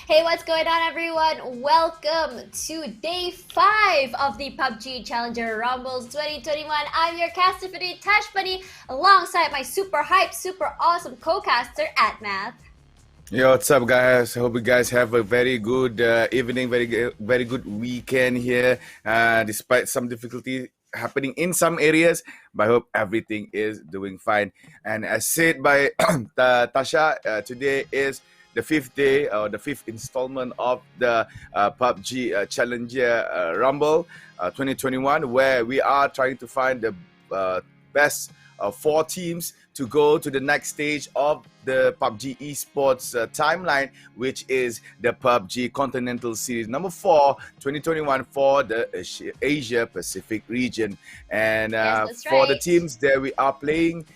Hey, what's going on, everyone? Welcome to day 5 of the PUBG Challenger Rumbles 2021. I'm your caster for today, Tash Bunny, alongside my super hype, super awesome co-caster, Math. Yo, what's up, guys? Hope you guys have a very good evening, very good weekend here. Despite some difficulty happening in some areas, but I hope everything is doing fine. And as said by Tasha, today is the 5th day or the 5th installment of the PUBG Challenger Rumble 2021, where we are trying to find the best 4 teams to go to the next stage of the PUBG Esports timeline, which is the PUBG Continental Series number 4, 2021 for the Asia Pacific region. And for the teams that we are playing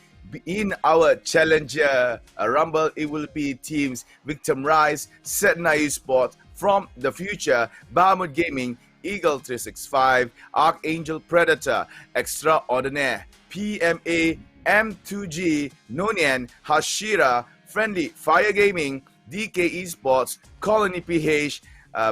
in our Challenger Rumble, it will be teams Victim Rise, Setna Esports, From the Future, Bahamut Gaming, Eagle 365, Archangel Predator, Extraordinaire, PMA, M2G, NIAN, Hashira, Friendly Fire Gaming, DK Esports, Colony PH,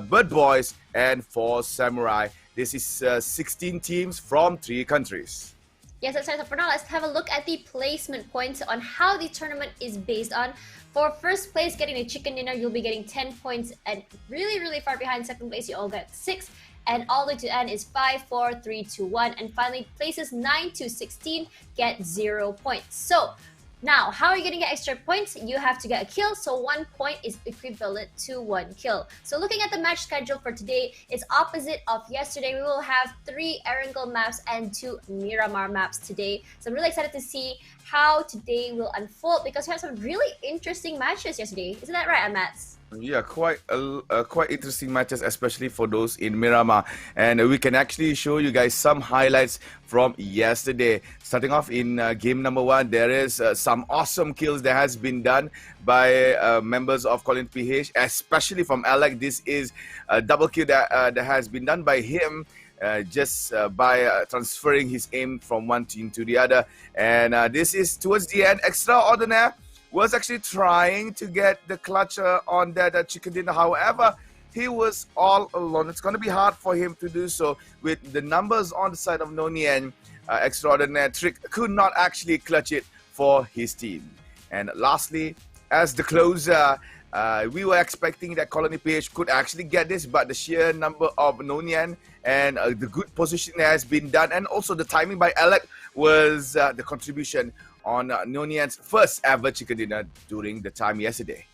Bird Boys, and 4 Samurai. This is 16 teams from 3 countries. Yes, that's right. So for now, let's have a look at the placement points on how the tournament is based on. For first place, getting a chicken dinner, you'll be getting 10 points, and really far behind second place, you all get 6. And all the way to end is 5, 4, 3, 2, 1. And finally, places 9 to 16 get 0 points. So now, how are you going to get extra points? You have to get a kill, so 1 point is equivalent to 1 kill. So looking at the match schedule for today, it's opposite of yesterday. We will have 3 Erangel maps and 2 Miramar maps today. So I'm really excited to see how today will unfold, because we had some really interesting matches yesterday. Isn't that right, Amats? Yeah, quite interesting matches, especially for those in Miramar. And we can actually show you guys some highlights from yesterday. Starting off in game number 1, there is some awesome kills that has been done by members of Colin PH, especially from Alec. This is a double kill that has been done by him. Just by transferring his aim from one team to the other. And this is towards the end. Extraordinaire was actually trying to get the clutch on that chicken dinner. However, he was all alone. It's going to be hard for him to do so with the numbers on the side of NIAN. Extraordinaire Trick could not actually clutch it for his team. And lastly, as the closer, we were expecting that Colony PH could actually get this, but the sheer number of NIAN and the good position that has been done, and also the timing by Alec was the contribution on NIAN's first ever chicken dinner during the time yesterday.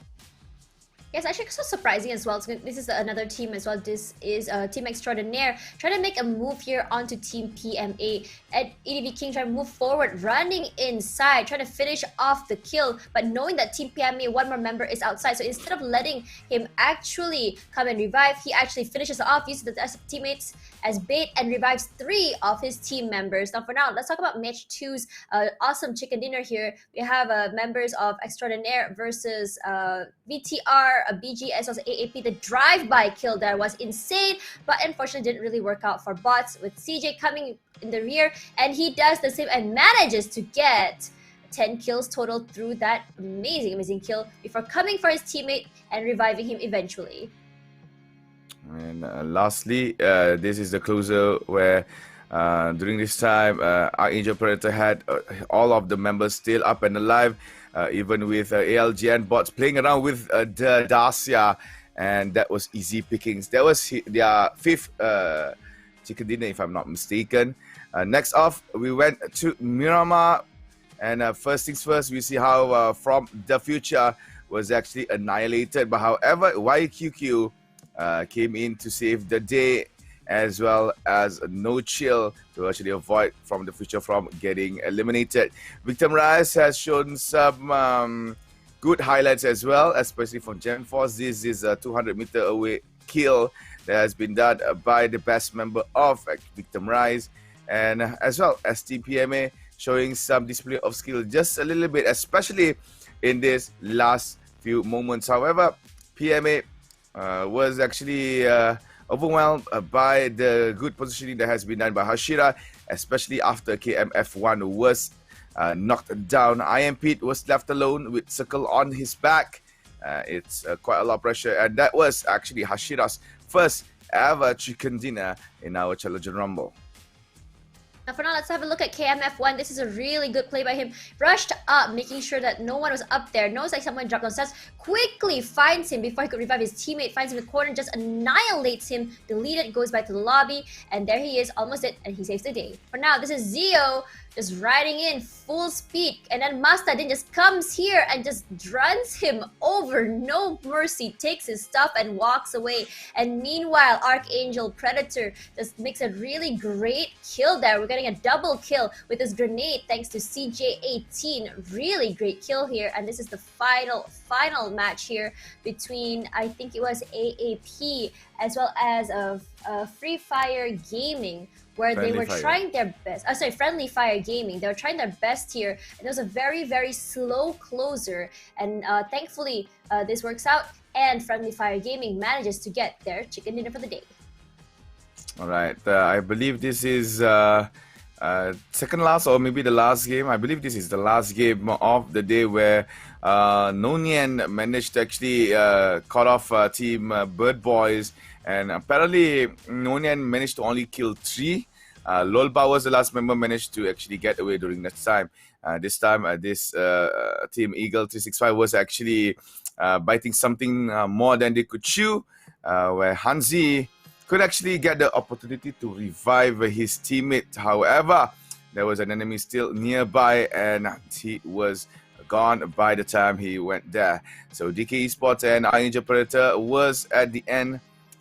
Yes, actually so surprising as well. This is another team as well. This is Team Extraordinaire trying to make a move here onto Team PMA. And EDV King trying to move forward, running inside, trying to finish off the kill, but knowing that Team PMA, one more member is outside. So instead of letting him actually come and revive, he actually finishes off, uses the teammates as bait, and revives 3 of his team members. Now for now, let's talk about match 2's awesome chicken dinner here. We have members of Extraordinaire versus VTR, a BG, as well as AAP. The drive-by kill there was insane, but unfortunately didn't really work out for bots, with CJ coming in the rear, and he does the same and manages to get 10 kills total through that amazing kill before coming for his teammate and reviving him eventually. And lastly, this is the closer where during this time, Archangel Predator had all of the members still up and alive, even with ALGN bots playing around with the Dacia, and that was easy pickings. That was their 5th chicken dinner, if I'm not mistaken. Next off, we went to Miramar, and first things first, we see how From the Future was actually annihilated. But however, YQQ came in to save the day, as well as No Chill to actually avoid From the Future from getting eliminated. Victim Rise has shown some good highlights as well, especially from Gen Force. This is a 200-meter away kill that has been done by the best member of Victim Rise, and as well as TPMA showing some display of skill just a little bit, especially in this last few moments. However, PMA was actually overwhelmed by the good positioning that has been done by Hashira, especially after KMF1 was knocked down. Iron Pete was left alone with Circle on his back. It's quite a lot of pressure, and that was actually Hashira's first ever chicken dinner in our Challenger Rumble. Now for now, let's have a look at KMF1. This is a really good play by him. Rushed up, making sure that no one was up there. Knows like someone dropped on steps. Quickly finds him before he could revive his teammate. Finds him in the corner, just annihilates him. Deleted, goes back to the lobby. And there he is, almost dead, and he saves the day. For now, this is Zio just riding in full speed. And then Mastadin just comes here and just runs him over. No mercy. Takes his stuff and walks away. And meanwhile, Archangel Predator just makes a really great kill there. We're getting a double kill with his grenade thanks to CJ18. Really great kill here. And this is the final match here between, I think it was AAP as well as Free Fire Gaming, where they were trying their best. Friendly Fire Gaming. They were trying their best here, and it was a very, very slow closer. And thankfully, this works out, and Friendly Fire Gaming manages to get their chicken dinner for the day. All right, I believe this is second last or maybe the last game. I believe this is the last game of the day where NIAN managed to actually cut off team Bird Boys, and apparently NIAN managed to only kill 3. Lolba was the last member, managed to actually get away during that time. This time, this team Eagle 365 was actually biting something more than they could chew, where Hanzi could actually get the opportunity to revive his teammate. However, there was an enemy still nearby, and he was gone by the time he went there. So DK Esports and Archangel Predator was at the end,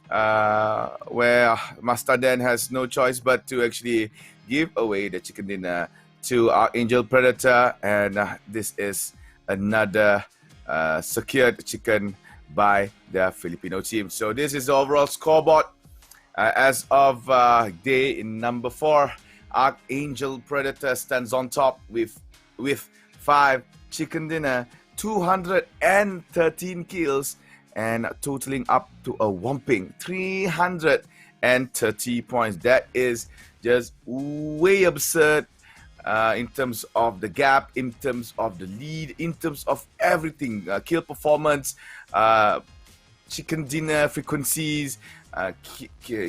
where Mastadin has no choice but to actually give away the chicken dinner to Archangel Predator, and this is another secured chicken by the Filipino team. So this is the overall scoreboard as of day number 4. Archangel Predator stands on top with 5 chicken dinner, 213 kills, and totaling up to a whopping 330 points. That is just way absurd in terms of the gap, in terms of the lead, in terms of everything. Kill performance, chicken dinner frequencies,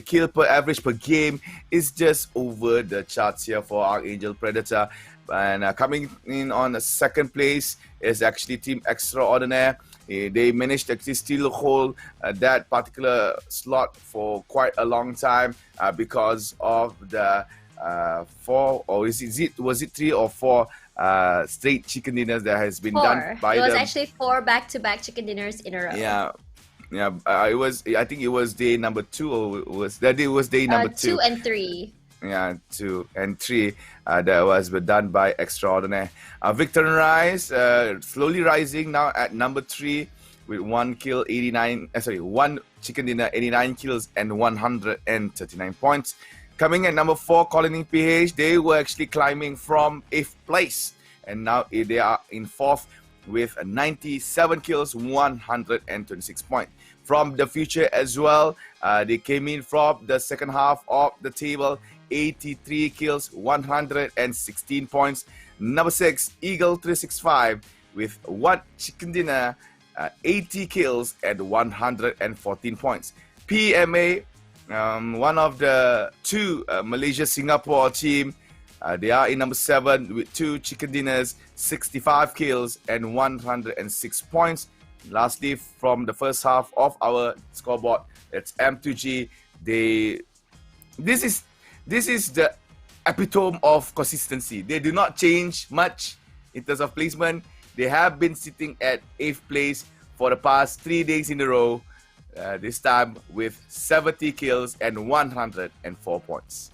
kill per average per game is just over the charts here for Archangel Predator. And coming in on the second place is actually Team Extraordinaire. They managed to actually still hold that particular slot for quite a long time because of the 4, or was it 3 or 4 straight chicken dinners that has been 4. Done by them. It was actually 4 back-to-back chicken dinners in a row. Yeah. It was. I think it was day number 2, or was that it was day number 2? 2 and 3. Yeah, 2 and 3. That was done by Extraordinaire. Victor and Rise slowly rising now at number 3 with 1 kill, 1 chicken dinner, 89 kills and 139 points. Coming at number 4, Colony PH. They were actually climbing from 8th place, and now they are in 4th with 97 kills, 126 points. From the future as well, they came in from the second half of the table, 83 kills, 116 points. Number 6, Eagle 365 with 1 chicken dinner, 80 kills and 114 points. PMA, one of the 2 Malaysia-Singapore team, they are in number 7 with 2 chicken dinners, 65 kills and 106 points. Lastly, from the first half of our scoreboard, it's M2G. This is the epitome of consistency. They do not change much in terms of placement. They have been sitting at 8th place for the past 3 days in a row. This time with 70 kills and 104 points.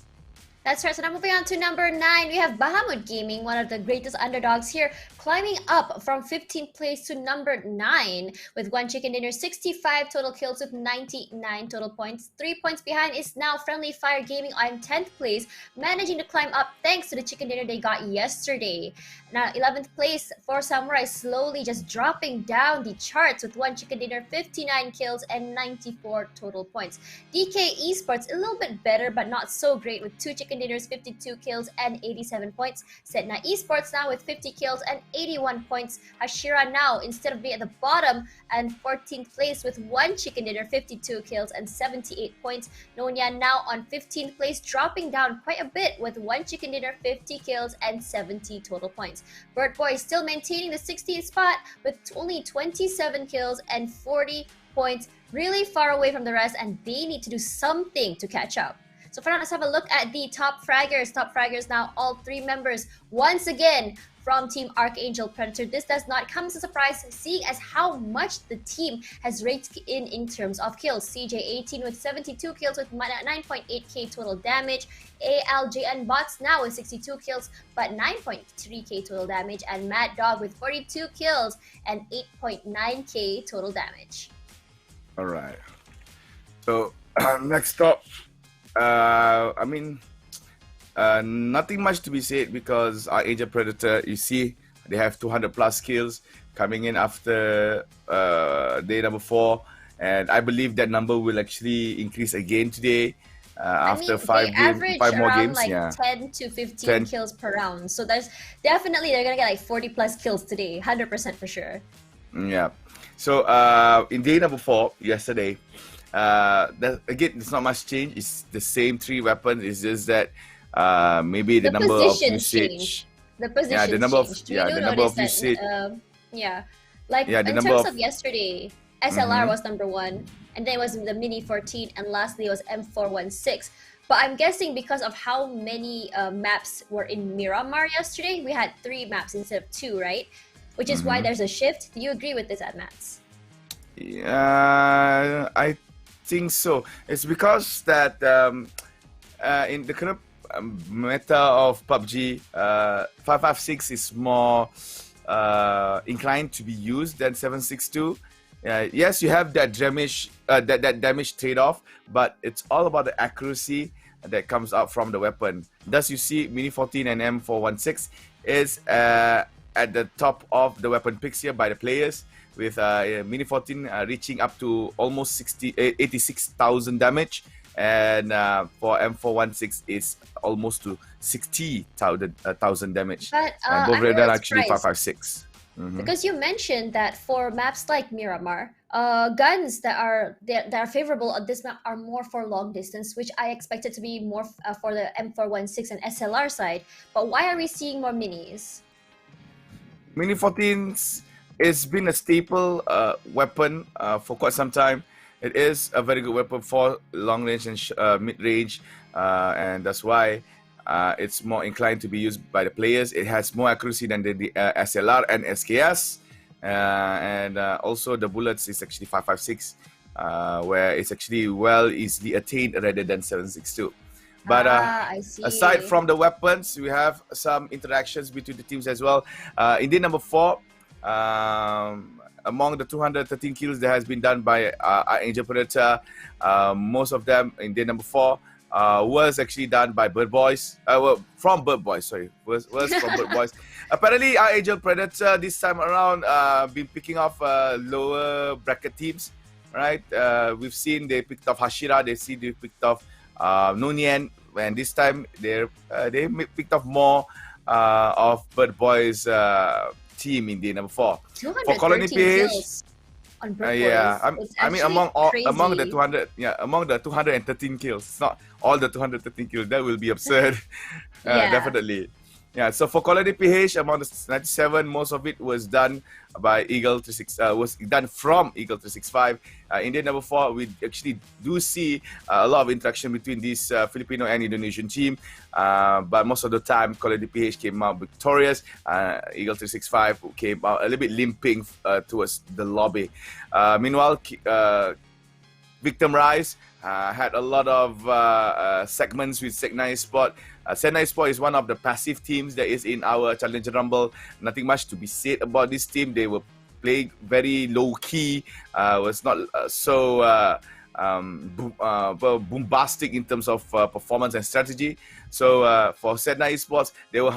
That's right. So now moving on to number 9, we have Bahamut Gaming, one of the greatest underdogs here, climbing up from 15th place to number 9 with 1 chicken dinner, 65 total kills with 99 total points. 3 points behind is now Friendly Fire Gaming on 10th place, managing to climb up thanks to the chicken dinner they got yesterday. Now 11th place for Samurai, slowly just dropping down the charts with 1 chicken dinner, 59 kills and 94 total points. DK Esports a little bit better but not so great with 2 chicken Chicken Dinners 52 kills and 87 points. Sedna Esports now with 50 kills and 81 points. Hashira now, instead of being at the bottom and 14th place with 1 Chicken Dinner, 52 kills and 78 points. NIAN now on 15th place, dropping down quite a bit with 1 Chicken Dinner, 50 kills and 70 total points. Bird Boy still maintaining the 16th spot with only 27 kills and 40 points, really far away from the rest, and they need to do something to catch up. So for now, let's have a look at the top fraggers. Top fraggers now, all 3 members once again from Team Archangel Predator. This does not come as a surprise, seeing as how much the team has raked in terms of kills. CJ18 with 72 kills with 9.8k total damage. ALJN Bots now with 62 kills but 9.3k total damage. And Mad Dog with 42 kills and 8.9k total damage. All right. So next up, nothing much to be said because our Angel Predator, you see, they have 200 plus kills coming in after day number 4, and I believe that number will actually increase again today after 5 more games. Like yeah, 10 to 15 kills per round. So there's definitely they're gonna get like 40 plus kills today, 100% for sure. Yeah. So in day number 4 yesterday, again, there's not much change. It's the same 3 weapons. It's just that maybe the number of usage. The position yeah, the number changed. of the number of usage. In terms of yesterday, SLR was number 1, and then it was the Mini 14, and lastly it was M416. But I'm guessing because of how many maps were in Miramar yesterday, we had 3 maps instead of 2, right? Which is why there's a shift. Do you agree with this, Admats? Yeah, I think so. It's because that in the current meta of PUBG, 556 is more inclined to be used than 762. Yes, you have that damage, that damage trade-off, but it's all about the accuracy that comes out from the weapon. Thus, you see Mini 14 and M416 is at the top of the weapon picks here by the players, with Mini 14 reaching up to almost 86,000 damage, and for M416 is almost to 60,000 damage. But and both of them actually 556. Because you mentioned that for maps like Miramar, guns that are favorable on this map are more for long distance, which I expected to be more for the M416 and SLR side. But why are we seeing more minis? Mini 14's it's been a staple weapon for quite some time. It is a very good weapon for long range and mid range, and that's why it's more inclined to be used by the players. It has more accuracy than the SLR and SKS, and also the bullets is actually 556, where it's actually easily attained rather than 762. But aside from the weapons, we have some interactions between the teams as well. In day number 4, among the 213 kills that has been done by Angel Predator, most of them in day number 4 was actually done by Bird Boys. From Bird Boys, sorry. Was from Bird Boys. Apparently, our Angel Predator this time around been picking off lower bracket teams, right? We've seen they picked off Hashira, they picked off NIAN, and this time they picked off more of Bird Boys team in day number 4. For Colony PH, on Bird Boys. among the 213 kills. It's not all the 213 kills. That will be absurd. Definitely. Yeah, so for Colony PH, among the 97, most of it was done by Eagle 36. Was done from Eagle 365. In day number 4, we actually do see a lot of interaction between this Filipino and Indonesian team. But most of the time, Colony PH came out victorious. Eagle 365 came out a little bit limping towards the lobby. Meanwhile, Victim Rise had a lot of segments with Sedna Esports. Sedna Esports is one of the passive teams that is in our Challenger Rumble. Nothing much to be said about this team. They were playing very low-key, was not so bombastic in terms of performance and strategy. So for Sedna Esports, they were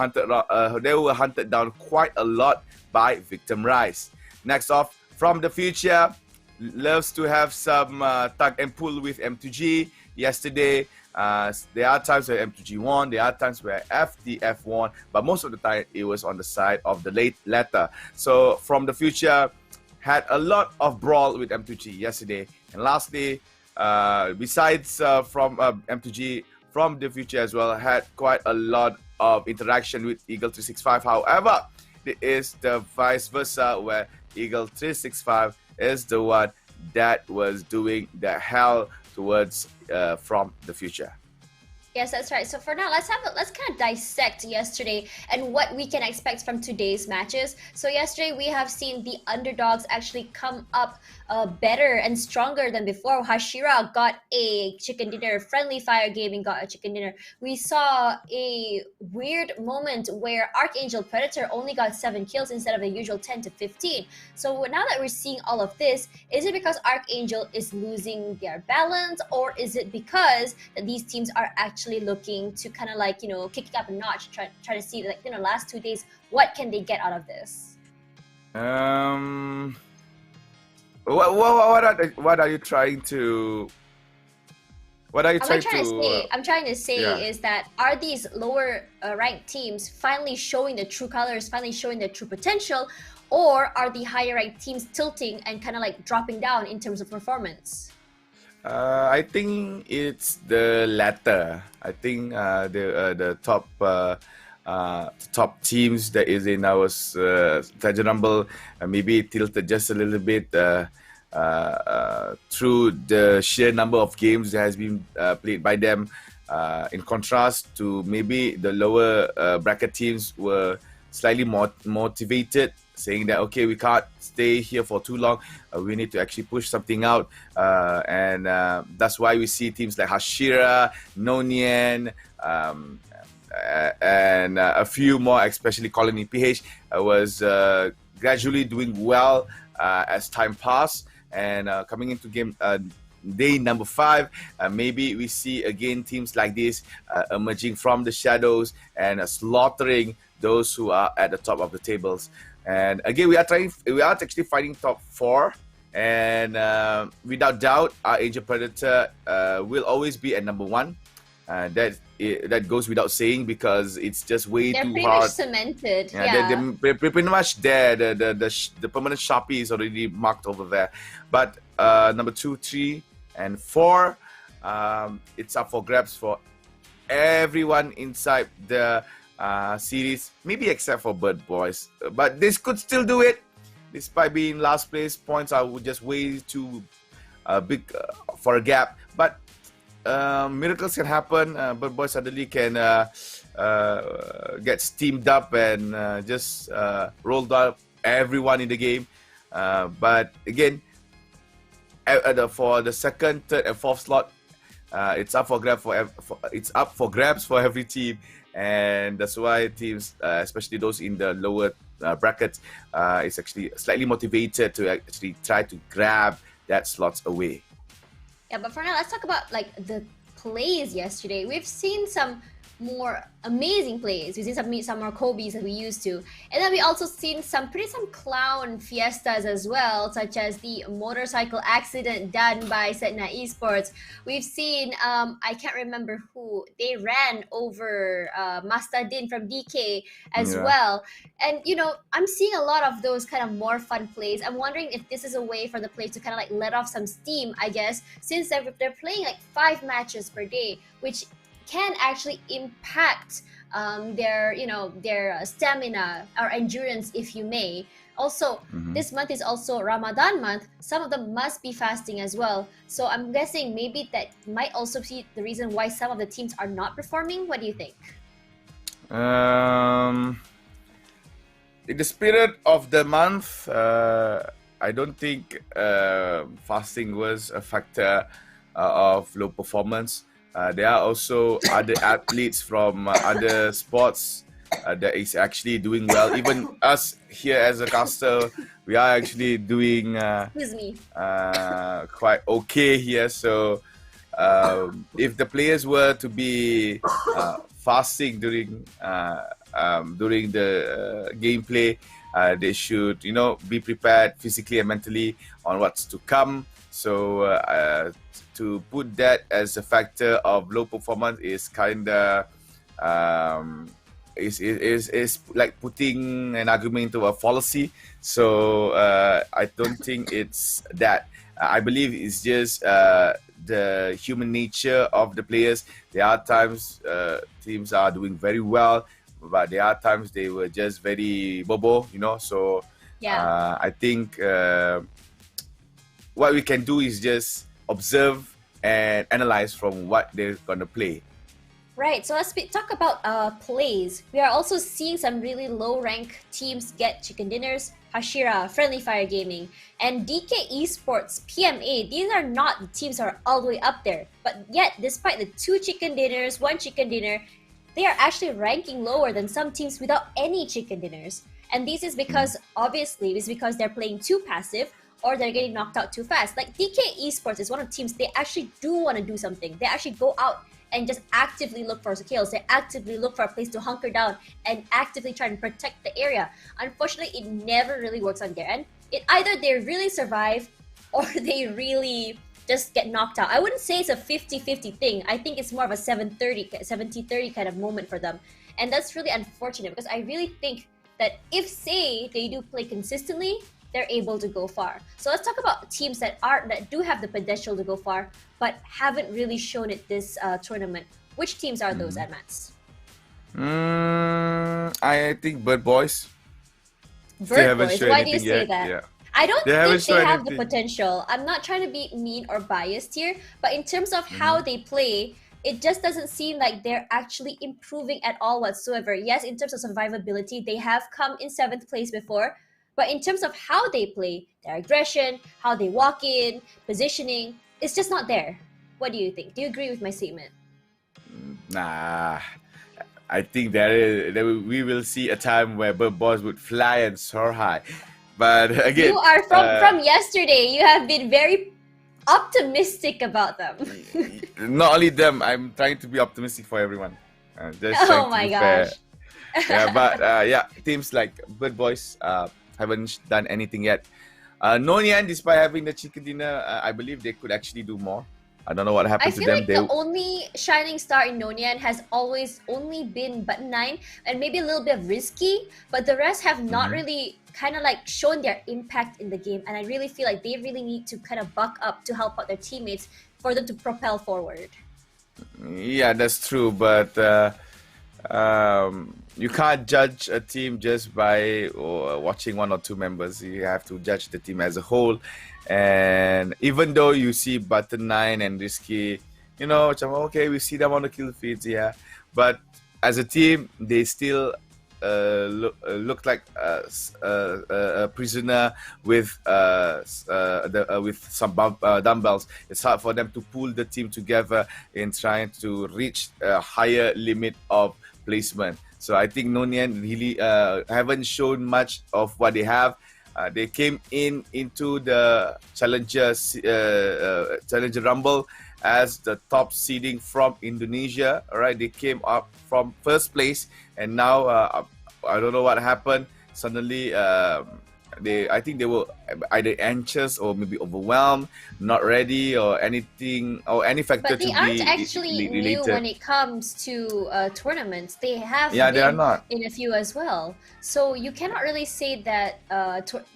hunted down quite a lot by Victim Rise. Next off, from the future, loves to have some tug and pull with M2G. yesterday. There are times where M2G won, there are times where FDF won, but most of the time it was on the side of the latter. So from the future, had a lot of brawl with M2G yesterday. And lastly, besides from M2G, from the future as well, had quite a lot of interaction with Eagle 365. However, it is the vice versa, where Eagle 365 is the one that was doing the hell towards from the future. Yes, that's right. So for now, let's kind of dissect yesterday and what we can expect from today's matches. So yesterday we have seen the underdogs actually come up better and stronger than before. Hashira got a chicken dinner. Friendly Fire Gaming got a chicken dinner. We saw a weird moment where Archangel Predator only got 7 kills instead of the usual 10 to 15. So now that we're seeing all of this, is it because Archangel is losing their balance, or is it because that these teams are actually looking to kind of like, you know, kick it up a notch, try to see, like, you know, last 2 days, what can they get out of this? What are you trying to? What are you trying to? I'm trying to say is that, are these lower ranked teams finally showing the true colors, finally showing their true potential, or are the higher ranked teams tilting and kind of like dropping down in terms of performance? I think it's the latter. I think the top teams that is in our Extraordinaire Rumble maybe tilted just a little bit through the sheer number of games that has been played by them. In contrast to maybe the lower bracket teams were slightly more motivated, saying that, okay, we can't stay here for too long. We need to actually push something out. And that's why we see teams like Hashira, NIAN, and a few more, especially Colony PH, was gradually doing well as time passed. And coming into game day number 5, maybe we see again teams like this emerging from the shadows and slaughtering those who are at the top of the tables. And again, we are actually fighting top 4, and without doubt, our Angel Predator will always be at number 1. That goes without saying, because it's just way too hard. They're pretty much cemented. Yeah, they're pretty much there. The permanent Sharpie is already marked over there. But number 2, 3, and 4, it's up for grabs for everyone inside the series, maybe except for Bird Boys, but this could still do it despite being last place. Points are just way too big for a gap, but miracles can happen. Bird Boys suddenly can get steamed up and just roll down everyone in the game. But again, for the second, third, and fourth slot, it's up for grabs for every team. And that's why teams, especially those in the lower brackets, is actually slightly motivated to actually try to grab that slots away. Yeah, but for now, let's talk about like the plays yesterday. We've seen some more amazing plays. We've seen some more Kobe's that we used to, and then we also seen some clown fiestas as well, such as the motorcycle accident done by Setna Esports. We've seen I can't remember who, they ran over Mastadin from DK as well, and you know, I'm seeing a lot of those kind of more fun plays. I'm wondering if this is a way for the players to kind of like let off some steam, I guess, since they're playing like 5 matches per day, which can actually impact their stamina or endurance, if you may. Also, this month is also Ramadan month. Some of them must be fasting as well. So I'm guessing maybe that might also be the reason why some of the teams are not performing. What do you think? In the spirit of the month, I don't think fasting was a factor of low performance. There are also other athletes from other sports that is actually doing well. Even us here as a caster, we are actually doing quite okay here. So if the players were to be fasting during the gameplay, They should, be prepared physically and mentally on what's to come. So to put that as a factor of low performance is kind of is like putting an argument into a fallacy. So I don't think it's that. I believe it's just the human nature of the players. There are times teams are doing very well, but there are times they were just very bobo, So Yeah. I think what we can do is just observe and analyze from what they're gonna play. Right, so as we talk about plays, we are also seeing some really low-rank teams get chicken dinners. Hashira, Friendly Fire Gaming, and DK Esports, PMA. These are not the teams that are all the way up there. But yet, despite the 2 chicken dinners, 1 chicken dinner, they are actually ranking lower than some teams without any chicken dinners. And this is because, obviously, it's because they're playing too passive or they're getting knocked out too fast. Like DK Esports is one of the teams, they actually do want to do something. They actually go out and just actively look for kills. They actively look for a place to hunker down and actively try and protect the area. Unfortunately, it never really works on their end. It either they really survive or they really just get knocked out. I wouldn't say it's a 50-50 thing. I think it's more of a 70-30 kind of moment for them. And that's really unfortunate because I really think that if, say, they do play consistently, they're able to go far. So let's talk about teams that do have the potential to go far, but haven't really shown it this tournament. Which teams are those, Admats? I think Bird Boys. Bird Boys. Why do you say that? Yeah. I don't think they have the potential. I'm not trying to be mean or biased here, but in terms of how they play, it just doesn't seem like they're actually improving at all whatsoever. Yes, in terms of survivability, they have come in 7th place before, but in terms of how they play, their aggression, how they walk in, positioning, it's just not there. What do you think? Do you agree with my statement? Nah, I think we will see a time where Bird Boys would fly and soar high. But again, you are from yesterday. You have been very optimistic about them. Not only them, I'm trying to be optimistic for everyone. Oh my gosh. Yeah, but teams like Bird Boys haven't done anything yet. NIAN, despite having the chicken dinner, I believe they could actually do more. I don't know what happened to them. I feel like the only shining star in NIAN has always only been Button 9 and maybe a little bit of Risky, but the rest have not really kind of like shown their impact in the game. And I really feel like they really need to kind of buck up to help out their teammates for them to propel forward. Yeah, that's true, but you can't judge a team just by watching 1 or 2 members. You have to judge the team as a whole. And even though you see Button 9 and Risky, okay, we see them on the kill feeds, yeah. But as a team, they still look like a prisoner with some dumbbells. It's hard for them to pull the team together in trying to reach a higher limit of placement. So I think NIAN really haven't shown much of what they have. They came into the Challenger Rumble as the top seeding from Indonesia. All right, they came up from 1st place, and now I don't know what happened. Suddenly, I think they were either anxious or maybe overwhelmed, not ready, or anything, or any factor to be related. But they aren't actually new when it comes to tournaments. They have they are not in a few as well. So you cannot really say that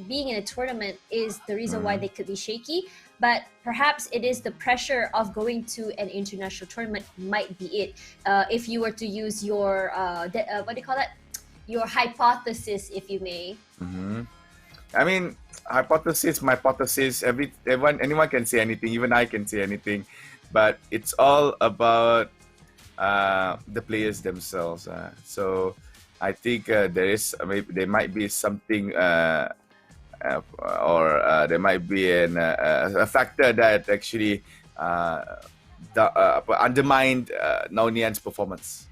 being in a tournament is the reason why they could be shaky. But perhaps it is the pressure of going to an international tournament might be it. If you were to use your what do you call that? Your hypothesis, if you may. I mean, hypothesis, my hypothesis. Anyone can say anything. Even I can say anything, but it's all about the players themselves. So I think there might be something, or there might be a factor that actually undermined NIAN's performance.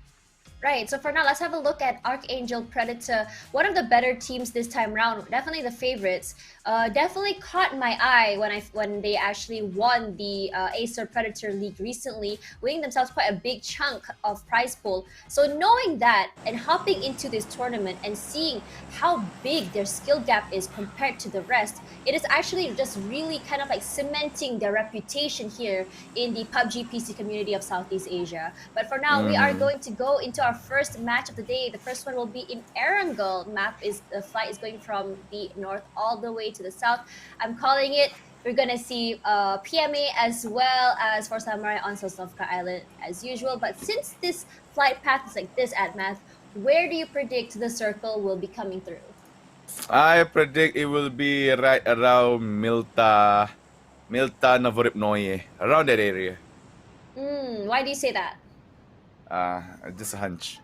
Right, so for now, let's have a look at Archangel Predator. One of the better teams this time round, definitely the favorites. Definitely caught my eye when they actually won the Acer Predator League recently, winning themselves quite a big chunk of prize pool. So knowing that and hopping into this tournament and seeing how big their skill gap is compared to the rest, it is actually just really kind of like cementing their reputation here in the PUBG PC community of Southeast Asia. But for now, we are going to go into our first match of the day. The first one will be in Erangel. The flight is going from the north all the way to the south. I'm calling it. We're gonna see PMA as well as for Samurai on Sosnovka Island as usual. But since this flight path is like this at Math, where do you predict the circle will be coming through? I predict it will be right around Milta Novoripnoye, around that area. Why do you say that? Just a hunch.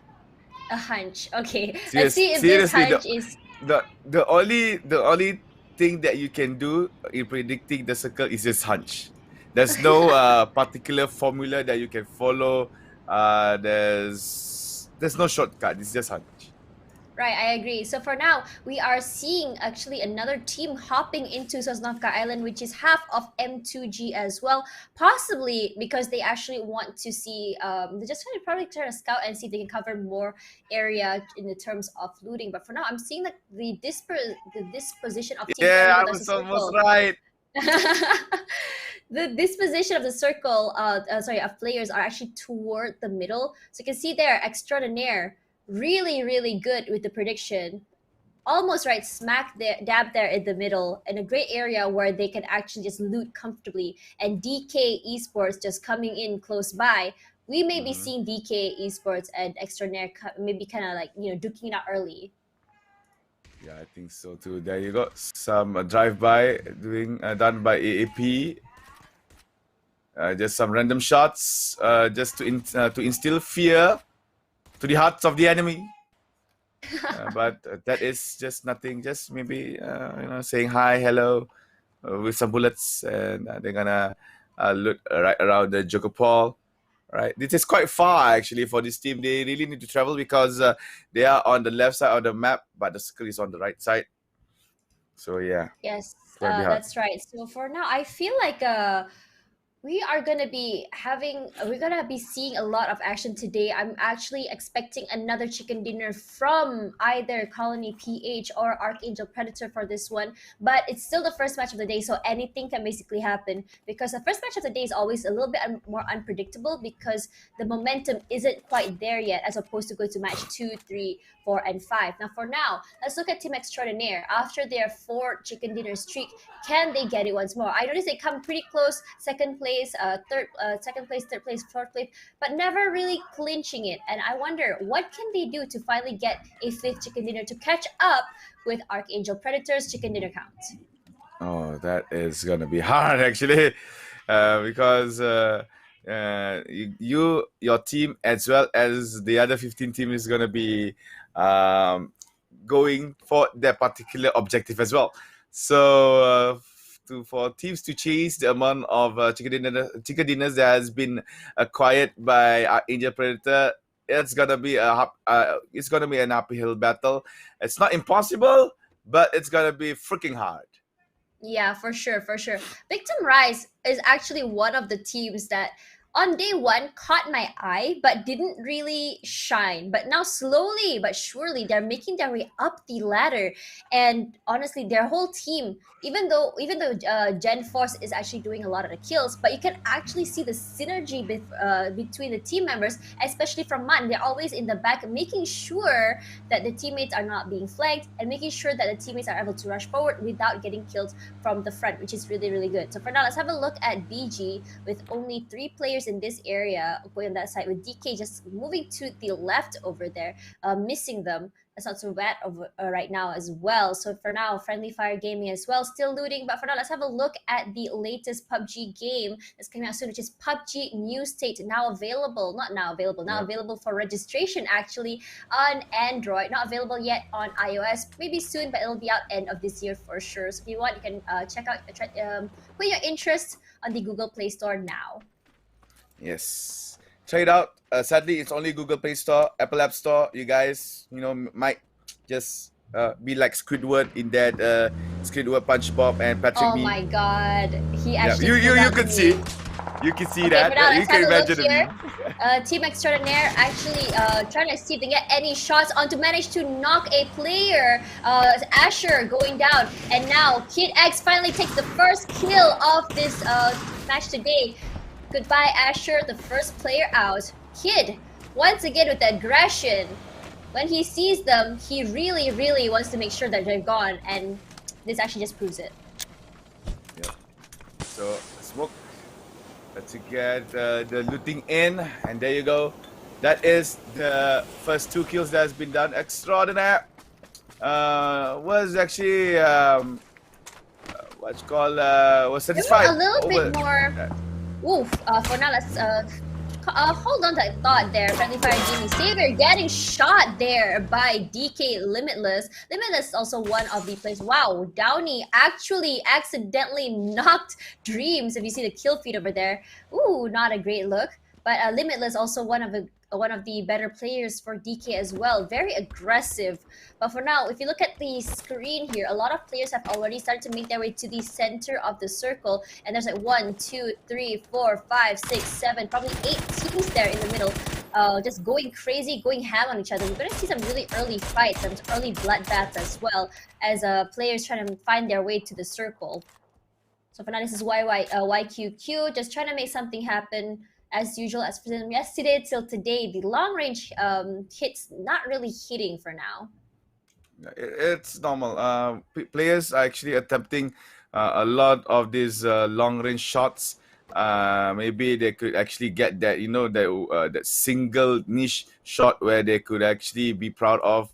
A hunch. Okay. Let's see if this Seriously, hunch is the only thing that you can do in predicting the circle is just hunch. There's no particular formula that you can follow. There's no shortcut. It's just hunch. right. I agree. So for now, we are seeing actually another team hopping into Sosnovka Island, which is half of M2G as well. Possibly because they actually want to see. They're just going to probably try to scout and see if they can cover more area in the terms of looting. But for now, I'm seeing that the disposition of Team Yeah, Erangel, I that's was a almost circle. right. The disposition of the circle, of players are actually toward the middle. So you can see there, Extraordinaire, really good with the prediction. Almost right smack there, dab there in the middle, in a great area where they can actually just loot comfortably. And DK Esports just coming in close by. We may be seeing DK Esports and Extraordinaire maybe kind of like, duking it out early. Yeah, I think so too. There you got some drive-by done by AAP. Just some random shots, just to instill fear to the hearts of the enemy. But that is just nothing. Just maybe saying hi, hello, with some bullets, and they're gonna look right around the Joker Paul. Right, this is quite far actually for this team. They really need to travel because they are on the left side of the map, but the circle is on the right side. So yeah, Yes, it's gonna be hard. that's right. So for now, I feel like we're gonna be seeing a lot of action today. I'm actually expecting another chicken dinner from either Colony PH or Archangel Predator for this one, but it's still the first match of the day, so anything can basically happen because the first match of the day is always a little bit more unpredictable because the momentum isn't quite there yet, as opposed to go to match 2, 3, 4, and 5. Now for now, let's look at Team Extraordinaire. After their 4 chicken dinner streak, can they get it once more? I noticed they come pretty close, second place, second place, third place, fourth place, but never really clinching it. And I wonder, what can they do to finally get a 5th chicken dinner to catch up with Archangel Predator's chicken dinner count? Oh, that is gonna be hard actually, because your team as well as the other 15 team is gonna be going for their particular objective as well. So for teams to chase the amount of chicken dinners that has been acquired by Angel Predator, it's gonna be an uphill battle. It's not impossible, but it's gonna be freaking hard. Yeah, for sure, for sure. Victim Rise is actually one of the teams that on day one caught my eye but didn't really shine. But now slowly but surely they're making their way up the ladder. And honestly, their whole team, even though Gen Force is actually doing a lot of the kills, but you can actually see the synergy between the team members, especially from Man. They're always in the back, making sure that the teammates are not being flanked and making sure that the teammates are able to rush forward without getting killed from the front, which is really good. So for now, let's have a look at BG with only 3 players in this area going on that side, with DK just moving to the left over there, missing them. That's not so bad over right now as well. So for now, Friendly Fire Gaming as well, still looting. But for now, let's have a look at the latest PUBG game that's coming out soon, which is PUBG New State, now available. Not now available, now available for registration actually on Android. Not available yet on iOS. Maybe soon, but it'll be out end of this year for sure. So if you want, you can check out, put your interest on the Google Play Store now. Yes. Try it out. Sadly, it's only Google Play Store, Apple App Store. You guys, might just be like Squidward in that Squidward, Punch Bob, and Patrick Oh meme. my god, he Yeah, actually you could see. You can see Okay, that. for now, You let's can have a look imagine the here. meme. Team Extraordinaire actually trying to see if they get any shots on to manage to knock a player. Asher going down. And now Kid X finally takes the first kill of this match today. Goodbye, Asher, the first player out. Kid, once again with the aggression. When he sees them, he really, really wants to make sure that they're gone. And this actually just proves it. Yeah. So, smoke. Let's get the looting in, and there you go. That is the first 2 kills that has been done. Extraordinaire was actually was satisfied. A little bit more. Oof. For now, let's hold on to that thought there. Friendly Fire Gaming Savior getting shot there by DK Limitless. Limitless is also one of the players. Wow, Downey actually accidentally knocked Dreams. If you see the kill feed over there, ooh, not a great look. But Limitless also one of the better players for DK as well. Very aggressive. But for now, if you look at the screen here, a lot of players have already started to make their way to the center of the circle. And there's like 1, 2, 3, 4, 5, 6, 7, probably 8 teams there in the middle. Just going crazy, going ham on each other. We're going to see some really early fights, some early bloodbaths as well as players trying to find their way to the circle. So for now, this is YQQ, just trying to make something happen. As usual, as from yesterday till today, the long range hits not really hitting for now. It's normal. Players are actually attempting a lot of these long range shots. Maybe they could actually get that, that single niche shot where they could actually be proud of.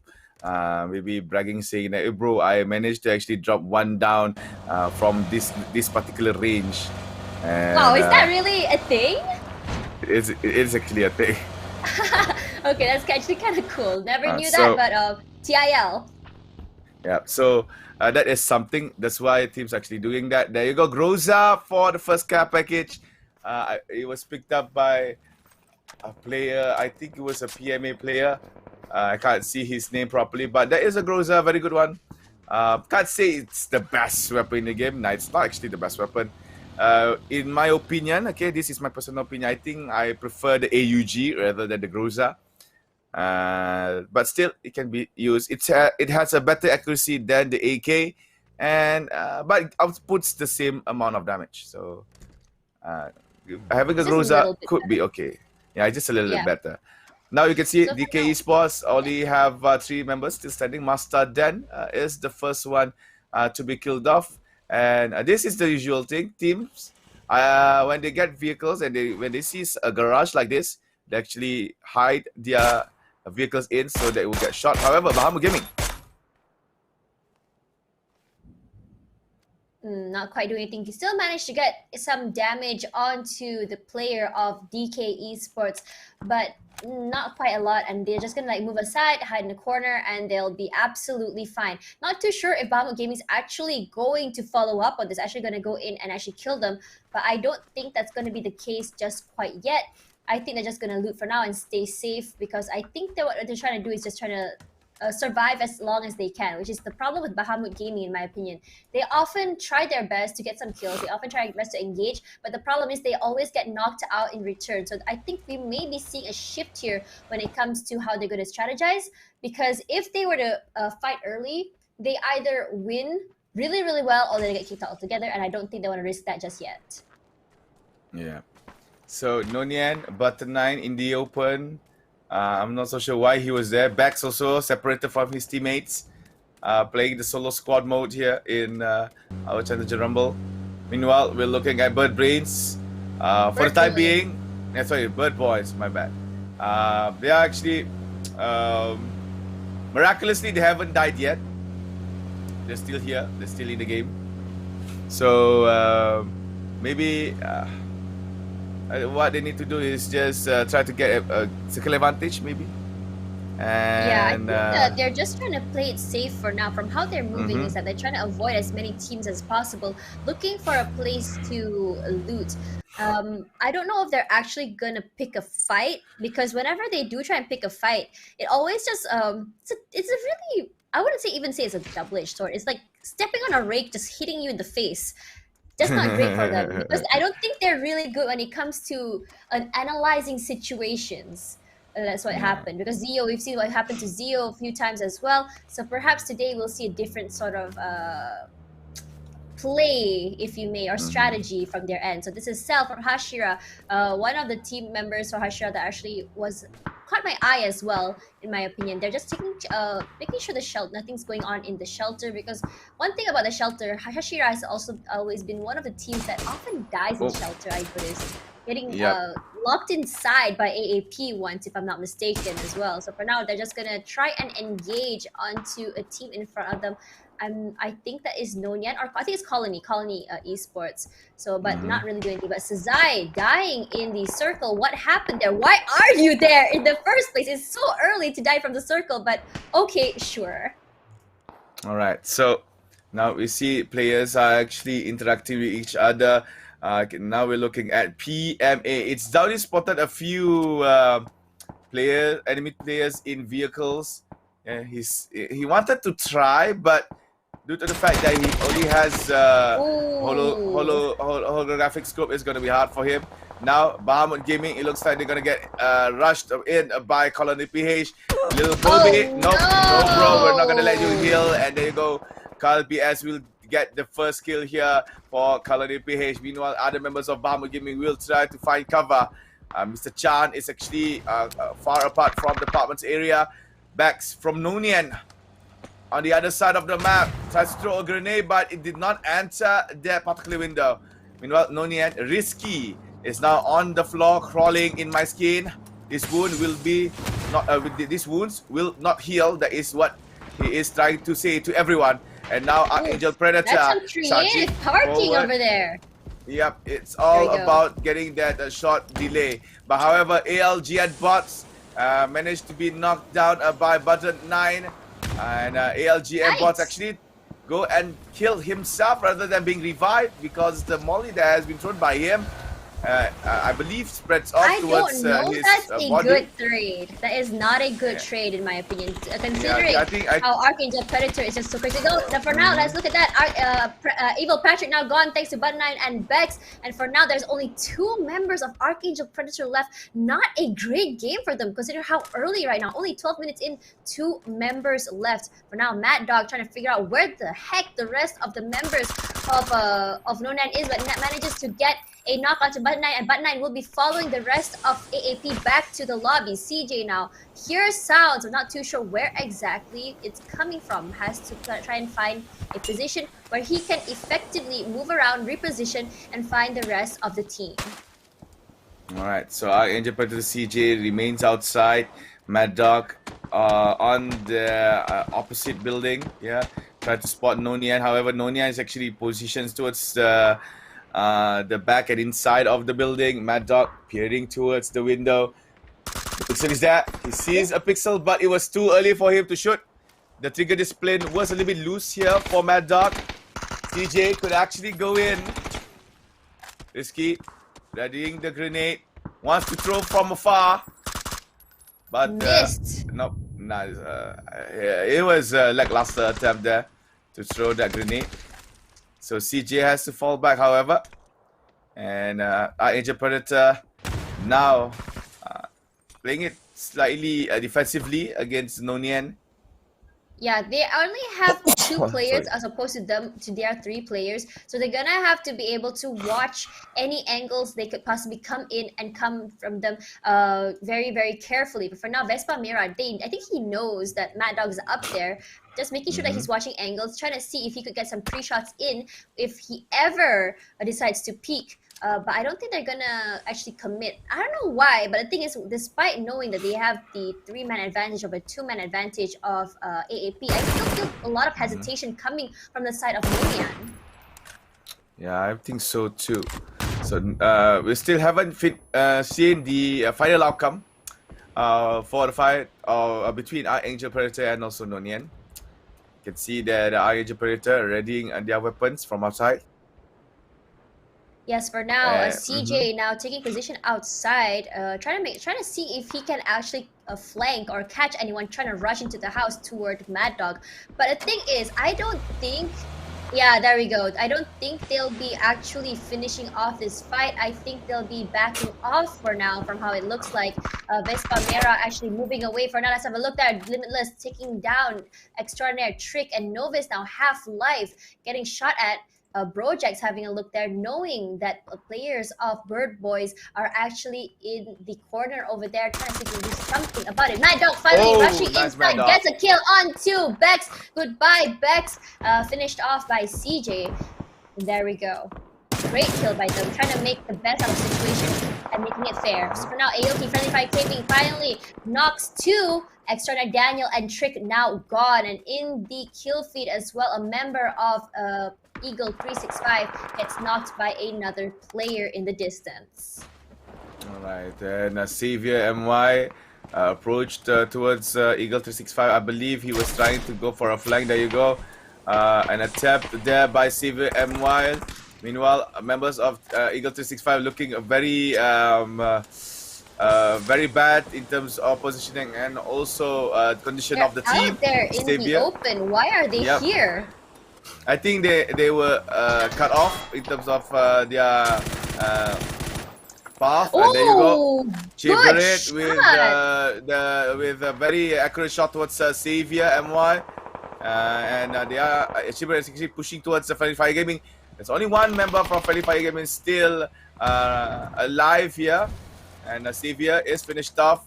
Maybe bragging, saying that, hey, bro, I managed to actually drop one down from this particular range. And, wow, is that really a thing? It is actually a thing. Okay, that's actually kind of cool. Never knew that, but TIL. Yeah, so that is something. That's why teams actually doing that. There you go, Groza for the first care package. It was picked up by a player. I think it was a PMA player. I can't see his name properly, but that is a Groza, very good one. Can't say it's the best weapon in the game. No, it's not actually the best weapon. In my opinion, okay, this is my personal opinion. I think I prefer the AUG rather than the Groza. But still, it can be used. It has a better accuracy than the AK, and but it outputs the same amount of damage. So having a Groza could be okay. Yeah, just a little bit better. Now you can see so DK Esports only have 3 members still standing. Master Den is the first one to be killed off. And this is the usual thing. Teams, when they get vehicles and when they see a garage like this, they actually hide their vehicles in so they will get shot. However, Bahamut Gaming, not quite doing anything. He still managed to get some damage onto the player of DK Esports, but not quite a lot, and they're just gonna like move aside, hide in the corner, and they'll be absolutely fine. Not too sure if Bahamut Gaming is actually going to follow up on this, actually gonna go in and actually kill them, but I don't think that's gonna be the case just quite yet. I think they're just gonna loot for now and stay safe, because I think that what they're trying to do is just trying to survive as long as they can, which is the problem with Bahamut Gaming, in my opinion. They often try their best to get some kills, they often try their best to engage, but the problem is they always get knocked out in return. So I think we may be seeing a shift here when it comes to how they're going to strategize, because if they were to fight early, they either win really, really well or they get kicked out altogether, and I don't think they want to risk that just yet. Yeah. So NIAN, button 9 in the open. I'm not so sure why he was there. Bax also separated from his teammates, playing the solo squad mode here in our Challenger Rumble. Meanwhile, we're looking at Bird Brains. For the time being, sorry, Bird Boys, my bad. They are actually, miraculously, they haven't died yet. They're still here. They're still in the game. So maybe what they need to do is just try to get a circle advantage, maybe. Yeah, I And think that they're just trying to play it safe for now. From how they're moving, is that they're trying to avoid as many teams as possible, looking for a place to loot. I don't know if they're actually gonna pick a fight, because whenever they do try and pick a fight, it always just it's a really, I wouldn't say even say it's a double-edged sword. It's like stepping on a rake, just hitting you in the face. Just not great for them, because I don't think they're really good when it comes to analyzing situations. That's what yeah. happened, because Zio, we've seen what happened to Zio a few times as well. So perhaps today we'll see a different sort of play, if you may, or strategy from their end. So this is Cell from Hashira, one of the team members for Hashira that actually was caught my eye as well, in my opinion. They're just taking, making sure the shelter, nothing's going on in the shelter, because one thing about the shelter, Hashira has also always been one of the teams that often dies in Oh, shelter, I noticed. Getting yep. locked inside by AAP once, if I'm not mistaken, as well. So for now, they're just gonna try and engage onto a team in front of them. I think that is NIAN, or I think it's Colony Esports. So, but not really doing anything. But Sazai dying in the circle. What happened there? Why are you there in the first place? It's so early to die from the circle, but okay, sure. All right. So now we see players are actually interacting with each other. Now we're looking at PMA. It's doubly spotted a few enemy players in vehicles. Yeah, he wanted to try, but due to the fact that he only has holographic scope, is going to be hard for him. Now, Bahamut Gaming, it looks like they're going to get rushed in by Colony PH. Little Bobby, nope, no bro, we're not going to let you heal. And there you go. Carl PS will get the first kill here for Colony PH. Meanwhile, other members of Bahamut Gaming will try to find cover. Mr. Chan is actually far apart from the apartments area. Backs from NIAN on the other side of the map, tries to throw a grenade, but it did not enter that particular window. Meanwhile, NIAN, Risky, is now on the floor, crawling in my skin. This wound will be not. These wounds will not heal. That is what he is trying to say to everyone. And now Archangel Predator. That's some creative parking over there. Yep, it's all about getting that short delay. But however, ALGN bots managed to be knocked down by Button 9. And ALGN bots actually go and kill himself rather than being revived, because the molly that has been thrown by him, I believe, spreads off towards his body. That's a good trade. That is not a good Yeah. trade, in my opinion, considering I how Archangel Predator is just so crazy. Go. For now, let's look at that. Evil Patrick now gone thanks to Button 9 and Bex. And for now, there's only 2 members of Archangel Predator left. Not a great game for them. Consider how early right now. Only 12 minutes in, 2 members left. For now, Mad Dog trying to figure out where the heck the rest of the members of NIAN is, but manages to get a knock onto Button 9, and Button 9 will be following the rest of AAP back to the lobby. CJ now hears sounds. I'm not too sure where exactly it's coming from. Has to try and find a position where he can effectively move around, reposition, and find the rest of the team. Alright, so Archangel Predator CJ remains outside. Mad Dog on the opposite building. Yeah, try to spot NIAN. However, NIAN is actually positioned towards the back and inside of the building. Mad Dog peering towards the window. The pixel is there. He sees a pixel, but it was too early for him to shoot. The trigger discipline was a little bit loose here for Mad Dog. CJ could actually go in. Risky, readying the grenade. Wants to throw from afar, but missed. Nope. Nice. It was a lackluster attempt there to throw that grenade. So CJ has to fall back, however. And Archangel Predator now playing it slightly defensively against NIAN. Yeah, they only have 2 players as opposed to their 3 players. So they're gonna have to be able to watch any angles they could possibly come in and come from them very, very carefully. But for now, Vespa Mira, I think he knows that Mad Dog's up there. Just making sure that he's watching angles, trying to see if he could get some pre-shots in if he ever decides to peek. But I don't think they're gonna actually commit. I don't know why, but the thing is, despite knowing that they have the 3-man advantage over 2-man advantage of AAP, I still feel a lot of hesitation coming from the side of NIAN. Yeah, I think so too. So we still haven't seen the final outcome for the fight between Archangel Predator and also NIAN. You can see that Archangel Predator readying their weapons from outside. Yes, for now, CJ now taking position outside, trying to see if he can actually flank or catch anyone trying to rush into the house toward Mad Dog. But the thing is, I don't think, yeah, there we go. I don't think they'll be actually finishing off this fight. I think they'll be backing off for now, from how it looks like. Vespa Mera actually moving away for now. Let's have a look there. Limitless taking down Extraordinaire, Trick, and Novus now half life, getting shot at. Brojack's having a look there, knowing that players of Bird Boys are actually in the corner over there, trying to see if they can do something about it. Mad Dog finally rushing inside, gets a kill onto Bex. Goodbye, Bex. Finished off by CJ. And there we go. Great kill by them, trying to make the best out of the situation and making it fair. So for now, AOT Friendly Fire Taping finally knocks two. Extraordinaire, Daniel, and Trick now gone. And in the kill feed as well, a member of Eagle 365 gets knocked by another player in the distance. Alright, and Savior MY approached towards Eagle 365. I believe he was trying to go for a flank. There you go. An attempt there by Savior MY. Meanwhile, members of Eagle 365 looking very very bad in terms of positioning and also condition of the team. Out there in the open. Why are they here? I think they were cut off in terms of their path. And there you go. Chibarit with a very accurate shot towards Savior MY. And they are Chibarit is actually pushing towards the Friendly Fire Gaming. There's only one member from Friendly Fire Gaming still alive here. And Savior is finished off.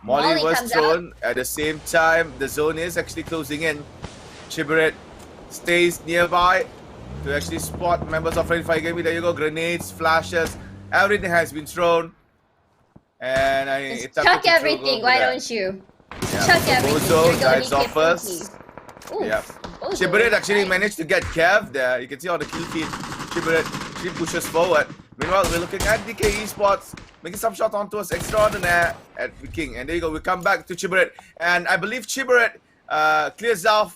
Molly was thrown at the same time. The zone is actually closing in. Chibarit stays nearby to actually spot members of Friendly Fire Gaming. There you go. Grenades, flashes, everything has been thrown. And just chuck everything, why don't you? Just chuck everything. You're going to get first. Yeah. Chibarit actually managed to get Kev there. You can see on the kill feed. Chibarit pushes forward. Meanwhile, we're looking at DK Esports making some shot onto us. Extraordinaire at King. And there you go. We come back to Chibarit. And I believe Chibarit clears out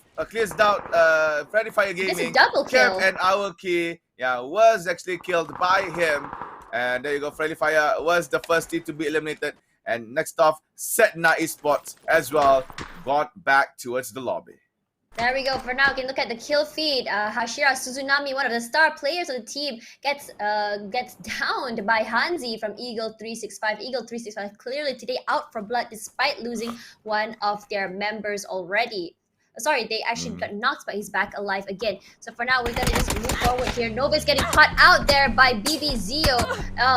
Friendly Fire Gaming. Double kill. Kev and our key was actually killed by him. And there you go. Friendly Fire was the first team to be eliminated. And next off, Setna Esports as well got back towards the lobby. There we go. For now, you can look at the kill feed. Hashira Suzunami, one of the star players of the team, gets downed by Hanzi from Eagle 365. Eagle 365 clearly today out for blood despite losing one of their members already. Sorry, they actually got knocked, but he's back alive again. So for now, we're gonna just move forward here. Nova's getting caught out there by BB Zio.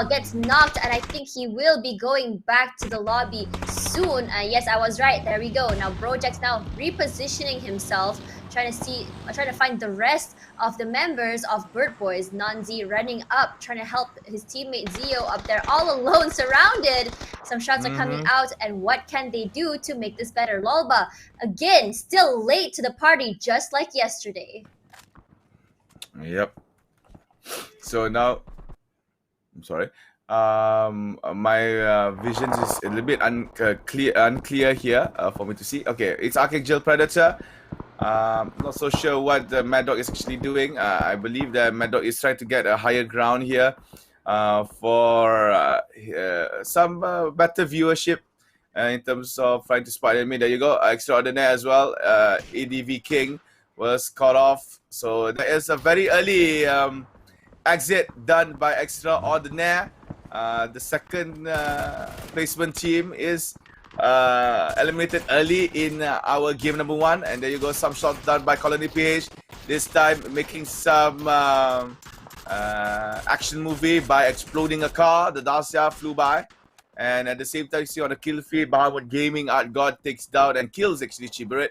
Gets knocked, and I think he will be going back to the lobby soon. Yes, I was right. There we go. Now Brojack's now repositioning himself, trying to find the rest of the members of Bird Boys. Nanzi running up, trying to help his teammate Zio up there, all alone, surrounded. Some shots are coming out, and what can they do to make this better? Lolba, again, still late to the party, just like yesterday. Yep. So now, I'm sorry. My vision is a little bit unclear here for me to see. Okay, it's Archangel Predator. Not so sure what the Mad Dog is actually doing. I believe that Mad Dog is trying to get a higher ground here for some better viewership in terms of trying to spot enemy. There you go. Extraordinaire as well. ADV King was caught off. So there is a very early exit done by Extraordinaire. The second placement team is eliminated early in our game number 1, and there you go, some shots done by Colony PH, this time making some action movie by exploding a car. The Dacia flew by, and at the same time you see on the kill feed, Bahamut Gaming Art God takes down and kills actually Chibarit.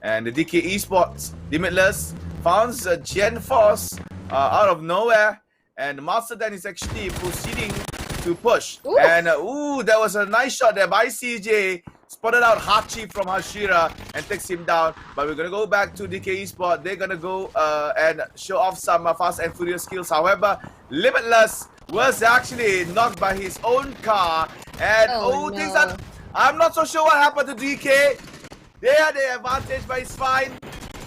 And the DK Esports Limitless founds Gen Force out of nowhere, and Master Dan is actually proceeding to push. Oof. And that was a nice shot there by CJ. Spotted out Hachi from Hashira and takes him down. But we're gonna go back to DK Esports. They're gonna go and show off some fast and furious skills. However, Limitless was actually knocked by his own car. And things I'm not so sure what happened to DK. They had the advantage, but it's fine.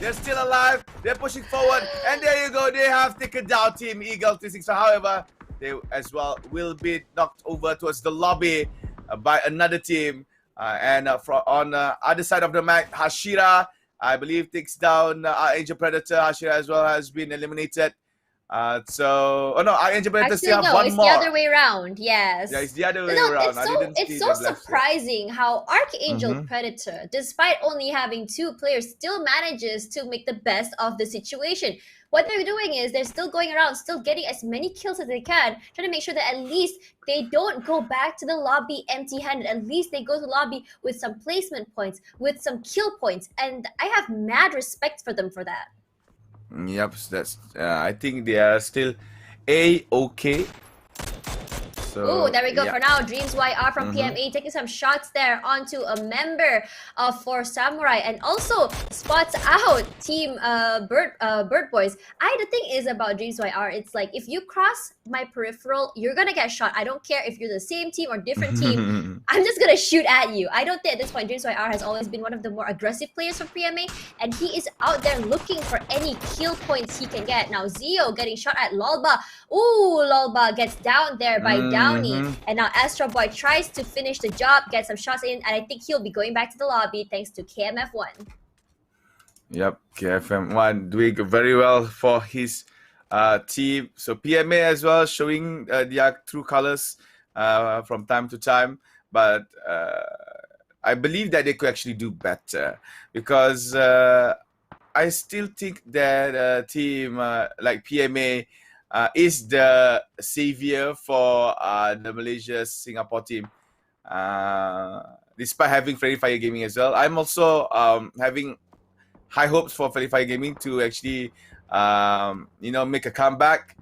They're still alive. They're pushing forward. And there you go. They have taken down Team Eagle 36. However, they as well will be knocked over towards the lobby by another team. On the other side of the map, Hashira, I believe, takes down Angel Predator. Hashira as well has been eliminated. Angel Predator still have one more. It's the other way around. Yes. Yeah, it's the other way around. It's so surprising how Archangel Predator, despite only having 2 players, still manages to make the best of the situation. What they're doing is they're still going around, still getting as many kills as they can, trying to make sure that at least they don't go back to the lobby empty-handed. At least they go to the lobby with some placement points, with some kill points, and I have mad respect for them for that. Yep, that's. I think they are still A-okay. So, there we go. Yeah. For now, Dreams YR from PMA taking some shots there onto a member of For Samurai, and also spots out Team Bird Boys. The thing is about Dreams YR, it's like if you cross my peripheral, you're gonna get shot. I don't care if you're the same team or different team. I'm just gonna shoot at you. I don't think at this point Dreams YR has always been one of the more aggressive players for PMA, and he is out there looking for any kill points he can get. Now Zio getting shot at. Lolba. Ooh, Lolba gets down there by Downey. And now Astro Boy tries to finish the job, get some shots in, and I think he'll be going back to the lobby thanks to KMF1. Yep, KFM1 doing very well for his team. So PMA as well showing their true colors from time to time. But I believe that they could actually do better because I still think that team like PMA is the savior for the Malaysia-Singapore team. Despite having Friendly Fire Gaming as well, I'm also having high hopes for Friendly Fire Gaming to actually, make a comeback.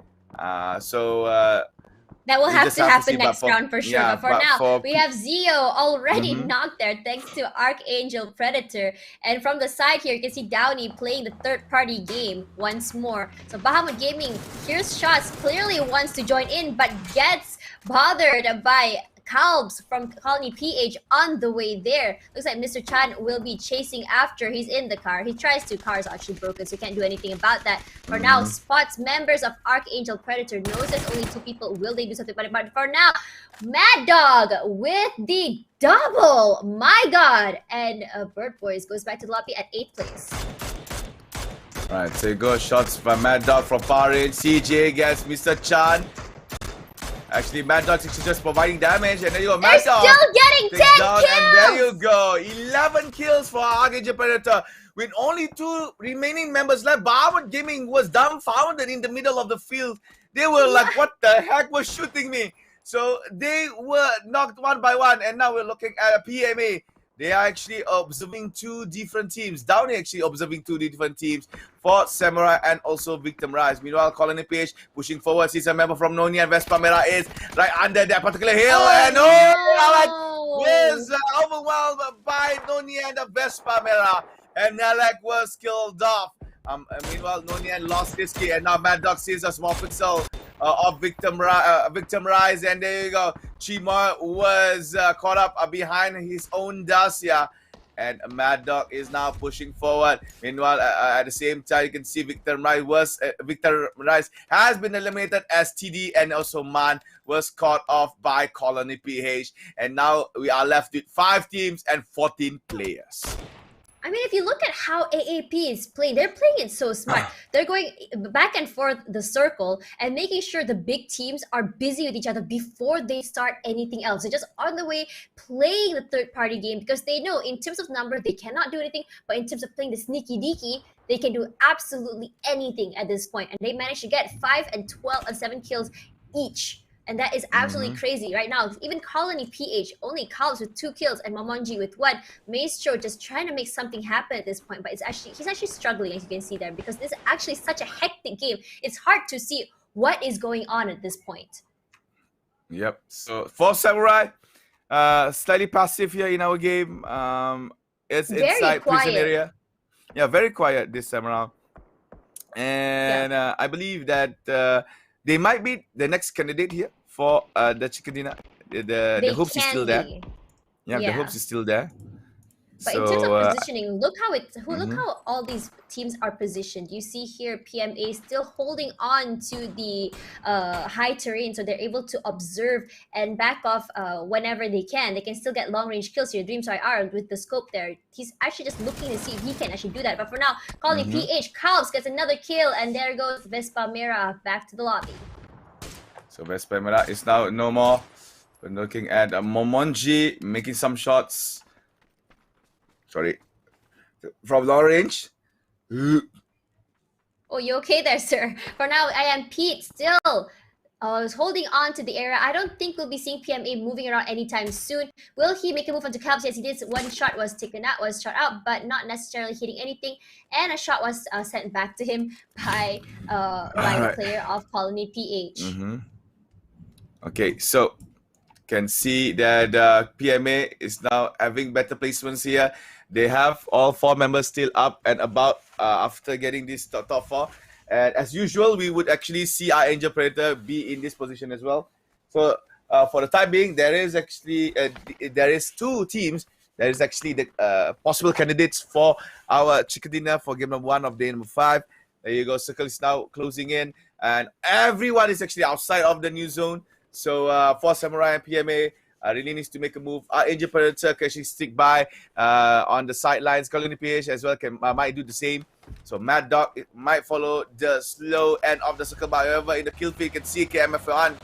That will have to happen next round for sure. Yeah, but for now, we have Zio already knocked there thanks to Archangel Predator. And from the side here, you can see Downey playing the third-party game once more. So Bahamut Gaming hears shots, clearly wants to join in, but gets bothered by Calbs from Colony PH on the way there. Looks like Mr. Chan will be chasing after. He's in the car. He tries to. Car is actually broken, so he can't do anything about that. For now, spots members of Archangel Predator. Knows there's only 2 people. Will they do something about it? But for now, Mad Dog with the double. My God. And Bird Boys goes back to the lobby at 8th place. Alright, so you go shots by Mad Dog from far range. CJ gets Mr. Chan. Actually, Mad Dog's just providing damage, and then you go Mad Dog. They're still getting 10 kills! And there you go, 11 kills for Archangel Predator. With only 2 remaining members left, Bahamut Gaming was dumbfounded in the middle of the field. They were like, what the heck was shooting me? So they were knocked one by one, and now we're looking at a PMA. They are actually observing 2 different teams. Downey actually observing 2 different teams for Samurai and also Victim Rise. Meanwhile, Colony PH pushing forward. Sees a member from NIAN. Vespa Merah is right under that particular hill. Was overwhelmed by NIAN, the Vespa Merah. And Nalek was killed off. Meanwhile, NIAN lost his key. And now Mad Dog sees a small pixel of Victim Rise, and there you go. Chima was caught up behind his own Dacia, and Mad Dog is now pushing forward. Meanwhile, at the same time, you can see Victor Rise has been eliminated as TD, and also Man was caught off by Colony PH, and now we are left with 5 teams and 14 players. I mean, if you look at how AAP is playing, they're playing it so smart. They're going back and forth the circle and making sure the big teams are busy with each other before they start anything else. They're just on the way playing the third-party game because they know in terms of number, they cannot do anything. But in terms of playing the sneaky deaky, they can do absolutely anything at this point. And they managed to get 5 and 12 and 7 kills each. And that is absolutely crazy right now. Even Colony PH only Calbs with 2 kills and Momonji with 1. Maestro just trying to make something happen at this point, but he's actually struggling, as you can see there, because this is actually such a hectic game. It's hard to see what is going on at this point. Yep. So for Samurai, slightly passive here in our game. It's very inside quiet. Prison area. Yeah, very quiet this time around. And I believe that they might be the next candidate here for the chicken dinner. The hopes is still there. Yeah, the hopes is still there. But in terms of So positioning, look how all these teams are positioned. You see here, PMA still holding on to the high terrain, so they're able to observe and back off whenever they can. They can still get long range kills here. Dreams IR with the scope there. He's actually just looking to see if he can actually do that. But for now, calling PH, Calves gets another kill, and there goes Vespa Mera back to the lobby. So Vespa Mera is now no more. We're looking at Momonji making some shots. Sorry. From long range. Oh, you okay there, sir? For now, I am Pete still is holding on to the area. I don't think we'll be seeing PMA moving around anytime soon. Will he make a move onto Calves? Yes, he did. One shot was shot out, but not necessarily hitting anything. And a shot was sent back to him by the player of Colony PH. Okay, so can see that PMA is now having better placements here. They have all 4 members still up and about after getting this top 4. And as usual, we would actually see our Angel Predator be in this position as well. So for the time being, there is actually 2 teams. There is actually the possible candidates for our chicken dinner for game number 1 of day number 5. There you go. Circle is now closing in, and everyone is actually outside of the new zone. So for Samurai and PMA, really needs to make a move. Angel Predator can actually stick by on the sidelines. Colony PH as well might do the same. So Mad Dog might follow the slow end of the circle. But however, in the kill feed, you can see KMF1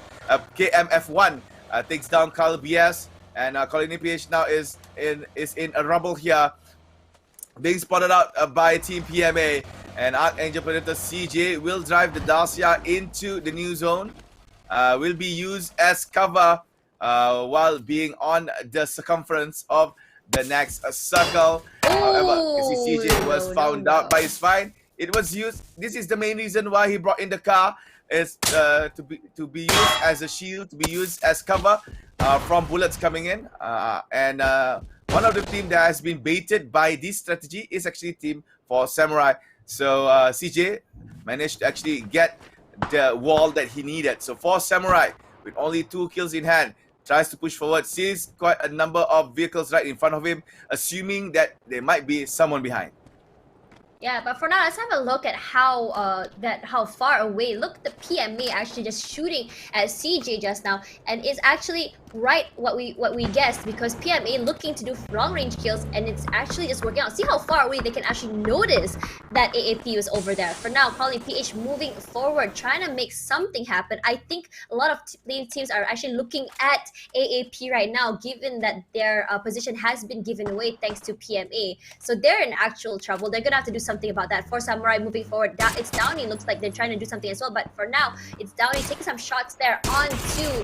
takes down Carl BS, and Colony PH now is in a rumble here, being spotted out by Team PMA. And Archangel Predator CJ will drive the Dacia into the new zone. Will be used as cover while being on the circumference of the next circle. However, CJ was found out by his fine. It was used. This is the main reason why he brought in the car, is to be used as a shield, to be used as cover from bullets coming in. And one of the team that has been baited by this strategy is actually team for Samurai. So CJ managed to actually get the wall that he needed. So for Samurai, with only 2 kills in hand, tries to push forward, sees quite a number of vehicles right in front of him, assuming that there might be someone behind. Yeah, but for now, let's have a look at how far away. Look at the PMA actually just shooting at CJ just now, and it's actually right what we guessed, because PMA looking to do long range kills, and it's actually just working out. See how far away they can actually notice that AAP was over there. For now, Colony PH moving forward, trying to make something happen. I think a lot of teams are actually looking at AAP right now, given that their position has been given away thanks to PMA. So they're in actual trouble. They're gonna have to do something about that. For Samurai moving forward, it's Downey. Looks like they're trying to do something as well, but for now, it's Downey taking some shots there onto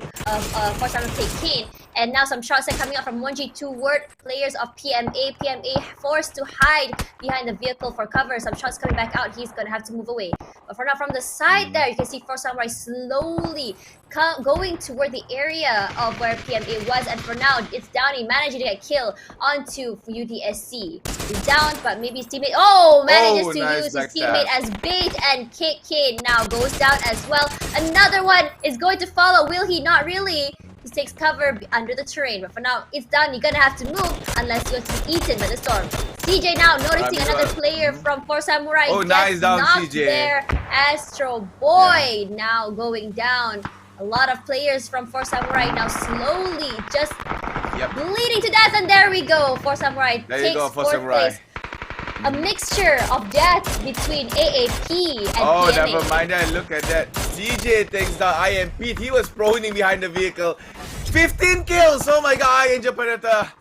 for Samurai Kane. And now some shots are coming out from 1G toward players of PMA. PMA forced to hide behind the vehicle for cover. Some shots coming back out. He's gonna have to move away. But for now, from the side there, you can see 4 Samurai slowly going toward the area of where PMA was. And for now, it's Downey managing to get kill onto UDSC. He's down, but maybe his teammate manages to use his teammate as bait, and KK now goes down as well. Another one is going to follow. Will he? Not really. He takes cover under the terrain, but for now, it's done. You're gonna have to move unless you're eaten by the storm. CJ now noticing another player from 4 Samurai. Oh, nice down, CJ. There. Astro Boy now going down. A lot of players from 4 Samurai now slowly just bleeding to death, and there we go. 4 Samurai takes 4th place. A mixture of death between AAP and PMA. Never mind that. Look at that. CJ takes down IMP. He was proning behind the vehicle. 15 kills. Oh my god, Angel Predator.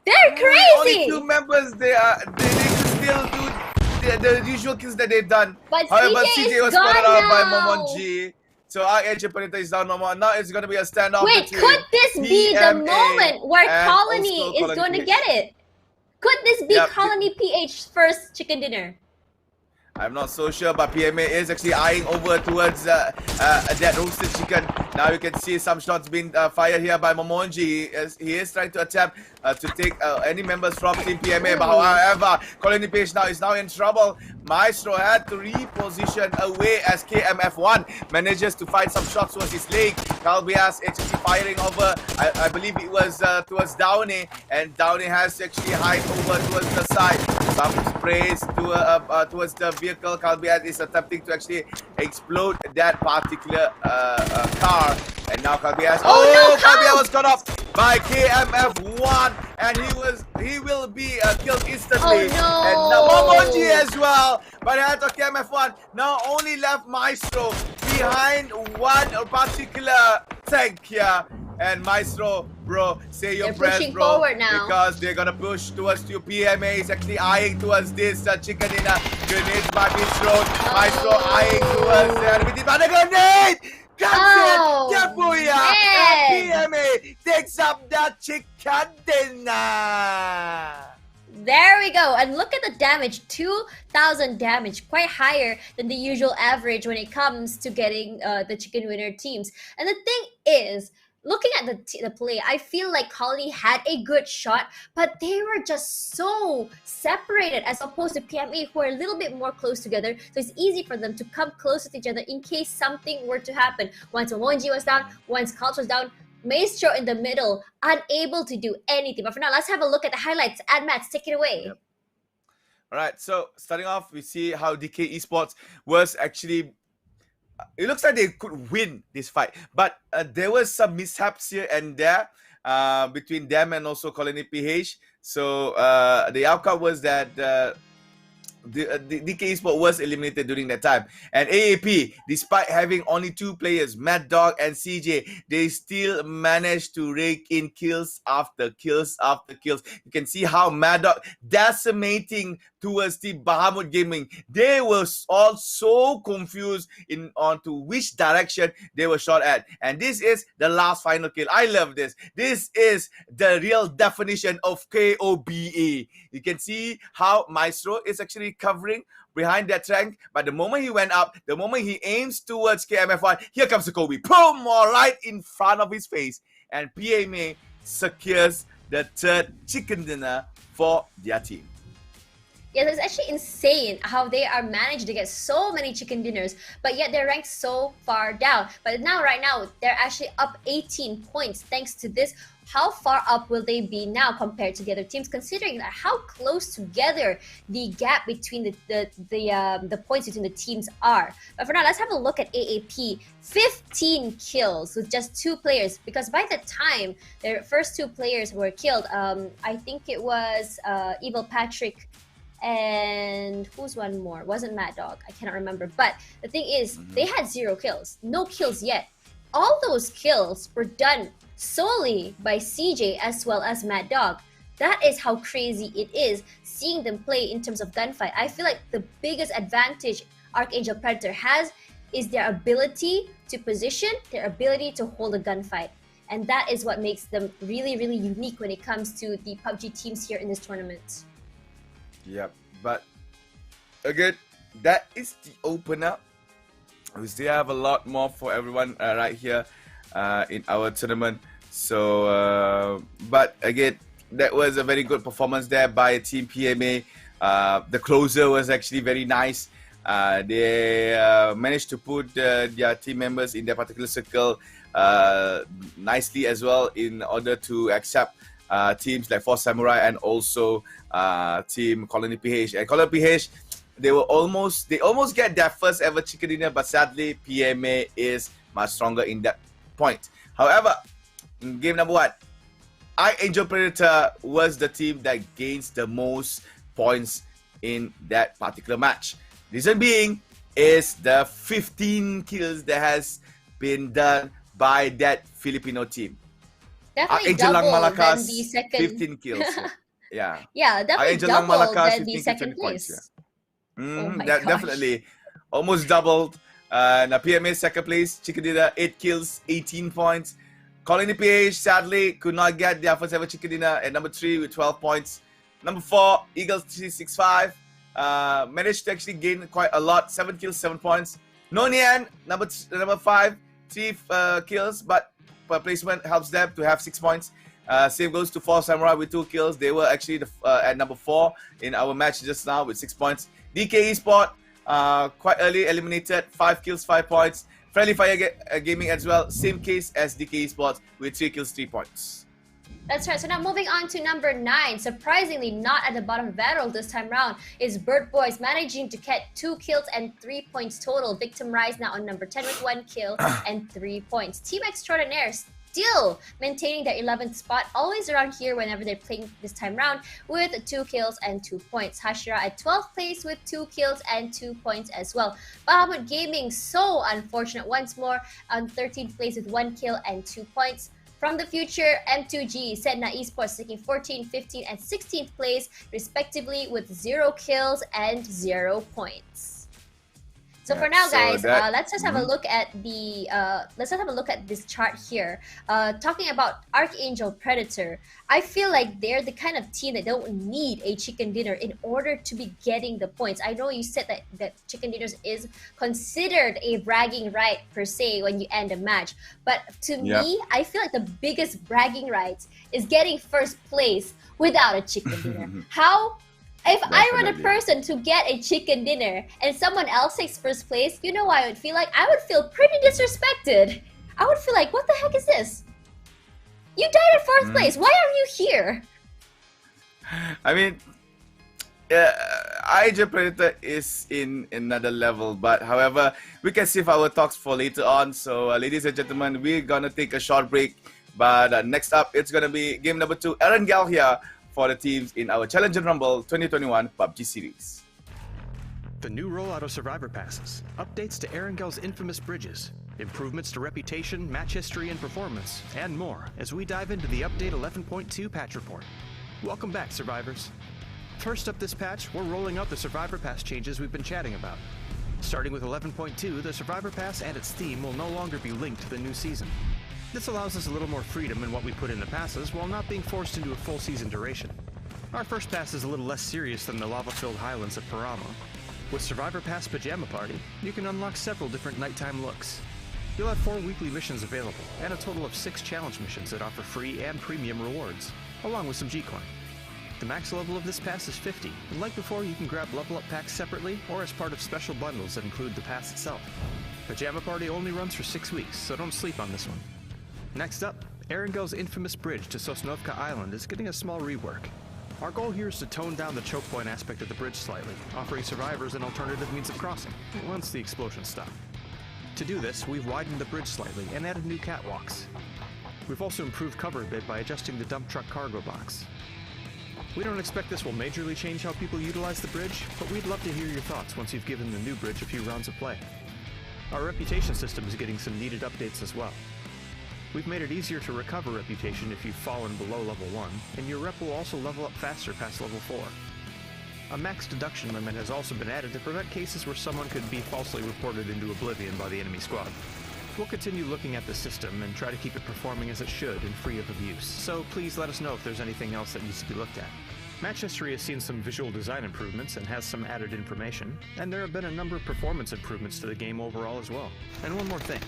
They're crazy. Only 2 members. They can still do the usual kills that they've done. But however, CJ was spotted out by now. Momonji. So Angel Predator is down no more. Now it's going to be a standoff. Wait, could this be the moment where Colony is going to get it? Could this be Colony PH's first chicken dinner? I'm not so sure, but PMA is actually eyeing over towards that roasted chicken. Now you can see some shots being fired here by Momonji. He is trying to attempt to take any members from Team PMA. But however, Colony Page now is in trouble. Maestro had to reposition away as KMF1 manages to find some shots towards his leg. Kalbias actually firing over, I believe it was towards Downey, and Downey has actually hide over towards the side. Some sprays towards the vehicle. Kalbias is attempting to actually explode that particular car. And now Kalbias, Kalbias was caught up by KMF1, and he will be killed instantly. And now Momonji as well. By the hands of KMF1, now only left Maestro behind one particular tank here. And Maestro, bro, say your prayers, bro, because they're gonna push towards you. PMA is actually eyeing towards this chicken in a grenade by Maestro. Maestro eyeing towards the enemy team, but a grenade! That's it! Yabuya! And PMA takes up that chicken dinner! There we go. And look at the damage. 2,000 damage. Quite higher than the usual average when it comes to getting the chicken winner teams. And the thing is, looking at the play, I feel like Colony had a good shot, but they were just so separated as opposed to PMA, who are a little bit more close together. So it's easy for them to come close to each other in case something were to happen. Once Momonji was down, once Kalch was down, Maestro in the middle, unable to do anything. But for now, let's have a look at the highlights. Admats, take it away. Yep. All right, so starting off, we see how DK Esports was actually... It looks like they could win this fight, but there was some mishaps here and there between them and also Colony PH. So the outcome was that the DK Esports was eliminated during that time. And AAP, despite having only 2 players, Mad Dog and CJ, they still managed to rake in kills after kills after kills. You can see how Mad Dog decimating towards the Bahamut Gaming. They were all so confused onto which direction they were shot at. And this is the last final kill. I love this. This is the real definition of KOBA. You can see how Maestro is actually covering behind that tank, but the moment he went up, the moment he aims towards KMF1, here comes the Kobe. Boom! Right in front of his face. And PMA secures the 3rd chicken dinner for their team. Yeah, it's actually insane how they are managed to get so many chicken dinners, but yet they're ranked so far down. But now, right now, they're actually up 18 points thanks to this. How far up will they be now compared to the other teams, considering that how close together the gap between the points between the teams are? But for now, let's have a look at AAP. 15 kills with just 2 players, because by the time their first 2 players were killed, I think it was Evil Patrick and who's one more? Wasn't Mad Dog. I cannot remember. But the thing is, they had 0 kills. No kills yet. All those kills were done solely by CJ as well as Mad Dog. That is how crazy it is seeing them play in terms of gunfight. I feel like the biggest advantage Archangel Predator has is their ability to position, their ability to hold a gunfight. And that is what makes them really, really unique when it comes to the PUBG teams here in this tournament. Yep, but again, that is the opener. We still have a lot more for everyone right here in our tournament. So, but again, that was a very good performance there by Team PMA. The closer was actually very nice. They managed to put their team members in their particular circle nicely as well in order to accept teams like Force Samurai and also Team Colony PH. And Colony PH, they almost get their first ever chicken dinner, but sadly PMA is much stronger in that point. However, in game number 1, Archangel Predator was the team that gains the most points in that particular match. Reason being is the 15 kills that has been done by that Filipino team. Definitely Angel double Malacas, than the second. 15 kills. Yeah. Yeah, definitely Angel double Malacas, than the 15 second points, place. yeah. Oh my gosh. Definitely. Almost doubled. Now PMA second place. Chicken dinner, 8 kills, 18 points. Colony PH sadly could not get their first ever chicken dinner at number 3 with 12 points. Number 4, Eagles 365. managed to actually gain quite a lot. 7 kills, 7 points. No NIAN, number 5, 3 kills, but placement helps them to have 6 points. Same goes to 4 Samurai with 2 kills. They were actually at number 4 in our match just now with 6 points. DK Esports, quite early eliminated, 5 kills, 5 points. Friendly Fire Gaming as well, same case as DK Esports with 3 kills, 3 points. That's right. So now moving on to number 9, surprisingly not at the bottom of the barrel this time round, is Bird Boys, managing to get 2 kills and 3 points total. Victim Rise now on number 10 with 1 kill and 3 points. Team Extraordinaire still maintaining their 11th spot, always around here whenever they're playing this time round, with 2 kills and 2 points. Hashira at 12th place with 2 kills and 2 points as well. Bahamut Gaming, so unfortunate once more, on 13th place with 1 kill and 2 points. From the future, M2G, Sedna Esports taking 14th, 15th, and 16th place, respectively, with 0 kills and 0 points. So for now, guys, let's just have a look at the this chart here. Talking about Archangel Predator, I feel like they're the kind of team that don't need a chicken dinner in order to be getting the points. I know you said that chicken dinners is considered a bragging right per se when you end a match, but to me, I feel like the biggest bragging rights is getting first place without a chicken dinner. How? If I were the person to get a chicken dinner and someone else takes first place, you know what I would feel like? I would feel pretty disrespected. I would feel like, what the heck is this? You died at fourth place. Why are you here? I mean, IJ Predator is in another level, but however, we can save our talks for later on. So, ladies and gentlemen, we're gonna take a short break. But next up, it's gonna be game number 2, Erangel here, for the teams in our Challenger Rumble 2021 PUBG series. The new rollout of Survivor Passes, updates to Erangel's infamous bridges, improvements to reputation, match history, and performance, and more as we dive into the Update 11.2 patch report. Welcome back, Survivors. First up this patch, we're rolling out the Survivor Pass changes we've been chatting about. Starting with 11.2, the Survivor Pass and its theme will no longer be linked to the new season. This allows us a little more freedom in what we put in the passes while not being forced into a full season duration. Our first pass is a little less serious than the lava-filled highlands of Paramo. With Survivor Pass Pajama Party, you can unlock several different nighttime looks. You'll have 4 weekly missions available, and a total of 6 challenge missions that offer free and premium rewards, along with some G-Coin. The max level of this pass is 50, and like before, you can grab level up packs separately or as part of special bundles that include the pass itself. Pajama Party only runs for 6 weeks, so don't sleep on this one. Next up, Erangel's infamous bridge to Sosnovka Island is getting a small rework. Our goal here is to tone down the choke point aspect of the bridge slightly, offering survivors an alternative means of crossing, once the explosions stop. To do this, we've widened the bridge slightly and added new catwalks. We've also improved cover a bit by adjusting the dump truck cargo box. We don't expect this will majorly change how people utilize the bridge, but we'd love to hear your thoughts once you've given the new bridge a few rounds of play. Our reputation system is getting some needed updates as well. We've made it easier to recover reputation if you've fallen below level 1, and your rep will also level up faster past level 4. A max deduction limit has also been added to prevent cases where someone could be falsely reported into oblivion by the enemy squad. We'll continue looking at the system and try to keep it performing as it should and free of abuse, so please let us know if there's anything else that needs to be looked at. Match history has seen some visual design improvements and has some added information, and there have been a number of performance improvements to the game overall as well. And one more thing.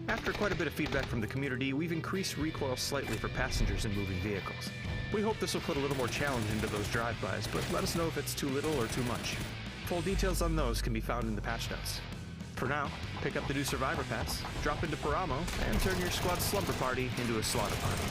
After quite a bit of feedback from the community, we've increased recoil slightly for passengers in moving vehicles. We hope this will put a little more challenge into those drive-bys, but let us know if it's too little or too much. Full details on those can be found in the patch notes. For now, pick up the new Survivor Pass, drop into Paramo, and turn your squad's slumber party into a slaughter party.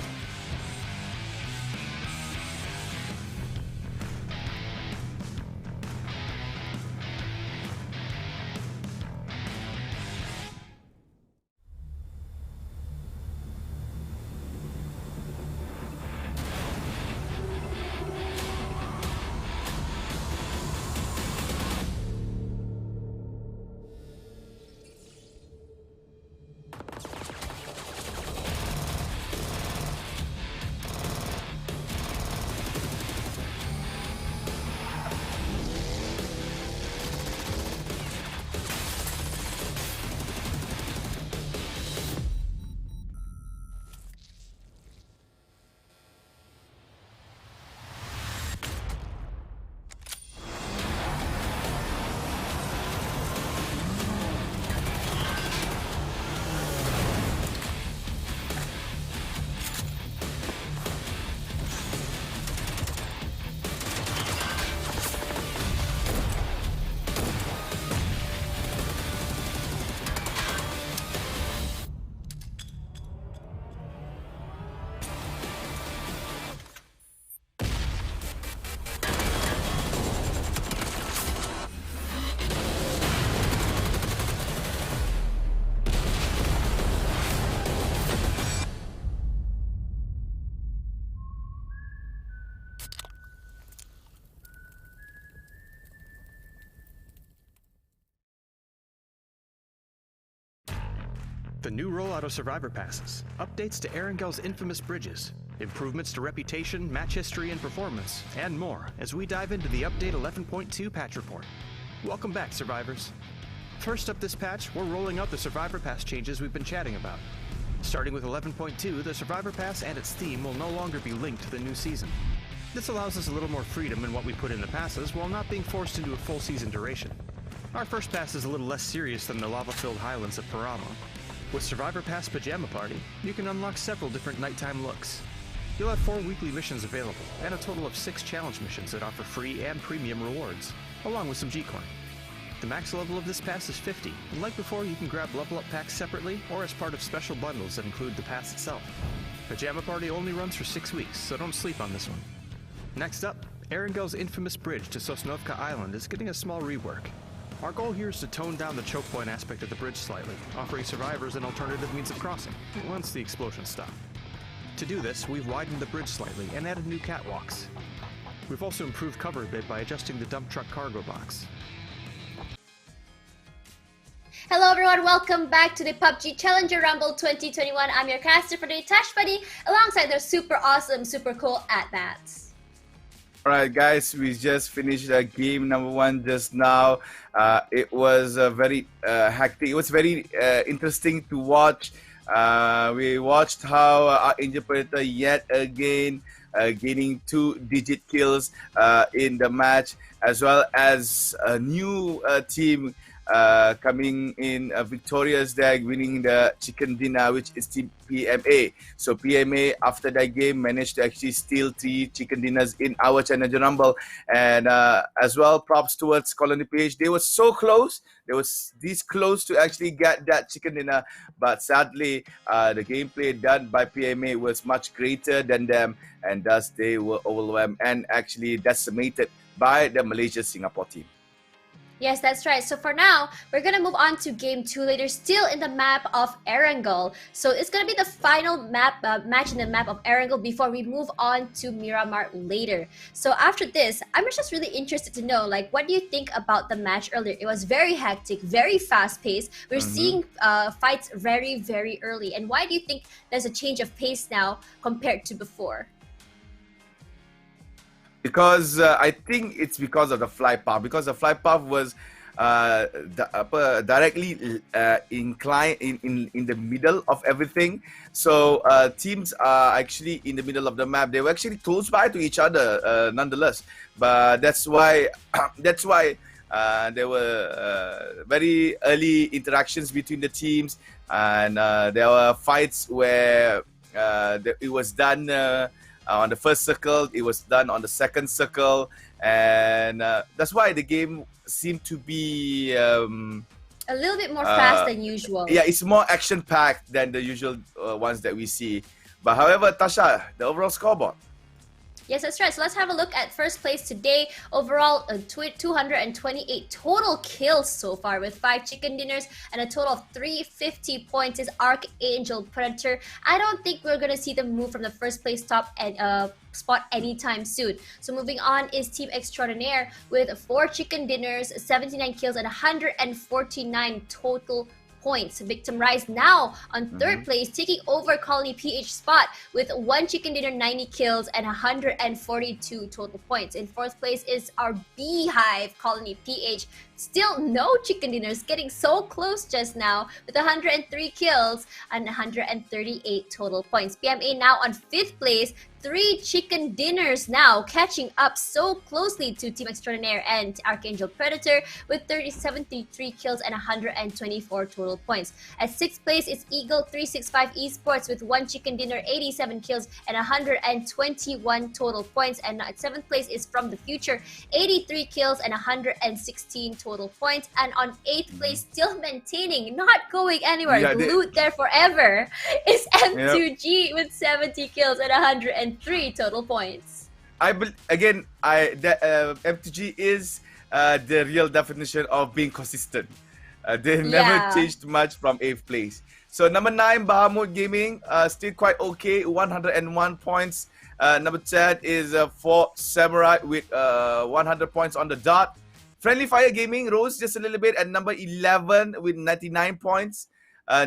The new rollout of Survivor Passes, updates to Erengel's infamous bridges, improvements to reputation, match history, and performance, and more as we dive into the Update 11.2 patch report. Welcome back, Survivors. First up this patch, we're rolling out the Survivor Pass changes we've been chatting about. Starting with 11.2, the Survivor Pass and its theme will no longer be linked to the new season. This allows us a little more freedom in what we put in the passes while not being forced into a full season duration. Our first pass is a little less serious than the lava-filled highlands of Paramo. With Survivor Pass Pajama Party, you can unlock several different nighttime looks. You'll have 4 weekly missions available, and a total of 6 challenge missions that offer free and premium rewards, along with some G-Coin. The max level of this pass is 50, and like before, you can grab level up packs separately or as part of special bundles that include the pass itself. Pajama Party only runs for 6 weeks, so don't sleep on this one. Next up, Erengel's infamous bridge to Sosnovka Island is getting a small rework. Our goal here is to tone down the choke point aspect of the bridge slightly, offering survivors an alternative means of crossing, once the explosions stop. To do this, we've widened the bridge slightly and added new catwalks. We've also improved cover a bit by adjusting the dump truck cargo box. Hello everyone, welcome back to the PUBG Challenger Rumble 2021. I'm your caster for the Tash Buddy, alongside their super awesome, super cool at-bats. Alright guys, we just finished game number 1 just now. It was very hectic. It was very interesting to watch. We watched how our Angel Predator yet again gaining 2-digit kills in the match, as well as a new team coming in victorious there, winning the chicken dinner, which is Team PMA. So PMA, after that game, managed to actually steal 3 chicken dinners in our Challenger Rumble. And as well, props towards Colony PH. They were so close. They was this close to actually get that chicken dinner, but sadly, the gameplay done by PMA was much greater than them, and thus they were overwhelmed and actually decimated by the Malaysia-Singapore team. Yes, that's right. So for now, we're going to move on to Game 2 later, still in the map of Erengel. So it's going to be the final match in the map of Erengel before we move on to Miramar later. So after this, I'm just really interested to know, like, what do you think about the match earlier? It was very hectic, very fast-paced. We're seeing fights very, very early. And why do you think there's a change of pace now compared to before? Because I think it's because of the fly path. Because the fly path was directly inclined in the middle of everything. So teams are actually in the middle of the map. They were actually close by to each other, nonetheless. But that's why there were very early interactions between the teams, and there were fights where it was done. On the first circle, it was done on the second circle, and that's why the game seemed to be a little bit more fast than usual. Yeah, it's more action-packed than the usual ones that we see. But however, Tasha, the overall scoreboard. Yes, that's right. So let's have a look at first place today. Overall, 228 total kills so far with 5 chicken dinners and a total of 350 points is Archangel Predator. I don't think we're going to see them move from the first place top and spot anytime soon. So moving on is Team Extraordinaire with 4 chicken dinners, 79 kills and 149 total points. Victim Rise now on third place, taking over Colony PH spot with 1 chicken dinner, 90 kills and 142 total points. In fourth place is our Beehive Colony PH. Still no chicken dinners, getting so close just now with 103 kills and 138 total points. PMA now on 5th place, 3 chicken dinners now, catching up so closely to Team Extraordinaire and Archangel Predator with 73 kills and 124 total points. At 6th place is Eagle 365 Esports with 1 chicken dinner, 87 kills and 121 total points. And at 7th place is From the Future, 83 kills and 116 total points. And on 8th place, still maintaining, not going anywhere, glued there forever, is M2G with 70 kills and 103 total points. M2G is the real definition of being consistent. They never changed much from 8th place. So number 9, Bahamut Gaming, still quite okay, 101 points. Number 10 is Fort Samurai with 100 points on the dot. Friendly Fire Gaming rose just a little bit at number 11 with 99 points.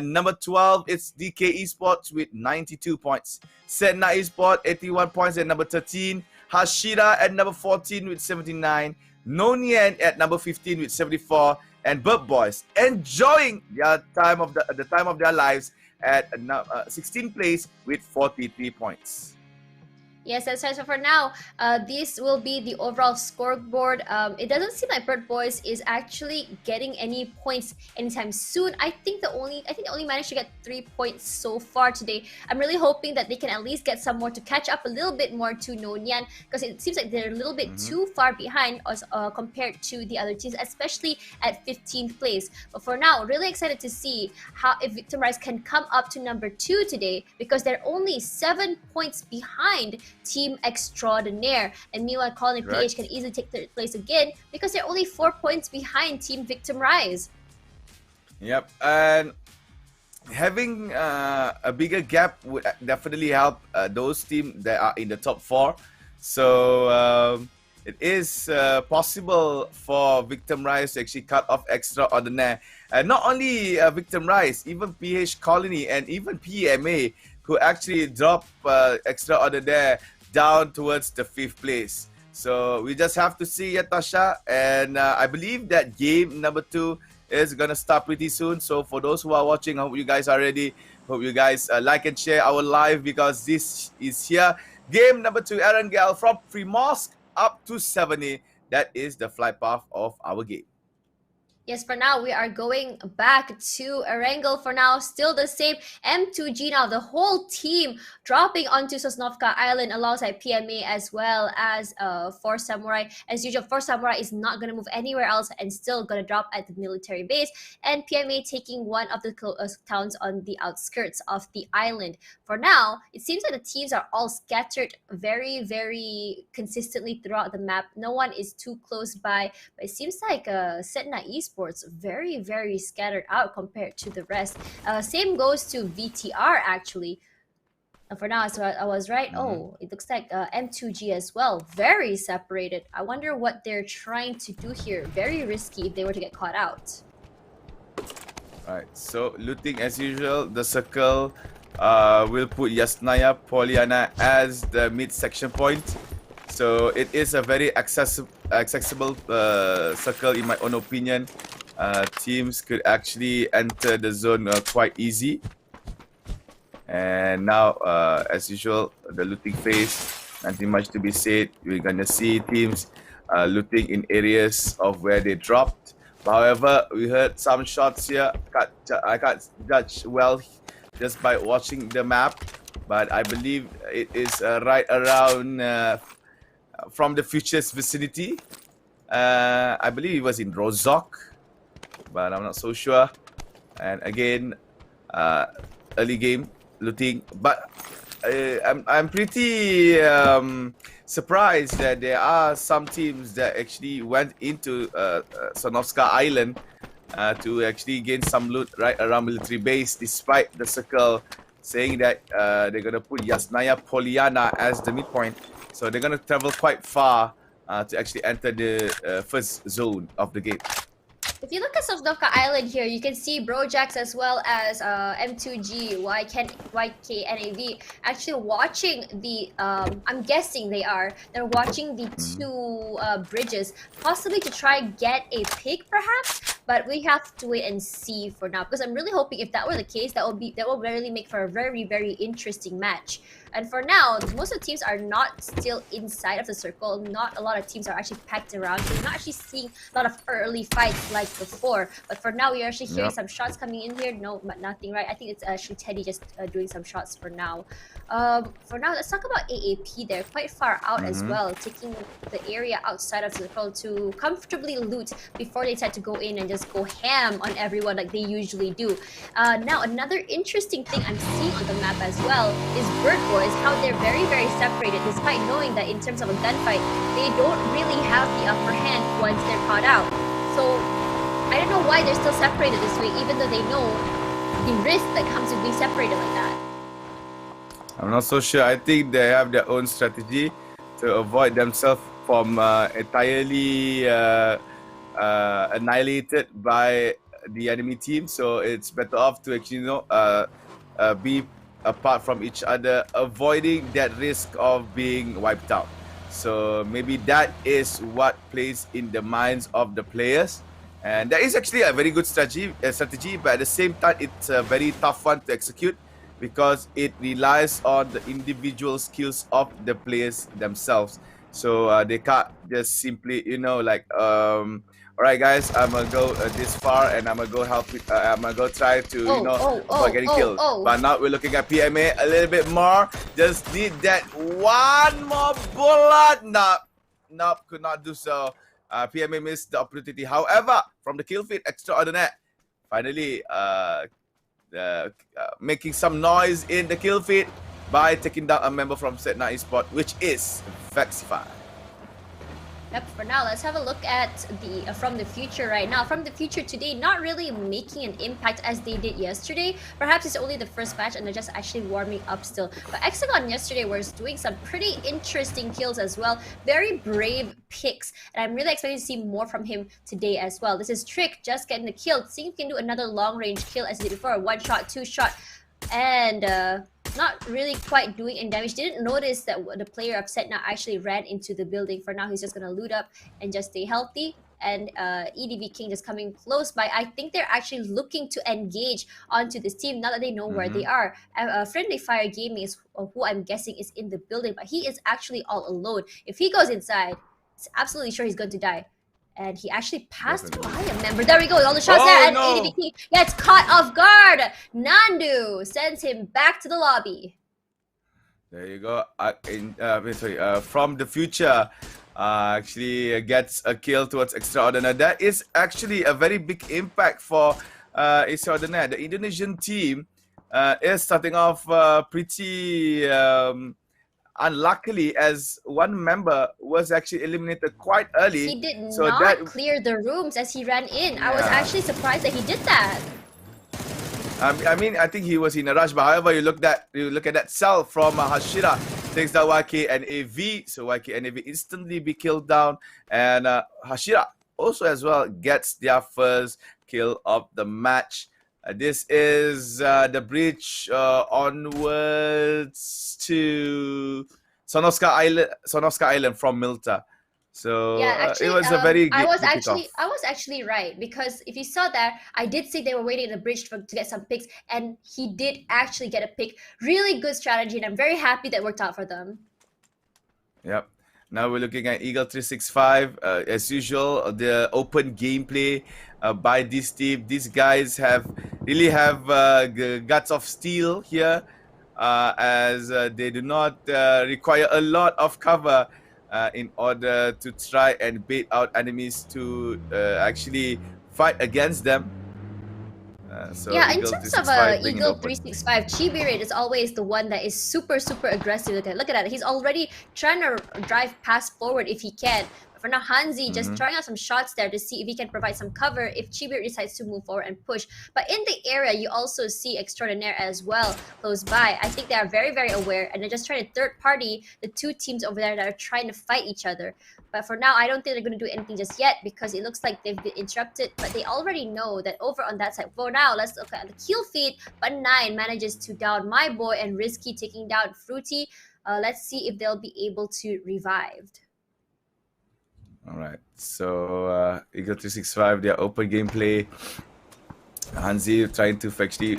Number 12, it's DK Esports with 92 points. Sedna Esports, 81 points at number 13. Hashira at number 14 with 79. NIAN at number 15 with 74. And Burp Boys enjoying their time of the time of their lives at 16th place with 43 points. Yes, that's right. So for now, this will be the overall scoreboard. It doesn't seem like Bird Boys is actually getting any points anytime soon. I think they only managed to get 3 points so far today. I'm really hoping that they can at least get some more to catch up a little bit more to NIAN, because it seems like they're a little bit too far behind us compared to the other teams, especially at 15th place. But for now, really excited to see how if Victim Rise can come up to number 2 today, because they're only 7 points behind Team Extraordinaire, and meanwhile Colony PH can easily take third place again because they're only 4 points behind Team Victim Rise. Yep, and having a bigger gap would definitely help those teams that are in the top 4. So it is possible for Victim Rise to actually cut off Extraordinaire. And not only Victim Rise, even PH Colony and even PMA who actually drop Extraordinaire down towards the 5th place. So we just have to see, Tasha. And I believe that game number 2 is going to start pretty soon. So for those who are watching, I hope you guys are ready. Hope you guys like and share our live, because this is here. Game number 2, Erangel from Primorsk up to 70. That is the flight path of our game. Yes, for now, we are going back to Erangel. For now, still the same M2G now. The whole team dropping onto Sosnovka Island alongside PMA as well as Force Samurai. As usual, Force Samurai is not going to move anywhere else and still going to drop at the military base. And PMA taking one of the towns on the outskirts of the island. For now, it seems like the teams are all scattered very, very consistently throughout the map. No one is too close by, but it seems like Sedna Esports very, very scattered out compared to the rest. Same goes to VTR actually. For now, so I was right. Oh, it looks like M2G as well. Very separated. I wonder what they're trying to do here. Very risky if they were to get caught out. Alright, so looting as usual. The circle will put Yasnaya Poliana as the mid-section point. So it is a very accessible circle in my own opinion. Teams could actually enter the zone quite easy. And now, as usual, the looting phase, nothing much to be said. We're gonna see teams looting in areas of where they dropped. However, we heard some shots here. I can't judge well just by watching the map, but I believe it is right around from the Future's vicinity. I believe it was in Rozok, but I'm not so sure. And again, early game looting, but I'm pretty surprised that there are some teams that actually went into Sonovska Island to actually gain some loot right around military base, despite the circle saying that they're gonna put Yasnaya Poliana as the midpoint. So they're gonna travel quite far to actually enter the first zone of the game. If you look at Sosnovka Island here, you can see Brojax as well as M2G, YKNAV actually watching the, I'm guessing they're watching the two bridges, possibly to try get a pick perhaps, but we have to wait and see for now, because I'm really hoping if that were the case, that will really make for a very, very interesting match. And for now, most of the teams are not still inside of the circle. Not a lot of teams are actually packed around. So we're not actually seeing a lot of early fights like before. But for now, we are actually hearing some shots coming in here. No, but nothing, right? I think it's actually Teddy just doing some shots for now. For now, let's talk about AAP. They're quite far out as well, taking the area outside of the circle to comfortably loot before they decide to go in and just go ham on everyone like they usually do. Now, another interesting thing I'm seeing on the map as well is Bird Boys, how they're very, very separated, despite knowing that in terms of a gunfight, they don't really have the upper hand once they're caught out. So I don't know why they're still separated this way, even though they know the risk that comes with being separated like that. I'm not so sure. I think they have their own strategy to avoid themselves from entirely annihilated by the enemy team, so it's better off to actually be apart from each other, avoiding that risk of being wiped out. So maybe that is what plays in the minds of the players, and that is actually a very good strategy. But at the same time, it's a very tough one to execute because it relies on the individual skills of the players themselves. So they can't just simply, all right, guys, I'm gonna go this far, and I'm gonna go help. I'm gonna go try to, avoid getting killed. But now we're looking at PMA a little bit more. Just need that one more bullet. Nope, could not do so. PMA missed the opportunity. However, from the kill feed, Extraordinaire finally making some noise in the kill feed by taking down a member from Setna Esports, which is Vexify. Yep, for now, let's have a look at the from the future right now. From the future today, not really making an impact as they did yesterday. Perhaps it's only the first match and they're just actually warming up still. But Hexagon yesterday was doing some pretty interesting kills as well. Very brave picks. And I'm really expecting to see more from him today as well. This is Trick just getting the kill. Seeing if he can do another long range kill as he did before. 1 shot, 2 shot. And not really quite doing any damage. Didn't notice that the player of Setna actually ran into the building. For now, he's just gonna loot up and just stay healthy. And EDV King just coming close by. I think they're actually looking to engage onto this team now that they know where they are. Friendly Fire Gaming is who I'm guessing is in the building, but he is actually all alone. If he goes inside, it's absolutely sure he's going to die. And he actually passed by a member. There we go. All the shots there. And ADV gets caught off guard. Nandu sends him back to the lobby. There you go. From the future, actually gets a kill towards Extraordinaire. That is actually a very big impact for Extraordinaire. The Indonesian team is starting off pretty unluckily, as one member was actually eliminated quite early. He did not clear the rooms as he ran in. I was actually surprised that he did that. I mean, I think he was in a rush, but however, you look at that cell from Hashira, takes down YK and AV, so YK and AV instantly be killed down, and Hashira also as well gets their first kill of the match. This is the bridge onwards to Sonoska Island from Milta. So yeah, actually, it was a very good I was actually right, because if you saw that, I did say they were waiting at the bridge to get some picks, and he did actually get a pick. Really good strategy, and I'm very happy that worked out for them. Yep. Now we're looking at Eagle 365. As usual, the open gameplay by this team. These guys really have guts of steel here, as they do not require a lot of cover in order to try and bait out enemies to actually fight against them. So yeah, in terms of Eagle 365, Chibirate is always the one that is super aggressive. Look at that. He's already trying to drive past forward if he can. But for now, Hanzi just trying out some shots there to see if he can provide some cover if Chibirate decides to move forward and push. But in the area, you also see Extraordinaire as well close by. I think they are very aware, and they're just trying to third party the two teams over there that are trying to fight each other. But for now, I don't think they're going to do anything just yet, because it looks like they've been interrupted. But they already know that over on that side. For now, let's look at the kill feed. But 9 manages to down my boy, and Risky taking down Fruity. Let's see if they'll be able to revive. All right. So Eagle 365, their open gameplay. Hanzi trying to actually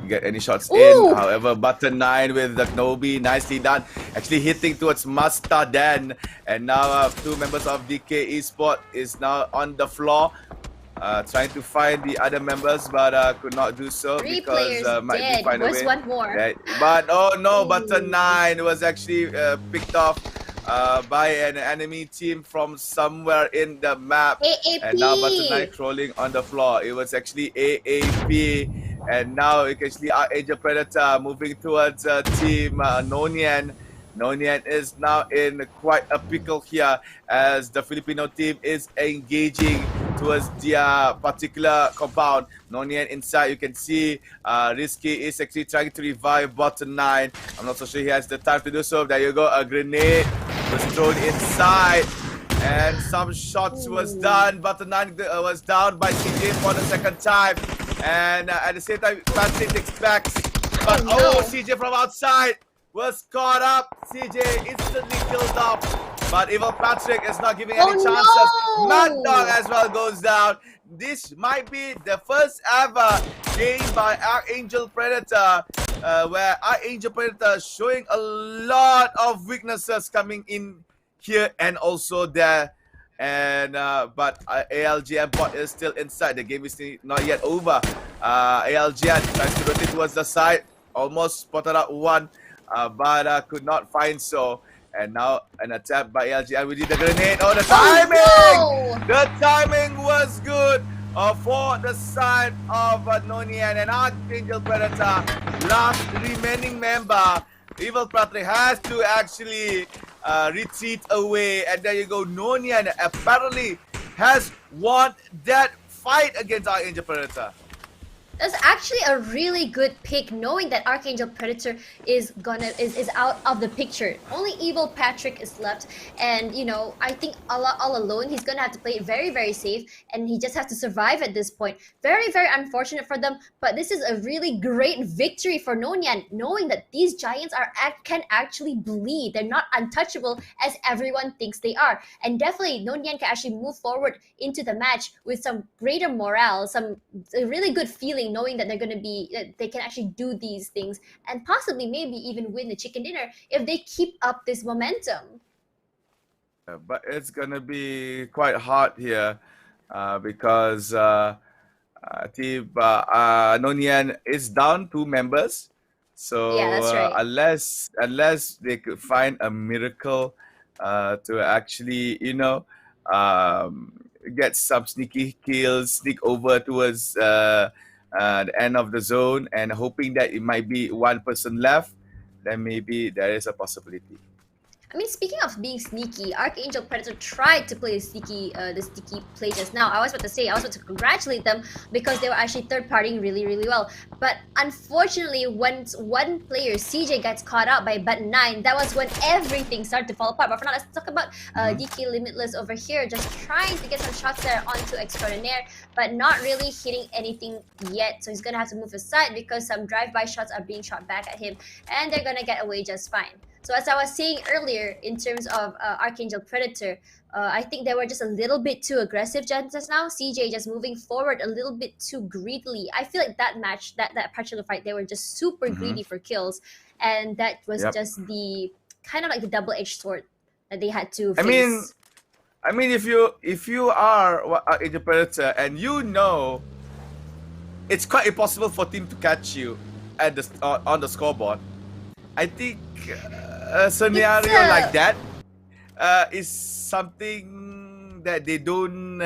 get any shots in. However, button 9 with the Knobi, nicely done. Actually hitting towards Mustadan. And now 2 members of DK Esports is now on the floor. Trying to find the other members, but could not do so. 3 because players might dead. be find a There's way. one more. Yeah. But oh no, button 9 was actually picked off by an enemy team from somewhere in the map. AAP. And now button 9 crawling on the floor. It was actually AAP. And now it's actually Archangel Predator moving towards team NIAN. NIAN is now in quite a pickle here, as the Filipino team is engaging towards their particular compound. NIAN inside, you can see Risky is actually trying to revive bottom 9. I'm not so sure he has the time to do so. There you go, a grenade was thrown inside. And some shots was done, but the 9 was down by CJ for the second time. And at the same time, Patrick takes backs. But CJ from outside was caught up. CJ instantly killed off. But Evil Patrick is not giving any chances. Mad Dog as well goes down. This might be the first ever game by Archangel Predator, where Archangel Predator showing a lot of weaknesses coming in here and also there. And but ALGN bot is still inside. The game is not yet over. ALGN tries to rotate towards the side. Almost spotted out one, but could not find so. And now an attack by ALGN. We did the grenade. Oh, the timing! Oh, no! The timing was good for the side of NIAN and Archangel Predator. Last remaining member, Evil Patrick, has to actually retreat away. And there you go. NIAN apparently has won that fight against Archangel Predator. That's actually a really good pick, knowing that Archangel Predator is out of the picture. Only Evil Patrick is left, and you know, I think all alone he's gonna have to play it very, very safe, and he just has to survive at this point. Very, very unfortunate for them, but this is a really great victory for NIAN, knowing that these giants can actually bleed. They're not untouchable as everyone thinks they are, and definitely NIAN can actually move forward into the match with some greater morale, a really good feeling, knowing that they can actually do these things and possibly maybe even win the chicken dinner if they keep up this momentum. But it's gonna be quite hard here because team NIAN is down 2 members. So yeah, that's right. Unless they could find a miracle to actually, you know, get some sneaky kills, sneak over towards the end of the zone, and hoping that it might be one person left, then maybe there is a possibility. I mean, speaking of being sneaky, Archangel Predator tried to play the sneaky play just now. I was about to congratulate them because they were actually third-partying really, really well. But unfortunately, once one player, CJ, gets caught out by button 9, that was when everything started to fall apart. But for now, let's talk about DK Limitless over here, just trying to get some shots there onto Extraordinaire, but not really hitting anything yet. So he's gonna have to move aside because some drive-by shots are being shot back at him, and they're gonna get away just fine. So as I was saying earlier, in terms of Archangel Predator, I think they were just a little bit too aggressive just now. CJ just moving forward a little bit too greedily. I feel like that match, that particular fight, they were just super greedy for kills, and that was just the kind of like the double-edged sword that they had to face. I mean, if you are Archangel Predator and you know it's quite impossible for team to catch you at the on the scoreboard, I think a scenario like that is something that they don't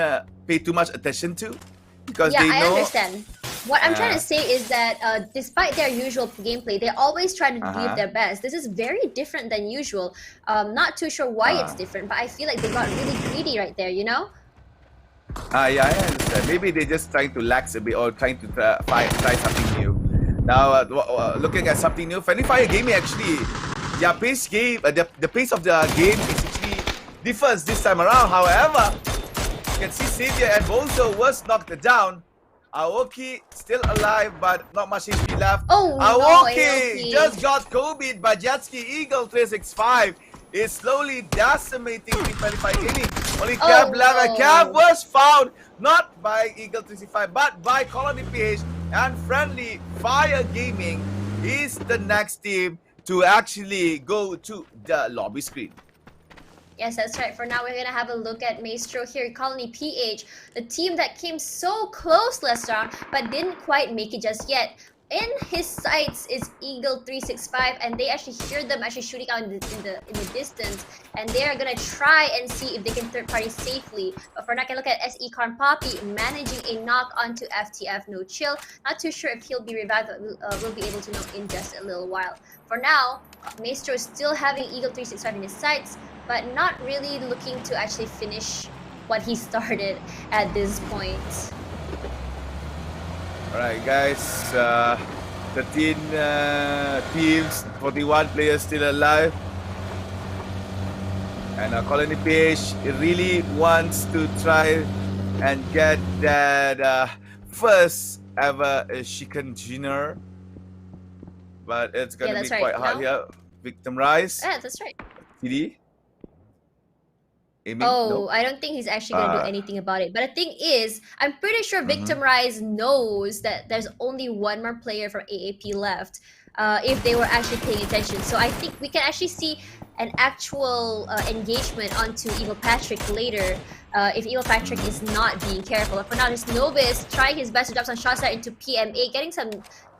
pay too much attention to, because they know. I understand. What I'm trying to say is that despite their usual gameplay, they always try to give their best. This is very different than usual. Not too sure why it's different, but I feel like they got really greedy right there, you know? Yeah, I understand. Maybe they're just trying to lax a bit or trying to try something new. Now, looking at something new, Friendly Fire Gaming actually, their pace game, the pace of the game is actually differs this time around. However, you can see Xavier and Bozo was knocked down. Aoki still alive, but not much HP left. Oh, Aoki just got Kobe'd by Jetski. Eagle 365 is slowly decimating the Friendly Fire Gaming. Only Cab left. Cab was found not by Eagle 365, but by Colony PH, and Friendly Fire Gaming is the next team to actually go to the lobby screen. Yes, that's right. For now, we're going to have a look at Maestro here, Colony PH, the team that came so close last round, but didn't quite make it just yet. In his sights is Eagle 365, and they actually hear them actually shooting out in the distance, and they are gonna try and see if they can third party safely. But for now, I can look at SE Karn Poppy managing a knock onto FTF No Chill. Not too sure if he'll be revived, but we'll be able to know in just a little while. For now, Maestro is still having Eagle 365 in his sights, but not really looking to actually finish what he started at this point. Alright guys, 13 teams, 41 players still alive. And Colony PH really wants to try and get that first ever chicken dinner. But it's going to be quite hard here. Victim Rise. Yeah, that's right. TD. Aiming? Oh, No. I don't think he's actually going to do anything about it. But the thing is, I'm pretty sure Victim Rise knows that there's only one more player from AAP left if they were actually paying attention. So I think we can actually see an actual engagement onto Evil Patrick later if Evil Patrick is not being careful. But for now, there's Novice trying his best to drop some shots there into PMA, getting some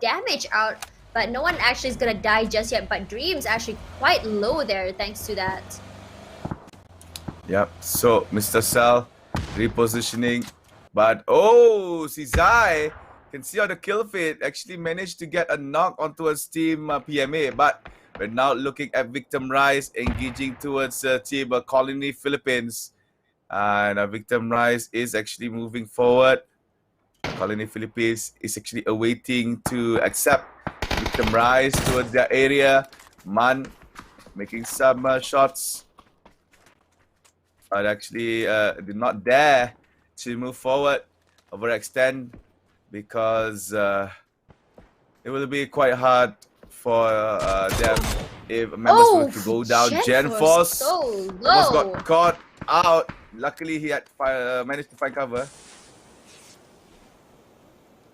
damage out. But no one actually is going to die just yet. But Dream's actually quite low there thanks to that. Yep, so Mr. Cell repositioning, but oh, Cizai can see how the kill feed actually managed to get a knock onto his team PMA, but we're now looking at Victim Rise engaging towards team Colony Philippines, and Victim Rise is actually moving forward. Colony Philippines is actually awaiting to accept Victim Rise towards their area. Man making some shots, but actually did not dare to move forward, overextend, because it will be quite hard for them if members were to go down. GenForce so almost got caught out. Luckily, he had managed to find cover.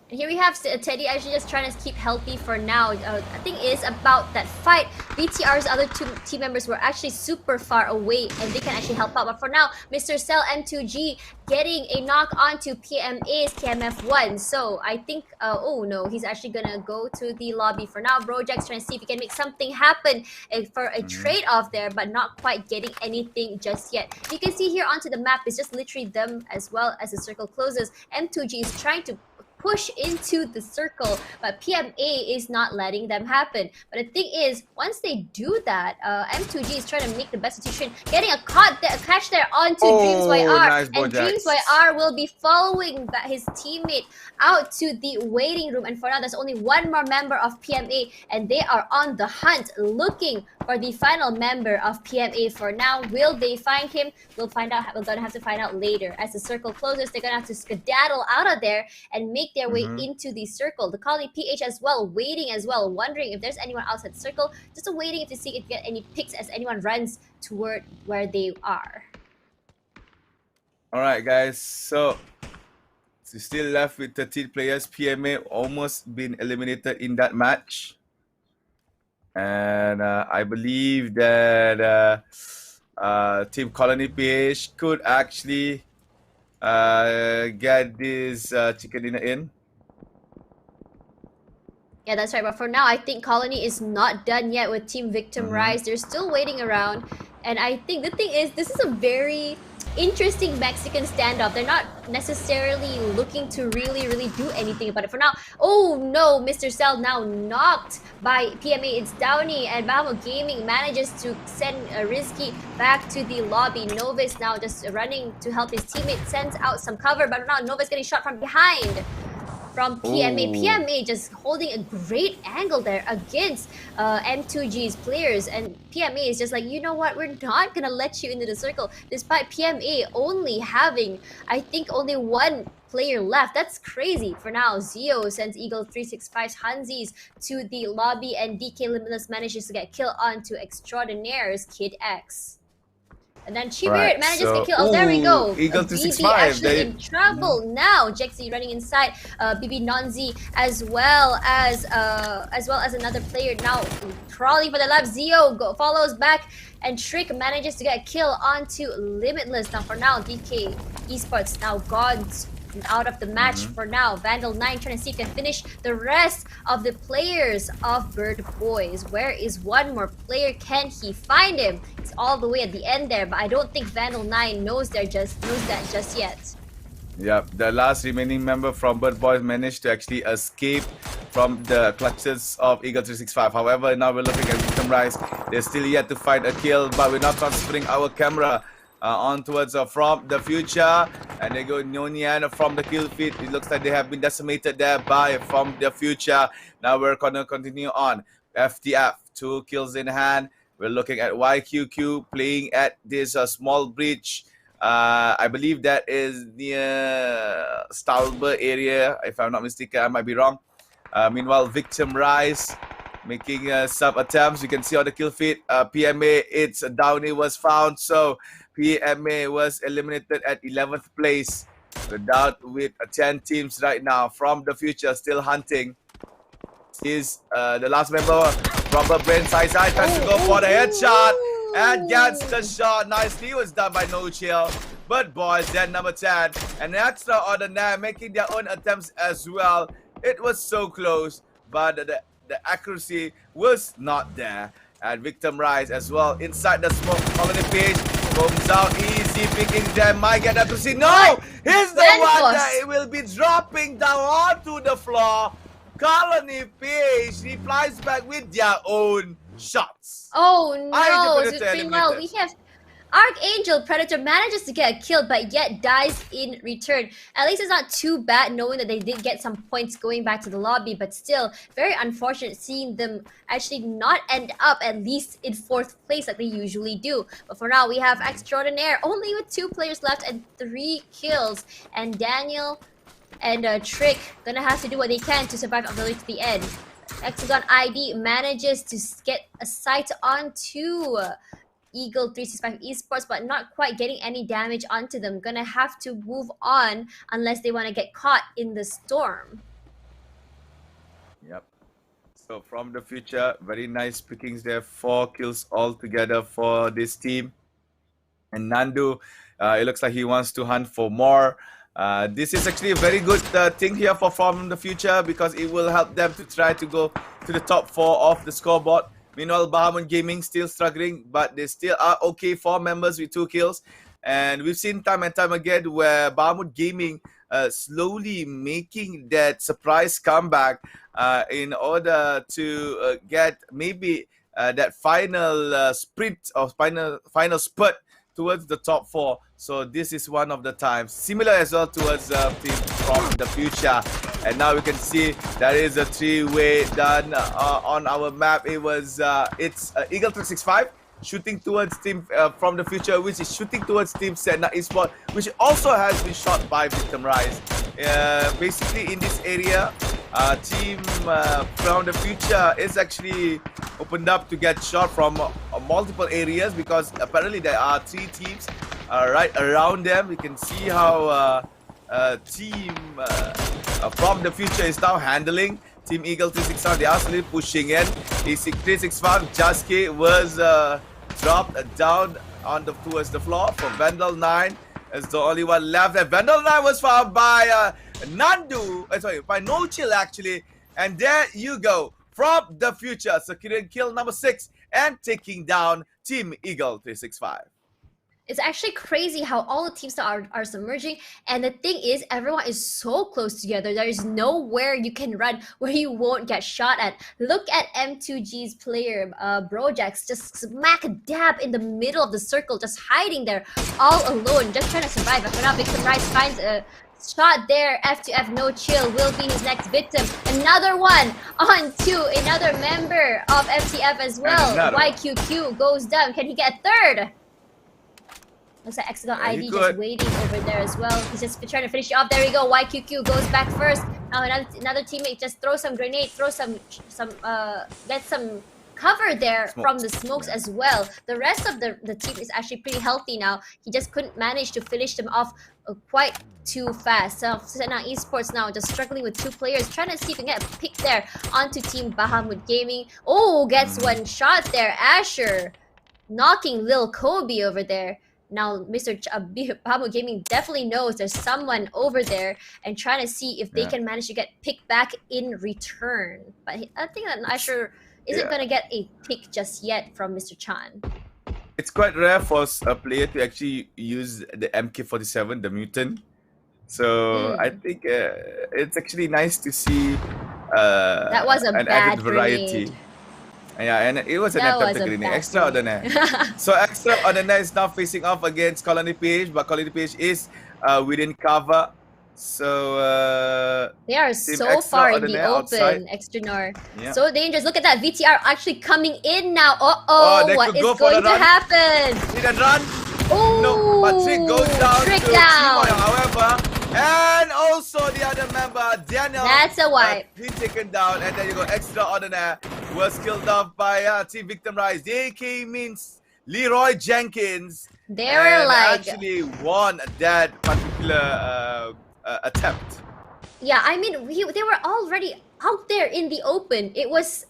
Here we have Teddy actually just trying to keep healthy for now. The thing is about that fight, BTR's other two team members were actually super far away and they can actually help out. But for now, Mr. Cell M2G getting a knock onto PMA's KMF1. So I think, oh no, he's actually gonna go to the lobby for now. Brojack's trying to see if he can make something happen for a trade-off there, but not quite getting anything just yet. You can see here onto the map, it's just literally them as well as the circle closes. M2G is trying to push into the circle, but PMA is not letting them happen. But the thing is, once they do that, M2G is trying to make the best decision, getting a catch there onto Dreams YR, nice, and Dreams YR will be following his teammate out to the waiting room. And for now, there's only one more member of PMA, and they are on the hunt, looking for the final member of PMA. For now, will they find him? We'll find out. We're gonna have to find out later. As the circle closes, they're gonna have to skedaddle out of there and make their way into the circle. The Colony PH as well, waiting as well, wondering if there's anyone outside the circle, just waiting to see if get any picks as anyone runs toward where they are. Alright guys, so still left with 13 players. PMA almost been eliminated in that match. And I believe that Team Colony PH could actually get this chicken dinner in. Yeah, that's right. But for now, I think Colony is not done yet with Team Victim Rise. They're still waiting around. And I think the thing is, this is a very interesting Mexican standoff. They're not necessarily looking to really do anything about it. For now, oh no, Mr. Cell now knocked by PMA. It's Downey, and Bahamo Gaming manages to send Rizky back to the lobby. Novice now just running to help his teammate, sends out some cover, but now Novice getting shot from behind from PMA. PMA just holding a great angle there against M2G's players, and PMA is just like, you know what, we're not gonna let you into the circle, despite PMA only having, I think, only one player left. That's crazy. For now, Zio sends Eagle 365's Hansies to the lobby, and DK Limitless manages to get kill onto Extraordinaire's Kid X. And then Chibirit manages to get killed. Oh, there we go. Eagle BB actually in trouble now. Jexy running inside. BB Nonzi as well as another player now crawling for the left. Zio follows back, and Trick manages to get a kill onto Limitless. Now for now, DK Esports now gone out of the match for now. Vandal9 trying to see if he can finish the rest of the players of Bird Boys. Where is one more player? Can he find him? It's all the way at the end there, but I don't think Vandal9 knows that just yet. Yep, the last remaining member from Bird Boys managed to actually escape from the clutches of Eagle 365. However, now we're looking at Victim Rise. They're still yet to find a kill, but we're not transferring our camera on towards From the Future, and they go NIAN from the kill feed. It looks like they have been decimated there by From the Future. Now we're gonna continue on. FTF, 2 kills in hand. We're looking at YQQ playing at this small bridge. I believe that is near Stalber area, if I'm not mistaken. I might be wrong. Meanwhile, Victim Rise making some attempts. You can see on the kill feed, PMA, its Downey was found. So PMA was eliminated at 11th place. With 10 teams right now from the future still hunting. Is the last member from the brain side tries to go for the headshot and gets the shot. Nicely was done by No Chill. But boys, then number 10 and Extraordinaire making their own attempts as well. It was so close, but the accuracy was not there. And Victim Rise as well inside the smoke. Colony Page comes out easy, picking them. Might get accuracy. No! He's the one that will be dropping down onto the floor. Colony Page replies back with their own shots. Oh no, meanwhile we have Archangel Predator manages to get a kill but yet dies in return. At least it's not too bad knowing that they did get some points going back to the lobby, but still very unfortunate seeing them actually not end up at least in 4th place like they usually do. But for now we have Extraordinaire only with 2 players left and 3 kills, and Daniel and Trick gonna have to do what they can to survive all the way to the end. Hexagon ID manages to get a sight onto Eagle 365 Esports, but not quite getting any damage onto them. Gonna have to move on unless they want to get caught in the storm. Yep. So from the future, very nice pickings there. 4 kills altogether for this team. And Nandu, it looks like he wants to hunt for more. This is actually a very good thing here for From the Future because it will help them to try to go to the top 4 of the scoreboard. Meanwhile, Bahamut Gaming still struggling, but they still are okay. 4 members with 2 kills. And we've seen time and time again where Bahamut Gaming slowly making that surprise comeback in order to get maybe that final sprint or final spurt towards the top 4. So this is one of the times. Similar as well towards team From the Future. And now we can see that is a 3-way done on our map. It's Eagle 365 shooting towards team From the Future, which is shooting towards team Sedna Esports, which also has been shot by Victim Rise. Basically in this area, team From the Future is actually opened up to get shot from multiple areas because apparently there are 3 teams right around them. We can see how team From the Future is now handling Team Eagle 365. They are still pushing in. 365 Jaske was dropped down towards the floor for Vandal 9 as the only one left. And Vandal 9 was found by Nandu, by No Chill actually. And there you go, From the Future securing kill number 6 and taking down Team Eagle 365. It's actually crazy how all the teams are submerging, and the thing is everyone is so close together. There is nowhere you can run where you won't get shot at. Look at M2G's player Brojax just smack dab in the middle of the circle, just hiding there all alone, just trying to survive. But for now Victim Rise finds a shot there. F2F No Chill will be his next victim. Another one on to another member of FTF as well. YQQ goes down. Can he get a third? Looks like Hexagon ID just waiting over there as well. He's just trying to finish it off. There we go. YQQ goes back first. Now another teammate just throws some grenade, get some cover there from the smokes as well. The rest of the team is actually pretty healthy now. He just couldn't manage to finish them off quite too fast. So now Esports now just struggling with 2 players, trying to see if he can get a pick there onto Team Bahamut Gaming. Oh, gets one shot there. Asher knocking Lil Kobe over there. Now, Mr. Bahamut Gaming definitely knows there's someone over there and trying to see if they can manage to get picked back in return. But I think that Asher isn't going to get a pick just yet from Mr. Chan. It's quite rare for a player to actually use the MK47, the mutant. So I think it's actually nice to see that was an added variety. Yeah, and it was an attempted grenade. Extraordinaire. So Extraordinaire is now facing off against Colony Page, but Colony Page is within cover. So They are Team so far in the Extraordinaire outside. open, Extraordinaire. Yeah. So dangerous. Look at that. VTR actually coming in now. Oh, they What could is go for going the to run. happen? Hit and run. Oh, No, but Trick goes down trick to down. Timo, however. And also the other member, Daniel. That's a wipe. He's taken down. And then you go Extraordinaire. Was killed off by Team Victim Rise. DK means Leroy Jenkins. They were and like... actually won that particular attempt. Yeah, I mean, they were already out there in the open. It was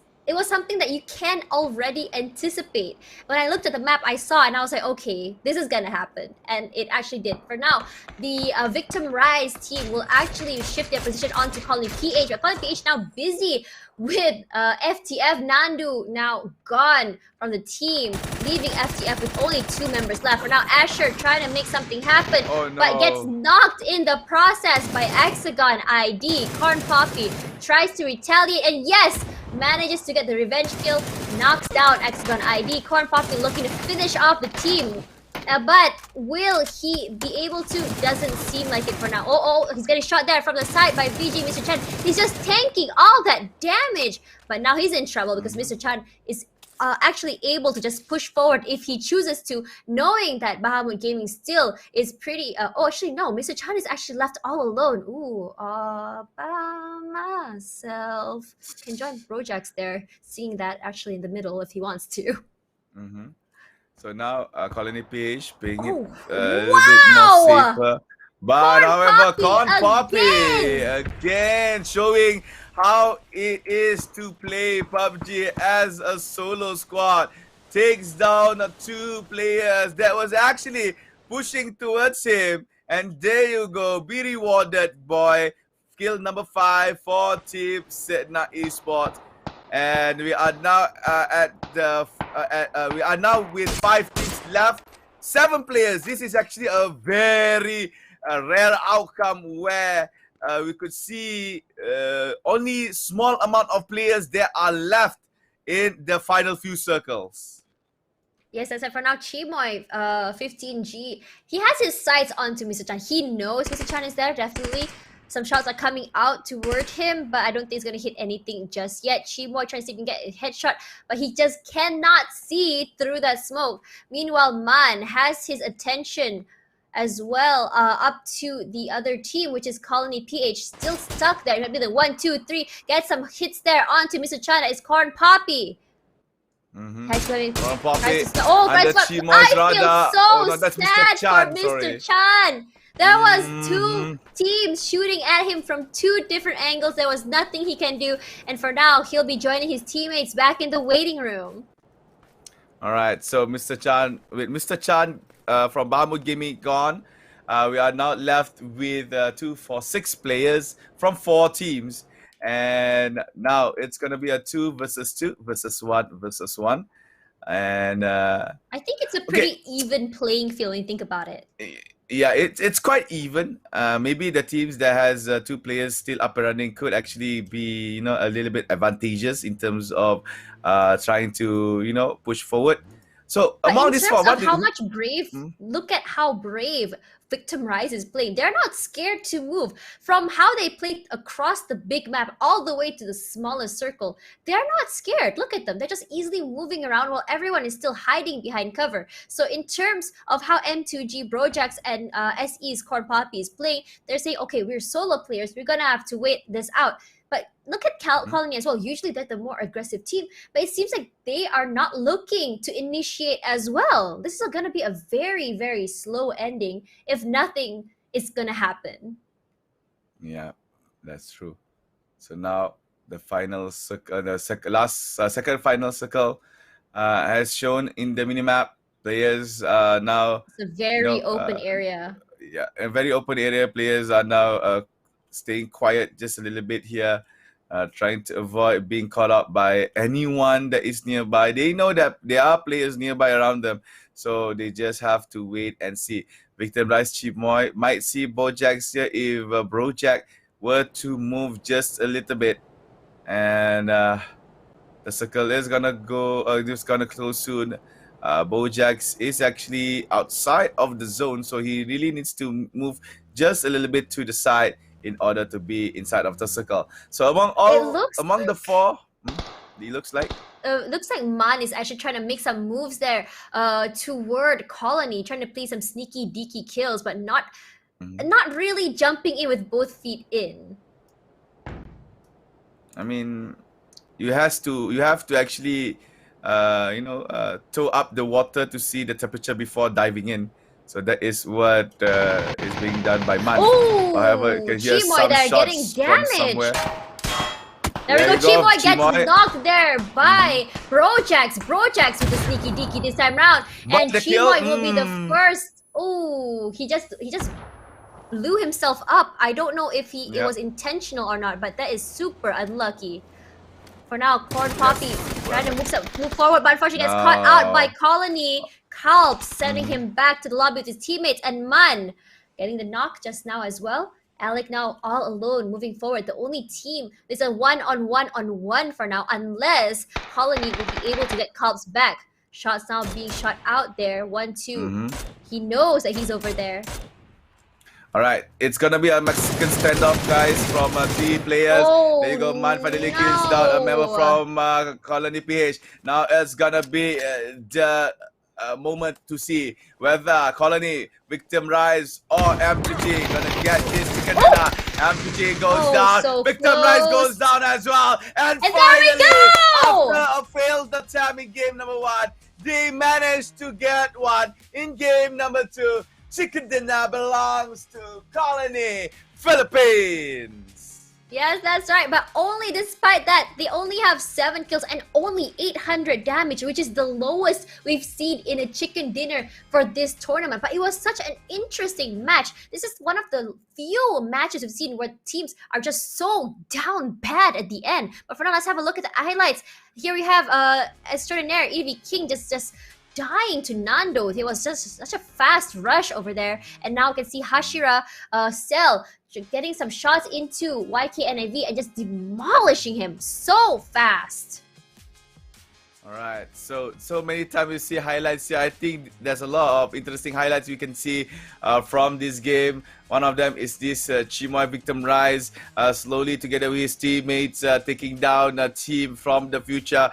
something that you can already anticipate. When I looked at the map, I saw and I was like, okay, this is gonna happen. And it actually did. For now, the Victim Rise team will actually shift their position onto Colony PH. But Colony PH now busy with FTF. Nandu now gone from the team, leaving FTF with only 2 members left. For now, Asher trying to make something happen, Oh, no. but gets knocked in the process by Hexagon ID. Corn Poppy tries to retaliate, and yes, manages to get the revenge kill, knocks down Hexagon ID. Corn Poppy looking to finish off the team. But will he be able to? Doesn't seem like it for now. Oh, he's getting shot there from the side by VG. Mr. Chan, he's just tanking all that damage. But now he's in trouble because Mr. Chan is actually able to just push forward if he chooses to, knowing that Bahamut Gaming still is pretty... oh, actually, no. Mr. Chan is actually left all alone. Ooh, by myself. Can join Brojax there, seeing that actually in the middle if he wants to. Mm-hmm. So now Colony PH playing it Oh, a little bit more safer. But however, Corn Poppy again showing how it is to play PUBG as a solo squad. Takes down 2 players that was actually pushing towards him. And there you go. Be rewarded, boy. Kill number 5 for Team Sedna Esports. And we are now we are now with 5 teams left, 7 players. This is actually a very rare outcome where we could see only small amount of players that are left in the final few circles. Yes, that's it for now. Chimoy, 15G, he has his sights onto Mr. Chan. He knows Mr. Chan is there, definitely. Some shots are coming out toward him, but I don't think he's going to hit anything just yet. Chimoy tries to even get a headshot, but he just cannot see through that smoke. Meanwhile, Man has his attention as well up to the other team, which is Colony PH, still stuck there. Maybe the 1, 2, 3, get some hits there onto Mr. Chan. It's Corn Poppy. Mm-hmm. Corn Poppy. I feel so sad for Mr. Chan. There was 2 teams shooting at him from 2 different angles. There was nothing he can do. And for now, he'll be joining his teammates back in the waiting room. All right, so Mr. Chan, with Mr. Chan from Bahamut Gaming gone, we are now left with 2, 4, 6 players from 4 teams. And now it's going to be a 2 versus 2 versus 1 versus 1. And I think it's a pretty even playing field when you think about it. Yeah, it's quite even. Maybe the teams that has 2 players still up and running could actually be, a little bit advantageous in terms of trying to, push forward. So but among in this terms of how much brave, look at how brave Victim Rise is playing. They're not scared to move. From how they played across the big map all the way to the smallest circle, they're not scared. Look at them. They're just easily moving around while everyone is still hiding behind cover. So in terms of how M2G, Brojax, and SE's Corn Poppy is playing, they're saying, okay, we're solo players. We're going to have to wait this out. But look at Colony as well. Usually they're the more aggressive team, but it seems like they are not looking to initiate as well. This is going to be a very, very slow ending if nothing is going to happen. Yeah, that's true. So now the final circle, the second final circle has shown in the minimap. Players now... It's a very open area. Yeah, a very open area. Players are now... staying quiet just a little bit here, trying to avoid being caught up by anyone that is nearby. They know that there are players nearby around them, so they just have to wait and see. Victim Rise Chimoy might see Bojack here if Brojack were to move just a little bit. And the circle is gonna go, it's gonna close soon. Bojax is actually outside of the zone, so he really needs to move just a little bit to the side in order to be inside of the circle. So among the four, it looks like Man is actually trying to make some moves there toward Colony, trying to play some sneaky deaky kills, but not really jumping in with both feet in. I mean, you have to actually toe up the water to see the temperature before diving in. So that is what is being done by Man. Oh, however, you can hear Chimoy some there getting shots from somewhere. There we go. Chimoy gets knocked there by Brojax. Brojax with the sneaky deaky this time round, and Chimoy will be the first. Oh, he just blew himself up. I don't know if it was intentional or not, but that is super unlucky. For now, Corn Poppy trying to move forward, but unfortunately gets caught out by Colony. Kalp sending him back to the lobby with his teammates, and Man getting the knock just now as well. Alec now all alone moving forward. The only team is a one-on-one for now, unless Colony will be able to get Kalp's back. Shots now being shot out there. 1-2. He knows that he's over there. All right, it's gonna be a Mexican standoff, guys, from 3 players. There you go, Man finally kills down a member from Colony PH. Now it's gonna be the moment to see whether Colony, Victim Rise, or M2G gonna get this chicken dinner. M2G goes down, so Victim Rise goes down as well, and there finally, we go! after a failed attempt in game number 1, they managed to get one in game number 2. Chicken dinner belongs to Colony, Philippines. Yes, that's right. But only despite that, they only have 7 kills and only 800 damage, which is the lowest we've seen in a chicken dinner for this tournament. But it was such an interesting match. This is one of the few matches we've seen where teams are just so down bad at the end. But for now, let's have a look at the highlights. Here we have Extraordinaire, EDV King just dying to Nando. It was just such a fast rush over there. And now you can see Hashira Cell getting some shots into YKNIV and just demolishing him so fast. All right, so many times you see highlights here. I think there's a lot of interesting highlights we can see from this game. One of them is this Chimoy Victim Rise, slowly together with his teammates, taking down a team from the future.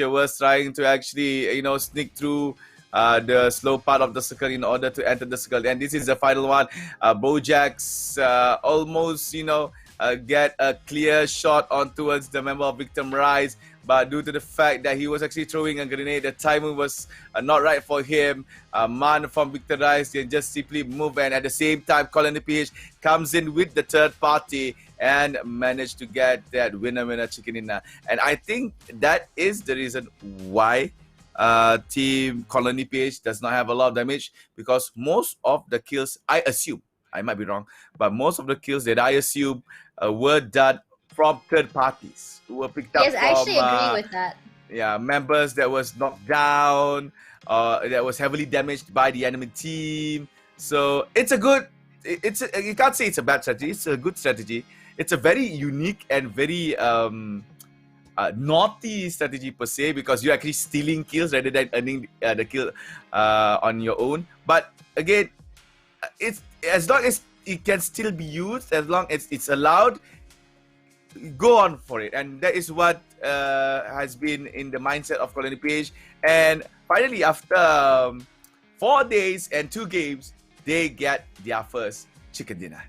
Was trying to actually, sneak through the slow part of the circle in order to enter the circle. And this is the final one. Bojax almost, get a clear shot on towards the member of Victim Rise. But due to the fact that he was actually throwing a grenade, the timing was not right for him. Man from Victor Rise can just simply move, and at the same time, Colony PH comes in with the third party and managed to get that winner chicken dinner. And I think that is the reason why Team Colony PH does not have a lot of damage, because most of the kills, I assume, I might be wrong, but most of the kills that I assume were done from third parties who were picked up from... Yes, I actually agree with that. Yeah, members that was knocked down, that was heavily damaged by the enemy team. So it's a good... you can't say it's a bad strategy. It's a good strategy. It's a very unique and very naughty strategy per se, because you're actually stealing kills rather than earning the kill on your own. But again, it's as long as it can still be used, as long as it's allowed, go on for it. And that is what has been in the mindset of Colony PH. And finally, after 4 days and 2 games, they get their first chicken dinner.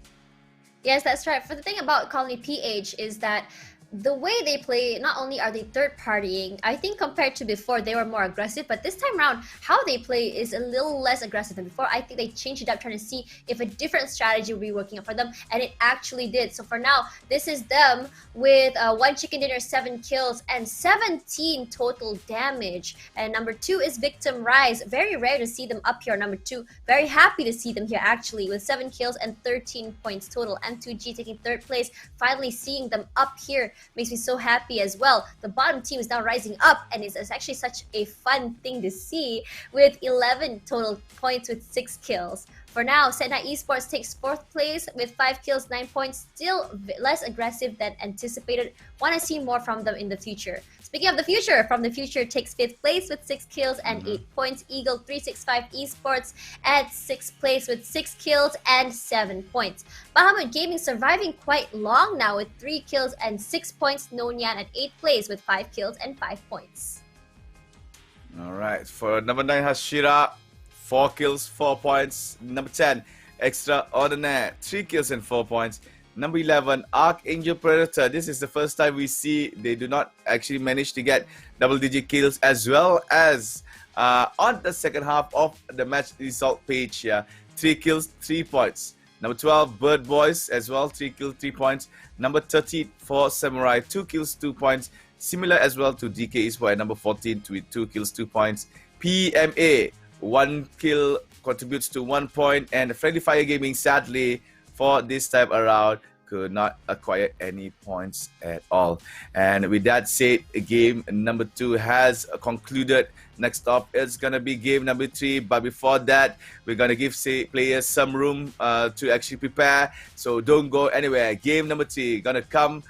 Yes, that's right. For the thing about Colony PH is that the way they play, not only are they third partying, I think compared to before they were more aggressive, but this time around how they play is a little less aggressive than before. I think they changed it up, trying to see if a different strategy will be working out for them, and it actually did. So for now, this is them with 1 chicken dinner, 7 kills, and 17 total damage. And number 2 is Victim Rise. Very rare to see them up here, number 2. Very happy to see them here actually with 7 kills and 13 points total. M2G taking 3rd place. Finally seeing them up here makes me so happy as well. The bottom team is now rising up, and it's actually such a fun thing to see with 11 total points with 6 kills. For now, Senna Esports takes 4th place with 5 kills, 9 points. Still less aggressive than anticipated. Want to see more from them in the future, Speaking of the future, From the Future takes 5th place with 6 kills and 8 points. Eagle 365 Esports at 6th place with 6 kills and 7 points. Bahamut Gaming surviving quite long now with 3 kills and 6 points. NIAN at 8th place with 5 kills and 5 points. All right, for number 9, Hashira, 4 kills, 4 points. Number 10, Extraordinaire, 3 kills and 4 points. Number 11, Archangel Predator. This is the first time we see they do not actually manage to get double-digit kills, as well as on the second half of the match result page here, 3 kills, 3 points. Number 12, Bird Boys as well, 3 kills, 3 points. Number 13 for Samurai, 2 kills, 2 points. Similar as well to DK Esports at number 14 with 2 kills, 2 points. PMA, 1 kill contributes to 1 point. And Friendly Fire Gaming, sadly, for this time around, could not acquire any points at all. And with that said, game number 2 has concluded. Next up, it's gonna be game number 3. But before that, we're gonna give players some room to actually prepare. So don't go anywhere. Game number 3 gonna come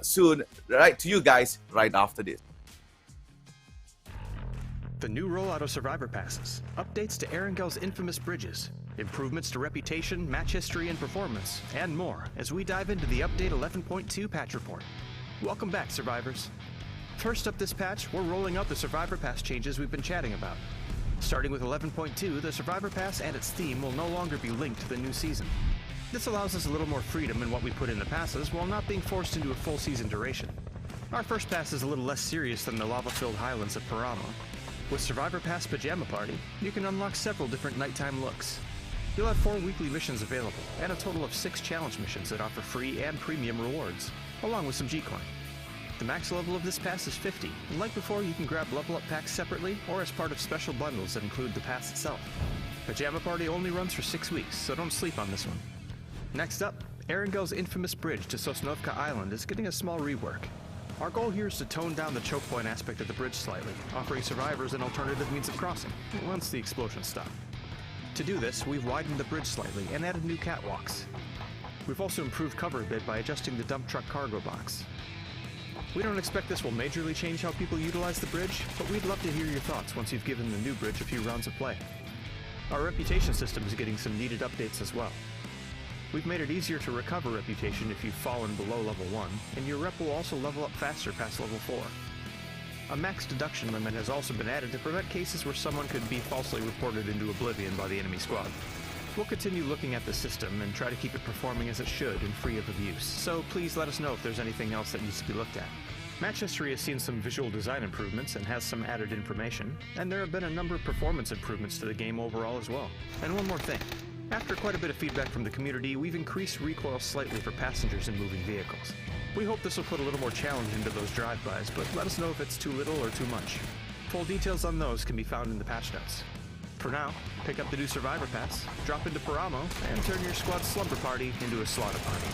soon, right to you guys right after this. The new rollout of Survivor Passes, updates to Erengel's infamous bridges, improvements to reputation, match history, and performance, and more as we dive into the Update 11.2 patch report. Welcome back, Survivors. First up this patch, we're rolling out the Survivor Pass changes we've been chatting about. Starting with 11.2, the Survivor Pass and its theme will no longer be linked to the new season. This allows us a little more freedom in what we put in the passes while not being forced into a full season duration. Our first pass is a little less serious than the lava-filled highlands of Paramo. With Survivor Pass Pajama Party, you can unlock several different nighttime looks. You'll have 4 weekly missions available, and a total of 6 challenge missions that offer free and premium rewards, along with some G-Coin. The max level of this pass is 50, and like before, you can grab level up packs separately or as part of special bundles that include the pass itself. Pajama Party only runs for 6 weeks, so don't sleep on this one. Next up, Erengel's infamous bridge to Sosnovka Island is getting a small rework. Our goal here is to tone down the choke point aspect of the bridge slightly, offering survivors an alternative means of crossing, once the explosions stop. To do this, we've widened the bridge slightly and added new catwalks. We've also improved cover a bit by adjusting the dump truck cargo box. We don't expect this will majorly change how people utilize the bridge, but we'd love to hear your thoughts once you've given the new bridge a few rounds of play. Our reputation system is getting some needed updates as well. We've made it easier to recover reputation if you've fallen below level 1, and your rep will also level up faster past level 4. A max deduction limit has also been added to prevent cases where someone could be falsely reported into oblivion by the enemy squad. We'll continue looking at the system and try to keep it performing as it should and free of abuse, so please let us know if there's anything else that needs to be looked at. Match History has seen some visual design improvements and has some added information, and there have been a number of performance improvements to the game overall as well. And one more thing. After quite a bit of feedback from the community, we've increased recoil slightly for passengers in moving vehicles. We hope this will put a little more challenge into those drive-bys, but let us know if it's too little or too much. Full details on those can be found in the patch notes. For now, pick up the new Survivor Pass, drop into Paramo, and turn your squad's slumber party into a slaughter party.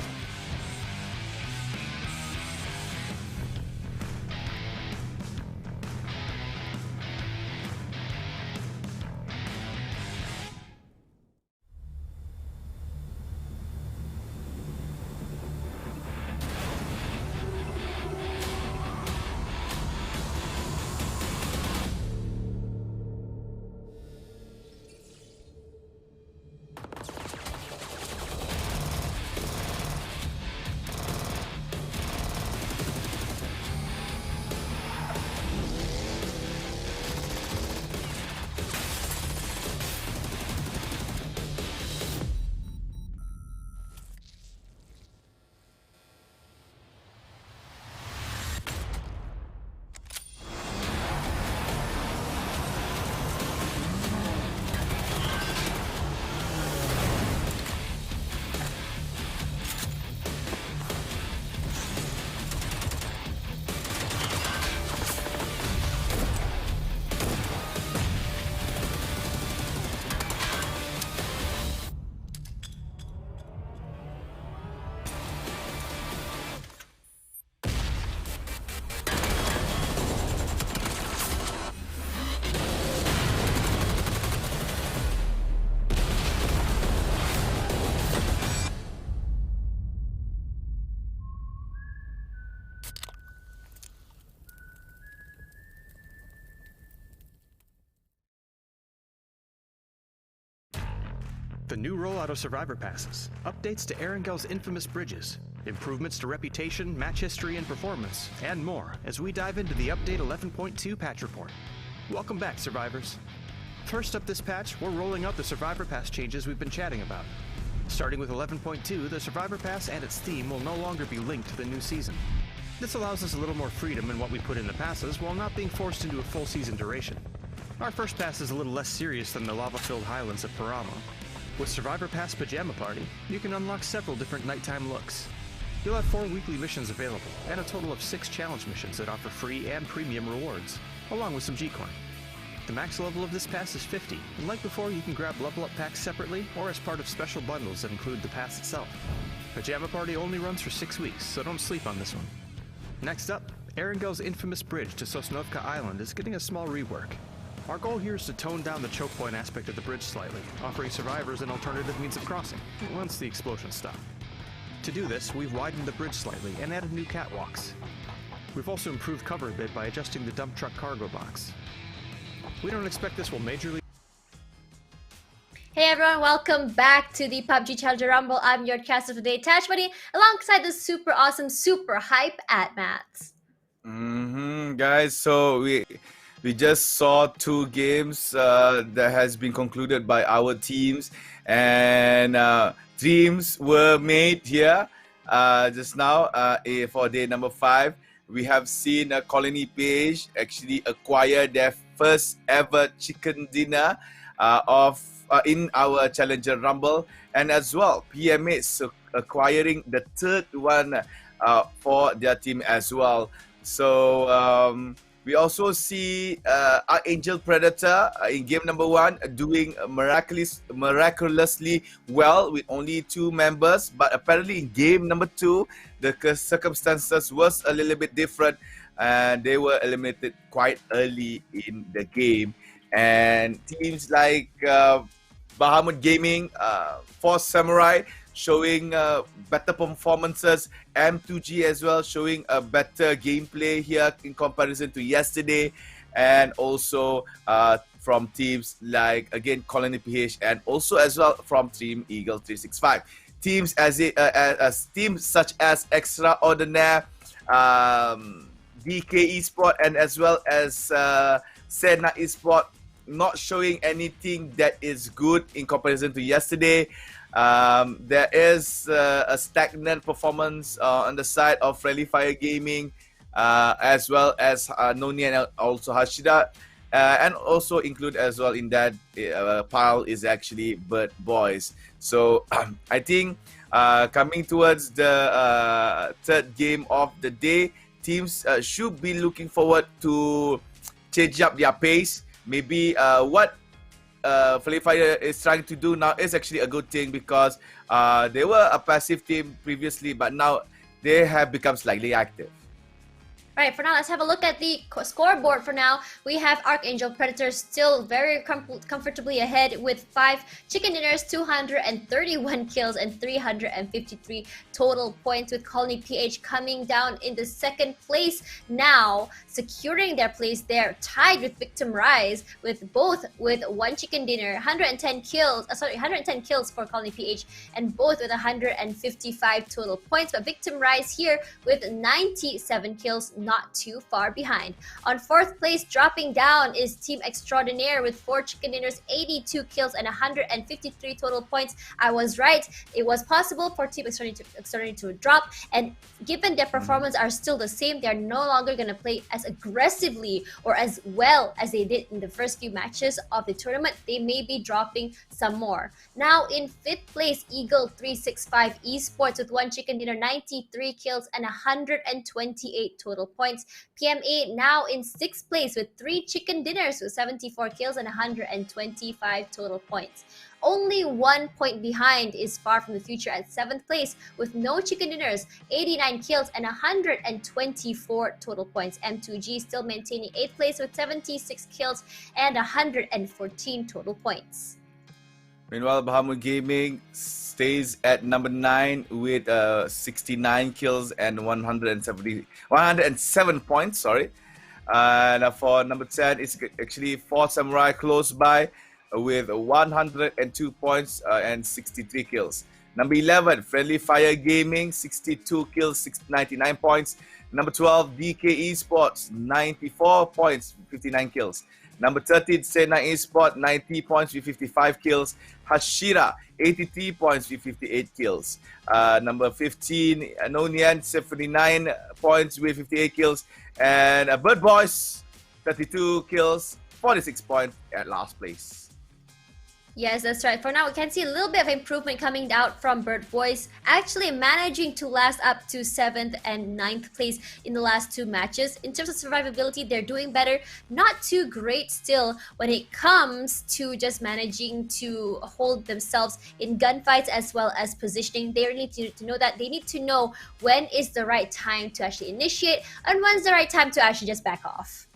The new rollout of Survivor Passes, updates to Erengel's infamous bridges, improvements to reputation, match history, and performance, and more as we dive into the Update 11.2 patch report. Welcome back, Survivors. First up this patch, we're rolling out the Survivor Pass changes we've been chatting about. Starting with 11.2, the Survivor Pass and its theme will no longer be linked to the new season. This allows us a little more freedom in what we put in the passes while not being forced into a full season duration. Our first pass is a little less serious than the lava-filled highlands of Paramo. With Survivor Pass Pajama Party, you can unlock several different nighttime looks. You'll have 4 weekly missions available, and a total of 6 challenge missions that offer free and premium rewards, along with some G-Coin. The max level of this pass is 50, and like before, you can grab level up packs separately or as part of special bundles that include the pass itself. Pajama Party only runs for 6 weeks, so don't sleep on this one. Next up, Erengel's infamous bridge to Sosnovka Island is getting a small rework. Our goal here is to tone down the choke point aspect of the bridge slightly, offering survivors an alternative means of crossing, once the explosions stop. To do this, we've widened the bridge slightly and added new catwalks. We've also improved cover a bit by adjusting the dump truck cargo box. We don't expect this will majorly... Hey everyone, welcome back to the PUBG Challenger Rumble. I'm your caster today, Tash Buddy, alongside the super awesome, super hype Mats. Guys, so we just saw 2 games that has been concluded by our teams, and teams were made here just now for day number 5. We have seen Colony Page actually acquire their first ever chicken dinner in our Challenger Rumble, and as well PMA acquiring the 3rd one for their team as well. So we also see Archangel Predator in game number 1 doing miraculously well with only 2 members, but apparently in game number 2 the circumstances was a little bit different and they were eliminated quite early in the game. And teams like Bahamut Gaming, Force Samurai showing better performances, M2G as well showing a better gameplay here in comparison to yesterday, and also from teams like again Colony PH and also as well from Team Eagle 365. Teams as teams such as Extraordinaire, DK Esports, and as well as Sena Esports not showing anything that is good in comparison to yesterday. There is a stagnant performance on the side of Friendly Fire Gaming, as well as NIAN and also Hashida, and also include as well in that pile is actually Bird Boys. So I think coming towards the 3rd game of the day, teams should be looking forward to change up their pace. Maybe what Friendly Fire is trying to do now is actually a good thing, because they were a passive team previously, but now they have become slightly active. Alright, for now, let's have a look at the scoreboard. For now, we have Archangel Predator still very comfortably ahead with 5 chicken dinners, 231 kills, and 353 total points, with Colony PH coming down in the 2nd place now, securing their place there, tied with Victim Rise, with both with 1 chicken dinner, 110 kills for Colony PH, and both with 155 total points. But Victim Rise here with 97 kills, not too far behind. On 4th place, dropping down, is Team Extraordinaire with 4 chicken dinners, 82 kills, and 153 total points. I was right. It was possible for Team Extraordinaire to drop, and given their performance are still the same, they're no longer going to play as aggressively or as well as they did in the first few matches of the tournament. They may be dropping some more. Now in 5th place, Eagle 365 Esports with 1 chicken dinner, 93 kills, and 128 total points. PMA now in 6th place with 3 chicken dinners with 74 kills and 125 total points. Only 1 point behind is Far From The Future at 7th place with no chicken dinners, 89 kills, and 124 total points. M2G still maintaining 8th place with 76 kills and 114 total points. Meanwhile, Bahamut Gaming stays at number 9 with 69 kills and 107 points. And for number 10, it's actually Force Samurai close by with 102 points and 63 kills. Number 11, Friendly Fire Gaming, 62 kills, 99 points. Number 12, DK Esports, 94 points, 59 kills. Number 13, Sena Esports, 90 points with 55 kills. Hashira, 83 points with 58 kills. Number 15, NIAN, 79 points with 58 kills. And Bird Boys, 32 kills, 46 points at last place. Yes, that's right. For now, we can see a little bit of improvement coming out from Bird Boys, actually managing to last up to 7th and 9th place in the last 2 matches. In terms of survivability, they're doing better. Not too great still when it comes to just managing to hold themselves in gunfights as well as positioning. They need to know that. They need to know when is the right time to actually initiate and when's the right time to actually just back off.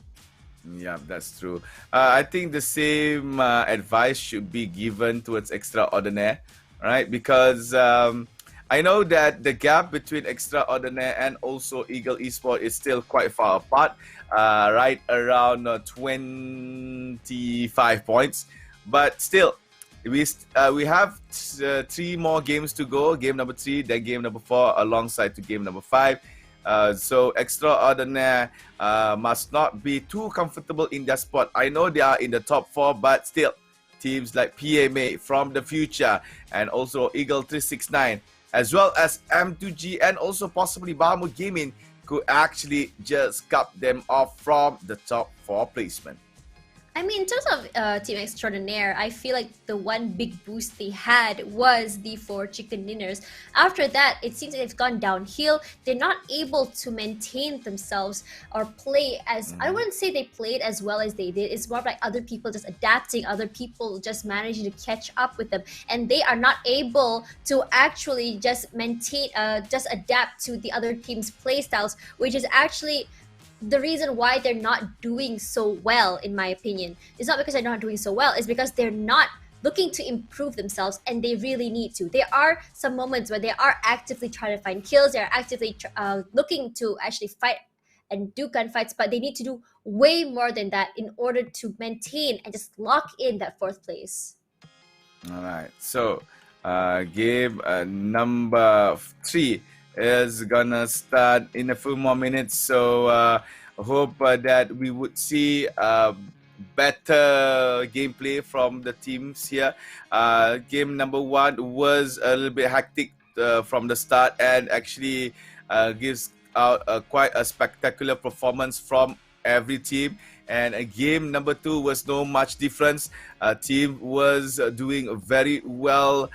Yeah, that's true. I think the same advice should be given towards Extraordinaire, right? Because I know that the gap between Extraordinaire and also Eagle Esports is still quite far apart, right around 25 points. But still, we have 3 more games to go. Game number 3, then game number 4, alongside to game number 5. So Extraordinaire must not be too comfortable in their spot. I know they are in the top 4, but still, teams like PMA from the future and also Eagle 369, as well as M2G and also possibly Bahamut Gaming could actually just cut them off from the top 4 placement. I mean, in terms of Team Extraordinaire, I feel like the one big boost they had was the 4 chicken dinners. After that, it seems like it's gone downhill. They're not able to maintain themselves or play as, I wouldn't say they played as well as they did. It's more like other people just adapting, other people just managing to catch up with them. And they are not able to actually just maintain, just adapt to the other team's play styles, which is actually the reason why they're not doing so well, in my opinion. It's not because they're not doing so well, it's because they're not looking to improve themselves, and they really need to. There are some moments where they are actively trying to find kills, they're actively looking to actually fight and do gunfights, but they need to do way more than that in order to maintain and just lock in that 4th place. All right, so game number 3 is gonna start in a few more minutes, so I hope that we would see better gameplay from the teams here. Game number 1 was a little bit hectic from the start, and actually gives out quite a spectacular performance from every team. And game number 2 was no much difference. Team was doing very well,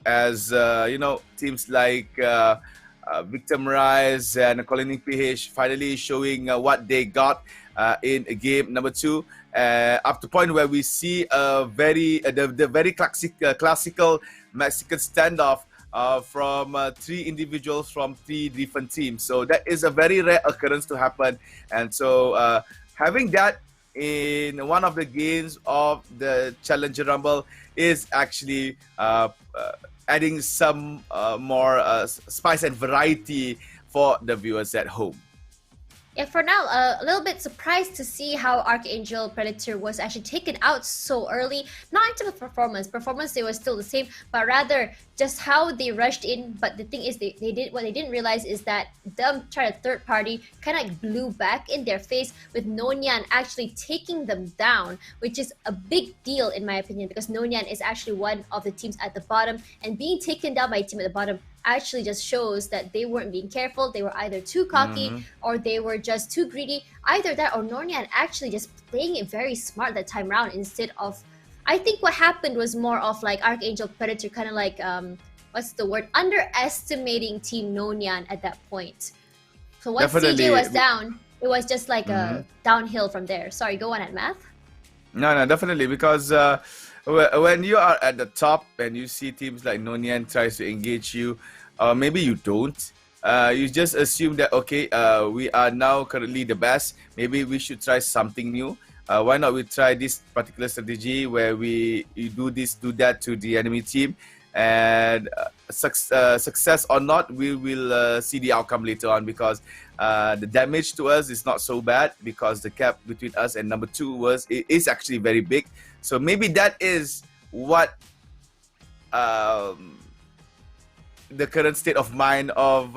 as you know, teams like Victim Rise and Colony PH finally showing what they got in game number 2, up to the point where we see a very classical Mexican standoff from 3 individuals from 3 different teams. So that is a very rare occurrence to happen, and so having that in one of the games of the Challenger Rumble is actually adding some more spice and variety for the viewers at home. Yeah, for now, a little bit surprised to see how Archangel Predator was actually taken out so early. Not into the performance. They were still the same, but rather just how they rushed in. But the thing is, they did what they didn't realize is that them trying to third party kind of like blew back in their face, with NIAN actually taking them down, which is a big deal in my opinion, because NIAN is actually one of the teams at the bottom, and being taken down by a team at the bottom actually just shows that they weren't being careful. They were either too cocky or they were just too greedy. Either that or NIAN actually just playing it very smart that time around, instead of, I think what happened was more of like Archangel Predator kind of like what's the word, underestimating Team NIAN at that point. So once CJ was down, it was just like a downhill from there. Sorry, go on at Math. No, definitely, because when you are at the top and you see teams like NIAN tries to engage you, maybe you don't. You just assume that, okay, we are now currently the best. Maybe we should try something new. Why not we try this particular strategy where we do that to the enemy team, and success or not, we will see the outcome later on, because the damage to us is not so bad because the gap between us and number 2 is actually very big. So maybe that is what the current state of mind of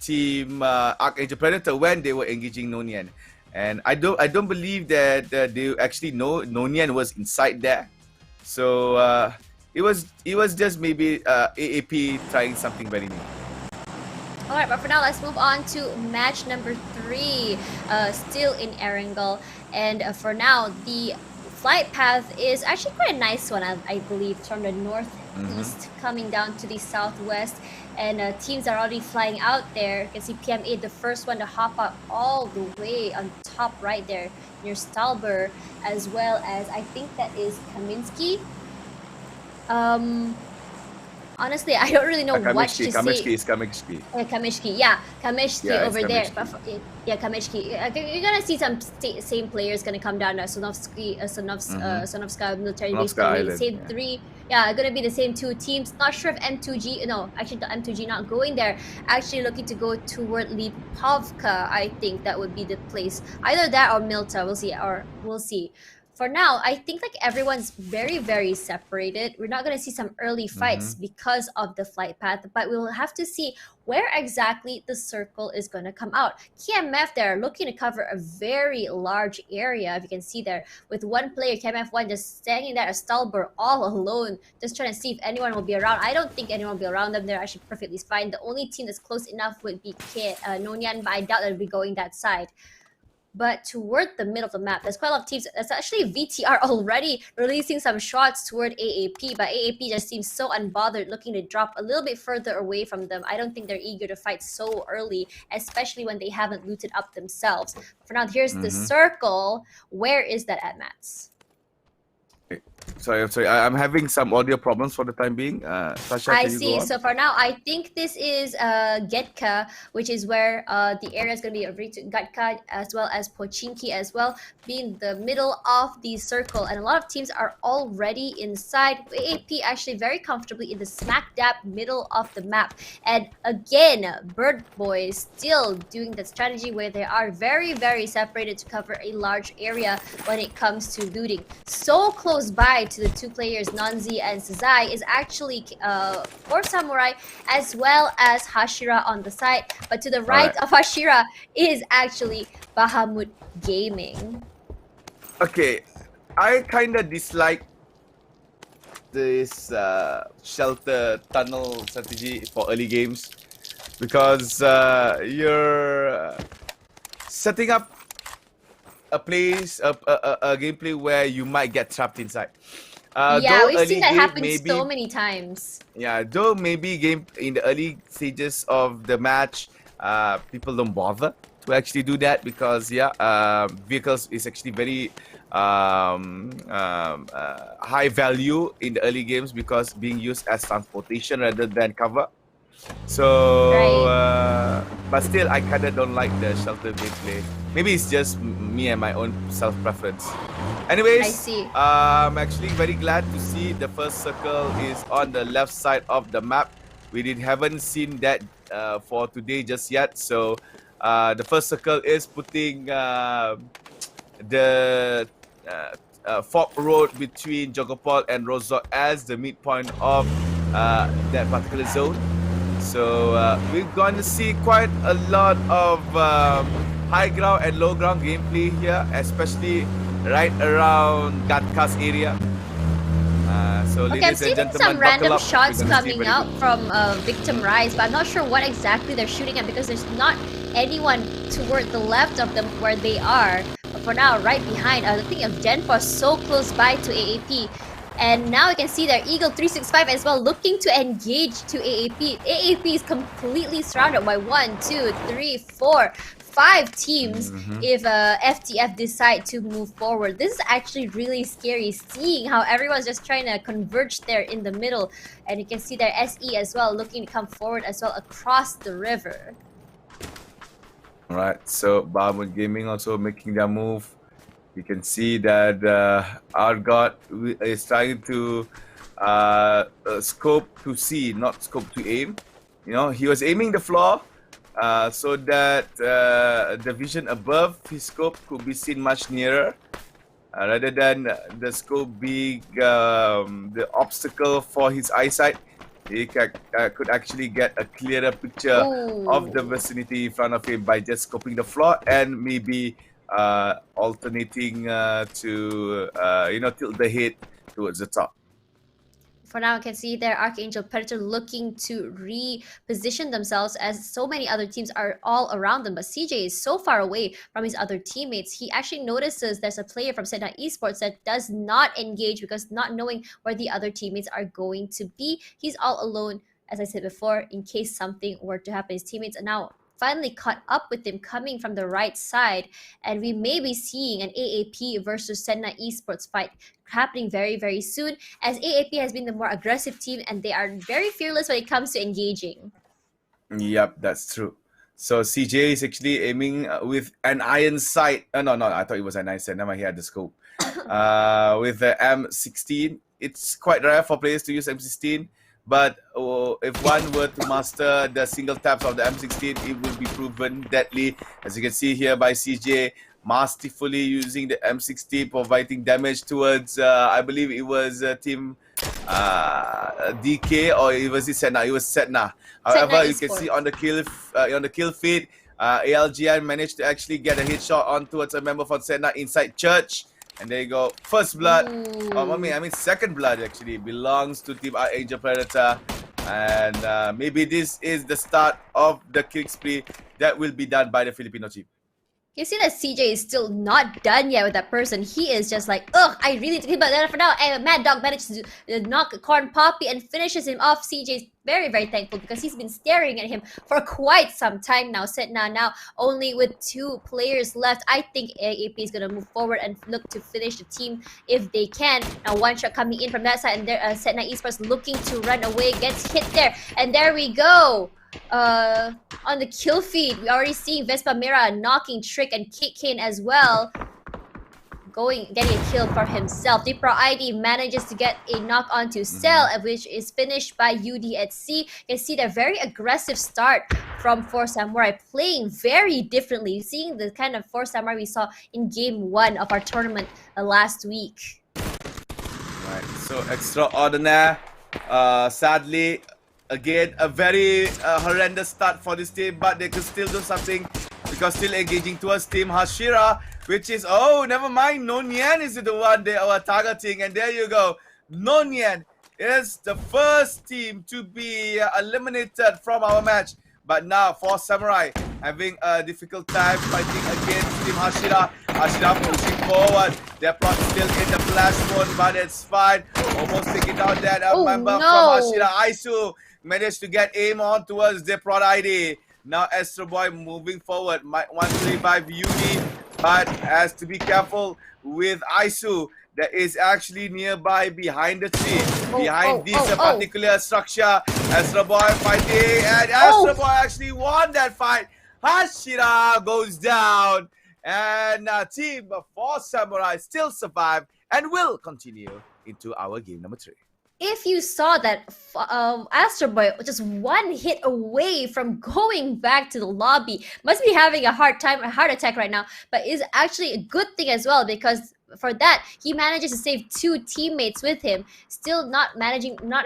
team Archangel Predator when they were engaging NIAN. And I don't believe that they actually know NIAN was inside there. So it was just maybe AAP trying something very new. Alright, but for now, let's move on to match number 3, still in Erangel. And for now, the flight path is actually quite a nice one, I believe, from the northeast coming down to the southwest. And teams are already flying out there. You can see PMA, the first one to hop out all the way on top right there near Stalber, as well as I think that is Kaminsky. Honestly, I don't really know what to say. Kamishki. Kamishki, yeah, Kamishki Yeah, over it's there. Kamishki. But yeah, Kamishki. You're gonna see some same players gonna come down. Sonovsky, Sonovska military base. Island, Same yeah. 3. Yeah, gonna be the same 2 teams. Not sure if M2G. No, actually the M2G not going there. Actually looking to go toward Lipovka. I think that would be the place. Either that or Milta. We'll see. For now, I think like everyone's very, very separated. We're not going to see some early fights because of the flight path, but we'll have to see where exactly the circle is going to come out. KMF there looking to cover a very large area, if you can see there, with one player, KMF1, just standing there at Stalber all alone, just trying to see if anyone will be around. I don't think anyone will be around them. They're actually perfectly fine. The only team that's close enough would be NIAN, but I doubt they'll be going that side. But toward the middle of the map, there's quite a lot of teams. That's actually VTR already releasing some shots toward AAP, but AAP just seems so unbothered, looking to drop a little bit further away from them. I don't think they're eager to fight so early, especially when they haven't looted up themselves. For now, here's the circle. Where is that at, Mats? Sorry. I'm having some audio problems for the time being. Sasha, I can you see. go on? So for now, I think this is Getka, which is where the area is going to be Getka as well as Pochinki as well, being the middle of the circle. And a lot of teams are already inside. AAP actually very comfortably in the smack dab middle of the map. And again, Bird Boys still doing the strategy where they are very, very separated to cover a large area when it comes to looting. So close by to the 2 players, Nanzi and Sazai, is actually 4 Samurai as well as Hashira on the side. But to the right of Hashira is actually Bahamut Gaming. Okay, I kind of dislike this shelter tunnel strategy for early games because you're setting up a place, a gameplay where you might get trapped inside. Yeah, we've seen that happen so many times. Yeah, though maybe in the early stages of the match, people don't bother to actually do that because vehicles is actually very high value in the early games because being used as transportation rather than cover. So, but still, I kind of don't like the shelter gameplay. Maybe it's just me and my own self-preference. Anyways, I see. I'm actually very glad to see the first circle is on the left side of the map. We haven't seen that for today just yet. So, the first circle is putting the fork road between Jogopol and Rozok as the midpoint of that particular zone. So we're going to see quite a lot of high ground and low ground gameplay here, especially right around Gatka's area. So Okay, I'm ladies seeing and gentlemen, some random buckle up. shots We're gonna see coming very up good. from Victim Rise, but I'm not sure what exactly they're shooting at because there's not anyone toward the left of them where they are. But for now, right behind, the thing of Genfor so close by to AAP. And now you can see their Eagle 365 as well looking to engage to AAP. AAP is completely surrounded by 1, 2, 3, 4, 5 teams if FTF decide to move forward. This is actually really scary, seeing how everyone's just trying to converge there in the middle. And you can see their SE as well looking to come forward as well across the river. Alright, so Bahamut Gaming also making their move. You can see that our god is trying to scope to see, not scope to aim. You know, he was aiming the floor, so that the vision above his scope could be seen much nearer, rather than the scope being the obstacle for his eyesight. He could actually get a clearer picture of the Ooh. vicinity in front of him by just scoping the floor and maybe alternating to tilt the head towards the top. For now, I can see there Archangel Predator looking to reposition themselves as so many other teams are all around them. But CJ is so far away from his other teammates. He actually notices there's a player from Sedna Esports that does not engage because not knowing where the other teammates are going to be. He's all alone, as I said before, in case something were to happen. His teammates are now finally caught up with him coming from the right side, and we may be seeing an AAP versus Sedna Esports fight happening very, very soon, as AAP has been the more aggressive team and they are very fearless when it comes to engaging. Yep, that's true. So CJ is actually aiming with an iron sight. No, I thought it was an iron sight. Never, he had the scope. With the M16, it's quite rare for players to use M16. But if one were to master the single taps of the M16, it will be proven deadly. As you can see here by CJ, masterfully using the M16, providing damage towards, I believe it was team DK, or it was Sedna. It was Sedna. However, you can see on the kill feed, ALGN managed to actually get a headshot on towards a member from Sedna inside church. And there you go. First blood. I mean, second blood actually belongs to Team Archangel Predator. And maybe this is the start of the kill spree that will be done by the Filipino team. You see that CJ is still not done yet with that person. He is just like, ugh, I really need to kill, but then for now, and Mad Dog manages to knock Corn Poppy and finishes him off. CJ's very, very thankful because he's been staring at him for quite some time now. Sedna now only with 2 players left. I think AAP is going to move forward and look to finish the team if they can. Now one shot coming in from that side, and there Sedna Esports looking to run away, gets hit there, and there we go. On the kill feed, we already see Vespa Mira knocking Trick and Kate Kane as well, getting a kill for himself. Dipro ID manages to get a knock onto Cell, which is finished by UD at C. You can see the very aggressive start from 4 Samurai, playing very differently, seeing the kind of 4 Samurai we saw in game 1 of our tournament last week. Right, so Extraordinaire, sadly, again, a very horrendous start for this team, but they could still do something because still engaging towards Team Hashira, which is, oh, never mind, NIAN is the one they are targeting, and there you go. NIAN is the first team to be eliminated from our match, but now 4 Samurai having a difficult time fighting against Team Hashira. Hashira pushing forward. They're still in the flash mode, but it's fine. Almost taking down that member from Hashira. Aisu managed to get aim on towards the Prod ID. Now Astro Boy moving forward. Might want to revive UD, but has to be careful with Aisu that is actually nearby behind the tree. Behind this particular structure. Astro Boy fighting, and Astro Boy actually won that fight. Hashira goes down, and Team 4 Samurai still survive and will continue into our game number 3. If you saw that Astro Boy just 1 hit away from going back to the lobby, must be having a heart attack right now, but is actually a good thing as well, because for that he manages to save 2 teammates with him, still not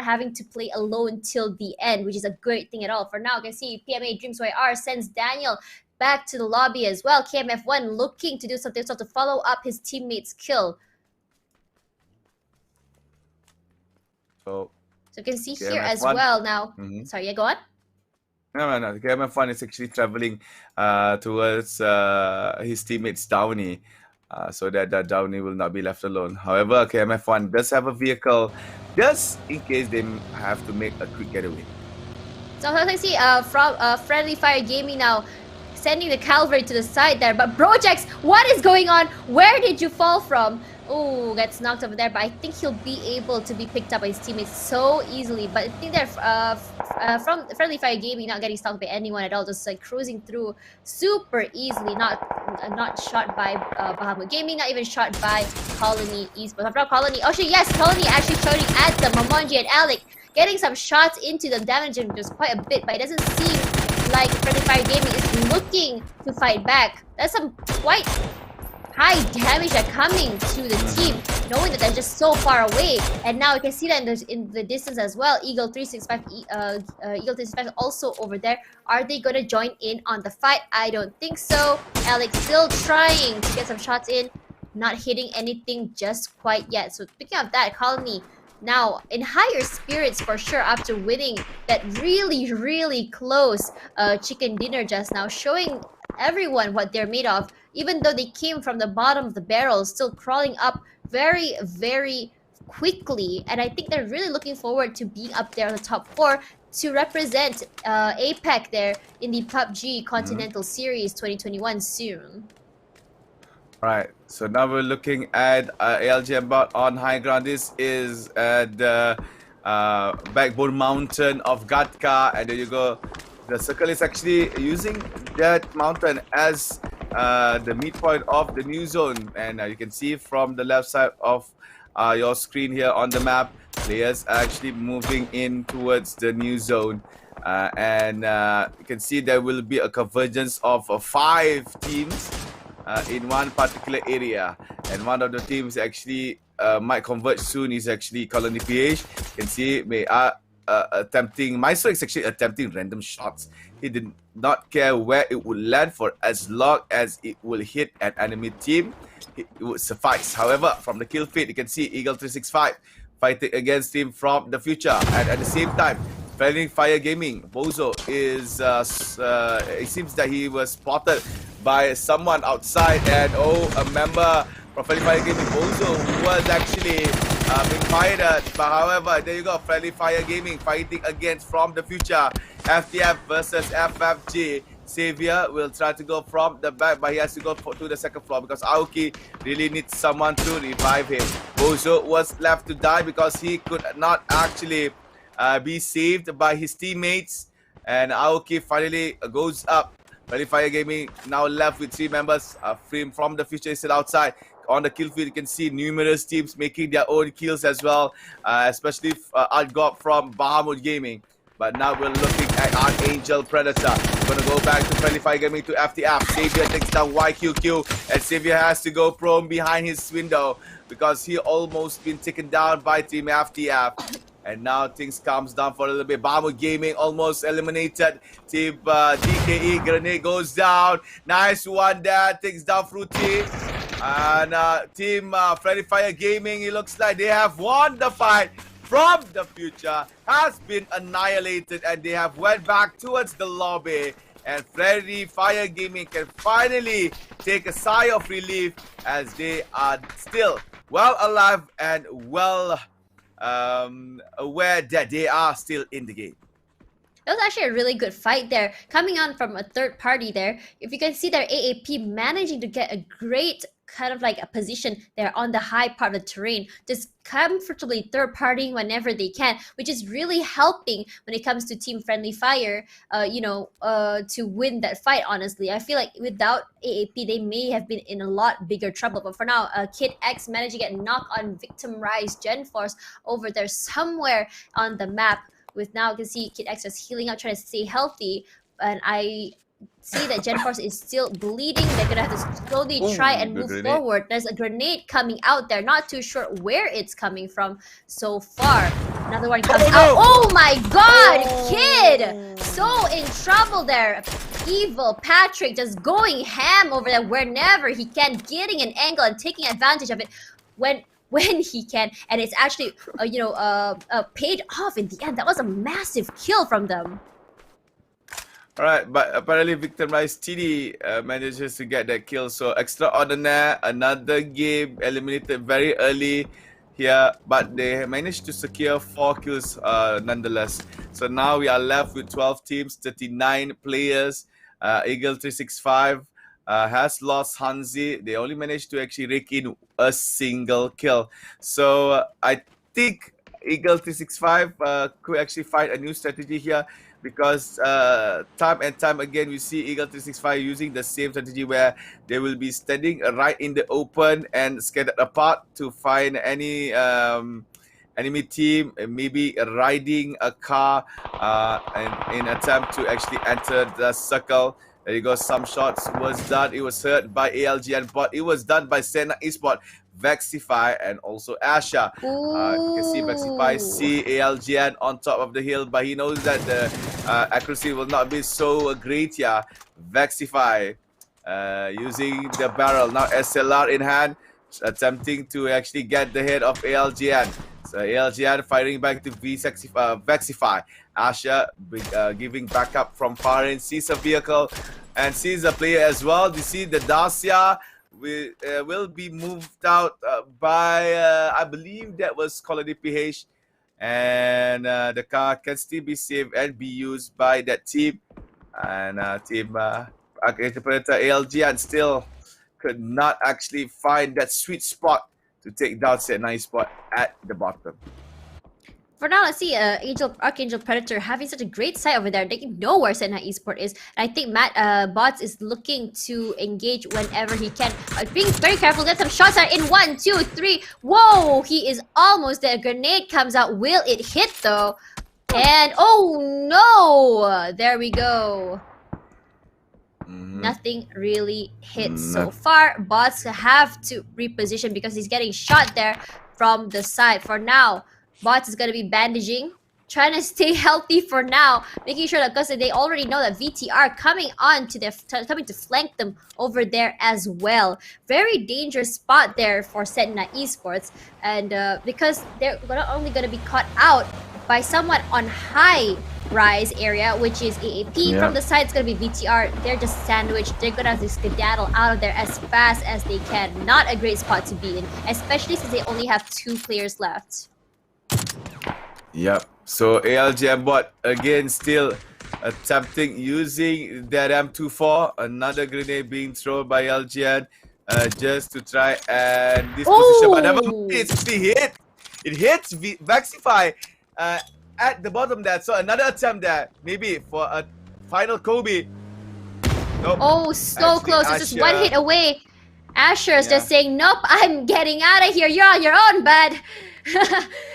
having to play alone till the end, which is a great thing at all. For now, you can see PMA Dreams YR sends Daniel back to the lobby as well. KMF1 looking to do something to follow up his teammate's kill. So you can see here as well now. Sorry, yeah, go on. No. KMF1 is actually traveling towards his teammates Downey, so that Downey will not be left alone. However, KMF1 does have a vehicle just in case they have to make a quick getaway. So as I see from Friendly Fire Gaming now sending the Calvary to the side there. But Brojax, what is going on? Where did you fall from? Oh, gets knocked over there, but I think he'll be able to be picked up by his teammates so easily. But I think they're from Friendly Fire Gaming not getting stalked by anyone at all, just like cruising through super easily, not shot by Bahamut Gaming, not even shot by Colony Esports. Not Colony. Oh shit, yes, Colony actually shooting at them. Mamonji and Alec getting some shots into them, damaging just quite a bit, but it doesn't seem like Friendly Fire Gaming is looking to fight back. That's some quite high damage that coming to the team, knowing that they're just so far away. And now you can see that in the distance as well. Eagle 365, Eagle 365 also over there. Are they going to join in on the fight? I don't think so. Alex still trying to get some shots in, not hitting anything just quite yet. So speaking of that, Colony now in higher spirits for sure after winning that really close chicken dinner just now, showing everyone what they're made of. Even though they came from the bottom of the barrel, still crawling up very quickly. And I think they're really looking forward to being up there on the top 4 to represent APAC there in the PUBG Continental Series 2021 soon. Right, so now we're looking at ALG Embark on high ground. This is the Backbone Mountain of Gatka, and there you go. The circle is actually using that mountain as the midpoint of the new zone, and you can see from the left side of your screen here on the map, players are actually moving in towards the new zone, and you can see there will be a convergence of 5 teams in one particular area, and one of the teams actually might converge soon is actually Colony PH. You can see they are attempting, Maestro is actually attempting random shots. He did not care where it would land, for as long as it will hit an enemy team, it would suffice. However, from the kill feed, you can see Eagle 365 fighting against him from the future, and at the same time, Friendly Fire Gaming, Bozo is, it seems that he was spotted by someone outside, and a member from Friendly Fire Gaming, Bozo, who was actually being fired at. But however, there you go, Friendly Fire Gaming fighting against from the future, FTF versus FFG. Xavier will try to go from the back, but he has to go to the second floor because Aoki really needs someone to revive him. Bozo was left to die because he could not actually be saved by his teammates, and Aoki finally goes up. Friendly Fire Gaming now left with 3 members. Frame from the future is still outside. On the kill field, you can see numerous teams making their own kills as well, especially Artgop from Bahamut Gaming. But now we're looking at Archangel Predator. We're gonna go back to Friendly Fire Gaming to FTF. Xavier takes down YQQ, and Xavier has to go prone behind his window because he almost been taken down by Team FTF. And now things calms down for a little bit. Bahamut Gaming almost eliminated. Team DKE, grenade goes down. Nice one there, takes down Fruity. And Team Friendly Fire Gaming, it looks like they have won the fight. From the future has been annihilated, and they have went back towards the lobby. And Friendly Fire Gaming can finally take a sigh of relief as they are still well alive and well aware that they are still in the game. That was actually a really good fight there, coming on from a third party there. If you can see their AAP managing to get a great kind of like a position there on the high part of the terrain, just comfortably third partying whenever they can, which is really helping when it comes to Team Friendly Fire, to win that fight. Honestly, I feel like without AAP, they may have been in a lot bigger trouble. But for now, Kid X managed to get knocked on Victim Rise Gen Force over there somewhere on the map. With now, you can see Kid X is healing up, trying to stay healthy, and I see that Gen Force is still bleeding. They're gonna have to slowly try and move forward. There's a grenade coming out there. Not too sure where it's coming from so far. Another one comes out. Oh my god, Kid! So in trouble there. Evil Patrick just going ham over there whenever he can, getting an angle and taking advantage of it when he can, and it's actually paid off in the end. That was a massive kill from them. Alright, but apparently Victim Rise TD manages to get that kill. So Extraordinaire, another game eliminated very early here, but they managed to secure 4 kills nonetheless. So now we are left with 12 teams, 39 players. Eagle 365 has lost Hanzi. They only managed to actually rake in a single kill. So I think Eagle 365 could actually find a new strategy here, because time and time again we see Eagle 365 using the same strategy where they will be standing right in the open and scattered apart to find any enemy team, maybe riding a car and in attempt to actually enter the circle. There you go. Some shots was done. It was hurt by ALGN, but it was done by Senna Esports, Vexify, and also Asha. You can see Vexify see ALGN on top of the hill, but he knows that the accuracy will not be so great. Yeah, Vexify using the barrel now, SLR in hand, attempting to actually get the head of ALGN. So ALGN firing back to Vexify. Asha giving backup from far in, sees a vehicle and sees a player as well. You see the Dacia will be moved out by, I believe that was Colony PH. And the car can still be saved and be used by that team. And team Predator ALGN still could not actually find that sweet spot to take down Senna Esports at the bottom. For now, let's see Archangel Predator having such a great site over there. They know where Senna Esports is. And I think Matt Bots is looking to engage whenever he can. Being very careful, get some shots are in 1, 2, 3. Whoa, he is almost there. A grenade comes out. Will it hit though? And oh no! There we go. Nothing really hit so far. Bots have to reposition because he's getting shot there from the side. For now, Bots is going to be bandaging, trying to stay healthy for now, making sure that because they already know that VTR coming to flank them over there as well. Very dangerous spot there for Senna Esports, and because they're not only going to be caught out by someone on high rise area, which is AAP. From the side, it's going to be VTR. They're just sandwiched. They're going to have to skedaddle out of there as fast as they can. Not a great spot to be in, especially since they only have 2 players left. Yep. So ALGN bot again still attempting using that M24. Another grenade being thrown by LGN just to try and this position. But never mind, it's actually hit. It hits Vexify at the bottom there. So another attempt there, maybe for a final Kobe. Nope. Oh, so actually, close. It's just 1 hit away. Asher is just saying, nope, I'm getting out of here. You're on your own, bud.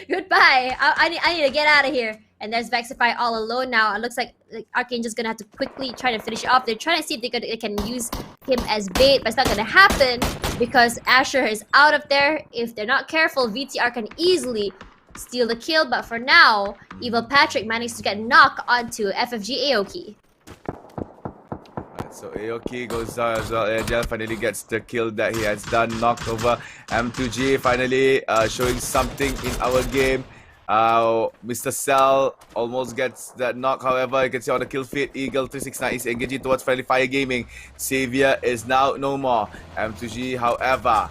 Goodbye. I need to get out of here. And there's Vexify all alone now. It looks like Archangel's gonna have to quickly try to finish it off. They're trying to see if they can use him as bait, but it's not gonna happen because Asher is out of there. If they're not careful, VTR can easily steal the kill. But for now, Evil Patrick managed to get knocked onto FFG Aoki. So Aoki goes down as well. ALGN finally gets the kill that he has done. Knocked over M2G. Finally showing something in our game. Mr. Cell almost gets that knock. However, you can see on the kill feed, Eagle 369 is engaging towards Friendly Fire Gaming. Savior is now no more. M2G, however,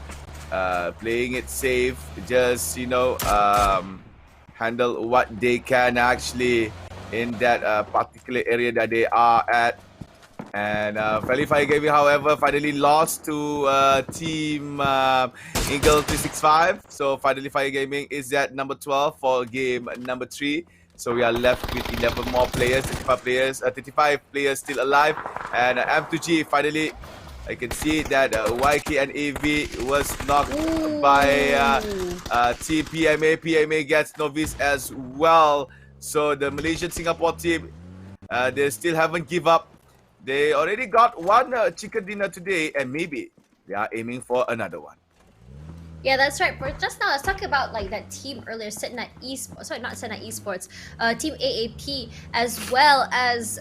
playing it safe. Just, handle what they can actually in that particular area that they are at. And Friendly Fire Gaming, however, finally lost to Team Eagle 365. So Friendly Fire Gaming is at number 12 for game number 3. So we are left with 11 more players, 35 players still alive. And M2G finally, I can see that YK and AV was knocked by Team PMA. PMA gets Novice as well. So the Malaysian Singapore team, they still haven't give up. They already got 1 chicken dinner today, and maybe they are aiming for another one. Yeah, that's right. For just now, let's talk about like that team earlier, Senna Esports. Sorry, not Senna Esports. Team AAP as well as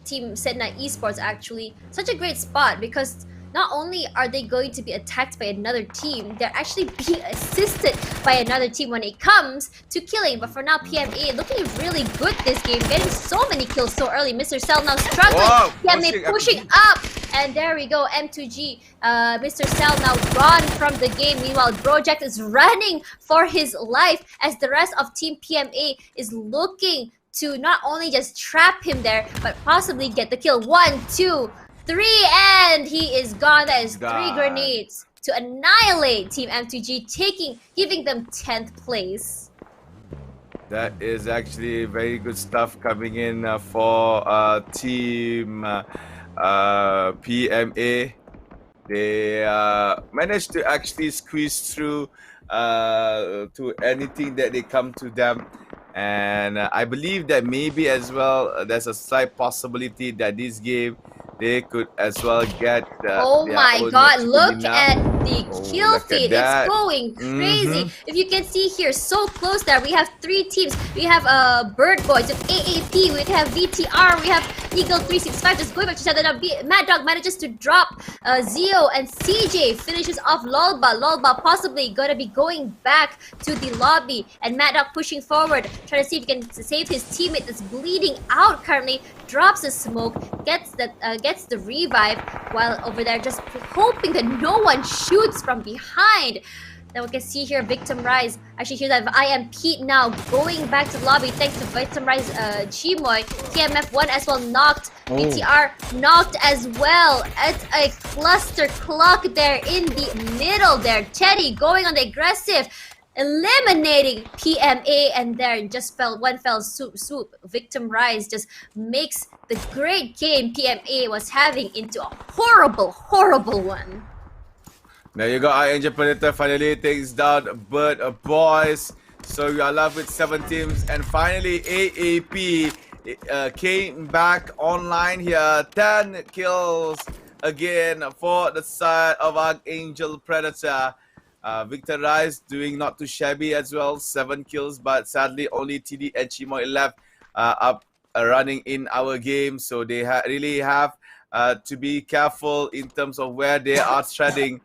Team Senna Esports. Actually, such a great spot because not only are they going to be attacked by another team, they're actually being assisted by another team when it comes to killing. But for now, PMA looking really good this game, getting so many kills so early. Mr. Cell now struggling. PMA pushing up. And there we go, M2G. Mr. Cell now gone from the game. Meanwhile, Brojack is running for his life as the rest of Team PMA is looking to not only just trap him there, but possibly get the kill. 1, 2, 3, and he is gone. That is 3 grenades to annihilate Team M2G, giving them 10th place. That is actually very good stuff coming in for Team PMA. they managed to actually squeeze through to anything that they come to them. And I believe that maybe as well there's a slight possibility that this game they could as well get Oh their my own god, chicken look dinner. at the Oh, kill look at feed. It's that. going crazy. Mhm. If you can see here, so close there. We have 3 teams. We have Bird Boys with AAP. We have VTR. We have Eagle 365 just going back to each other. Now, Mad Dog manages to drop Zio, and CJ finishes off Lolba. Lolba possibly gonna be going back to the lobby. And Mad Dog pushing forward, trying to see if he can save his teammate that's bleeding out currently. Drops the smoke, gets the revive, while over there just hoping that no one shoots from behind. Now we can see here Victim Rise. Actually, here that I am Pete now going back to the lobby thanks to Victim Rise Chimoy. TMF1 as well knocked. BTR knocked as well. It's a cluster clock there in the middle there. Teddy going on the aggressive, eliminating PMA, and there just one fell swoop. Victim Rise just makes the great game PMA was having into a horrible one. There you go, our Angel Predator finally takes down Bird Boys. So we are left with 7 teams, and finally AAP came back online here. 10 kills again for the side of Archangel Predator. Victor Rice doing not too shabby as well, 7 kills, but sadly only TD and Chimoy left up running in our game. So they really have to be careful in terms of where they are treading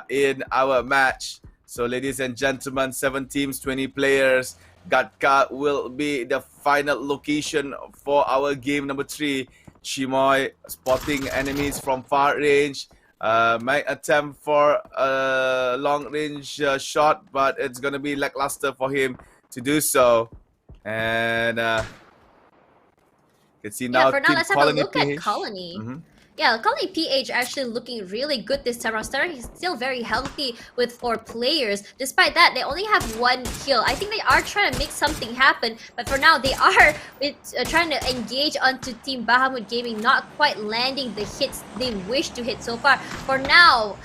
in our match. So ladies and gentlemen, 7 teams, 20 players. Gatka will be the final location for our game number 3. Chimoy spotting enemies from far range. Might attempt for a long range shot, but it's gonna be lackluster for him to do so. And let's see now. Yeah, for now, let's have a look at PH. Colony. Yeah, Colony PH actually looking really good this time around. He's still very healthy with 4 players. Despite that, they only have 1 kill. I think they are trying to make something happen, but for now, they are trying to engage onto Team Bahamut Gaming, not quite landing the hits they wish to hit so far. For now,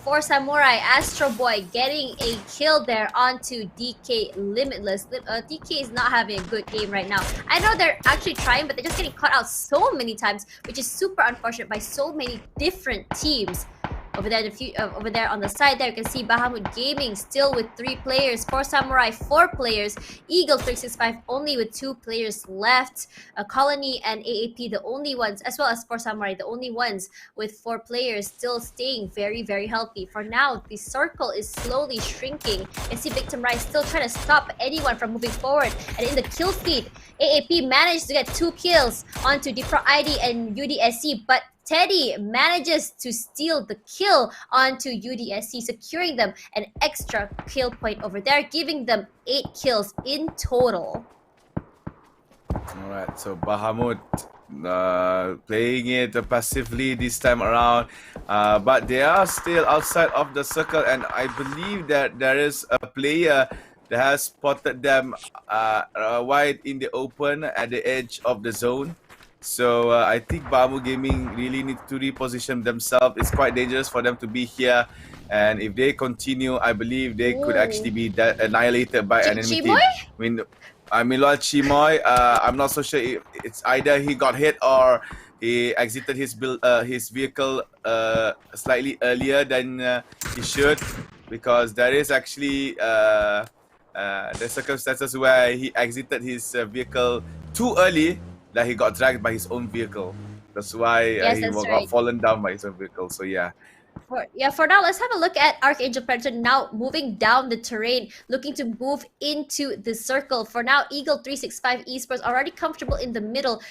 4 Samurai, Astro Boy getting a kill there onto DK Limitless. DK is not having a good game right now. I know they're actually trying, but they're just getting caught out so many times, which is super unfortunate by so many different teams. Over there on the side there, you can see Bahamut Gaming still with 3 players, 4 Samurai 4 players, Eagle 365 only with 2 players left, Colony and AAP the only ones, as well as 4 Samurai the only ones with 4 players still staying very healthy. For now, the circle is slowly shrinking. You can see Victim Rise still trying to stop anyone from moving forward, and in the kill feed, AAP managed to get 2 kills onto Dipro ID and UDSC, but Teddy manages to steal the kill onto UDSC, securing them an extra kill point over there, giving them 8 kills in total. Alright, so Bahamut playing it passively this time around, but they are still outside of the circle, and I believe that there is a player that has spotted them wide in the open at the edge of the zone. So I think Bahamut Gaming really needs to reposition themselves. It's quite dangerous for them to be here, and if they continue, I believe they could actually be annihilated by an enemy team. Meanwhile, Chimoy, I'm not so sure if it's either he got hit or he exited his vehicle slightly earlier than he should, because there is actually the circumstances where he exited his vehicle too early, that he got dragged by his own vehicle. That's why he got fallen down by his own vehicle. So yeah. For now, let's have a look at Archangel Predator now moving down the terrain, looking to move into the circle. For now, Eagle 365 Esports already comfortable in the middle.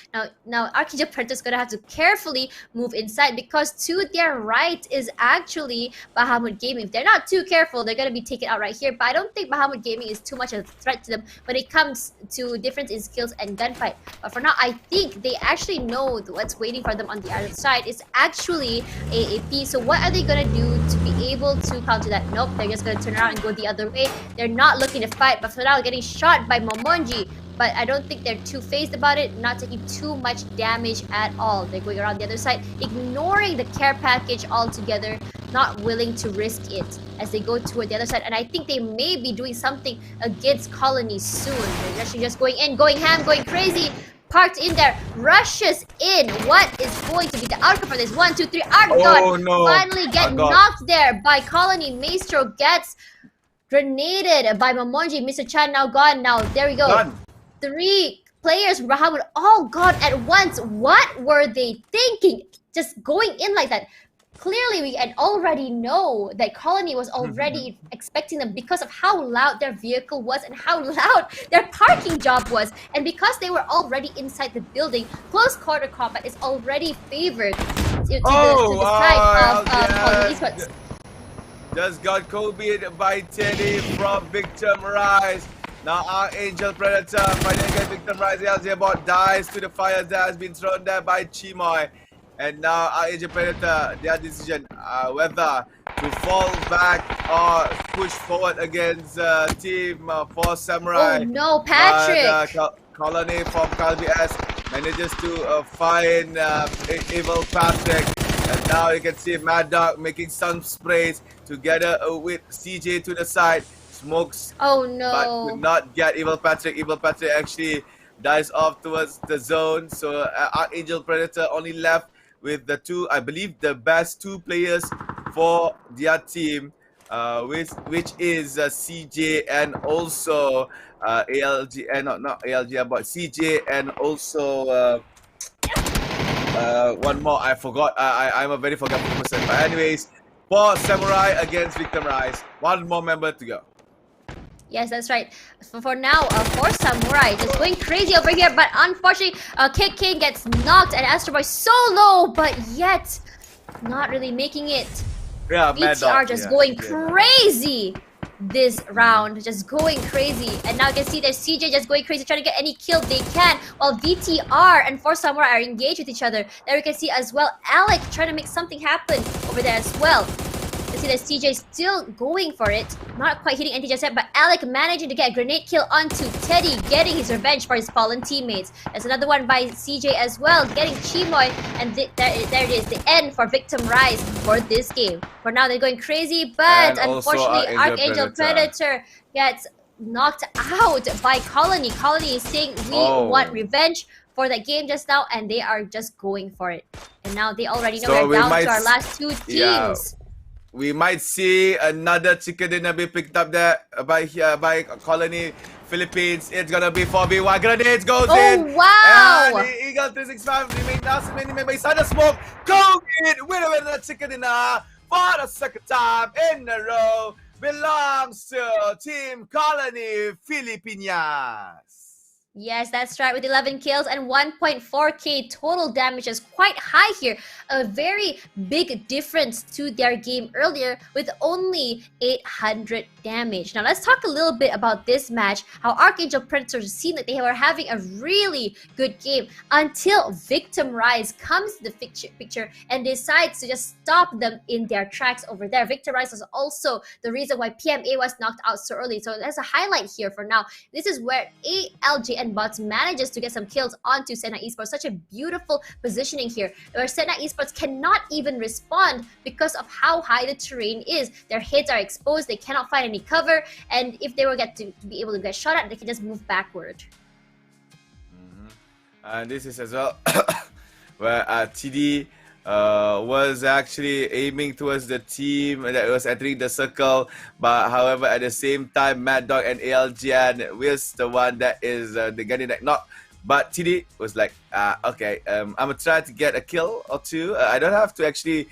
Now Archangel Predator is going to have to carefully move inside, because to their right is actually Bahamut Gaming. If they're not too careful, they're going to be taken out right here. But I don't think Bahamut Gaming is too much of a threat to them when it comes to difference in skills and gunfight. But for now, I think they actually know what's waiting for them on the other side. It's actually AAP. So what are they going to do to be able to counter that? Nope, they're just going to turn around and go the other way. They're not looking to fight, but for now getting shot by Momonji. but I don't think they're too phased about it, not taking too much damage at all. They're going around the other side, ignoring the care package altogether, not willing to risk it as they go toward the other side. And I think they may be doing something against Colony soon. They're actually just going in, going ham, going crazy. Parked in there, rushes in. What is going to be the outcome for this? 1, 2, 3. Argon finally get knocked there by Colony. Maestro gets grenaded by Mamonji. Mr. Chan now gone. Now there we go. Done. 3 players from Bahamut all gone at once. What were they thinking? Just going in like that. Clearly, we already know that Colony was already expecting them because of how loud their vehicle was and how loud their parking job was. And because they were already inside the building, close quarter combat is already favored to the side of Colony Esports. Just got Kobe by Teddy from Victim Rise. Now Archangel Predator fighting against Victim Rise. LJ bot dies to the fire that has been thrown there by Chimoy. And now Archangel Predator, their decision whether to fall back or push forward against Team 4 Samurai. Oh no, Patrick! Colony from Calvi S manages to find Evil Patrick. And now you can see Mad Dog making some sprays together with CJ to the side. Smokes, oh no, but could not get Evil Patrick. Evil Patrick actually dies off towards the zone. So Archangel Predator only left with the two, I believe, the best 2 players for their team, which is CJ and also ALG, not ALG, but CJ and also one more. I forgot. I'm a very forgetful person. But anyways, for Samurai against Victim Rise, 1 more member to go. Yes, that's right. For now, for Samurai, just going crazy over here. But unfortunately, Kick King gets knocked and Astro Boy so low, but yet not really making it. Yeah, VTR just going crazy this round, just going crazy. And now you can see there's CJ just going crazy, trying to get any kill they can, while VTR and 4 Samurai are engaged with each other. There we can see as well Alec trying to make something happen over there as well. You see that CJ still going for it, not quite hitting anything just yet, but Alec managing to get a grenade kill onto Teddy, getting his revenge for his fallen teammates. There's another one by CJ as well, getting Chimoy, and there it is, the end for Victim Rise for this game. For now, they're going crazy, but unfortunately, Archangel Predator gets knocked out by Colony. Colony is saying, we want revenge for that game just now, and they are just going for it. And now they already know we're down to our last 2 teams. Yeah. We might see another chicken dinner be picked up there by Colony Philippines. It's gonna be 4v1. Grenades goes in. Oh wow! And the Eagle 365 remain last remaining member inside the smoke. Go in! Winner with the chicken dinner for the 2nd time in a row belongs to Team Colony Filipinas. Yes, that's right, with 11 kills and 1.4k total damage is quite high here. A very big difference to their game earlier with only 800 damage. Now let's talk a little bit about this match, how Archangel Predators seem like they were having a really good game until Victim Rise comes to the picture and decides to just stop them in their tracks over there. Victim Rise was also the reason why PMA was knocked out so early. So there's a highlight here for now. This is where ALG and Bots manages to get some kills onto Senna Esports. Such a beautiful positioning here, where Senna Esports cannot even respond because of how high the terrain is. Their heads are exposed, they cannot find any cover, and if they were to be able to get shot at, they can just move backward. And this is as well where TD was actually aiming towards the team that was entering the circle, but however at the same time Mad Dog and ALGN was the one that is getting that knock. But TD was like, okay, I'm gonna try to get a kill or 2. I don't have to actually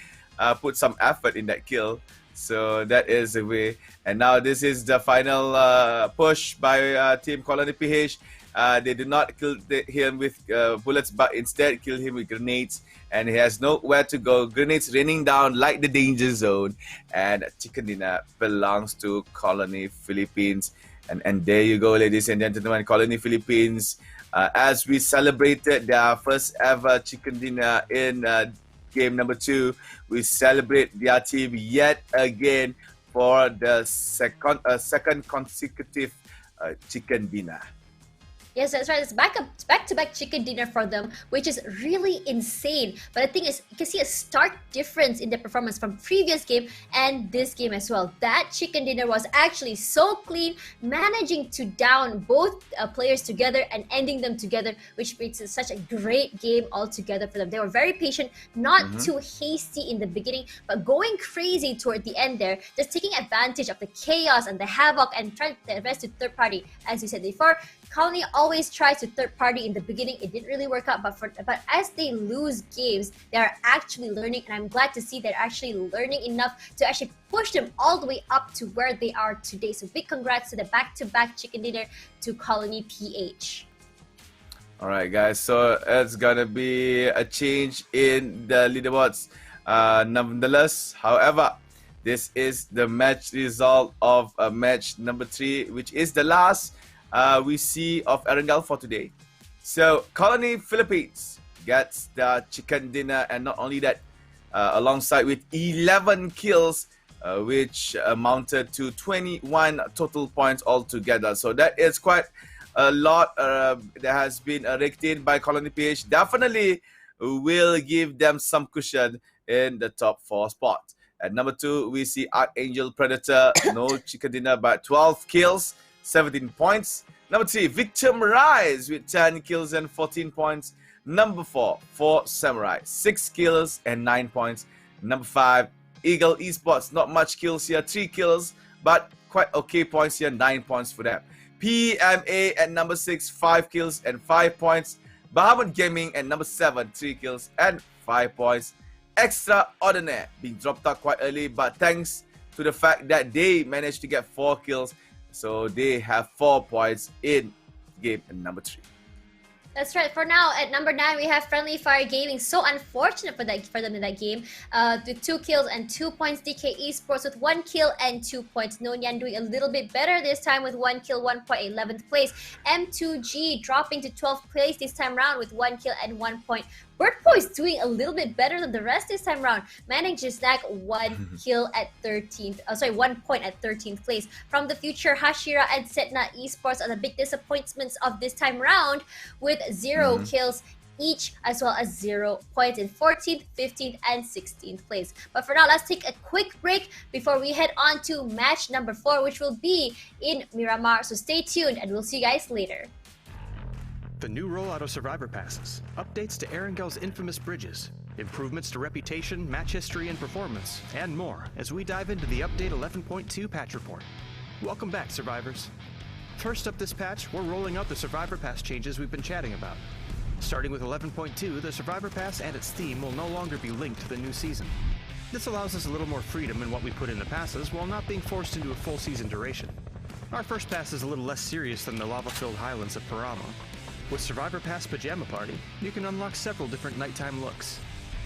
put some effort in that kill. So that is the way. And now this is the final push by Team Colony PH. They did not kill him with bullets, but instead killed him with grenades. And he has nowhere to go. Grenades raining down like the danger zone. And chicken dinner belongs to Colony Philippines. And there you go, ladies and gentlemen, Colony Philippines. As we celebrated their first ever chicken dinner in game number 2, we celebrate their team yet again for the second consecutive chicken dinner. Yes, that's right. It's back-to-back chicken dinner for them, which is really insane. But the thing is, you can see a stark difference in their performance from previous game and this game as well. That chicken dinner was actually so clean, managing to down both players together and ending them together, which makes it such a great game altogether for them. They were very patient, not too hasty in the beginning, but going crazy toward the end there, just taking advantage of the chaos and the havoc and trying to invest to third party. As you said before, Colony always tries to third party in the beginning. It didn't really work out, but as they lose games, they are actually learning, and I'm glad to see they're actually learning enough to actually push them all the way up to where they are today. So big congrats to the back-to-back chicken dinner to Colony PH. All right, guys. So it's gonna be a change in the leaderboards, nonetheless. However, this is the match result of match number 3, which is the last we see of Erangel for today. So Colony Philippines gets the chicken dinner, and not only that, alongside with 11 kills, which amounted to 21 total points altogether. So that is quite a lot that has been raked in by Colony PH. Definitely will give them some cushion in the top 4 spot. At number 2, we see Archangel Predator, no chicken dinner, but 12 kills, 17 points. Number 3, Victim Rise with 10 kills and 14 points. Number 4, Samurai, 6 kills and 9 points. Number 5, Eagle Esports, not much kills here, 3 kills, but quite okay points here, 9 points for them. PMA at number 6, 5 kills and 5 points. Bahamut Gaming at number 7, 3 kills and 5 points. Extraordinaire being dropped out quite early, but thanks to the fact that they managed to get 4 kills, so they have 4 points in game number 3. That's right. For now, at number 9, we have Friendly Fire Gaming. So unfortunate for them in that game. With 2 kills and 2 points. DK Esports with 1 kill and 2 points. NIAN doing a little bit better this time with 1 kill, 1 point, 11th place. M2G dropping to 12th place this time round with 1 kill and 1 point. Birdboy is doing a little bit better than the rest this time round, managing to snag 1 kill at 1 point at 13th place. From the future, Hashira and Setna Esports are the big disappointments of this time round with 0 kills each, as well as 0 points in 14th, 15th, and 16th place. But for now, let's take a quick break before we head on to match number 4, which will be in Miramar. So stay tuned, and we'll see you guys later. The new rollout of Survivor Passes, updates to Erangel's infamous bridges, improvements to reputation, match history, and performance, and more as we dive into the Update 11.2 patch report. Welcome back, Survivors. First up this patch, we're rolling out the Survivor Pass changes we've been chatting about. Starting with 11.2, the Survivor Pass and its theme will no longer be linked to the new season. This allows us a little more freedom in what we put in the passes while not being forced into a full season duration. Our first pass is a little less serious than the lava-filled highlands of Paramo. With Survivor Pass Pajama Party, you can unlock several different nighttime looks.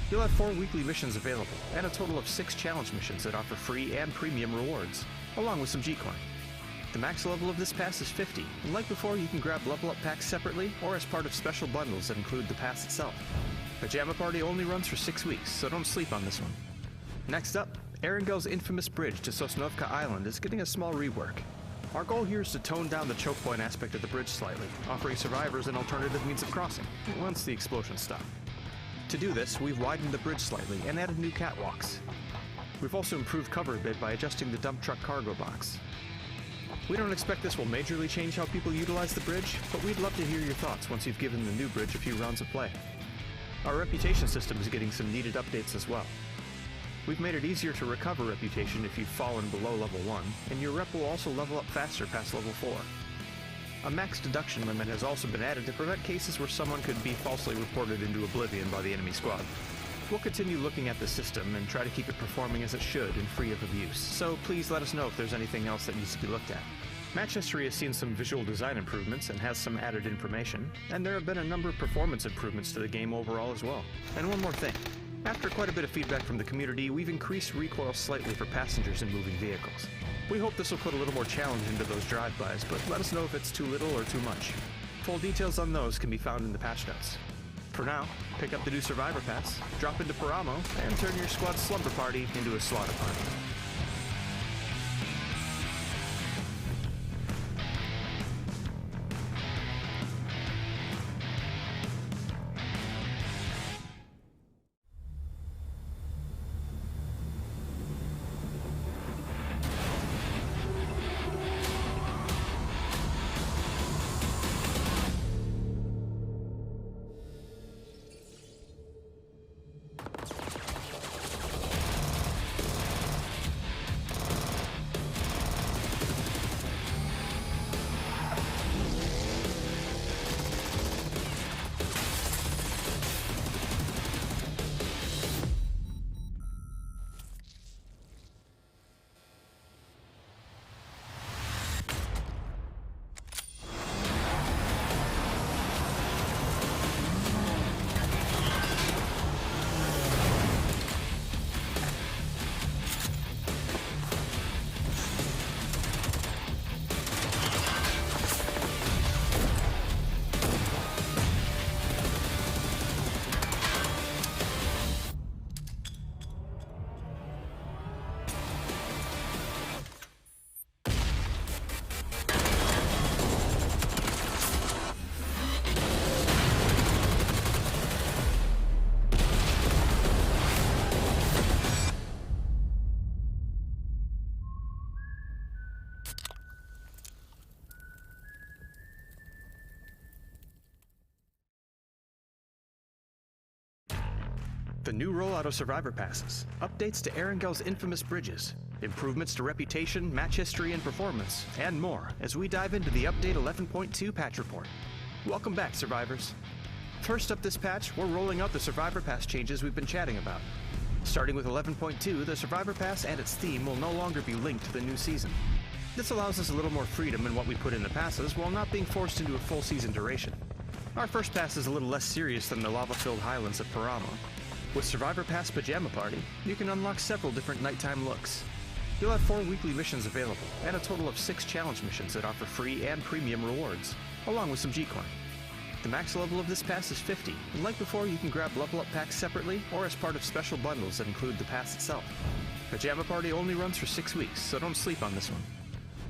You'll have 4 weekly missions available, and a total of 6 challenge missions that offer free and premium rewards, along with some G-Coin. The max level of this pass is 50, and like before, you can grab level up packs separately or as part of special bundles that include the pass itself. Pajama Party only runs for 6 weeks, so don't sleep on this one. Next up, Erangel's infamous bridge to Sosnovka Island is getting a small rework. Our goal here is to tone down the choke point aspect of the bridge slightly, offering survivors an alternative means of crossing, once the explosions stop. To do this, we've widened the bridge slightly and added new catwalks. We've also improved cover a bit by adjusting the dump truck cargo box. We don't expect this will majorly change how people utilize the bridge, but we'd love to hear your thoughts once you've given the new bridge a few rounds of play. Our reputation system is getting some needed updates as well. We've made it easier to recover reputation if you've fallen below level 1, and your rep will also level up faster past level 4. A max deduction limit has also been added to prevent cases where someone could be falsely reported into oblivion by the enemy squad. We'll continue looking at the system and try to keep it performing as it should and free of abuse, so please let us know if there's anything else that needs to be looked at. Match history has seen some visual design improvements and has some added information, and there have been a number of performance improvements to the game overall as well. And one more thing. After quite a bit of feedback from the community, we've increased recoil slightly for passengers in moving vehicles. We hope this will put a little more challenge into those drive-bys, but let us know if it's too little or too much. Full details on those can be found in the patch notes. For now, pick up the new Survivor Pass, drop into Paramo, and turn your squad's slumber party into a slaughter party. The new rollout of Survivor Passes, updates to Erengel's infamous bridges, improvements to reputation, match history, and performance, and more as we dive into the Update 11.2 patch report. Welcome back, Survivors. First up this patch, we're rolling out the Survivor Pass changes we've been chatting about. Starting with 11.2, the Survivor Pass and its theme will no longer be linked to the new season. This allows us a little more freedom in what we put in the passes while not being forced into a full season duration. Our first pass is a little less serious than the lava-filled highlands of Paramo. With Survivor Pass Pajama Party, you can unlock several different nighttime looks. You'll have 4 weekly missions available, and a total of 6 challenge missions that offer free and premium rewards, along with some G-Coin. The max level of this pass is 50, and like before, you can grab level up packs separately or as part of special bundles that include the pass itself. Pajama Party only runs for 6 weeks, so don't sleep on this one.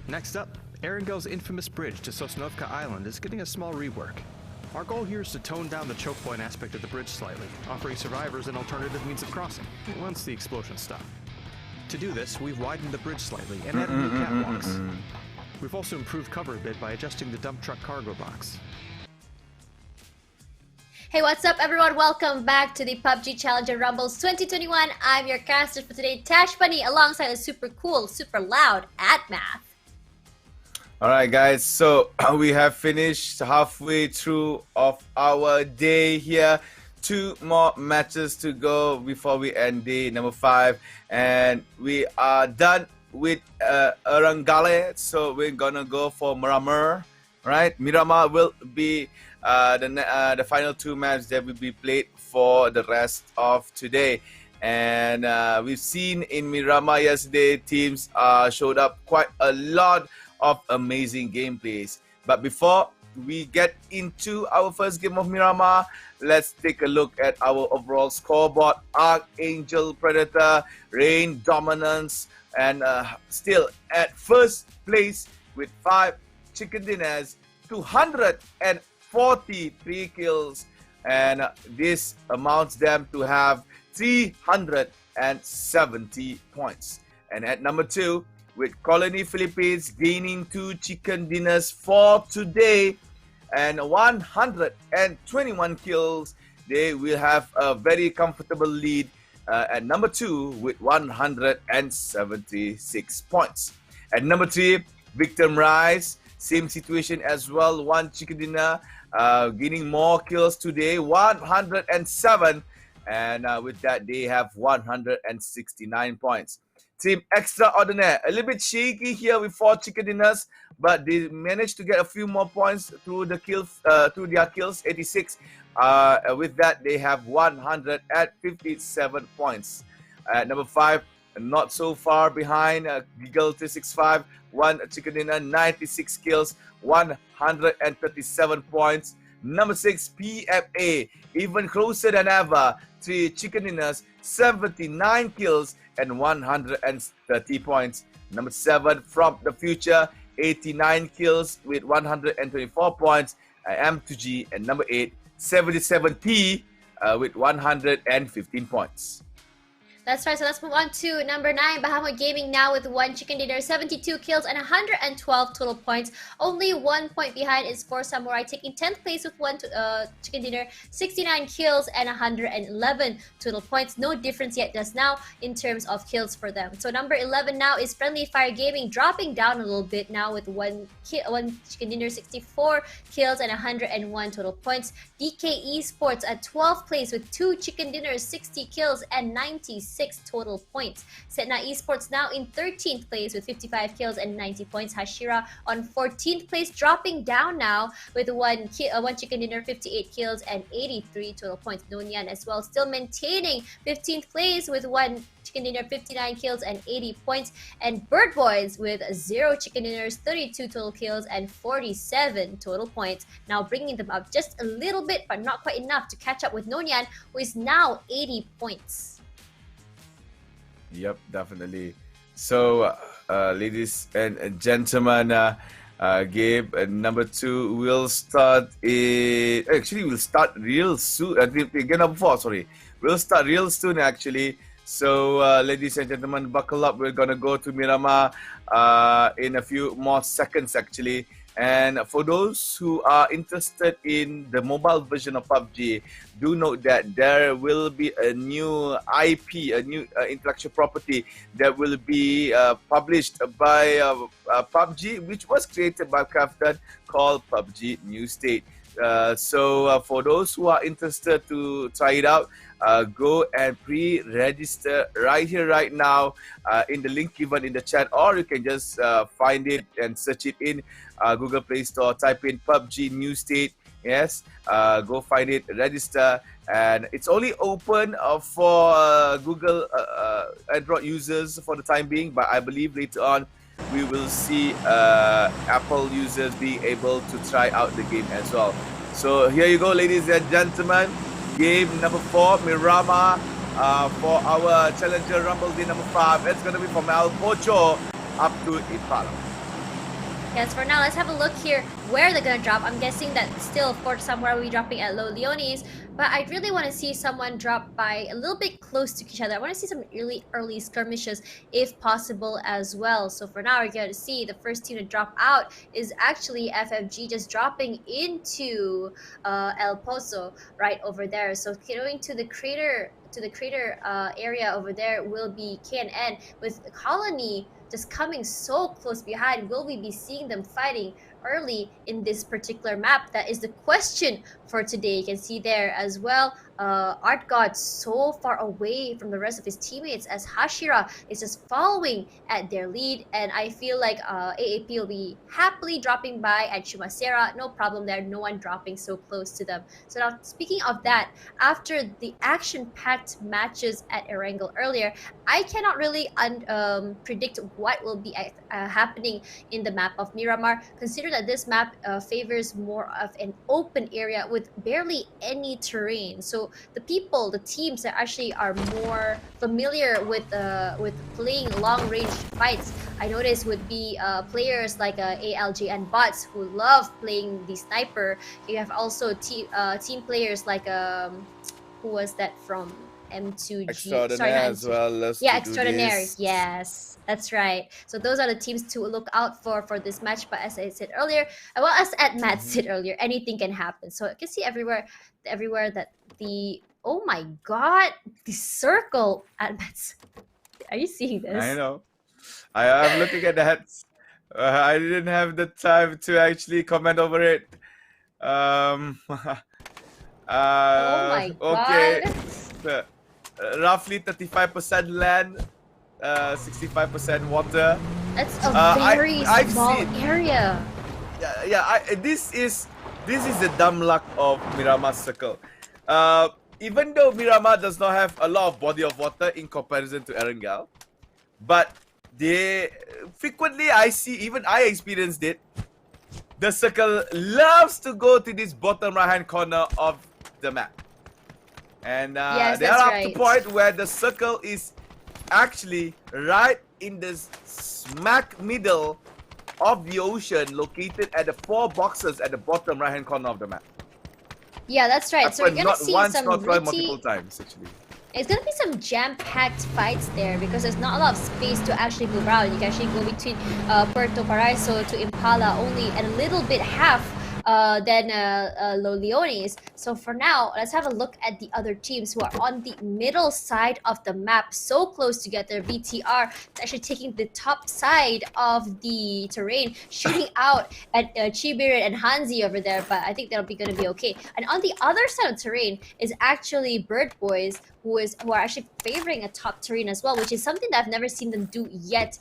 Next up, Erengel's infamous bridge to Sosnovka Island is getting a small rework. Our goal here is to tone down the choke point aspect of the bridge slightly, offering survivors an alternative means of crossing, once the explosions stop. To do this, we've widened the bridge slightly and added new catwalks. We've also improved cover a bit by adjusting the dump truck cargo box. Hey, what's up everyone? Welcome back to the PUBG Challenger Rumbles 2021. I'm your caster for today, Tash Bunny, alongside a super cool, super loud AtMath. Alright guys, so we have finished halfway through of our day here. 2 more matches to go before we end day number 5, and we are done with Erengale, so we're gonna go for Miramar, right? Miramar will be the final 2 matches that will be played for the rest of today. And we've seen in Miramar yesterday, teams showed up quite a lot of amazing gameplays. But before we get into our first game of Miramar, let's take a look at our overall scoreboard. Archangel Predator, Rain Dominance, and still at first place with 5 chicken dinners, 243 kills, and this amounts them to have 370 points. And at number 2, with Colony Philippines gaining 2 chicken dinners for today and 121 kills, they will have a very comfortable lead at number 2 with 176 points. At number 3, Victim Rise, same situation as well, 1 chicken dinner, gaining more kills today, 107, and with that they have 169 points. Team Extraordinaire, a little bit shaky here with 4 chicken dinners, but they managed to get a few more points through the kills, through their kills, 86. With that, they have 157 points. At number 5, not so far behind, Giggle 365, 1 chicken dinner, 96 kills, 137 points. Number 6, PFA, even closer than ever, 3 chicken dinners, 79 kills, and 130 points. Number 7, From the Future, 89 kills with 124 points. M2G, and number 8, 77P with 115 points. That's right, so let's move on to number 9, Bahamut Gaming now with 1 chicken dinner, 72 kills, and 112 total points. Only 1 point behind is 4 Samurai, taking 10th place with 1 chicken dinner, 69 kills, and 111 total points. No difference yet just now in terms of kills for them. So number 11 now is Friendly Fire Gaming, dropping down a little bit now with 1 chicken dinner, 64 kills, and 101 total points. DK Esports at 12th place with 2 chicken dinners, 60 kills, and 96 total points. Setna Esports now in 13th place with 55 kills and 90 points. Hashira on 14th place, dropping down now with 1 chicken dinner, 58 kills, and 83 total points. NIAN as well, still maintaining 15th place with 1 chicken dinner, 59 kills, and 80 points. And Bird Boys with 0 chicken dinners, 32 total kills, and 47 total points. Now bringing them up just a little bit, but not quite enough to catch up with NIAN, who is now 80 points. Yep, definitely. So, ladies and gentlemen, Gabe, number 2 will start actually we'll start real soon. Again, number 4, sorry. We'll start real soon actually. So, ladies and gentlemen, buckle up. We're gonna go to Miramar in a few more seconds actually. And for those who are interested in the mobile version of PUBG, do note that there will be a new IP, a new intellectual property that will be published by PUBG, which was created by Krafton, called PUBG New State. So for those who are interested to try it out, go and pre-register right here, right now, in the link given in the chat, or you can just find it and search it in Google Play Store. Type in PUBG New State. Yes, go find it, register, and it's only open for Google Android users for the time being. But I believe later on we will see Apple users being able to try out the game as well. So here you go, ladies and gentlemen. Game number 4, Miramar, for our Challenger Rumble day number 5. It's going to be from El Pocho up to Impala. Yes, for now, let's have a look here where they're going to drop. I'm guessing that still Fort somewhere will be dropping at Low Leones, but I really want to see someone drop by a little bit close to each other. I want to see some early skirmishes if possible as well. So for now, we're going to see the first team to drop out is actually FFG, just dropping into El Pozo right over there. So going to the crater area over there will be KNN with Colony just coming so close behind. Will we be seeing them fighting early in this particular map? That is the question for today. You can see there as well, Art God so far away from the rest of his teammates as Hashira is just following at their lead, and I feel like AAP will be happily dropping by at Shumasera. No problem there, no one dropping so close to them. So now, speaking of that, after the action-packed matches at Erangel earlier, I cannot really predict what will be happening in the map of Miramar. Consider that this map favors more of an open area with barely any terrain. So the teams that actually are more familiar with playing long-range fights, I noticed would be players like ALJ and bots who love playing the sniper. You have also team players like who was that from M2G? Extraordinaire as well. Yeah, Extraordinaire. Yes, that's right. So those are the teams to look out for this match. But as I said earlier, well, as Matt said earlier, anything can happen. So I can see everywhere that oh my god, the circle at Matt's. Are you seeing this? I know. I'm looking at that. I didn't have the time to actually comment over it. Oh my god. Okay. Roughly 35% land, 65% water. That's a very small area. Yeah. This is the dumb luck of Miramar Circle. Even though Miramar does not have a lot of body of water in comparison to Erangel, but they frequently, I see, even I experienced it. The circle loves to go to this bottom right hand corner of the map. And yes, they are up to point where the circle is actually right in the smack middle of the ocean, located at the 4 boxes at the bottom right hand corner of the map. Yeah, that's right. So we're gonna see some multiple times actually. It's gonna be some jam-packed fights there because there's not a lot of space to actually move around. You can actually go between Puerto Paraiso to Impala only and a little bit half than Low Leones. So for now, let's have a look at the other teams who are on the middle side of the map, so close together. VTR is actually taking the top side of the terrain, shooting out at Chibirin and Hanzi over there, but I think that'll be gonna be okay. And on the other side of the terrain is actually Bird Boys, who are actually favoring a top terrain as well, which is something that I've never seen them do yet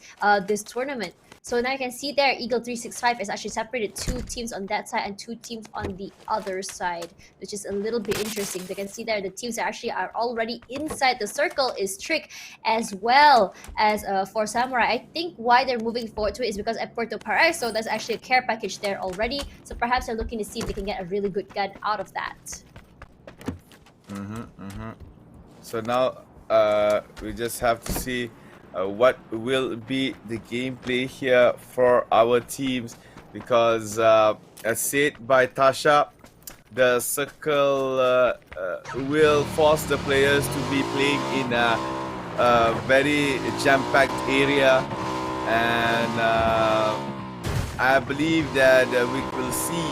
this tournament. So now you can see there, Eagle 365 is actually separated 2 teams on that side and 2 teams on the other side, which is a little bit interesting. You can see there the teams that actually are already inside the circle is Trick as well as for Samurai. I think why they're moving forward to it is because at Puerto Paraiso, there's actually a care package there already. So perhaps they're looking to see if they can get a really good gun out of that. So now we just have to see what will be the gameplay here for our teams, because as said by Tasha, the circle will force the players to be playing in a very jam-packed area, and I believe that we will see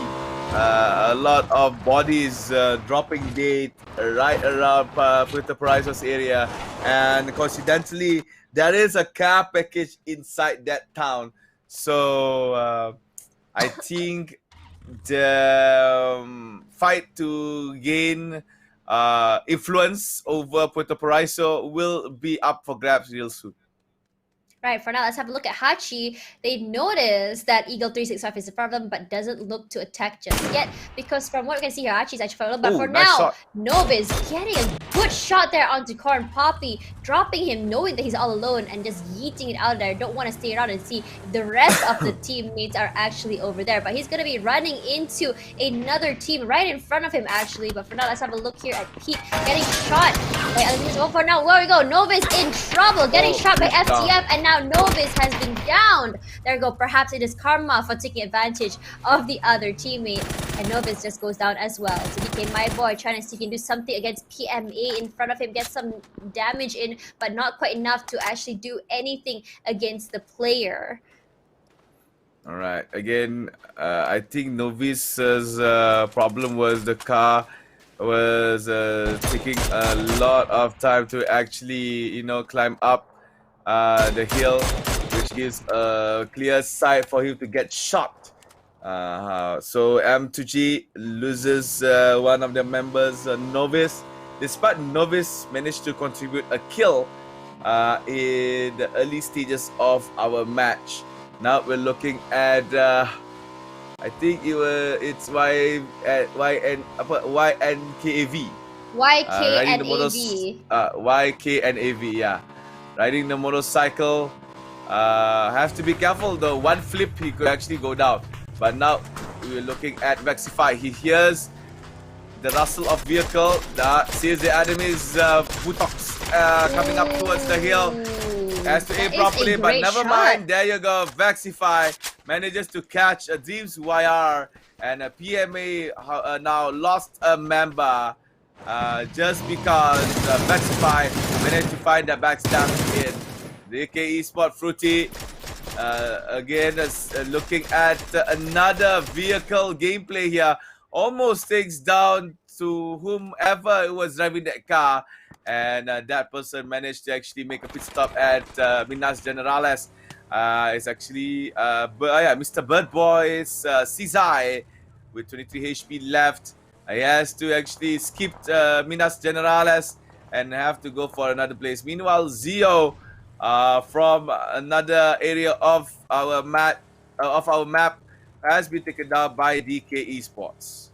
a lot of bodies dropping dead right around Puerto Paradisos area, and coincidentally, there is a car package inside that town. So I think the fight to gain influence over Puerto Paraiso will be up for grabs real soon. Right, for now, let's have a look at Hachi. They notice that Eagle 365 is in front of them, but doesn't look to attack just yet. Because from what we can see here, Hachi's actually following. But Ooh, for nice now, shot. Novice getting a good shot there onto Corn Poppy, dropping him, knowing that he's all alone, and just yeeting it out there. Don't want to stay around and see if the rest of the teammates are actually over there. But he's going to be running into another team right in front of him, actually. But for now, let's have a look here at Pete getting shot. For now, where we go? Novice in trouble, getting shot by FTF, and now Novice has been downed. There we go. Perhaps it is karma for taking advantage of the other teammate. And Novice just goes down as well. So DK, my boy, trying to see if he can do something against PMA in front of him, get some damage in, but not quite enough to actually do anything against the player. All right. Again, I think Novice's problem was the car was taking a lot of time to actually, climb up the hill, which gives a clear sight for him to get shot. So M2G loses one of their members, Novice. Despite Novice managed to contribute a kill in the early stages of our match. Now we're looking at I think it's YNKAV. YKNAV, yeah. Riding the motorcycle. Have to be careful though. One flip he could actually go down. But now we're looking at Vexify. He hears the rustle of vehicle that sees the enemy's buttocks coming up towards the hill. Has to aim properly, but never mind. There you go. Vexify manages to catch a Dreams YR, and a PMA now lost a member just because Vexify managed to find the backstab in. The AK Esports Fruity again is looking at another vehicle gameplay here. Almost takes down to whomever was driving that car, and that person managed to actually make a pit stop at Minas Generales. It's actually Mr. Bird Boy's Cizai with 23 HP left. He has to actually skip Minas Generales and have to go for another place. Meanwhile, Zio from another area of our map has been taken down by DK Esports.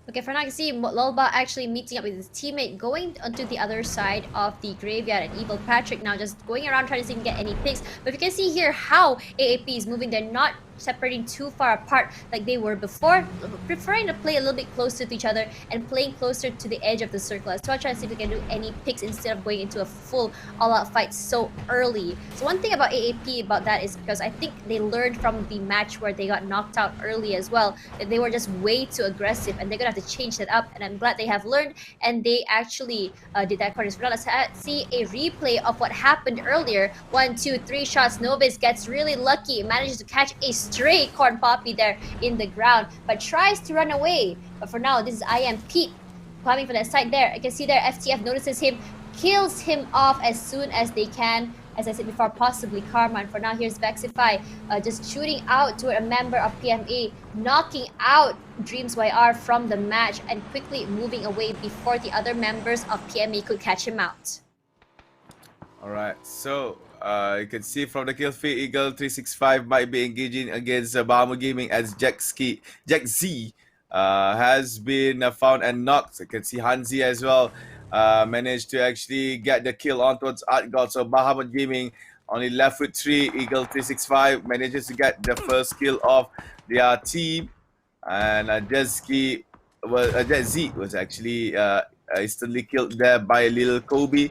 Okay, for now, I can see Lolba actually meeting up with his teammate, going onto the other side of the graveyard, and Evil Patrick now just going around trying to see if he can get any picks. But you can see here how AAP is moving. They're not separating too far apart like they were before, preferring to play a little bit closer to each other and playing closer to the edge of the circle. So I try to see if we can do any picks instead of going into a full all-out fight so early. So one thing about AAP about that is because I think they learned from the match where they got knocked out early as well, that they were just way too aggressive, and they're gonna have to change that up, and I'm glad they have learned and they actually did that corner. So now let's see a replay of what happened earlier. 1, 2, 3 shots. Novice gets really lucky, manages to catch a stray Corn Poppy there in the ground, but tries to run away. But for now, this is I Am Pete climbing for that side there. I can see there FTF notices him, kills him off as soon as they can. As I said before, possibly Karma. And for now, here's Vexify just shooting out to a member of PMA, knocking out Dreams YR from the match and quickly moving away before the other members of PMA could catch him out. Alright, so you can see from the kill feed, Eagle 365 might be engaging against Bahamu Gaming as Jack Z has been found and knocked. You can see Hanzi as well managed to actually get the kill on towards Art God. So Bahamu Gaming only left with 3. Eagle 365 manages to get the first kill of their team, and Jet Z was actually instantly killed there by a little Kobe.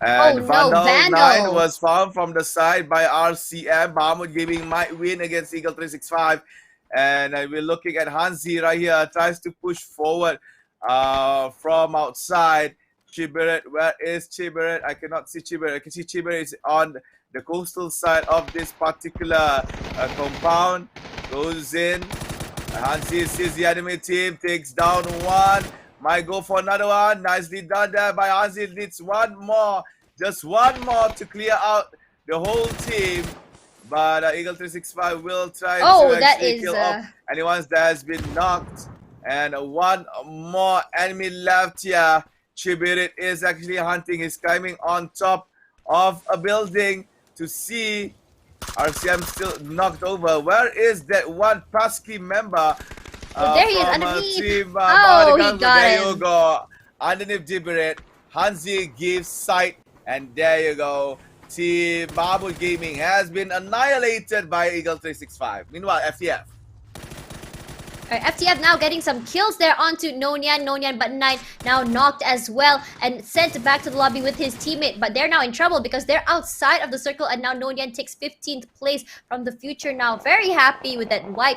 And Vandal 9 was found from the side by RCM. Bahamut Gaming might win against Eagle 365. And we're looking at Hanzi right here. Tries to push forward from outside. Chiberet, where is Chiberet? I cannot see Chiberet. I can see Chiberet is on the coastal side of this particular compound. goes in. Hansi sees the enemy team, takes down one. Might go for another one. Nicely done there by Hansi. Needs one more. Just one more to clear out the whole team. But Eagle 365 will try to actually kill off anyone that has been knocked. And one more enemy left here. Chibirit is actually hunting. He's climbing on top of a building to see RCM still knocked over. Where is that one Pasky member? There he is underneath. Team, he got there him. You go. Underneath Chibirit. Hansi gives sight. And there you go. Team Babu Gaming has been annihilated by Eagle 365. Meanwhile, FTF. FTF now getting some kills there onto NIAN. NIAN but 9 now knocked as well and sent back to the lobby with his teammate. But they're now in trouble because they're outside of the circle and now NIAN takes 15th place from the future now. Very happy with that wipe.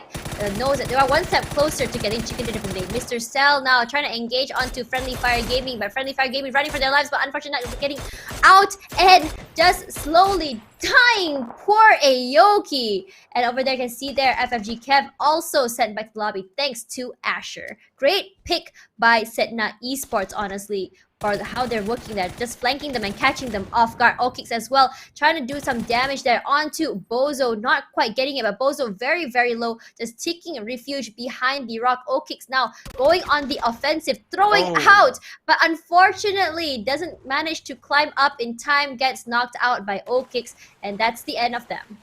Knows that they are one step closer to getting chicken dinner from day. Mr. Cell now trying to engage onto Friendly Fire Gaming, but Friendly Fire Gaming running for their lives, but unfortunately getting out and just slowly dying. Poor Aoki. And over there you can see there FFG Kev also sent back to the lobby thanks to Asher. Great pick by Setna Esports, honestly, for how they're working there, just flanking them and catching them off guard. O-Kicks as well, trying to do some damage there onto Bozo, not quite getting it, but Bozo very, very low, just taking a refuge behind the rock. O-Kicks now going on the offensive, throwing out, but unfortunately doesn't manage to climb up in time, gets knocked out by O-Kicks, and that's the end of them.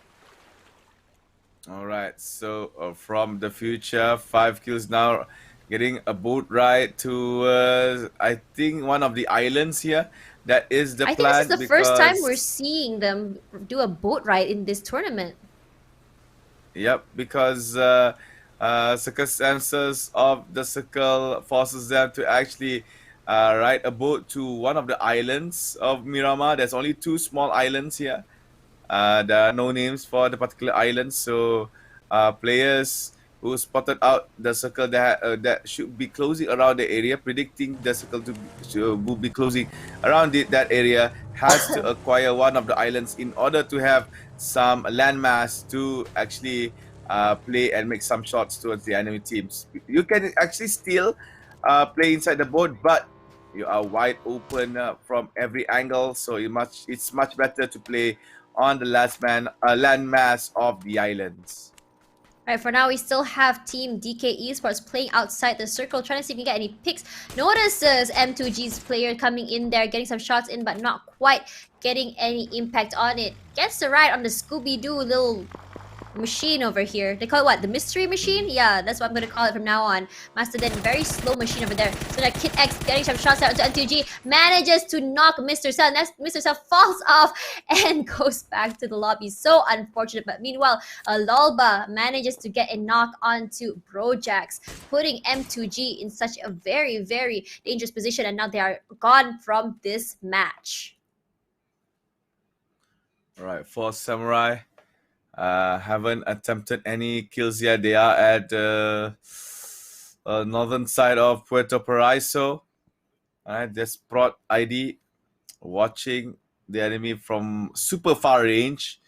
All right, so from the future, 5 kills now. Getting a boat ride to, I think, one of the islands here. That is the plan. I think this is the first time we're seeing them do a boat ride in this tournament. Yep, because circumstances of the circle forces them to actually ride a boat to one of the islands of Miramar. There's only 2 small islands here. There are no names for the particular islands, so players who spotted out the circle that should be closing around the area, predicting the circle to be closing around that area, has to acquire one of the islands in order to have some landmass to actually play and make some shots towards the enemy teams. You can actually still play inside the boat, but you are wide open from every angle, so it's much better to play on the landmass of the islands. Right, for now we still have Team DK Esports playing outside the circle, trying to see if we can get any picks. Notices M2G's player coming in there, getting some shots in, but not quite getting any impact on it. Gets the ride on the Scooby-Doo little machine over here. They call it what? The mystery machine? Yeah, that's what I'm gonna call it from now on. Master Den, very slow machine over there. So that Kid X getting some shots out onto M2G, manages to knock Mr. Cell. Mr. Cell falls off and goes back to the lobby. So unfortunate. But meanwhile, Lolba manages to get a knock onto Brojax, putting M2G in such a very, very dangerous position. And now they are gone from this match. Alright, for Samurai. Haven't attempted any kills yet. They are at the northern side of Puerto Paraiso. Alright, this Prot ID watching the enemy from super far range.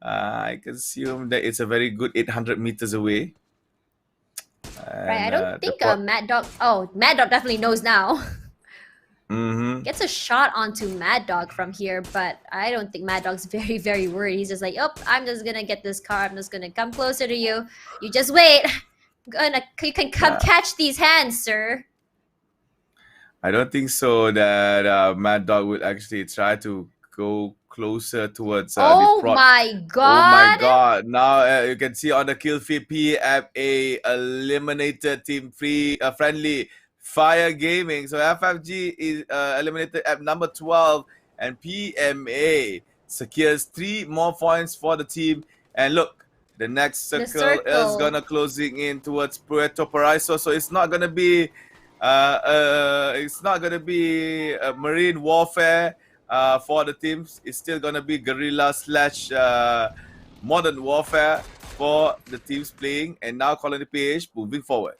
I can assume that it's a very good 800 meters away. And, right, I don't think Mad Dog... Oh, Mad Dog definitely knows now. Gets a shot onto Mad Dog from here, but I don't think Mad Dog's very, very worried. He's just like, oh, I'm just gonna get this car. I'm just gonna come closer to you. You just wait. You can come catch these hands, sir. I don't think so that Mad Dog will actually try to go closer towards oh the Prot. My god! Oh my god! Now you can see on the kill feed, PMA eliminated Team Friendly Fire Gaming. So FFG is eliminated at number 12, and PMA secures 3 more points for the team. And look, the next circle is gonna closing in towards Puerto Paraiso. So it's not gonna be marine warfare for the teams. It's still gonna be guerrilla / modern warfare for the teams playing. And now Colony PH moving forward.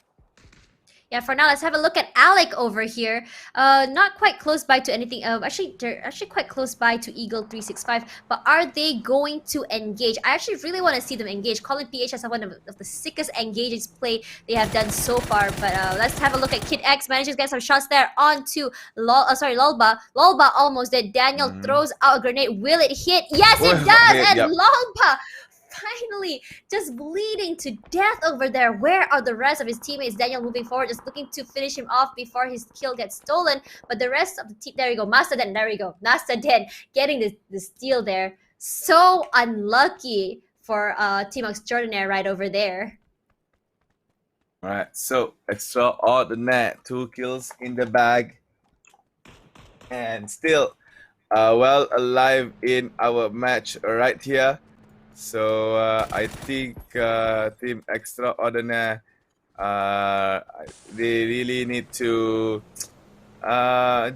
Yeah, for now, let's have a look at Alec over here. Not quite close by to anything. Actually, they're actually quite close by to Eagle 365. But are they going to engage? I actually really want to see them engage. Colin PH has one of the sickest engages play they have done so far. But let's have a look at Kid X. Manages to get some shots there onto Lolba. Lolba almost did. Daniel throws out a grenade. Will it hit? Yes, it does! And Lolba finally just bleeding to death over there. Where are the rest of his teammates? Daniel moving forward, just looking to finish him off before his kill gets stolen. But the rest of the team, there you go, Mastaden, there we go. Mastaden getting the steal there. So unlucky for Team Extraordinaire right over there. Alright, so Extraordinaire, 2 kills in the bag. And still well alive in our match right here. So I think Team Extraordinaire, they really need to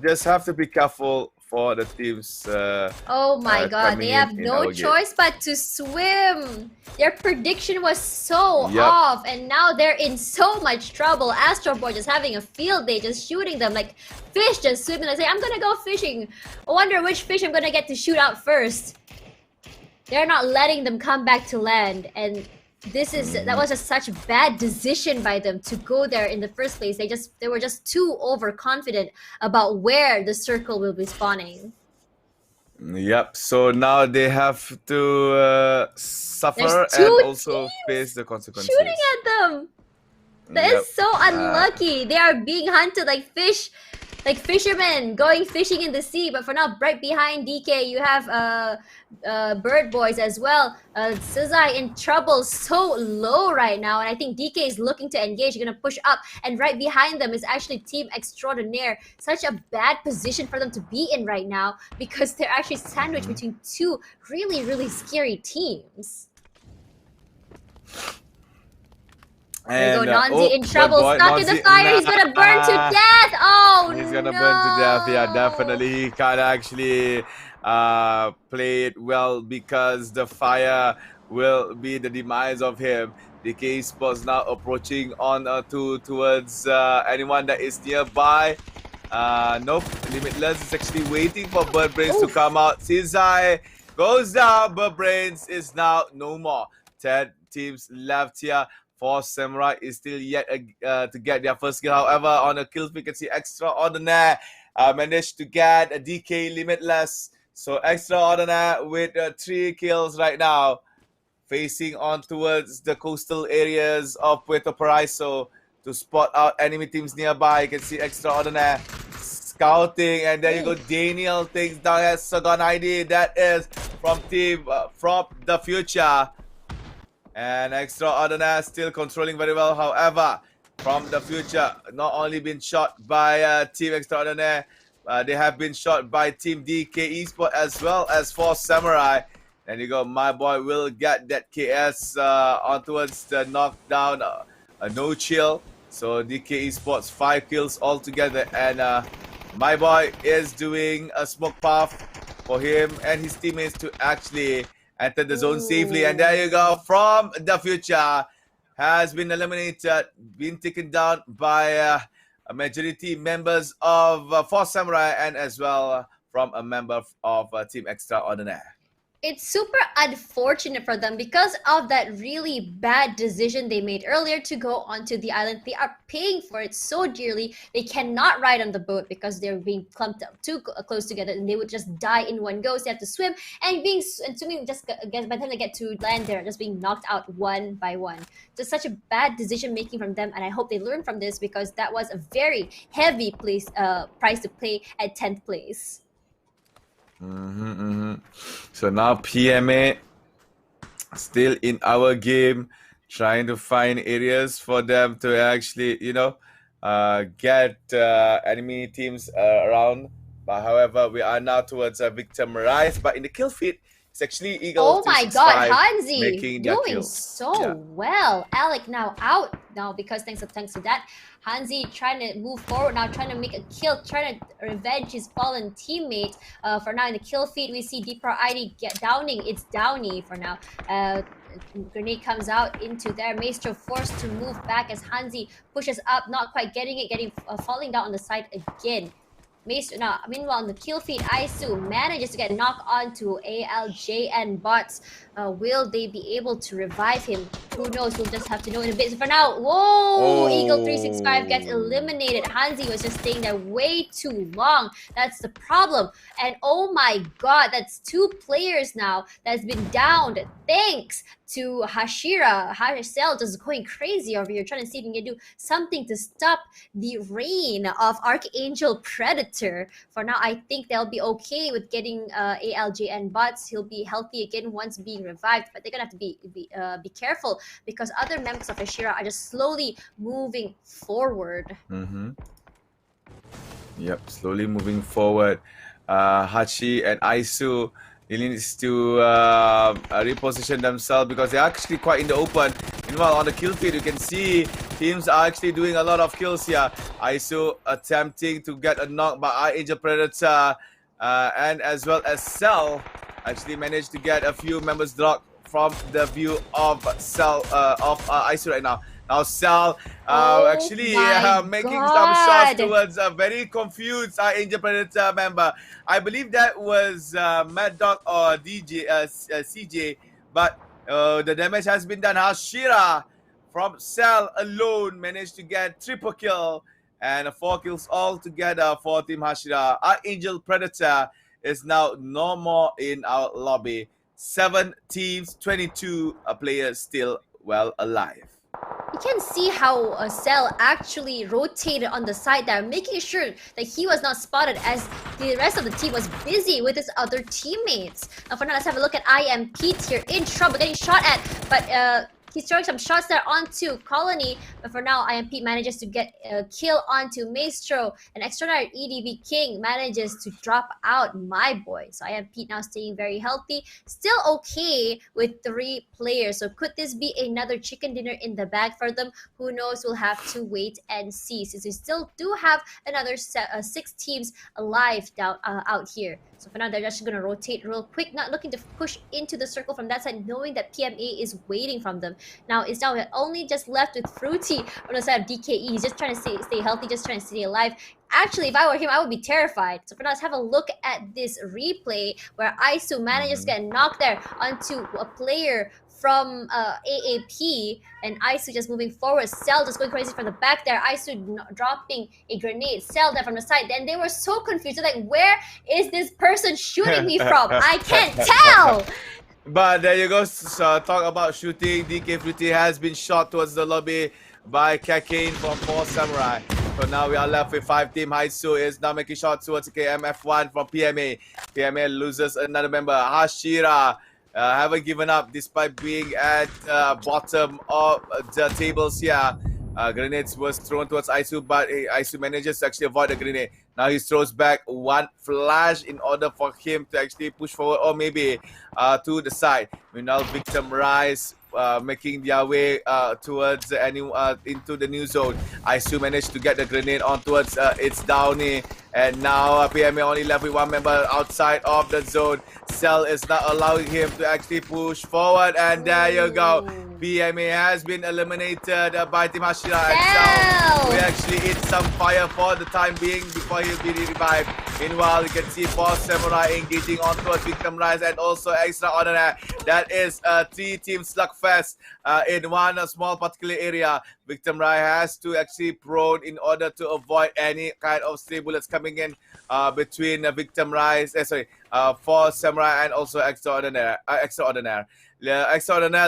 just have to be careful for the teams. Oh my god, they have no choice but to swim. Their prediction was so off, and now they're in so much trouble. Astro Boy just having a field day, just shooting them like fish, just swimming. I say, I'm gonna go fishing. I wonder which fish I'm gonna get to shoot out first. They're not letting them come back to land, and that was just such a bad decision by them to go there in the first place. They were just too overconfident about where the circle will be spawning. Yep. So now they have to suffer and also face the consequences. Shooting at them. That is so unlucky. They are being hunted like fish. Like fishermen going fishing in the sea. But for now, right behind DK, you have Bird Boys as well. Suzai in trouble, so low right now. And I think DK is looking to engage. You're going to push up. And right behind them is actually Team Extraordinaire. Such a bad position for them to be in right now, because they're actually sandwiched between two really, really scary teams. There you go, Nonzi in trouble, stuck in the fire. He's gonna burn to death. Oh, he's gonna burn to death. Yeah, definitely. He can't actually play it well, because the fire will be the demise of him. DK Esports now approaching on towards anyone that is nearby. Nope, Limitless is actually waiting for Bird Brains to come out. Sizai goes down. Bird Brains is now no more. 10 teams left here. 4 Samurai is still yet to get their first kill. However, on a kill we can see Extraordinaire managed to get a DK Limitless. So Extraordinaire with 3 kills right now, facing on towards the coastal areas of Puerto Paraiso to spot out enemy teams nearby. You can see Extraordinaire scouting, and there you go. Daniel takes down as Sagan ID. That is from team from the future. And Extraordinaire still controlling very well. However, from the future, not only been shot by Team Extraordinaire, they have been shot by Team DK Esports as well as 4 Samurai. And you go, my boy will get that KS on towards the knockdown, no chill. So DK Esports 5 kills altogether, and my boy is doing a smoke path for him and his teammates to actually enter the zone safely. And there you go, from the future has been eliminated, been taken down by a majority members of 4 Samurai, and as well from a member of Team Extraordinaire. It's super unfortunate for them because of that really bad decision they made earlier to go onto the island. They are paying for it so dearly. They cannot ride on the boat because they're being clumped up too close together, and they would just die in one go. So they have to swim, and swimming just by the time they get to land, they're just being knocked out one by one. Just such a bad decision making from them, and I hope they learn from this, because that was a very heavy price to pay at 10th place. So now PMA still in our game, trying to find areas for them to actually, you know, get enemy teams around. But however, we are now towards Victor Moraes, but in the kill feed, it's actually Eagle. Oh my god, Hanzi doing kills. so well. Alec now out now because thanks to that. Hanzi trying to move forward now, trying to make a kill, trying to revenge his fallen teammate. For now in the kill feed, we see Deeper ID get downing. It's Downey for now. Grenade comes out into there. Maestro forced to move back as Hansi pushes up, not quite getting it, falling down on the side again. Maestro, now, meanwhile, on the kill feed, Aisu manages to get knocked onto ALJN bots. Will they be able to revive him? Who knows? We'll just have to know in a bit. So for now, whoa! Eagle 365 gets eliminated. Hansi was just staying there way too long. That's the problem. And oh my god, that's 2 players now that's been downed. Thanks to Hashira. Cell just going crazy over here, trying to see if he can do something to stop the reign of Archangel Predator. For now, I think they'll be okay with getting ALJN bots. He'll be healthy again once being revived, but they're gonna have to be careful because other members of Hashira are just slowly moving forward. Yep, slowly moving forward. Hachi and Aisu, he needs to reposition themselves because they're actually quite in the open. Meanwhile, on the kill feed, you can see teams are actually doing a lot of kills here. Aisu attempting to get a knock by Angel Predator, and as well as Cell actually managed to get a few members dropped from the view of Cell of Aisu right now. Now Cell actually making some shots towards a very confused Angel Predator member. I believe that was Mad Dog or DJ CJ, but the damage has been done. Hashira from Cell alone managed to get triple kill and 4 kills all together for Team Hashira. Angel Predator is now no more in our lobby. 7 teams, 22 players still well alive. You can see how Cell actually rotated on the side there, making sure that he was not spotted as the rest of the team was busy with his other teammates. Now for now, let's have a look at Pete here in trouble, getting shot at, but he's throwing some shots there onto Colony, but for now, Pete manages to get a kill onto Maestro, and Extraordinaire EDV King manages to drop out my boy. So Pete now staying very healthy, still okay with 3 players. So could this be another chicken dinner in the bag for them? Who knows? We'll have to wait and see, since we still do have another 6 teams alive down out here. So for now, they're just going to rotate real quick, not looking to push into the circle from that side, knowing that PMA is waiting from them. Now, it's now only just left with Fruity on the side of DKE. He's just trying to stay healthy, just trying to stay alive. Actually, if I were him, I would be terrified. So for now, let's have a look at this replay where Aisu manages to get knocked there onto a player from AAP, and Aisu just moving forward. Cell just going crazy from the back there. Aisu dropping a grenade. Cell there from the side. Then they were so confused. They're like, where is this person shooting me from? I can't tell! But there you go. So, talk about shooting. DK Fruity has been shot towards the lobby by Kakane from 4 Samurai. So now we are left with 5 team. Haisu is now making shots towards KMF1 from PMA. PMA loses another member. Hashira haven't given up despite being at bottom of the tables here. Grenades was thrown towards Aisu, but Aisu manages to actually avoid the grenade. Now he throws back 1 flash in order for him to actually push forward, or maybe to the side. Meanwhile, Victim Rise making their way towards into the new zone. Aisu managed to get the grenade on towards its downy, and now PMA only left with 1 member outside of the zone. Cell is not allowing him to actually push forward, and there you go. PMA has been eliminated by Team Hashira, and Cell will actually hit some fire for the time being before he'll be revived. Meanwhile, you can see 4 Samurai engaging on towards Victim Rise and also Extraordinaire. That is a 3-team slugfest in one small particular area. Victim Rise has to actually prone in order to avoid any kind of stray bullets coming in between Victim Rise, 4 Samurai and also Extraordinaire. Extraordinaire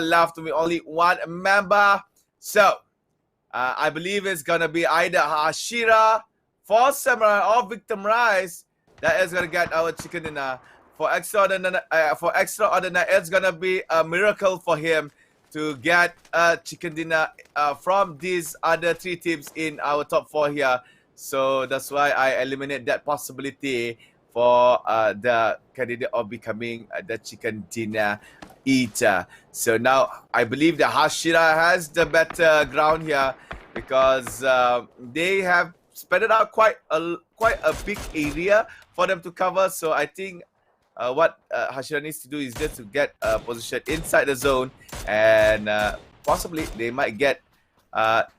left with only 1 member. So, I believe it's going to be either Hashira, 4 Samurai, or Victim Rise that is going to get our chicken dinner. For Extraordinaire, it's going to be a miracle for him to get a chicken dinner from these other 3 teams in our top 4 here. So that's why I eliminate that possibility for the candidate of becoming the chicken dinner eater. So now I believe that Hashira has the better ground here because they have spread it out quite a big area for them to cover. So I think what Hashira needs to do is just to get a position inside the zone and possibly they might get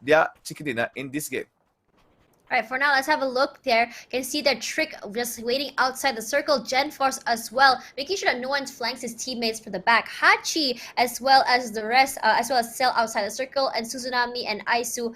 their chicken dinner in this game. Alright, for now, let's have a look there. You can see that Trick just waiting outside the circle. GenForce as well, making sure that no one flanks his teammates for the back. Hachi as well as the rest, as well as Cell outside the circle, and Suzunami and Aisu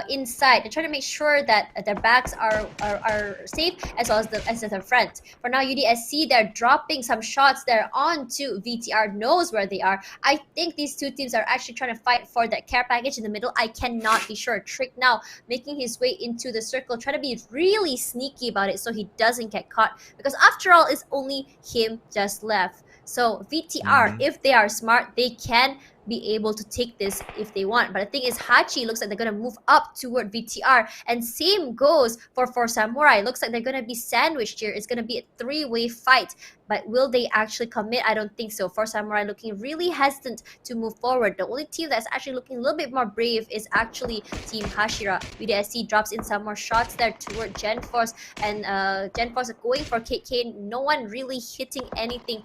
inside. They're trying to make sure that their backs are safe as well as their front. For now, UDSC, they're dropping some shots there onto VTR, knows where they are. I think these two teams are actually trying to fight for that care package in the middle. I cannot be sure. Trick now making his way into the circle, try to be really sneaky about it so he doesn't get caught, because after all, it's only him just left. So VTR, if they are smart, they can be able to take this if they want. But the thing is, Hachi looks like they're going to move up toward VTR, and same goes for Samurai. Looks like they're going to be sandwiched here. It's going to be a three-way fight, but will they actually commit? I don't think so. For Samurai looking really hesitant to move forward. The only team that's actually looking a little bit more brave is actually Team Hashira. UDSC drops in some more shots there toward GenForce, and GenForce going for KK. No one really hitting anything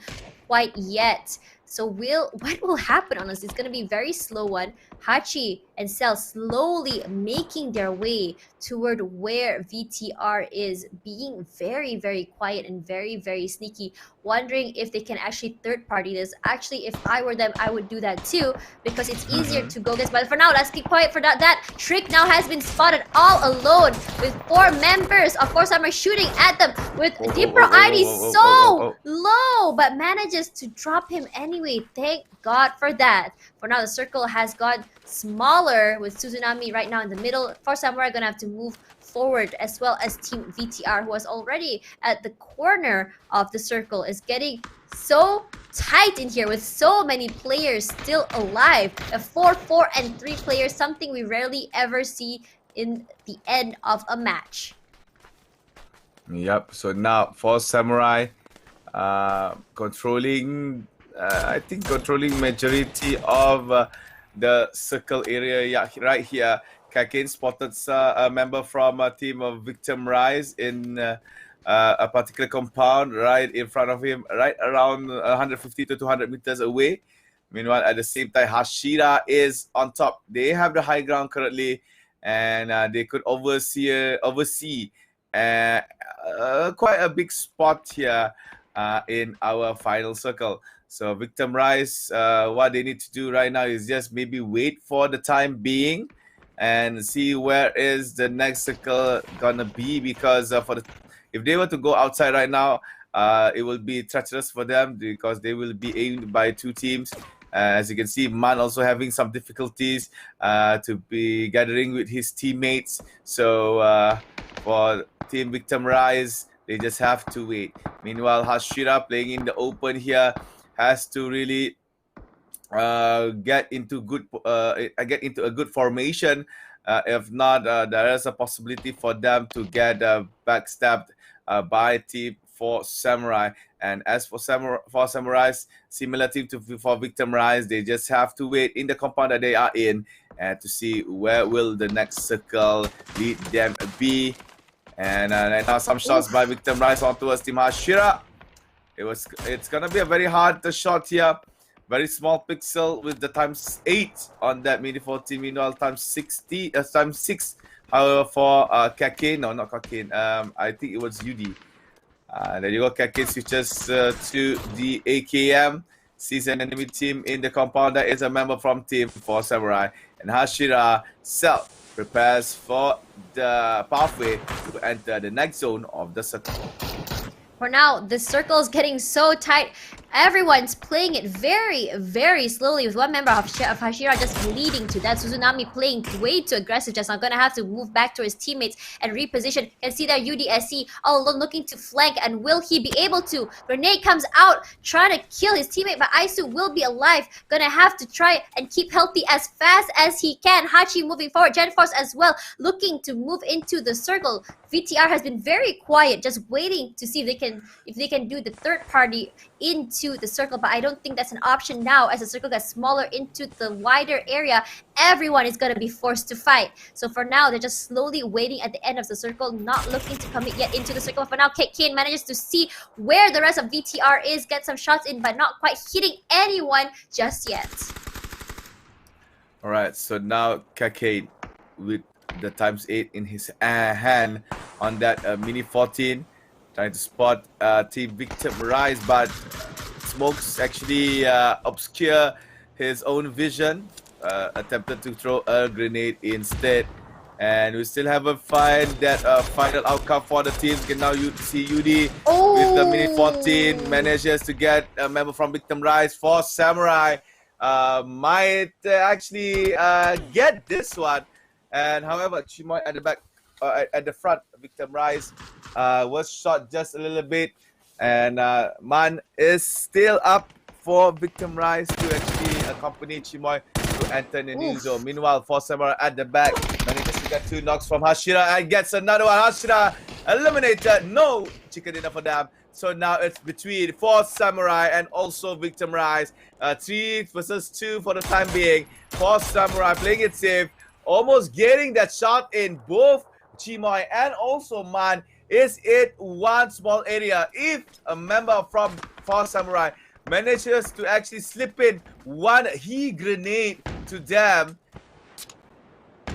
quite yet. So what will happen on this? It's going to be a very slow one. Hachi and Cell slowly making their way toward where VTR is, being very, very quiet and very, very sneaky, wondering if they can actually third party this. Actually, if I were them, I would do that too, because it's easier to go against. But for now, let's keep quiet for that. Trick now has been spotted all alone with 4 members of Force Samurai shooting at them with Deeper ID so low, but manages to drop him anyway. Thank God for that. For now, the circle has got smaller with Suzunami right now in the middle. Force Samurai gonna have to move forward, as well as Team VTR, who was already at the corner of the circle, is getting so tight in here with so many players still alive. A 4-4 and 3 players, something we rarely ever see in the end of a match. Yep. So now for Samurai, controlling, I think controlling majority of the circle area. Yeah, right here. Kakin spotted a member from a team of Victim Rise in a particular compound right in front of him, right around 150 to 200 meters away. Meanwhile, at the same time, Hashira is on top. They have the high ground currently, and they could oversee quite a big spot here in our final circle. So Victim Rise, what they need to do right now is just maybe wait for the time being and see where is the next circle gonna be, because if they were to go outside right now, it will be treacherous for them because they will be aimed by 2 teams. As you can see, Man also having some difficulties to be gathering with his teammates. So for Team Victim Rise, they just have to wait. Meanwhile, Hashira playing in the open here has to really get into a good formation. If not, there is a possibility for them to get backstabbed by Team for Samurai. And as for Samurais, similar team for Victim Rise, they just have to wait in the compound that they are in to see where will the next circle lead them be. And now some shots by Victim Rise on towards Team Hashira. It's gonna be a very hard shot here. Very small pixel with the times 8 on that mini 14. Meanwhile, times 6. However, for Kakin, no, not Kakin. I think it was UD. There you go. Kakin switches to the AKM. Sees an enemy team in the compound. That is a member from Team 4 Samurai. And Hashira Cell prepares for the pathway to enter the next zone of the circle. For now, the circle is getting so tight. Everyone's playing it very, very slowly, with one member of Hashira just leading to that. Suzunami playing way too aggressive, just not gonna have to move back to his teammates and reposition. You can see that UDSC all alone looking to flank, and will he be able to? Grenade comes out, trying to kill his teammate, but Aisu will be alive. Gonna have to try and keep healthy as fast as he can. Hachi moving forward, GenForce as well, looking to move into the circle. VTR has been very quiet, just waiting to see if they can do the third party into the circle, but I don't think that's an option now. As the circle gets smaller into the wider area, everyone is going to be forced to fight. So for now, they're just slowly waiting at the end of the circle, not looking to commit yet into the circle. For now, Kane manages to see where the rest of VTR is, get some shots in, but not quite hitting anyone just yet. All right, so now Kakade with the ×8 in his hand on that Mini 14, trying to spot Team Victim Rise, but Smokes actually obscure his own vision, attempted to throw a grenade instead. And we still haven't find that final outcome for the teams. You can now see UD with the Mini 14 manages to get a member from Victim Rise for Samurai. Might actually get this one. And however, Chimoy at the back, at the front, Victim Rise was shot just a little bit. And Man is still up for Victim Rise to actually accompany Chimoy to enter the new zone. Meanwhile, for Samurai at the back, manages to get 2 knocks from Hashira and gets another one. Hashira eliminated. No chicken dinner for them. So now it's between 4 Samurai and also Victim Rise. 3 versus 2 for the time being. 4 Samurai playing it safe. Almost getting that shot in. Both Chimoy and also Man is in one small area. If a member from 4 Samurai manages to actually slip in one grenade to them,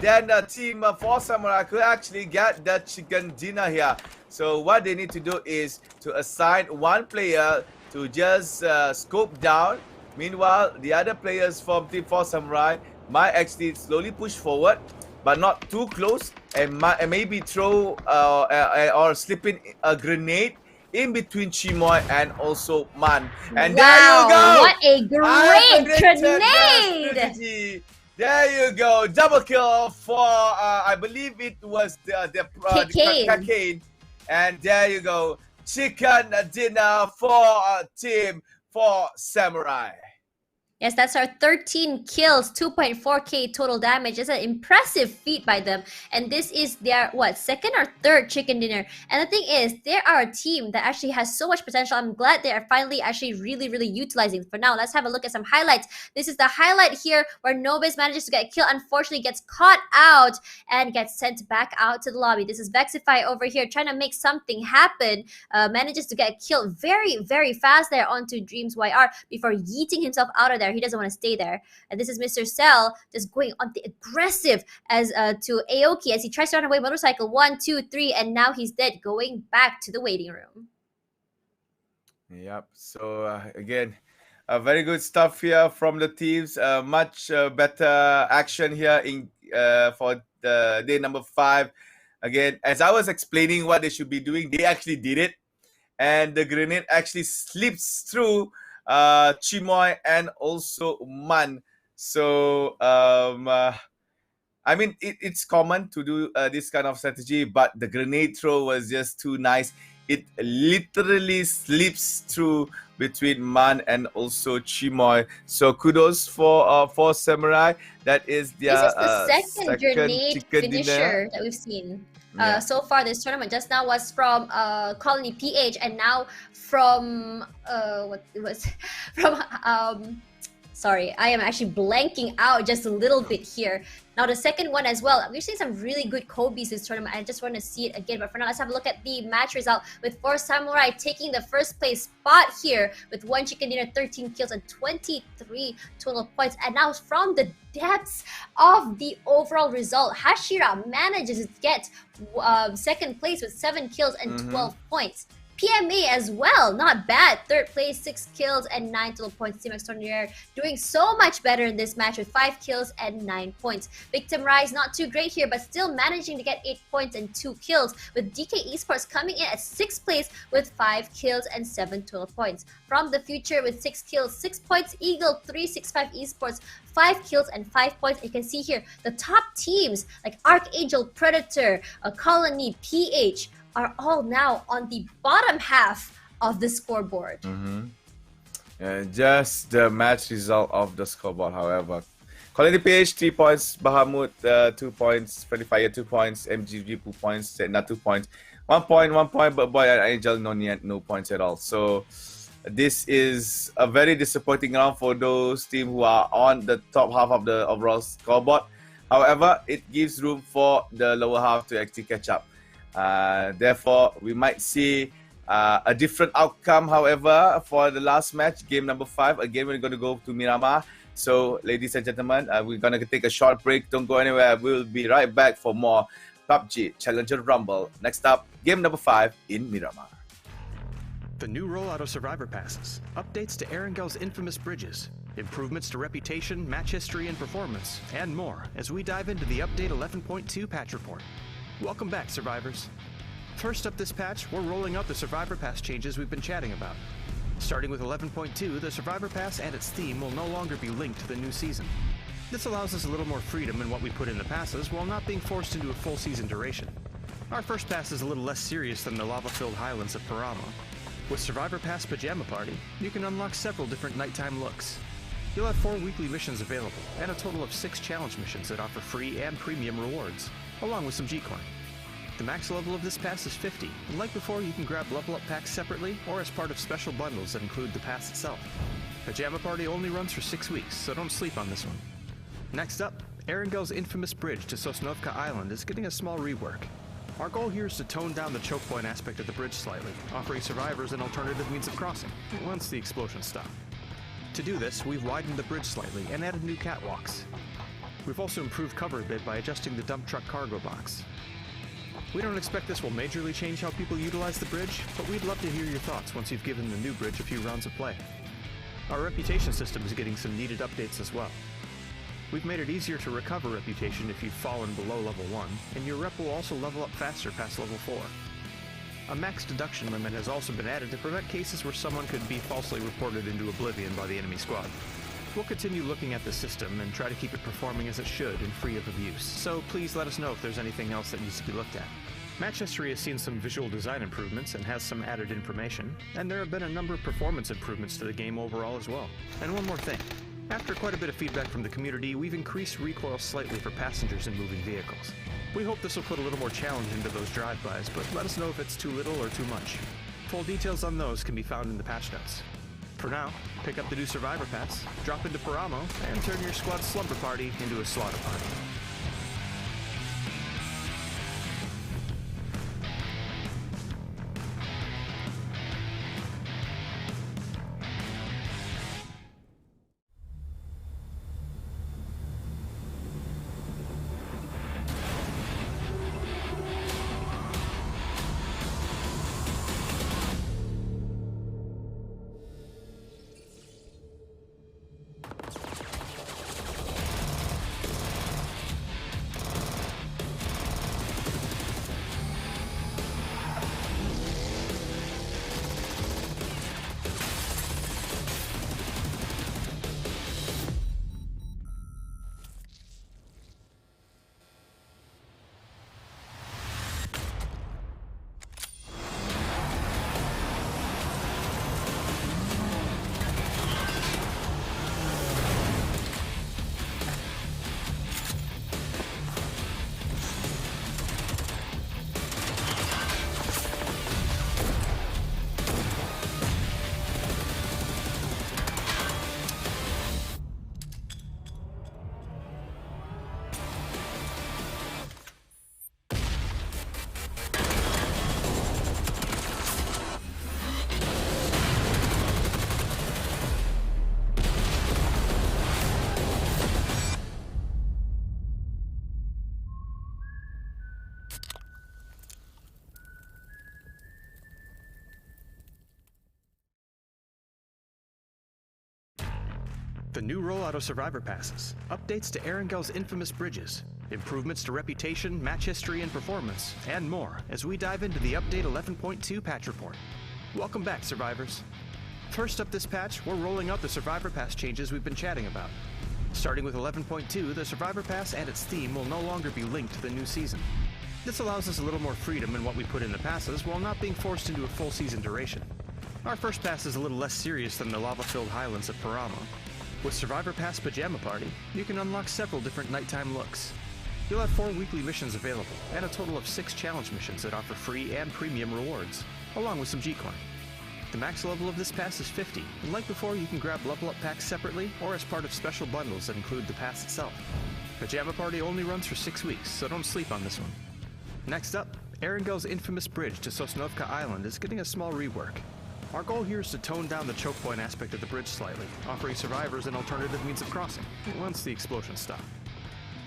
then the team 4 Samurai could actually get that chicken dinner here. So what they need to do is to assign one player to just scope down. Meanwhile, the other players from Team 4 Samurai might actually slowly push forward, but not too close, and maybe throw or slip in a grenade in between Chimoy and also Man. And there you go! What a great grenade! There you go, double kill for I believe it was the Kakade. And there you go, chicken dinner for Team 4 Samurai. Yes, that's our 13 kills, 2.4k total damage. It's an impressive feat by them. And this is their, what, second or third chicken dinner. And the thing is, they are a team that actually has so much potential. I'm glad they are finally actually really utilizing it. For now, let's have a look at some highlights. This is the highlight here where Nobis manages to get killed. Unfortunately, gets caught out and gets sent back out to the lobby. This is Vexify over here trying to make something happen. Manages to get killed very fast there onto Dreams YR before yeeting himself out of there. He doesn't want to stay there. And this is Mr. Cell just going on the aggressive as to Aoki as he tries to run away. Motorcycle 1, 2, 3, and now he's dead, going back to the waiting room. Yep. So again, very good stuff here from the teams. Much better action here in for the day number 5. Again, as I was explaining what they should be doing, they actually did it, and the grenade actually slips through Chimoy and also Man. So I mean, it's common to do this kind of strategy, but the grenade throw was just too nice. It literally slips through between Man and also Chimoy. So kudos for Samurai. That is their this is the second grenade finisher dinner that we've seen. Yeah. So far this tournament. Just now was from Colony PH, and now from what it was from sorry, I am actually blanking out just a little bit here. Now the second one as well. We've seen some really good Kobe's this tournament. I just want to see it again. But for now, let's have a look at the match result with 4 Samurai taking the first place spot here with 1 chicken dinner, 13 kills, and 23 total points. And now from the depths of the overall result, Hashira manages to get second place with 7 kills and 12 points. PMA as well, not bad. Third place, 6 kills and 9 total points. Team Extraordinaire doing so much better in this match with 5 kills and 9 points. Victim Rise not too great here, but still managing to get 8 points and 2 kills, with DK Esports coming in at 6th place with 5 kills and 7 total points. From the future with 6 kills, 6 points. Eagle 365 Esports 5 kills and 5 points. You can see here the top teams like Archangel, Predator, Colony, PH are all now on the bottom half of the scoreboard. Just the match result of the scoreboard, however. Colony PH 3 points, Bahamut 2 points, Friendly Fire 2 points, MGG 2 points, Setna 2 points, 1 point, but Boy and Angel no points at all. So this is a very disappointing round for those teams who are on the top half of the overall scoreboard. However, it gives room for the lower half to actually catch up. Therefore, we might see a different outcome, however, for the last match, game number 5. Again, we're going to go to Miramar So, ladies and gentlemen, we're gonna take a short break. Don't go anywhere. We'll be right back for more PUBG Challenger Rumble. Next up, game number 5 in Miramar. The new rollout of Survivor Passes, updates to Erengel's infamous bridges, improvements to reputation, match history, and performance, and more as we dive into the Update 11.2 patch report. Welcome back, Survivors. First up this patch, we're rolling out the Survivor Pass changes we've been chatting about. Starting with 11.2, the Survivor Pass and its theme will no longer be linked to the new season. This allows us a little more freedom in what we put in the passes while not being forced into a full season duration. Our first pass is a little less serious than the lava-filled highlands of Paramo. With Survivor Pass Pajama Party, you can unlock several different nighttime looks. You'll have 4 weekly missions available, and a total of 6 challenge missions that offer free and premium rewards, along with some G-Coin. The max level of this pass is 50, and like before, you can grab level up packs separately or as part of special bundles that include the pass itself. Pajama Party only runs for 6 weeks, so don't sleep on this one. Next up, Erengel's infamous bridge to Sosnovka Island is getting a small rework. Our goal here is to tone down the choke point aspect of the bridge slightly, offering survivors an alternative means of crossing, once the explosions stop. To do this, we've widened the bridge slightly and added new catwalks. We've also improved cover a bit by adjusting the dump truck cargo box. We don't expect this will majorly change how people utilize the bridge, but we'd love to hear your thoughts once you've given the new bridge a few rounds of play. Our reputation system is getting some needed updates as well. We've made it easier to recover reputation if you've fallen below level 1, and your rep will also level up faster past level 4. A max deduction limit has also been added to prevent cases where someone could be falsely reported into oblivion by the enemy squad. We'll continue looking at the system and try to keep it performing as it should and free of abuse, so please let us know if there's anything else that needs to be looked at. Match history has seen some visual design improvements and has some added information, and there have been a number of performance improvements to the game overall as well. And one more thing. After quite a bit of feedback from the community, we've increased recoil slightly for passengers in moving vehicles. We hope this will put a little more challenge into those drive-bys, but let us know if it's too little or too much. Full details on those can be found in the patch notes. For now, pick up the new Survivor Pass, drop into Paramo, and turn your squad's slumber party into a slaughter party. The new rollout of Survivor Passes, updates to Erengel's infamous bridges, improvements to reputation, match history, and performance, and more as we dive into the Update 11.2 patch report. Welcome back, Survivors. First up this patch, we're rolling out the Survivor Pass changes we've been chatting about. Starting with 11.2, the Survivor Pass and its theme will no longer be linked to the new season. This allows us a little more freedom in what we put in the passes while not being forced into a full season duration. Our first pass is a little less serious than the lava-filled highlands of Paramo. With Survivor Pass Pajama Party, you can unlock several different nighttime looks. You'll have 4 weekly missions available, and a total of 6 challenge missions that offer free and premium rewards, along with some G-Coin. The max level of this pass is 50, and like before, you can grab level up packs separately or as part of special bundles that include the pass itself. Pajama Party only runs for 6 weeks, so don't sleep on this one. Next up, Erengel's infamous bridge to Sosnovka Island is getting a small rework. Our goal here is to tone down the choke point aspect of the bridge slightly, offering survivors an alternative means of crossing, once the explosions stop.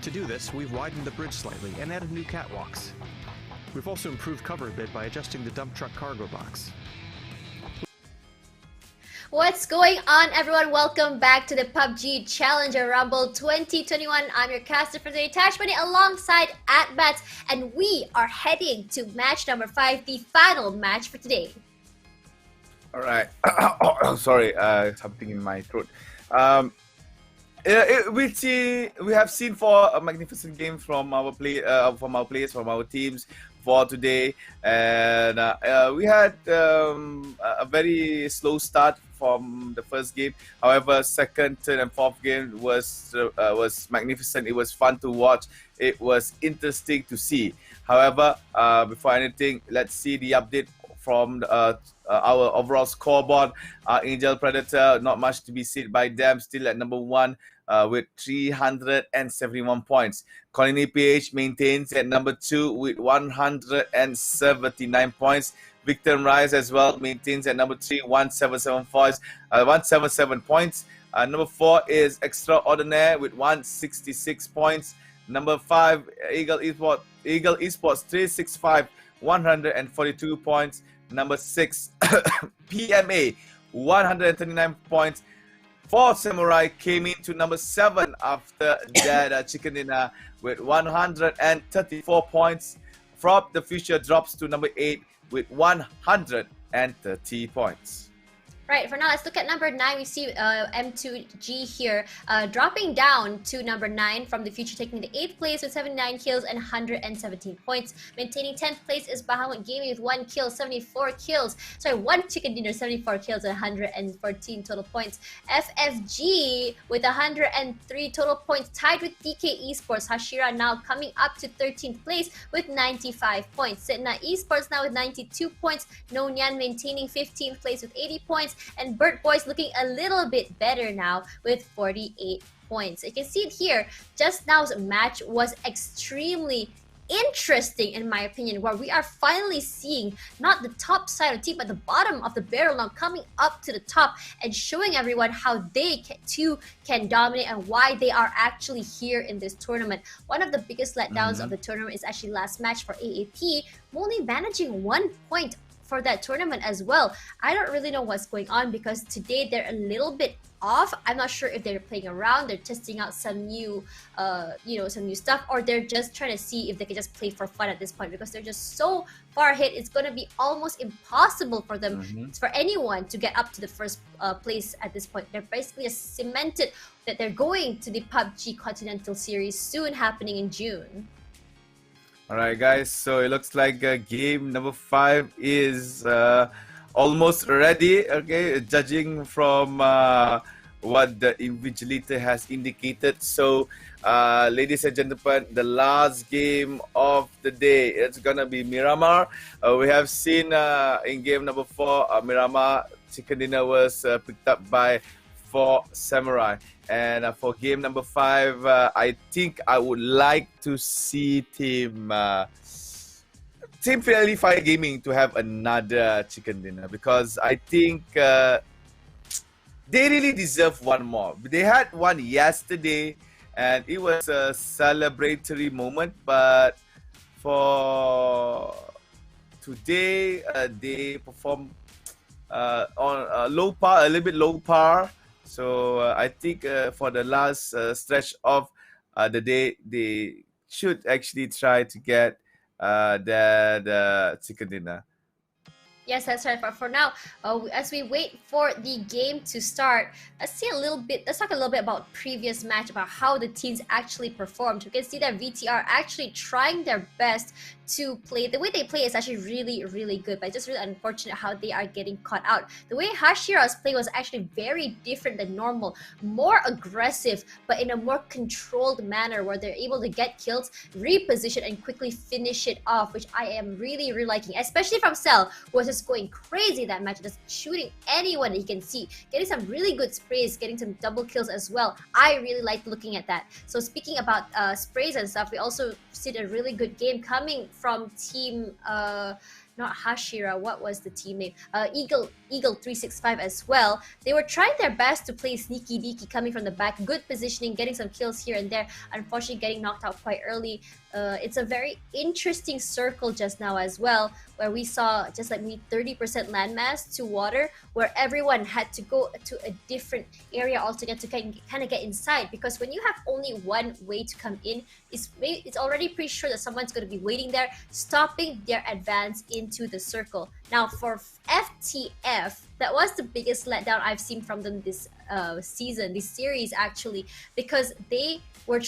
To do this, we've widened the bridge slightly and added new catwalks. We've also improved cover a bit by adjusting the dump truck cargo box. What's going on, everyone? Welcome back to the PUBG Challenger Rumble 2021. I'm your caster for today, Tashmoney, alongside ATBats, and we are heading to match number 5, the final match for today. All right. Sorry, something in my throat. We have seen for a magnificent game from our players, from our teams for today, and we had a very slow start from the first game. However, second, third, and fourth game was magnificent. It was fun to watch. It was interesting to see. However, before anything, let's see the update from our overall scoreboard. Angel Predator, not much to be said by them, still at number 1 with 371 points. Colony PH maintains at number 2 with 179 points. Victor Rise as well maintains at number 3, 177 points. Number 4 is Extraordinaire with 166 points. Number 5, Eagle Esports 365, 142 points. Number 6, PMA, 139 points. 4 Samurai came into number 7 after that chicken dinner with 134 points. From the Future drops to number 8 with 130 points. Right, for now, let's look at number 9. We see M2G here dropping down to number 9 from the Future, taking the 8th place with 79 kills and 117 points. Maintaining 10th place is Bahamut Gaming with 1 kill, 74 kills. Sorry, 1 chicken dinner, 74 kills and 114 total points. FFG with 103 total points, tied with DK Esports. Hashira now coming up to 13th place with 95 points. Sitna Esports now with 92 points. NIAN maintaining 15th place with 80 points. And Burt Boys looking a little bit better now with 48 points. You can see it here. Just now's match was extremely interesting, in my opinion, where we are finally seeing not the top side of the team, but the bottom of the barrel now coming up to the top and showing everyone how they too can dominate and why they are actually here in this tournament. One of the biggest letdowns of the tournament is actually last match for AAP, only managing 1 point for that tournament as well. I don't really know what's going on because today they're a little bit off. I'm not sure if they're playing around, they're testing out some new some new stuff, or they're just trying to see if they can just play for fun at this point, because they're just so far ahead. It's going to be almost impossible for them, for anyone to get up to the first place at this point. They're basically just cemented that they're going to the PUBG Continental Series soon, happening in June. Alright guys, so it looks like game number 5 is almost ready, okay, judging from what the invigilator has indicated. So ladies and gentlemen, the last game of the day, it's gonna be Miramar. We have seen in game number 4, Miramar chicken dinner was picked up by 4 Samurai. And for game number 5, I think I would like to see Team Friendly Fire Gaming to have another chicken dinner, because I think they really deserve one more. They had one yesterday and it was a celebratory moment, but for today they performed on a low par, a little bit low par. So I think for the last stretch of the day, they should actually try to get that chicken dinner. Yes, that's right. But for now, as we wait for the game to start, let's talk a little bit about previous match, about how the teams actually performed. You can see that VTR actually trying their best to play. The way they play is actually really, really good, but it's just really unfortunate how they are getting caught out. The way Hashira's play was actually very different than normal, more aggressive, but in a more controlled manner, where they're able to get kills, reposition, and quickly finish it off, which I am really, really liking, especially from Cell, who was just going crazy that match, just shooting anyone that you can see, getting some really good sprays, getting some double kills as well. I really like looking at that. So speaking about sprays and stuff, we also see a really good game coming from team not Hashira, what was the team name? Eagle 365 as well. They were trying their best to play sneaky deaky, coming from the back, good positioning, getting some kills here and there. Unfortunately, getting knocked out quite early. It's a very interesting circle just now as well, where we saw just like me 30% landmass to water, where everyone had to go to a different area altogether to kind of get inside, because when you have only one way to come in, it's already pretty sure that someone's going to be waiting there, stopping their advance into the circle. Now for FTF, that was the biggest letdown I've seen from them this season, this series actually, because they were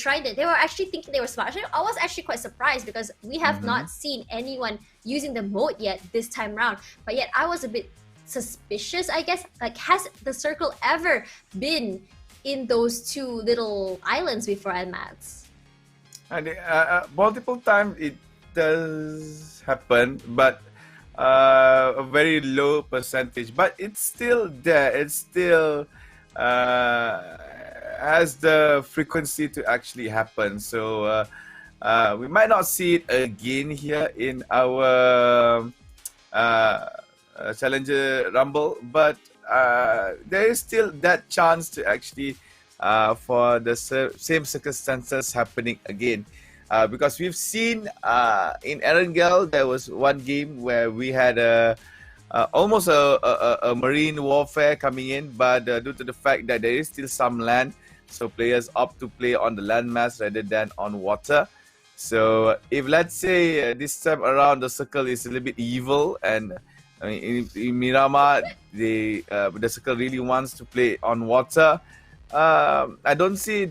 actually thinking they were smart. I was actually quite surprised because we have not seen anyone using the moat yet this time around, but yet I was a bit suspicious, I guess. Like, has the circle ever been in those two little islands before, Mats? And multiple times it does happen, but a very low percentage. But it's still there. It's still has the frequency to actually happen. So we might not see it again here in our Challenger Rumble, but there is still that chance to actually for the same circumstances happening again, because we've seen in Erangel there was one game where we had almost a marine warfare coming in, but due to the fact that there is still some land, so players opt to play on the landmass rather than on water. So if, let's say, this time around the circle is a little bit evil, and in Miramar the circle really wants to play on water, I don't see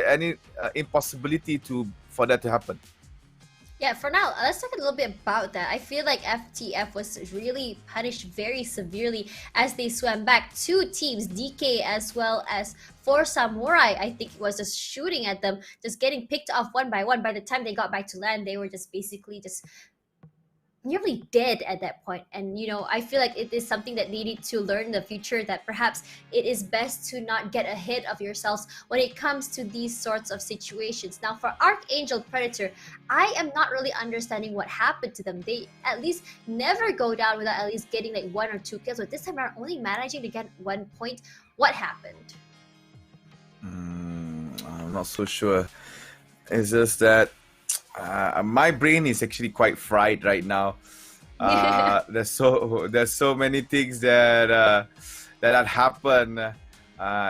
any impossibility for that to happen. Yeah, for now, let's talk a little bit about that. I feel like FTF was really punished very severely as they swam back. Two teams, DK as well as 4 Samurai, I think it was just shooting at them, just getting picked off one by one. By the time they got back to land, they were just basically just nearly dead at that point. And I feel like it is something that they need to learn in the future, that perhaps it is best to not get ahead of yourselves when it comes to these sorts of situations. Now for Archangel Predator, I am not really understanding what happened to them. They at least never go down without at least getting like 1 or 2 kills, but this time around only managing to get 1 point. What happened? I'm not so sure. It's just that my brain is actually quite fried right now. There's so many things that happen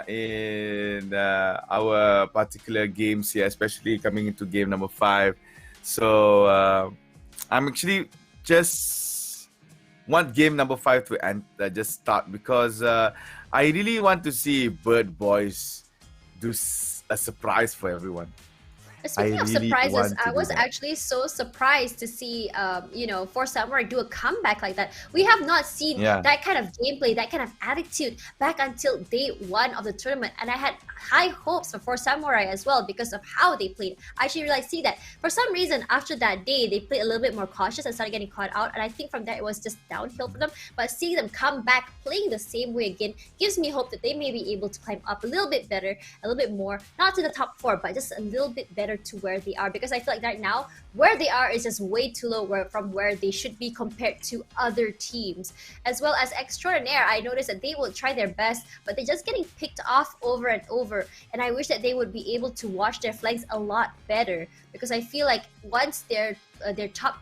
in our particular games here, especially coming into game number 5. So I'm actually just want game number 5 to just start, because I really want to see Bird Boys do a surprise for everyone. Speaking of surprises, I was actually so surprised to see, 4 Samurai do a comeback like that. We have not seen that kind of gameplay, that kind of attitude back until day 1 of the tournament. And I had high hopes for 4 Samurai as well because of how they played. I actually realized, that for some reason after that day, they played a little bit more cautious and started getting caught out. And I think from there, it was just downhill for them. But seeing them come back playing the same way again gives me hope that they may be able to climb up a little bit better, a little bit more, not to the top 4, but just a little bit better to where they are, because I feel like right now where they are is just way too low from where they should be compared to other teams. As well as Extraordinaire, I noticed that they will try their best, but they're just getting picked off over and over, and I wish that they would be able to watch their flanks a lot better, because I feel like once their top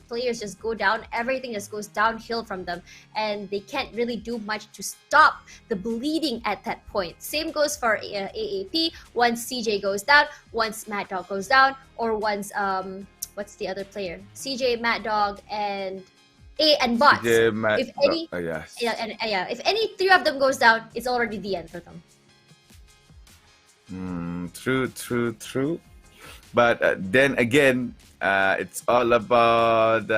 players just go down, everything just goes downhill from them, and they can't really do much to stop the bleeding at that point. Same goes for AAP. Once CJ goes down, once Mad Dog goes down, or once what's the other player? CJ, Mad Dog, and Bots. If any 3 of them goes down, it's already the end for them. True. But then again, it's all about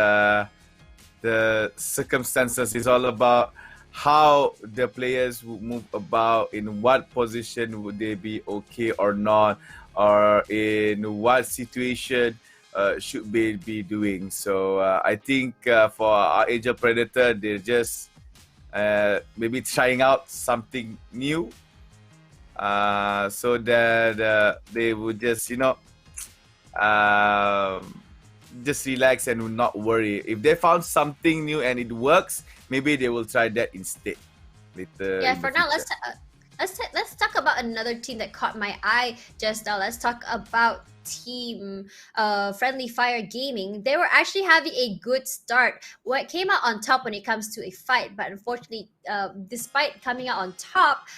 the circumstances. It's all about how the players would move about, in what position would they be okay or not, or in what situation should they be doing. So I think for our Angel Predator, they're just maybe trying out something new, so that they would just just relax and not worry. If they found something new and it works, maybe they will try that instead later. Yeah, for now, let's talk about another team that caught my eye just now. Let's talk about team Friendly Fire Gaming. They were actually having a good start. What came out on top when it comes to a fight, but unfortunately, despite coming out on top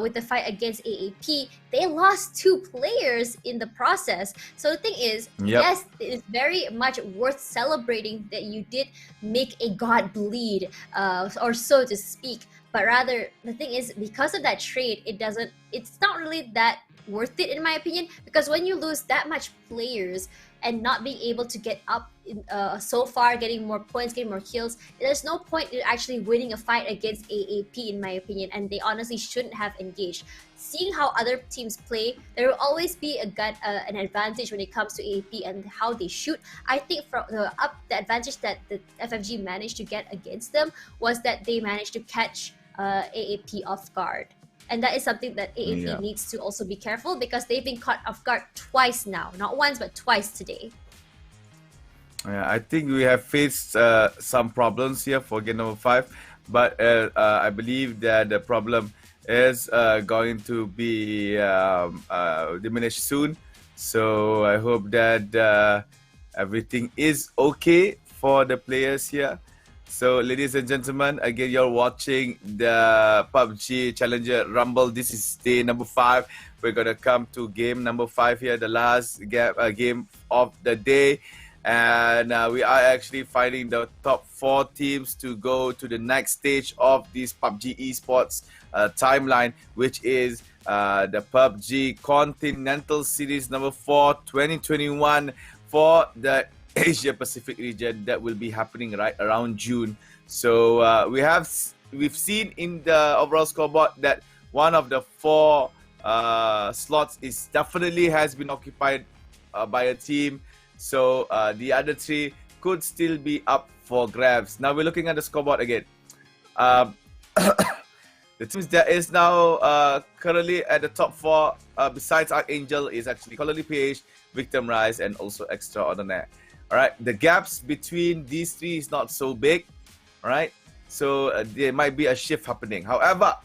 with the fight against AAP, they lost 2 players in the process. So the thing is, yes, it is very much worth celebrating that you did make a god bleed, or so to speak. But rather, the thing is, because of that trade, it's not really that worth it in my opinion, because when you lose that much players and not being able to get up so far, getting more points, getting more kills, there's no point in actually winning a fight against AAP in my opinion, and they honestly shouldn't have engaged. Seeing how other teams play, there will always be an advantage when it comes to AAP and how they shoot. I think from the advantage that the FFG managed to get against them was that they managed to catch AAP off guard. And that is something that AAP needs to also be careful, because they've been caught off guard twice now. Not once, but twice today. Yeah, I think we have faced some problems here for game number 5. But I believe that the problem is going to be diminished soon. So I hope that everything is okay for the players here. So, ladies and gentlemen, again, you're watching the PUBG Challenger Rumble. This is day number 5. We're going to come to game number 5 here, the last game of the day. And we are actually finding the top 4 teams to go to the next stage of this PUBG Esports timeline, which is the PUBG Continental Series number 4 2021 for the Asia Pacific region that will be happening right around June. So we've seen in the overall scoreboard that one of the 4 slots is definitely has been occupied by a team. So the other 3 could still be up for grabs. Now we're looking at the scoreboard again. The teams that is now currently at the top 4 besides Archangel is actually Colony PH, Victim Rise, and also Extraordinaire. All right, the gaps between these 3 is not so big. All right, so there might be a shift happening. However,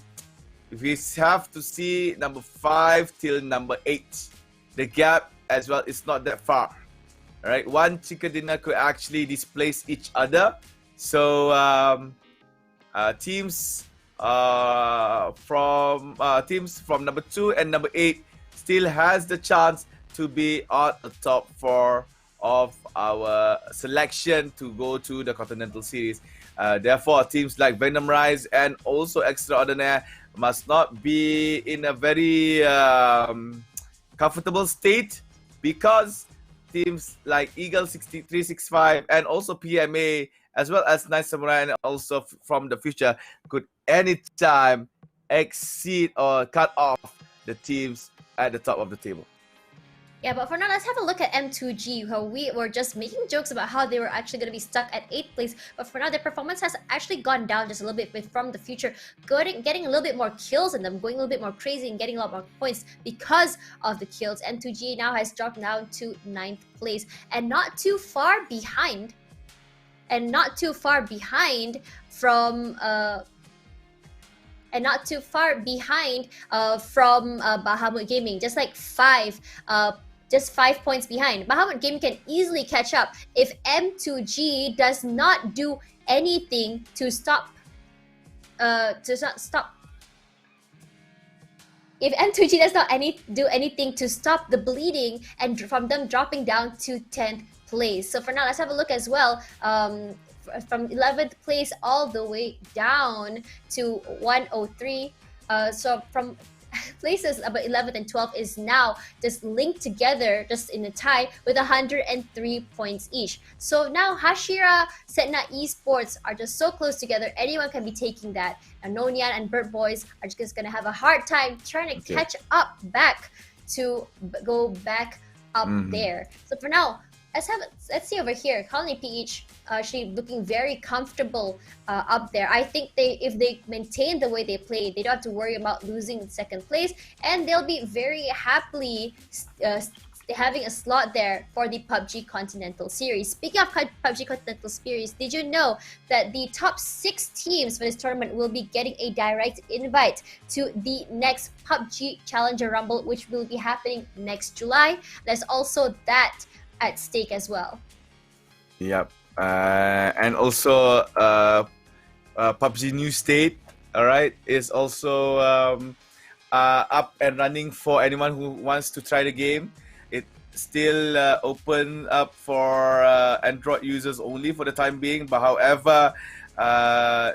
if we have to see number 5 till number 8, the gap as well is not that far. All right, one chicken dinner could actually displace each other. So teams from number 2 and number 8 still has the chance to be on the top 4 of our selection to go to the Continental Series. Therefore, teams like Venom Rise and also Extraordinaire must not be in a very comfortable state, because teams like Eagle 365 and also PMA, as well as Night Samurai and also from the future, could anytime exceed or cut off the teams at the top of the table. Yeah, but for now, let's have a look at M2G, how we were just making jokes about how they were actually going to be stuck at 8th place. But for now, their performance has actually gone down just a little bit from the future, getting a little bit more kills in them, going a little bit more crazy and getting a lot more points because of the kills. M2G now has dropped down to 9th place and not too far behind. From Bahamut Gaming, just like 5 points behind. Bahamut Gaming can easily catch up if M2G does not do anything to stop. If M2G does not do anything to stop the bleeding and from them dropping down to 10th place. So for now, let's have a look as well. From 11th place all the way down to 103. So from places about 11th and 12th is now just linked together, just in a tie with 103 points each. So now Hashira, Setna Esports are just so close together. Anyone can be taking that. And NIAN and Bird Boys are just going to have a hard time trying to catch up back to go back up there. So for now, let's see over here. Colony PH actually looking very comfortable up there. I think if they maintain the way they play, they don't have to worry about losing second place, and they'll be very happily they're having a slot there for the PUBG Continental Series. Speaking of PUBG Continental Series, did you know that the top 6 teams for this tournament will be getting a direct invite to the next PUBG Challenger Rumble, which will be happening next July? There's also that at stake as well. Yep. And also PUBG New State, all right, is also up and running for anyone who wants to try the game. It's still open up for Android users only for the time being, but however,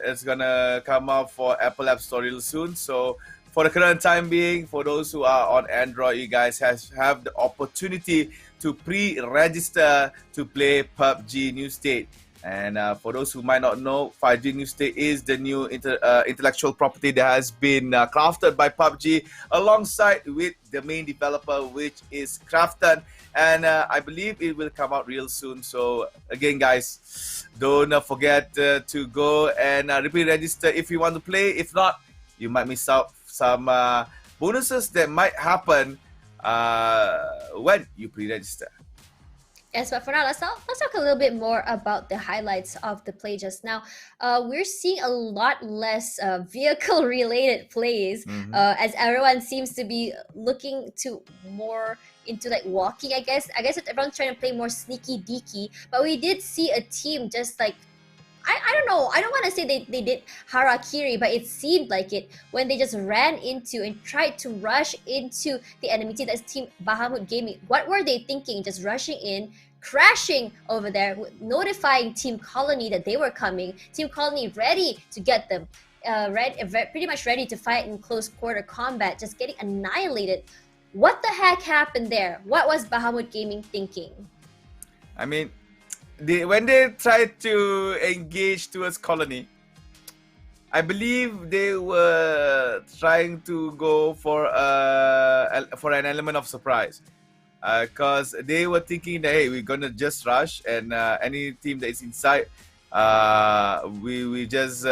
it's gonna come out for Apple App Store real soon. So for the current time being, for those who are on Android, you guys have the opportunity to pre-register to play PUBG New State. And for those who might not know, 5G New State is the new intellectual property that has been crafted by PUBG alongside with the main developer, which is Crafton. And I believe it will come out real soon. So again, guys, don't forget to go and pre-register if you want to play. If not, you might miss out some bonuses that might happen when you pre-register. Yes, but for now, let's talk a little bit more about the highlights of the play just now. We're seeing a lot less vehicle-related plays, as everyone seems to be looking to more into like walking, I guess. I guess everyone's trying to play more sneaky deaky, but we did see a team just like, I don't know, I don't want to say they did harakiri, but it seemed like it when they just ran into and tried to rush into the enemy team. That's Team Bahamut Gaming. What were they thinking? Just rushing in, crashing over there, notifying Team Colony that they were coming. Team Colony ready to get them, pretty much ready to fight in close quarter combat, just getting annihilated. What the heck happened there? What was Bahamut Gaming thinking? I mean, when they tried to engage towards Colony, I believe they were trying to go for an element of surprise, because they were thinking that, hey, we're gonna just rush, and any team that is inside, we just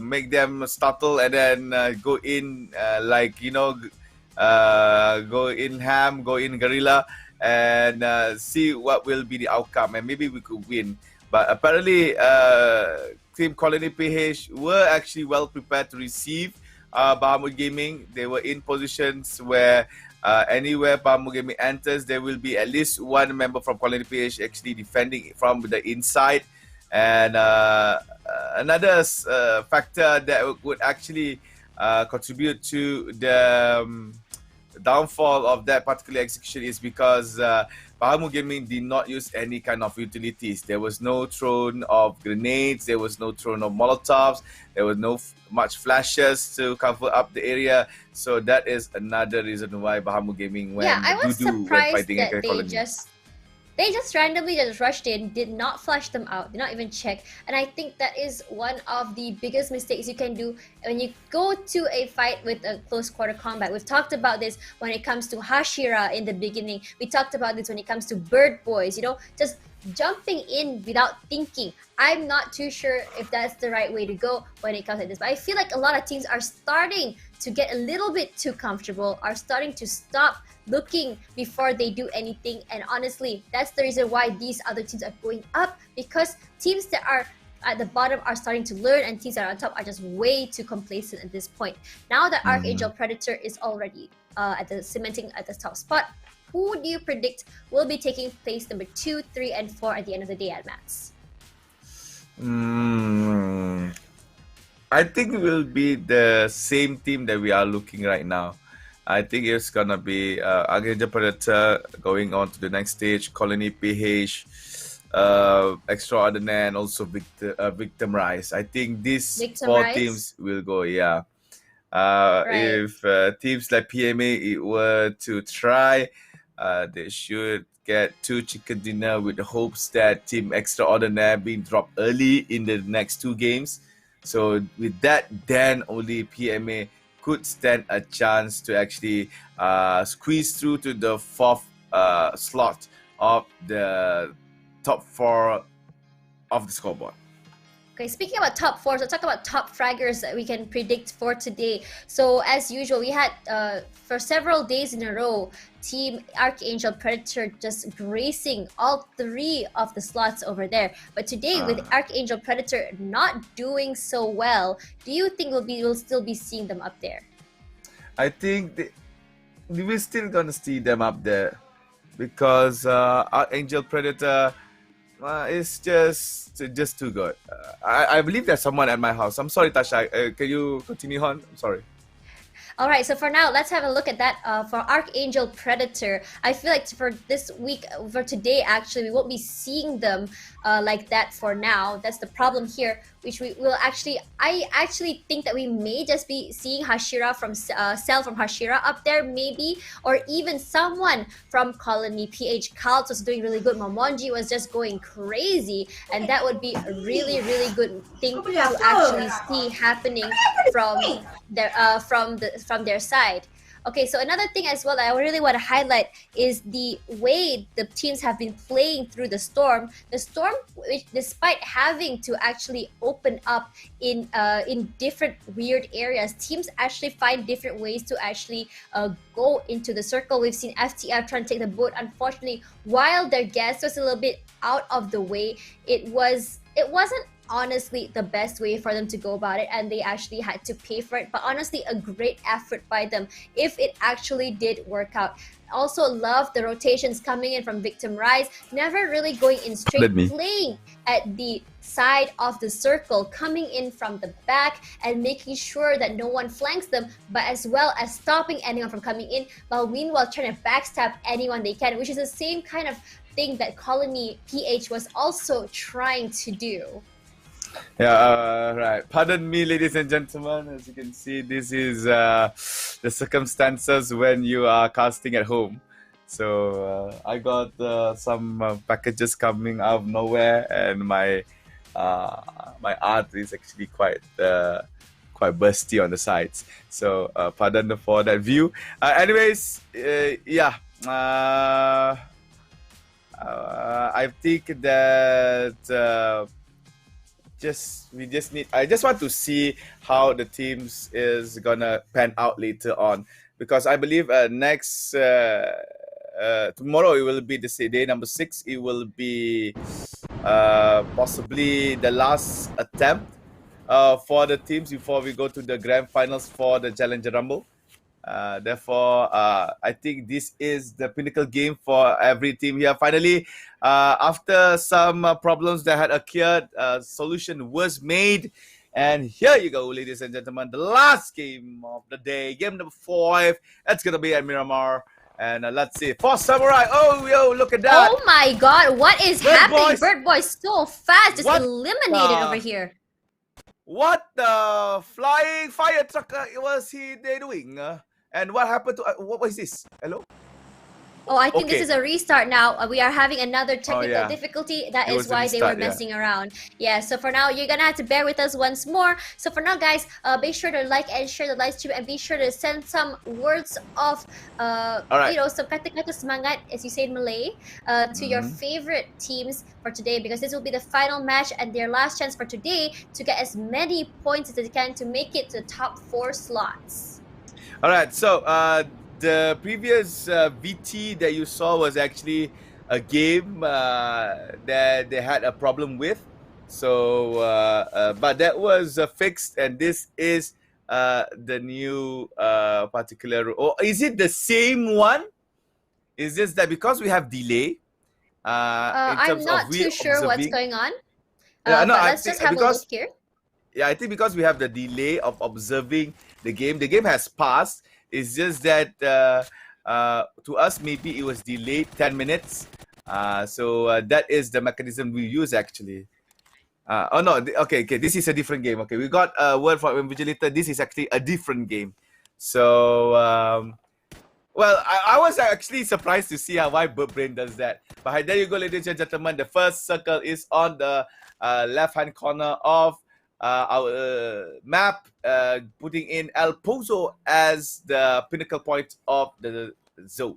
make them startle and then go in like, you know, go in ham, go in guerrilla, and see what will be the outcome, and maybe we could win. But apparently Team Colony PH were actually well prepared to receive Bahamut Gaming. They were in positions where anywhere Bahamut Gaming enters, there will be at least one member from Colony PH actually defending from the inside. And another factor that would actually contribute to the downfall of that particular execution is because Bahamut Gaming did not use any kind of utilities. There was no thrown of grenades, there was no thrown of molotovs, there was no much flashes to cover up the area. So that is another reason why Bahamut Gaming went I was surprised that Colony. They just randomly just rushed in, did not flash them out, did not even check. And I think that is one of the biggest mistakes you can do when you go to a fight with a close quarter combat. We've talked about this when it comes to Hashira in the beginning. We talked about this when it comes to Bird Boys, you know, just jumping in without thinking. I'm not too sure if that's the right way to go when it comes to this. But I feel like a lot of teams are starting to get a little bit too comfortable, are starting to stop looking before they do anything. And honestly, that's the reason why these other teams are going up, because teams that are at the bottom are starting to learn, and teams that are on top are just way too complacent at this point. Now that Archangel Predator is already cementing at the top spot, who do you predict will be taking place number 2, 3, and 4 at the end of the day at Mats? I think it will be the same team that we are looking right now. I think it's gonna be Archangel Predator going on to the next stage, Colony PH, Extraordinaire, and also Victim Rise. I think these four teams will go, yeah. If teams like PMA were to try, they should get 2 chicken dinner with the hopes that Team Extraordinaire being dropped early in the next 2 games. So with that, then only PMA could stand a chance to actually squeeze through to the 4th slot of the top 4 of the scoreboard. Okay, speaking about top fours, let's talk about top fraggers that we can predict for today. So as usual, we had for several days in a row, Team Archangel Predator just gracing all 3 of the slots over there. But today, with Archangel Predator not doing so well, do you think we'll still be seeing them up there? I think we're still gonna see them up there because Archangel Predator is just too good. I believe there's someone at my house. I'm sorry, Tasha. Can you continue on? I'm sorry. All right, so for now, let's have a look at that for Archangel Predator. I feel like for this week, for today, actually, we won't be seeing them like that for now. That's the problem here, which we will actually, I actually think that we may just be seeing Hashira from Cell from Hashira up there, maybe, or even someone from Colony. PH Cult was doing really good. Momonji was just going crazy, and that would be a really, really good thing to actually see happening from their side. Okay, so another thing as well that I really want to highlight is the way the teams have been playing through the storm. The storm, which, despite having to actually open up in different weird areas, teams actually find different ways to actually go into the circle. We've seen FTF trying to take the boat. Unfortunately, while their guess was a little bit out of the way, it wasn't honestly the best way for them to go about it, and they actually had to pay for it. But honestly, a great effort by them if it actually did work out. Also love the rotations coming in from Victim Rise, never really going in straight, playing at the side of the circle, coming in from the back and making sure that no one flanks them, but as well as stopping anyone from coming in, while meanwhile trying to backstab anyone they can, which is the same kind of thing that Colony PH was also trying to do. Yeah, right. Pardon me, ladies and gentlemen. As you can see, this is the circumstances when you are casting at home. So I got some packages coming out of nowhere, and my art is actually quite bursty on the sides. So pardon for that view. Anyways, yeah. I think that. I just want to see how the teams is gonna pan out later on, because I believe next tomorrow it will be the day number 6. It will be possibly the last attempt for the teams before we go to the grand finals for the Challenger Rumble. Therefore, I think this is the pinnacle game for every team here. Finally, after some problems that had occurred, solution was made. And here you go, ladies and gentlemen, the last game of the day, game number 5. That's going to be at Miramar. And let's see, for Samurai. Oh, yo, look at that. Oh my god, what is happening? Bird Boy's so fast, just eliminated over here. What the flying fire truck was they doing? And what happened to what was this? Hello? Oh, I think this is a restart now. We are having another technical difficulty. That is why they were messing around. Yeah, so for now, you're going to have to bear with us once more. So for now, guys, be sure to like and share the live stream, and be sure to send some words of, you know, some kata-kata semangat, as you say in Malay, to your favorite teams for today, because this will be the final match and their last chance for today to get as many points as they can to make it to the top 4 slots. All right, so the previous VT that you saw was actually a game that they had a problem with. So, but that was fixed, and this is the new particular. Or is it the same one? Is this that because we have delay? I'm not too sure what's going on. No, but let's just have a look here. Yeah, I think because we have the delay of observing the game has passed. It's just that to us, maybe it was delayed 10 minutes. So that is the mechanism we use actually. Oh no, okay, this is a different game. Okay, we got a word from Invigilator. This is actually a different game. So, well, I was actually surprised to see why Birdbrain does that. But there you go, ladies and gentlemen. The first circle is on the left-hand corner of our map, putting in El Pozo as the pinnacle point of the zone.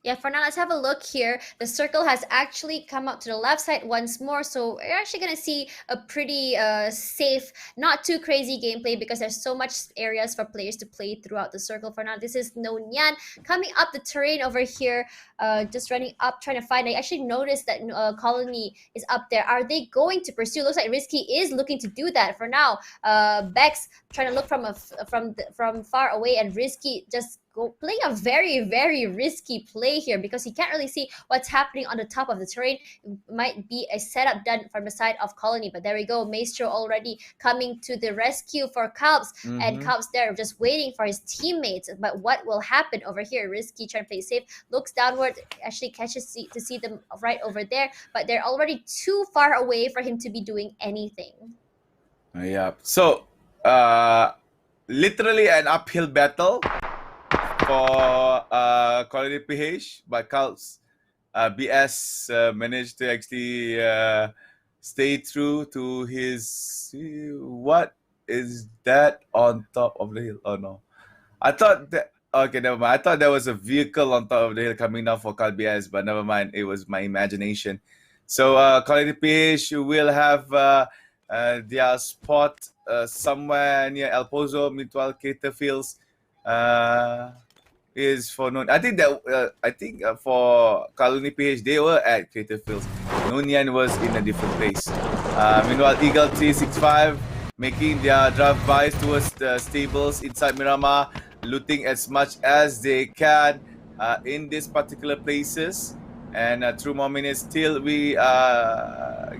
Yeah, for now, let's have a look here. The circle has actually come up to the left side once more. So we're actually going to see a pretty safe, not too crazy gameplay because there's so much areas for players to play throughout the circle. For now, this is no NIAN coming up the terrain over here, just running up, trying to find. I actually noticed that Colony is up there. Are they going to pursue? Looks like Risky is looking to do that for now. Bex trying to look from far away, and Risky just playing a very risky play here because he can't really see what's happening on the top of the terrain. It might be a setup done from the side of Colony, but there we go. Maestro already coming to the rescue for Kalbs, and Kalbs there just waiting for his teammates. But what will happen over here? Risky trying to play safe, looks downward, actually catches to see them right over there, but they're already too far away for him to be doing anything. Yeah, so literally an uphill battle for Colony PH, but Kalbs BS managed to actually stay true to his. What is that on top of the hill? Oh no, I thought that. Okay, never mind. I thought there was a vehicle on top of the hill coming down for Kalbs BS, but never mind. It was my imagination. So Colony PH will have their spot somewhere near El Pozo, Mutual Caterfields. Is for known. I think that for Colony PH they were at Creative Fields. NIAN was in a different place. Meanwhile, Eagle 365 making their drive-bys towards the stables inside Miramar, looting as much as they can in these particular places. And through more minutes, till we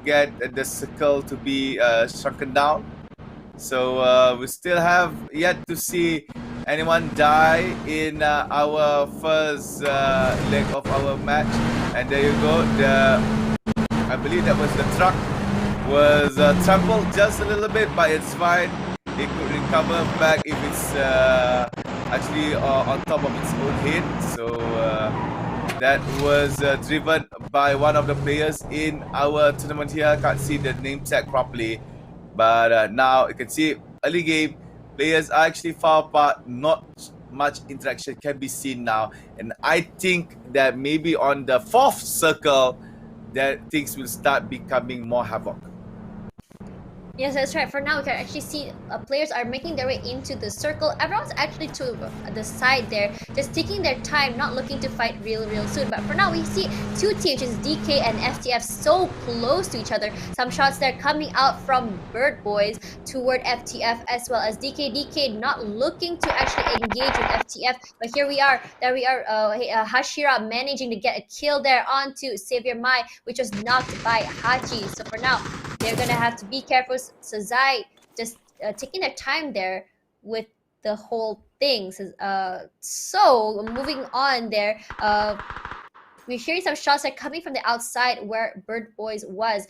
get the circle to be shrunken down. So we still have yet to see anyone die in our first leg of our match. And there you go. I believe that was the truck was trampled just a little bit, but it's fine. It could recover back if it's actually on top of its own head. So that was driven by one of the players in our tournament here. Can't see the name tag properly, but now you can see early game. Players are actually far apart, not much interaction can be seen now. And I think that maybe on the fourth circle, that things will start becoming more havoc. Yes, that's right. For now, we can actually see players are making their way into the circle. Everyone's actually to the side there, just taking their time, not looking to fight real soon. But for now, we see two teams, which is DK and FTF, so close to each other. Some shots there coming out from Bird Boys toward FTF as well as DK. DK not looking to actually engage with FTF. But here we are. There we are. Hashira managing to get a kill there onto Xavier Mai, which was knocked by Hachi. So for now, they're gonna have to be careful. So Zai just taking their time there with the whole thing. So moving on there, we're hearing some shots that are coming from the outside where Bird Boys was,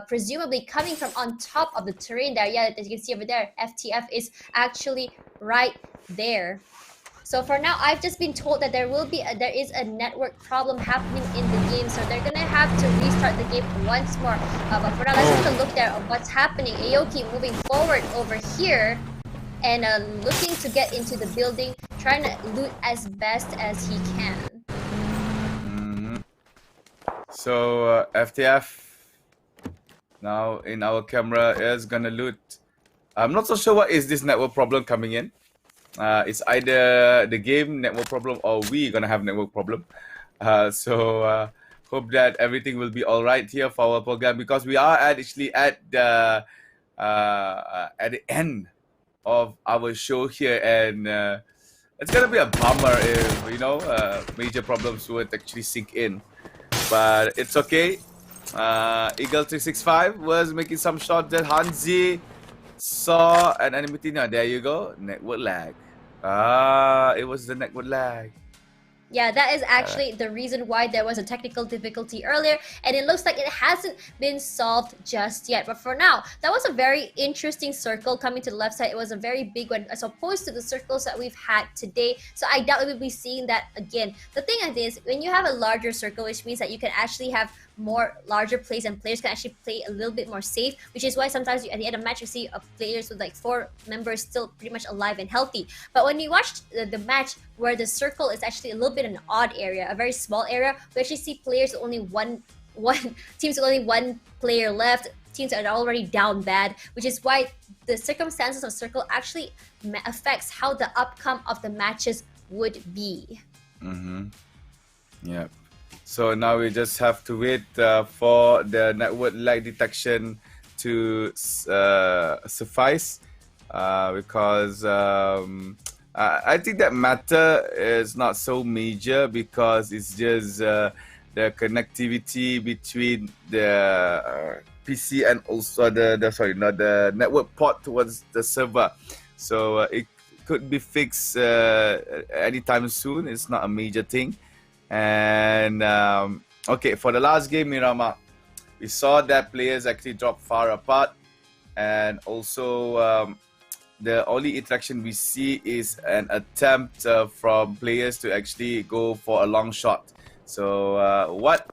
presumably coming from on top of the terrain there. Yeah, as you can see over there, FTF is actually right there. So for now, I've just been told that there is a network problem happening in the game, so they're gonna have to restart the game once more. But for now, let's take a look there at what's happening. Aoki moving forward over here and looking to get into the building, trying to loot as best as he can. So FTF now in our camera is gonna loot. I'm not so sure what is this network problem coming in. It's either the game network problem or we gonna have network problem. So hope that everything will be all right here for our program, because we are actually at the end of our show here, and it's gonna be a bummer if major problems would actually sink in. But it's okay. Eagle 365 was making some shots that Hanzi saw an enemy team. There you go. Network lag. It was the network lag. Yeah, that is actually the reason why there was a technical difficulty earlier, and it looks like it hasn't been solved just yet. But for now, that was a very interesting circle coming to the left side. It was a very big one as opposed to the circles that we've had today. So I doubt we'll be seeing that again. The thing is, when you have a larger circle, which means that you can actually have more larger plays and players can actually play a little bit more safe, which is why sometimes at the end of the match you see players with like 4 members still pretty much alive and healthy. But when you watch the match where the circle is actually a little bit been an odd area, a very small area. We actually see players with only one teams with only one player left, teams that are already down bad, which is why the circumstances of Circle actually affects how the outcome of the matches would be. Yeah. So now we just have to wait for the network lag detection to suffice, because I think that matter is not so major, because it's just the connectivity between the PC and also the network port towards the server. So it could be fixed anytime soon. It's not a major thing. And okay, for the last game, Mirama, we saw that players actually dropped far apart, and also the only interaction we see is an attempt from players to actually go for a long shot. So what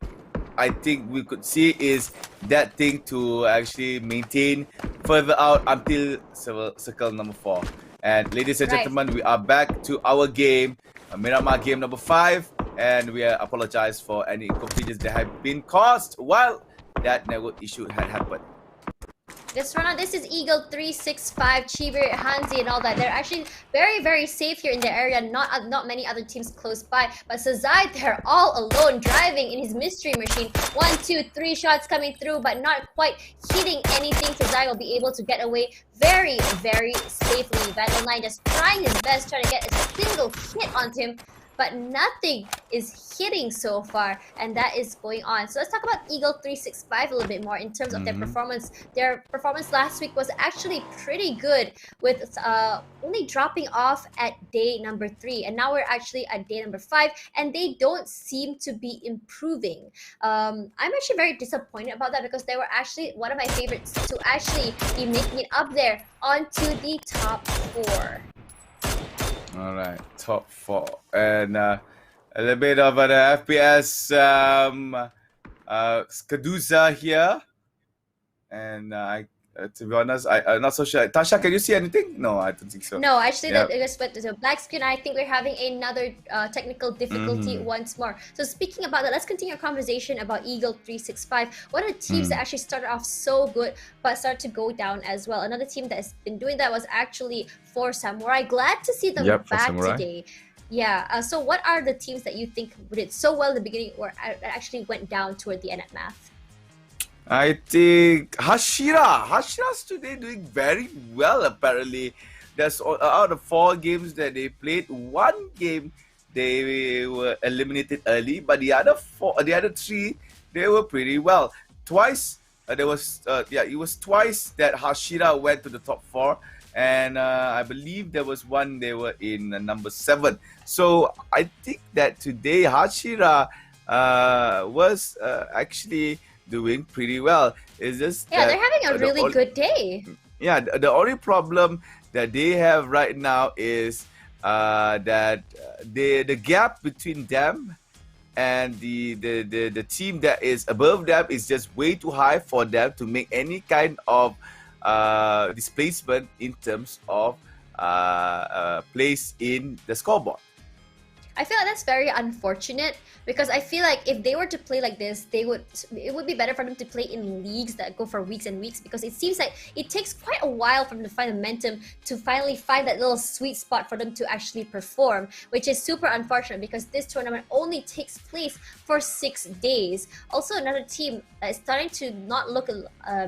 I think we could see is that thing to actually maintain further out until circle number 4. And ladies and gentlemen, we are back to our game, Miramar game number 5, and we apologize for any inconvenience that have been caused while that network issue had happened. This run on, this is Eagle 365, Chiber, Hansi, and all that. They're actually very, very safe here in the area. Not many other teams close by. But Sazai, they're all alone, driving in his mystery machine. 1, 2, 3 shots coming through, but not quite hitting anything. Sazai will be able to get away very, very safely. Vandal9 just trying his best, trying to get a single hit onto him, but nothing is hitting so far, and that is going on. So let's talk about Eagle 365 a little bit more in terms of their performance. Their performance last week was actually pretty good, with only dropping off at day number 3, and now we're actually at day number 5, and they don't seem to be improving. I'm actually very disappointed about that, because they were actually one of my favorites to actually be making it up there onto the top 4. All right, top 4, and a little bit of an FPS Skaduza here, and to be honest, I'm not so sure. Tasha, can you see anything? No, I don't think so. No, actually, that it was a black screen. I think we're having another technical difficulty once more. So speaking about that, let's continue our conversation about Eagle 365. One of the teams that actually started off so good, but started to go down as well. Another team that has been doing that was actually 4 Samurai. Glad to see them back today. Yeah. So what are the teams that you think did so well in the beginning, or actually went down toward the end at math? I think Hashira's today doing very well, apparently. That's out of 4 games that they played, 1 game they were eliminated early, but the other 3 they were pretty well. Twice it was twice that Hashira went to the top 4, and I believe there was one they were in number 7. So I think that today Hashira was actually doing pretty well. It's just they're having a really good day. Yeah, the only problem that they have right now is that the gap between them and the team that is above them is just way too high for them to make any kind of displacement in terms of place in the scoreboard. I feel like that's very unfortunate, because I feel like if they were to play like this, it would be better for them to play in leagues that go for weeks and weeks, because it seems like it takes quite a while for them to find momentum to finally find that little sweet spot for them to actually perform, which is super unfortunate, because this tournament only takes place for 6 days. Also, another team that is starting to not look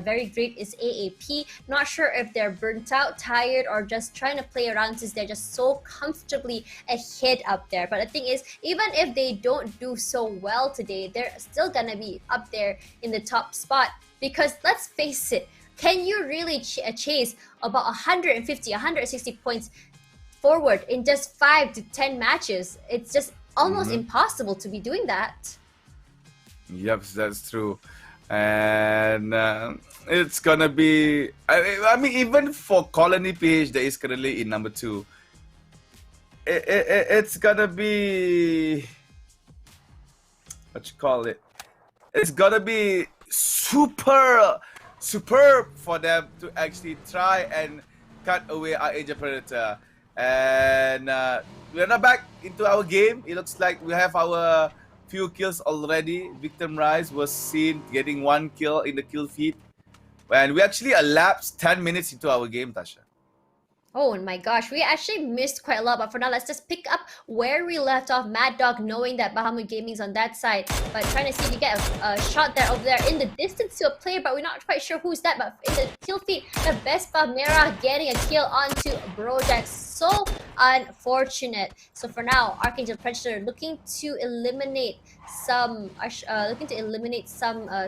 very great is AAP. Not sure if they're burnt out, tired, or just trying to play around since they're just so comfortably ahead up there. But the thing is, even if they don't do so well today, they're still gonna be up there in the top spot, because let's face it, can you really chase about 150, 160 points forward in just 5 to 10 matches? It's just almost impossible to be doing that. Yep, that's true. And it's gonna be, I mean, even for Colony PH that is currently in number 2, it's gonna be, what you call it, it's gonna be superb for them to actually try and cut away our Angel Predator. And we're not back into our game. It looks like we have our few kills already. Victim Rise was seen getting 1 kill in the kill feed. And we actually elapsed 10 minutes into our game, Tasha. Oh my gosh, we actually missed quite a lot, but for now, let's just pick up where we left off. Mad Dog knowing that Bahamut Gaming's on that side, but trying to see if we get a shot there over there in the distance to a player, but we're not quite sure who's that. But in the kill feed, the best Merah getting a kill onto Brojack. So unfortunate. So for now, Archangel Predator looking to eliminate some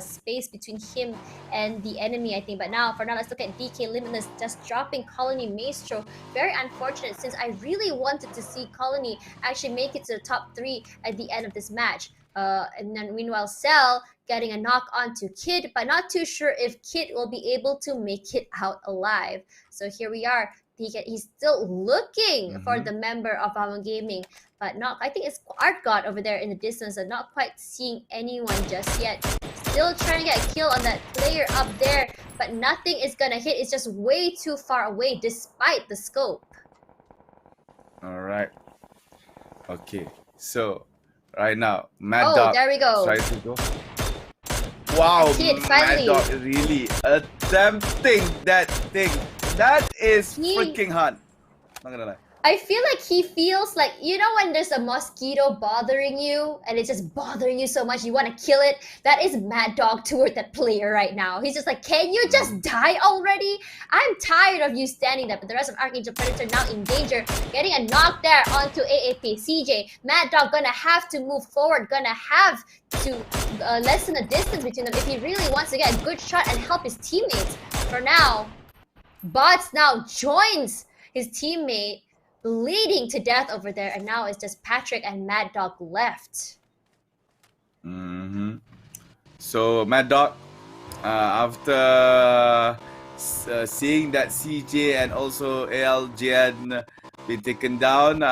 space between him and the enemy, I think. But now, for now, let's look at DK Limitless just dropping Colony Maestro. Very unfortunate, since I really wanted to see Colony actually make it to the top 3 at the end of this match. And then meanwhile, Cell getting a knock onto Kid, but not too sure if Kid will be able to make it out alive. So here we are. He's still looking for the member of our gaming, but not. I think it's Art God over there in the distance, and not quite seeing anyone just yet. Still trying to get a kill on that player up there, but nothing is gonna hit. It's just way too far away, despite the scope. All right. Okay. So right now, Mad Dog. There we go. Try to go. Wow, Mad Dog really attempting that thing. That is freaking hard. Not gonna lie. I feel like he feels like, you know, when there's a mosquito bothering you and it's just bothering you so much you want to kill it? That is Mad Dog toward that player right now. He's just like, can you just die already? I'm tired of you standing there. But the rest of Archangel Predator now in danger. Getting a knock there onto AAP. CJ, Mad Dog gonna have to move forward. Gonna have to lessen the distance between them if he really wants to get a good shot and help his teammates. For now, Bots now joins his teammate, bleeding to death over there, and now it's just Patrick and Mad Dog left. So Mad Dog, after seeing that CJ and also ALJN been taken down,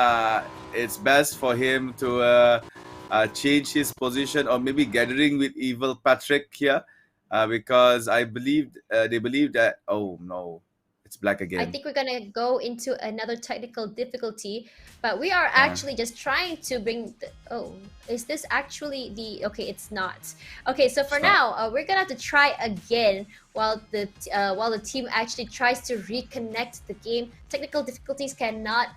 it's best for him to change his position, or maybe gathering with Evil Patrick here, because I believe they believe that, oh no, it's black again. I think we're gonna go into another technical difficulty, but we are actually just trying to bring is this actually the... Okay, it's not. Okay, so for now, we're gonna have to try again while the team actually tries to reconnect the game. Technical difficulties cannot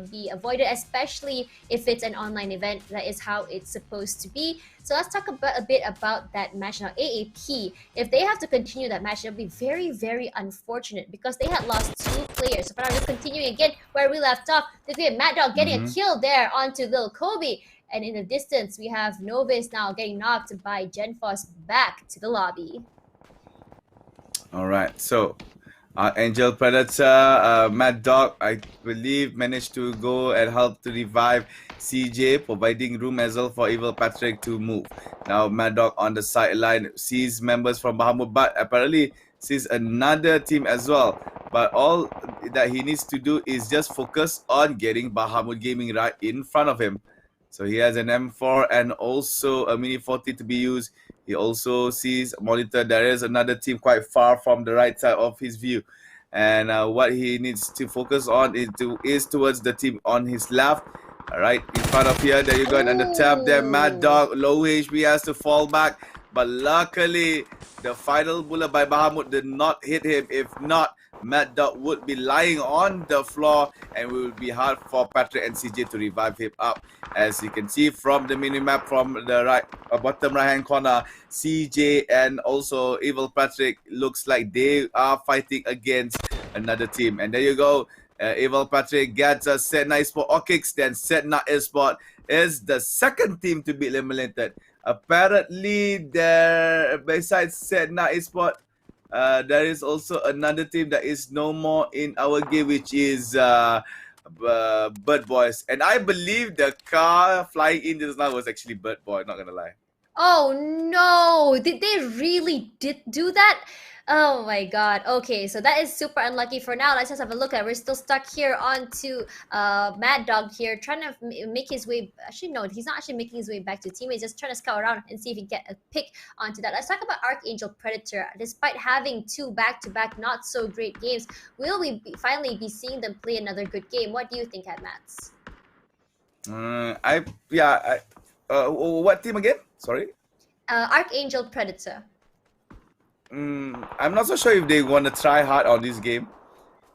be avoided, especially if it's an online event. That is how it's supposed to be. So let's talk a bit about that match now. AAP, if they have to continue that match, it'll be very, very unfortunate because they had lost 2 players. So for now, just continuing again where we left off. This is Mad Dog getting a kill there onto Lil Kobe. And in the distance, we have Novice now getting knocked by Genfos back to the lobby. All right, so Angel Predator, Mad Dog, I believe, managed to go and help to revive CJ, providing room as well for Evil Patrick to move. Now Mad Dog on the sideline sees members from Bahamut, but apparently sees another team as well. But all that he needs to do is just focus on getting Bahamut Gaming right in front of him. So he has an M4 and also a Mini 40 to be used. He also sees monitor. There is another team quite far from the right side of his view. And what he needs to focus on is towards the team on his left. Right in front of here. There you go. And the tap there. Mad Dog, low HP, has to fall back. But luckily, the final bullet by Bahamut did not hit him. If not, Mad Dog would be lying on the floor, and it would be hard for Patrick and CJ to revive him up. As you can see from the minimap from the bottom right hand corner, CJ and also Evil Patrick looks like they are fighting against another team. And there you go. Evil Patrick gets a Setna Esports or kicks. Then Setna Esports is the second team to be eliminated. Apparently, besides Setna Esports, there is also another team that is no more in our game, which is Bird Boys. And I believe the car flying in just now was actually Bird Boy, not gonna lie. Oh no! Did they really do that? Oh my god. Okay, so that is super unlucky. For now, let's just have a look at it. We're still stuck here onto Mad Dog here, trying to make his way... Actually, no, he's not actually making his way back to teammates. Just trying to scout around and see if he can get a pick onto that. Let's talk about Archangel Predator. Despite having 2 back-to-back not so great games, will we finally be seeing them play another good game? What do you think, Mats? What team again? Sorry. Archangel Predator. I'm not so sure if they want to try hard on this game,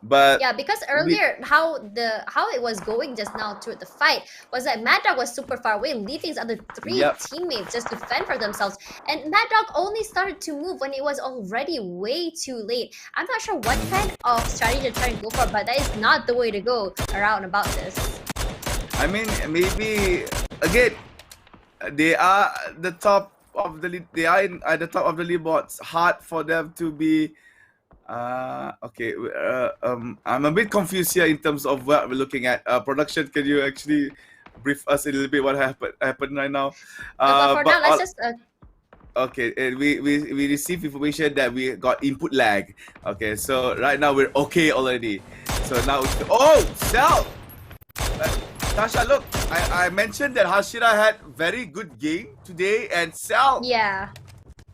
but Yeah, because earlier how it was going just now through the fight was that Mad Dog was super far away, leaving his other three Yep. teammates just to fend for themselves. And Mad Dog only started to move when it was already way too late. I'm not sure what kind of strategy to try and go for, but that is not the way to go around about this. I mean, maybe again, they are the top of the they are at the top of the leaderboards. Hard for them to be. Okay. I'm a bit confused here in terms of what we're looking at. Production, can you actually brief us a little bit what happened right now? But for now, let's just. Okay, and we received information that we got input lag. Okay, so right now we're okay already. So now, Cell! Tasha, look, I mentioned that Hashira had very good game today, and Cell, Yeah.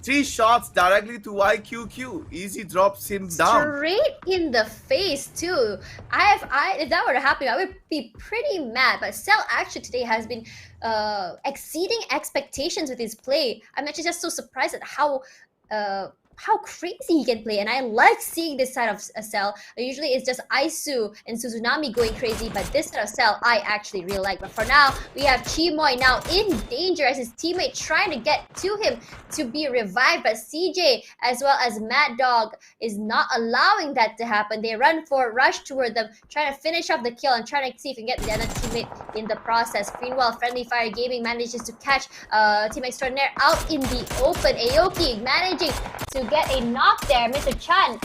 3 shots directly to YQQ. Easy drops him down. Straight in the face too. If that were to happen, I would be pretty mad. But Cell actually today has been exceeding expectations with his play. I'm actually just so surprised at how crazy he can play, and I like seeing this side of Cell. Usually it's just Aisu and Suzunami going crazy, but this side of Cell I actually really like. But for now, we have Chimoy now in danger as his teammate trying to get to him to be revived, but CJ as well as Mad Dog is not allowing that to happen. They rush toward them, trying to finish off the kill and trying to see if we can get the other teammate in the process. Greenwell, Friendly Fire Gaming manages to catch Team Extraordinaire out in the open. Aoki managing to get a knock there. Mr. Chan,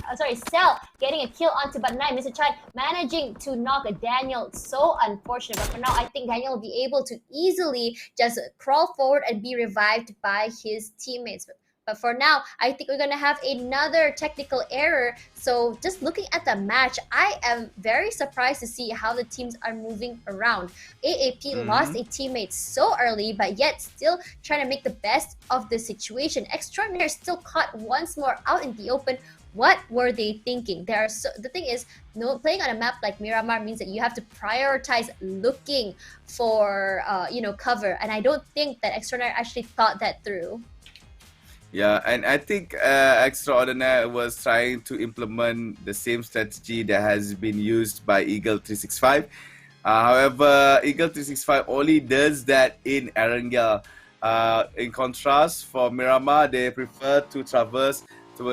Cell getting a kill onto Button 9. Mr. Chan managing to knock Daniel. So unfortunate, but for now, I think Daniel will be able to easily just crawl forward and be revived by his teammates. But for now, I think we're going to have another technical error. So just looking at the match, I am very surprised to see how the teams are moving around. AAP lost a teammate so early, but yet still trying to make the best of the situation. Extraordinaire still caught once more out in the open. What were they thinking? The thing is, playing on a map like Miramar means that you have to prioritize looking for cover, and I don't think that Extraordinaire actually thought that through. Yeah, and I think Extraordinaire was trying to implement the same strategy that has been used by Eagle 365. However, Eagle 365 only does that in Erangel. In contrast, for Miramar, they prefer to traverse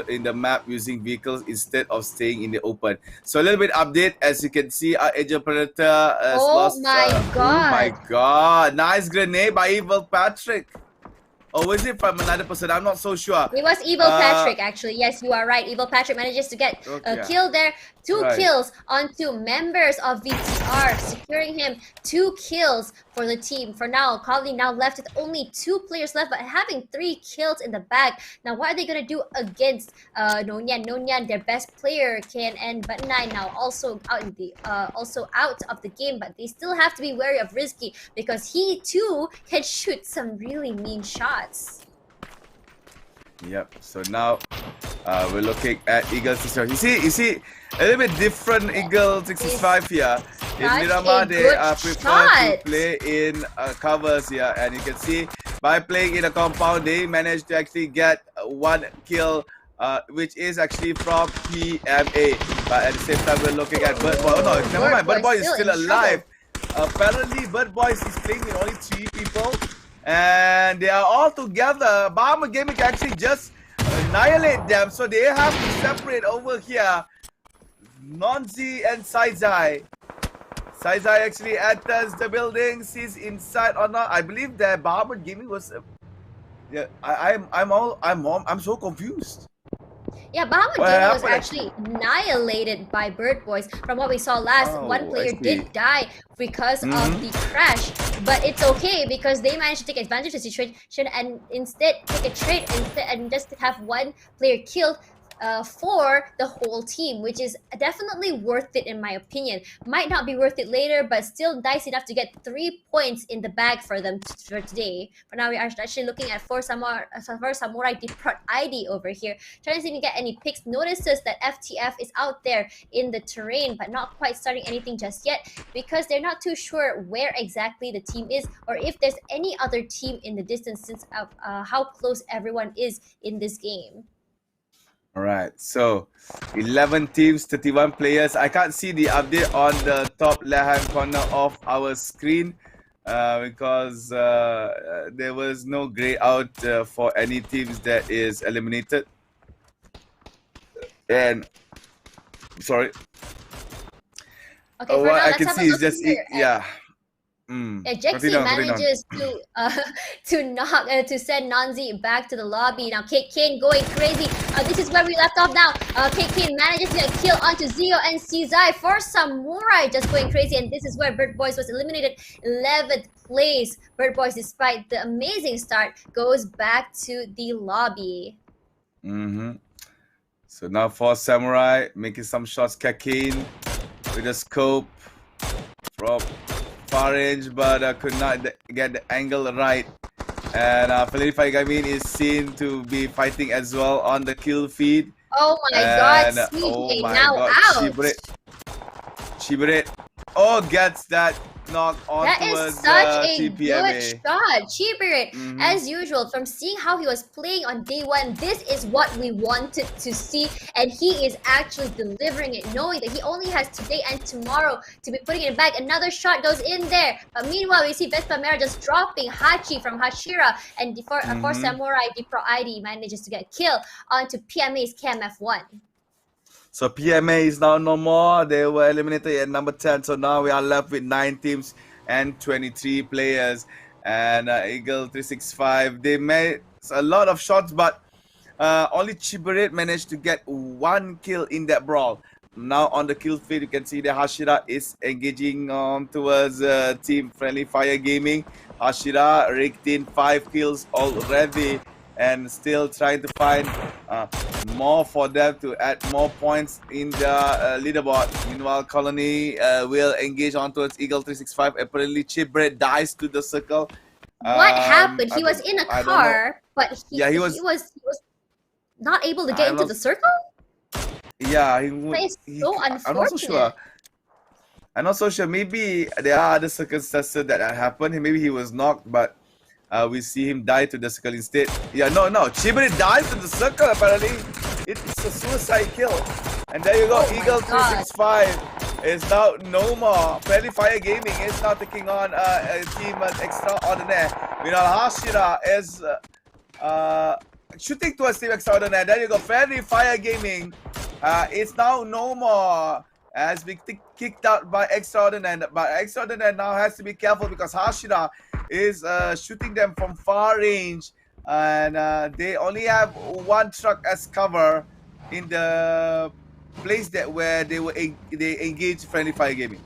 in the map using vehicles instead of staying in the open. So a little bit update, as you can see, Agent Predator has lost. Oh my god! Nice grenade by Evil Patrick. Or was it from another person? I'm not so sure. It was Evil Patrick, actually. Yes, you are right. Evil Patrick manages to get a kill there. 2 kills onto members of VTR, securing him 2 kills for the team. For now, Collie now left with only 2 players left, but having 3 kills in the bag. Now, what are they going to do against NIAN? NIAN, their best player, can end, but 9 now also out of the game. But they still have to be wary of Risky because he too can shoot some really mean shots. Yep. So now we're looking at Eagle 65. You see, a little bit different Eagle 65 here. In Miramar, they prefer to play in covers here, and you can see by playing in a compound, they managed to actually get 1 kill, which is actually from PMA. But at the same time, we're looking at Bird Boy. Oh no, never mind. Bird Boy is still alive. Apparently, Bird Boy is playing with only 3 people. And they are all together. Bahama Gaming can actually just annihilate them. So they have to separate over here. Nonzi and Saizai. Saizai actually enters the building. Sees inside or not. I believe that Bahama Gaming was. Yeah, I'm so confused. Yeah, Bahama Gaming was actually annihilated by Bird Boys. From what we saw last, 1 player did die because of the crash. But it's okay because they managed to take advantage of the situation and instead take a trade and just have 1 player killed. for the whole team, which is definitely worth it in my opinion. Might not be worth it later, but still nice enough to get 3 points in the bag for them for today. For now, we are actually looking at four Samurai Deprot ID over here, trying to see if we can get any picks. Notices that FTF is out there in the terrain, but not quite starting anything just yet because they're not too sure where exactly the team is or if there's any other team in the distance since of how close everyone is in this game. All right, so 11 teams, 31 players. I can't see the update on the top left-hand corner of our screen because there was no grey out for any teams that is eliminated. And Okay, for what now, I let's can have a see is look just here. yeah. Jexy manages to send Nanzi back to the lobby. Now Kate Kane going crazy. This is where we left off now. Kate Kane manages to get a kill onto Zio and Cizai for Samurai, just going crazy. And this is where Bird Boys was eliminated, 11th place. Bird Boys, despite the amazing start, goes back to the lobby. So now for Samurai, making some shots. Kane with a scope from far range, but could not get the angle right. And Felipe Gamin is seen to be fighting as well on the kill feed. Oh my god, now out. Chibret. Oh, gets that knock on that towards is such a TPMA. good shot. Chibirit, as usual, from seeing how he was playing on day one, this is what we wanted to see, and he is actually delivering it, knowing that he only has today and tomorrow to be putting it back. Another shot goes in there, but meanwhile we see Vespa Mera just dropping Hachi from Hashira, and for Samurai, Dipro ID manages to get a kill onto PMA's KMF1. So PMA is now no more. They were eliminated at number 10. So now we are left with 9 teams and 23 players. And Eagle 365, they made a lot of shots, but only Chibaret managed to get 1 kill in that brawl. Now on the kill feed, you can see that Hashira is engaging towards Team Friendly Fire Gaming. Hashira raked in 5 kills already, and still trying to find more for them to add more points in the leaderboard. Meanwhile, Colony will engage on towards Eagle 365. Apparently, Chibret dies to the circle. What happened? He was in a car, but he was not able to get into the circle? Yeah, that is so unfortunate. I'm not so sure. I'm not so sure. Maybe there are other circumstances that happened. Maybe he was knocked, but we see him die to the circle instead. Yeah, no. Chibrit died to the circle, apparently. It's a suicide kill. And there you go. Eagle 365 is now no more. Friendly Fire Gaming is now taking on a team Extraordinaire. Meanwhile, Hashira is shooting towards Team Extraordinaire. There you go. Friendly Fire Gaming is now no more, as we kicked out by Extraordinaire. But Extraordinaire now has to be careful because Hashira is shooting them from far range, and they only have 1 truck as cover in the place where they engage Friendly Fire Gaming.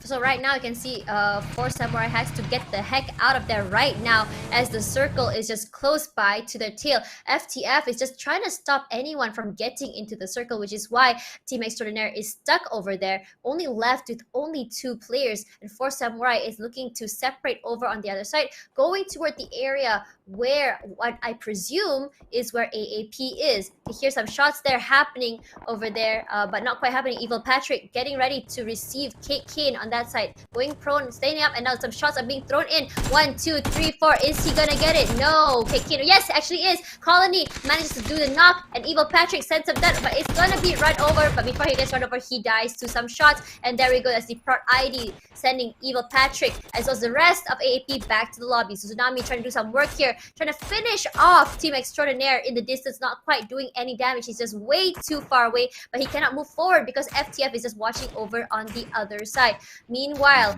So right now you can see 4 Samurai has to get the heck out of there right now, as the circle is just close by to their tail. FTF is just trying to stop anyone from getting into the circle, which is why Team Extraordinaire is stuck over there, only left with only 2 players, and 4 Samurai is looking to separate over on the other side, going toward the area where what I presume is where AAP is. You hear some shots there happening over there, but not quite happening. Evil Patrick getting ready to receive Kate Kane on that side, going prone, staying up, and now some shots are being thrown in. 1, 2, 3, 4. Is he gonna get it? No. Kate Kane, yes, actually is. Colony manages to do the knock, and Evil Patrick sends him that, but it's gonna be run over. But before he gets run over, he dies to some shots, and there we go. That's the Prot ID sending Evil Patrick as well as the rest of AAP back to the lobby. So Tsunami trying to do some work here, trying to finish off Team Extraordinaire in the distance, not quite doing any damage. He's just way too far away, but he cannot move forward because FTF is just watching over on the other side. Meanwhile,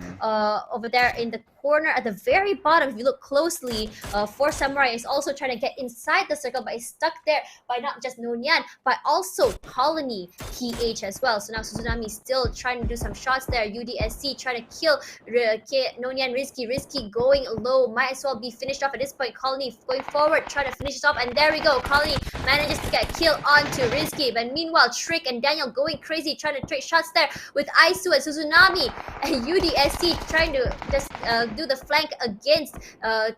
over there in the corner at the very bottom. If you look closely, for Samurai is also trying to get inside the circle, but is stuck there by not just NIAN, but also Colony PH as well. So now Suzunami still trying to do some shots there. UDSC trying to kill NIAN. Risky going low. Might as well be finished off at this point. Colony going forward, trying to finish it off, and there we go. Colony manages to get killed onto Risky. But meanwhile, Trick and Daniel going crazy, trying to trade shots there with Aisu and Suzunami. And UDSC trying to just do the flank against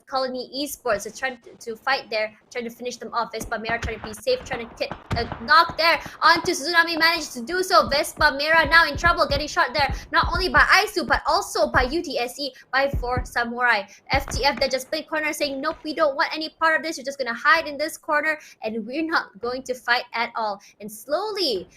Colony Esports. So trying to fight there, trying to finish them off. Vespa Mera trying to be safe, trying to get a knock there onto Suzunami. Managed to do so. Vespa Mera now in trouble, getting shot there, not only by Aisu, but also by UDSC, by 4 Samurai. FTF that just played corner saying, nope, we don't want any part of this. We're just going to hide in this corner and we're not going to fight at all. And slowly,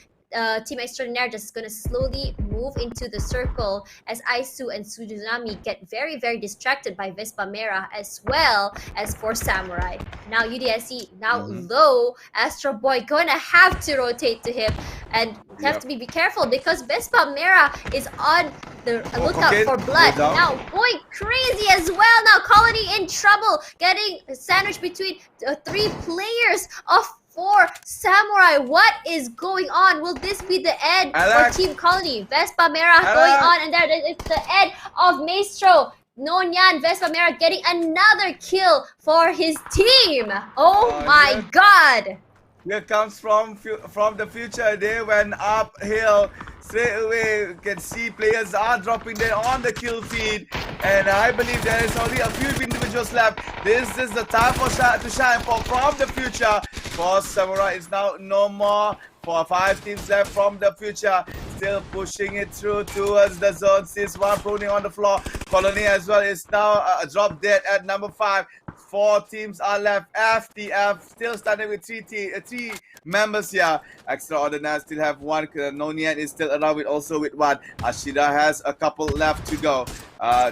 Team Extraordinaire just going to slowly move into the circle as Aisu and Suzunami get very, very distracted by Vespa Mera as well as 4 Samurai. Now UDSC, now low. Astro Boy going to have to rotate to him and have to be careful because Vespa Mera is on the lookout for blood. Now going crazy as well. Now Colony in trouble, getting sandwiched between 3 players of 4 Samurai. What is going on? Will this be the end for Team Colony? Vespa Mera going on, and there it's the end of Maestro. NIAN, Vespa Mera getting another kill for his team. Oh my god! Here comes from the future. They went uphill straight away. You can see players are dropping there on the kill feed, and I believe there is only a few individuals left. This is the time to shine from the future. For Samurai is now no more. For 5 teams left from the future, still pushing it through towards the zone. Sees one pruning on the floor. Colony as well is now dropped dead at number 5. 4 teams are left. FTF still standing with 3 members here. Extraordinaire still have 1. NIAN is still around with also with 1. Ashida has a couple left to go.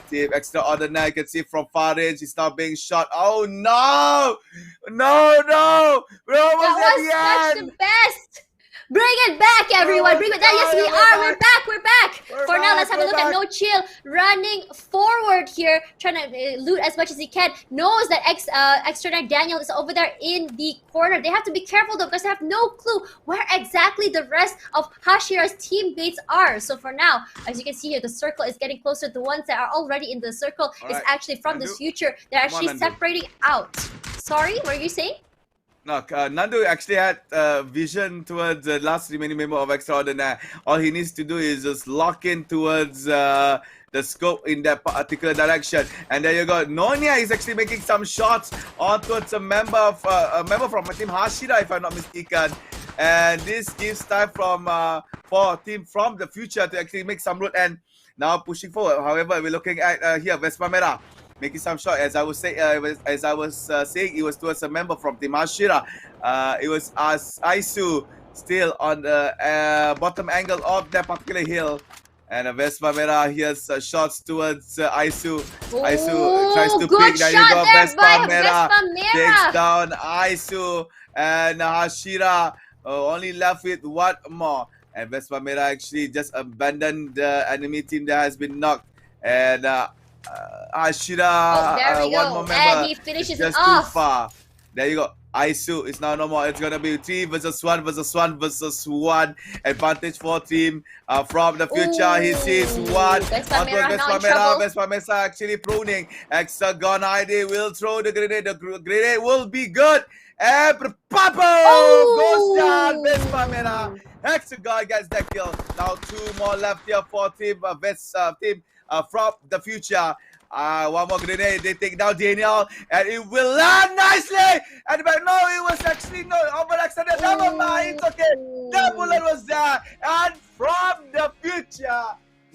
Team Extraordinaire, you can see from far range, he's now being shot. Oh no! No! We're almost at the That was end! the best! Bring it back, everyone! Bring it back! Yes, we are! We're back! For now, let's have a look at No Chill running forward here, trying to loot as much as he can. Knows that Extraordinaire Daniel is over there in the corner. They have to be careful though, because they have no clue where exactly the rest of Hashira's teammates are. So for now, as you can see here, the circle is getting closer. The ones that are already in the circle is actually from this future. They're actually separating out. Sorry, what are you saying? No, Nandu actually had vision towards the last remaining member of Extraordinaire. All he needs to do is just lock in towards the scope in that particular direction. And there you go. Nonya is actually making some shots on towards a member from Team Hashira, if I'm not mistaken. And this gives time for team from the future to actually make some route and now pushing forward. However, we're looking at here Vespa Mera making some shot. As I was saying, it was towards a member from Team Hashira. It was Aisu still on the bottom angle of that particular hill. And Vespa Mera here's shots towards Aisu. Aisu tries to pick. There you go. Vespa Mera takes down Aisu. And Hashira only left with 1 more. And Vespa Mera actually just abandoned the enemy team that has been knocked. And Ashira, there we go. 1 more member. And he finishes just it off. Too far. There you go. Aisu is now no more. It's gonna be 3 versus 1 versus 1 versus 1. Advantage for team from the future. He sees 1. Vespa Mera Vespa Mera actually pruning. Hexagon ID will throw the grenade. The grenade will be good. And Papo goes down. Vespa Mera. Hexagon gets that kill. Now 2 more left here for team from the future. 1 more grenade. They take down Daniel, and it will land nicely. And but no, it was actually no overextended. Never mind. It's okay. The bullet was there, and from the future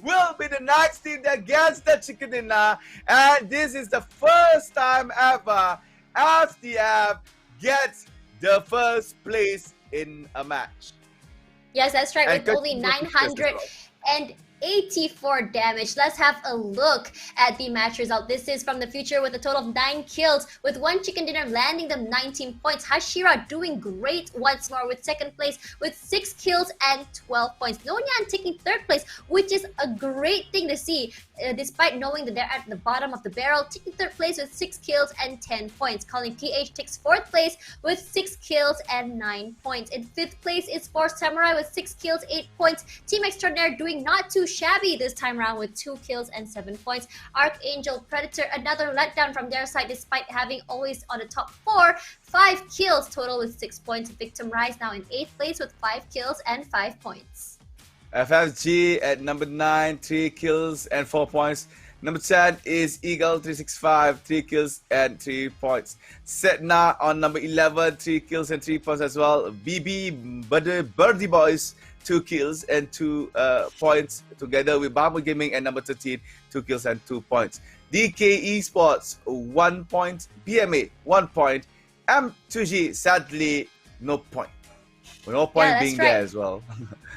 will be the next team against the Chicken Dinner. And this is the first time ever FTF gets the first place in a match. Yes, that's right. With only 900 and 84 damage. Let's have a look at the match result. This is from the future with a total of 9 kills, with one chicken dinner landing them 19 points. Hashira doing great once more with second place with 6 kills and 12 points. NIAN taking third place, which is a great thing to see, despite knowing that they're at the bottom of the barrel, taking third place with 6 kills and 10 points. Calling PH takes fourth place with 6 kills and 9 points. In fifth place is Force Samurai with 6 kills, 8 points. Team Extraordinaire doing not too shabby this time around with 2 kills and 7 points. Archangel Predator, another letdown from their side despite having always on the top 4, 5 kills total with 6 points. Victim Rise now in 8th place with 5 kills and 5 points. FFG at number 9, 3 kills and 4 points. Number 10 is Eagle 365, 3 kills and 3 points. Setna on number 11, 3 kills and 3 points as well. BB Birdie Boys, 2 kills and 2 points, together with Bamboo Gaming at number 13, 2 kills and 2 points. DK Esports, 1 point. PMA, 1 point. M2G, sadly, no point. No point being right there as well.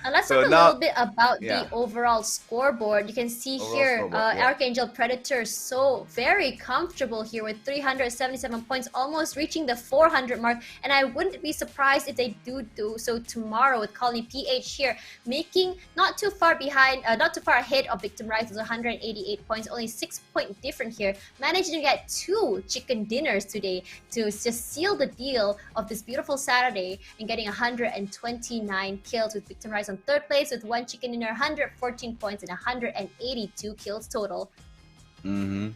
Let's talk a little bit about the overall scoreboard. You can see here, Archangel Predator so very comfortable here with 377 points, almost reaching the 400 mark. And I wouldn't be surprised if they do so tomorrow with Colony PH here, making not too far behind, not too far ahead of Victim Rise with 188 points, only 6-point different here. Managing to get 2 chicken dinners today to just seal the deal of this beautiful Saturday and getting 129 kills with Victim Rise on third place with 1 chicken dinner, 114 points and 182 kills total. And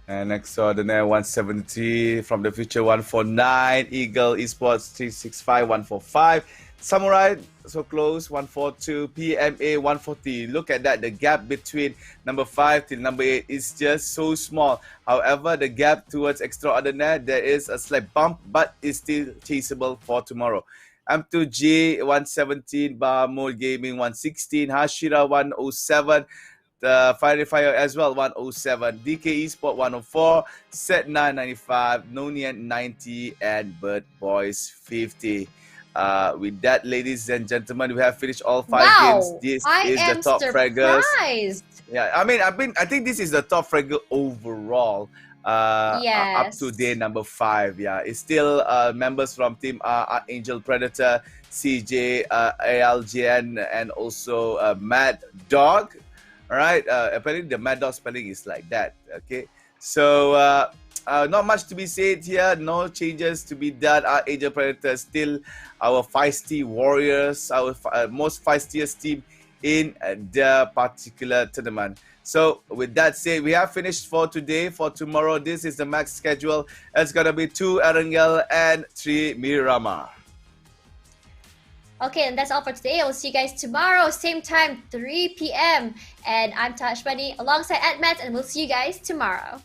Extraordinaire 170, from the future 149, Eagle Esports 365 145, Samurai so close 142, PMA 140. Look at that, the gap between number 5 till number 8 is just so small. However, the gap towards Extraordinaire, there is a slight bump, but it's still chaseable for tomorrow. M2G 117, Bamul Gaming 116, Hashira 107, the Fire as well 107, DK Esport 104, Set 995, NIAN 90, and Bird Boys 50. With that, ladies and gentlemen, we have finished all 5 games. This is the top fraggers. Yeah, I think this is the top fragger overall. Up to day number 5. Yeah, it's still members from Team Archangel Predator, CJ, ALGN, and also Mad Dog. All right, apparently the Mad Dog spelling is like that. Okay, so not much to be said here. No changes to be done. Archangel Predator still our feisty warriors, our most feistiest team in the particular tournament. So with that said, we have finished for today. For tomorrow, this is the max schedule. It's gonna be 2 Erangel and 3 Miramar. Okay, and that's all for today. I will see you guys tomorrow, same time, 3 p.m. And I'm Tashmani alongside Admat, and we'll see you guys tomorrow.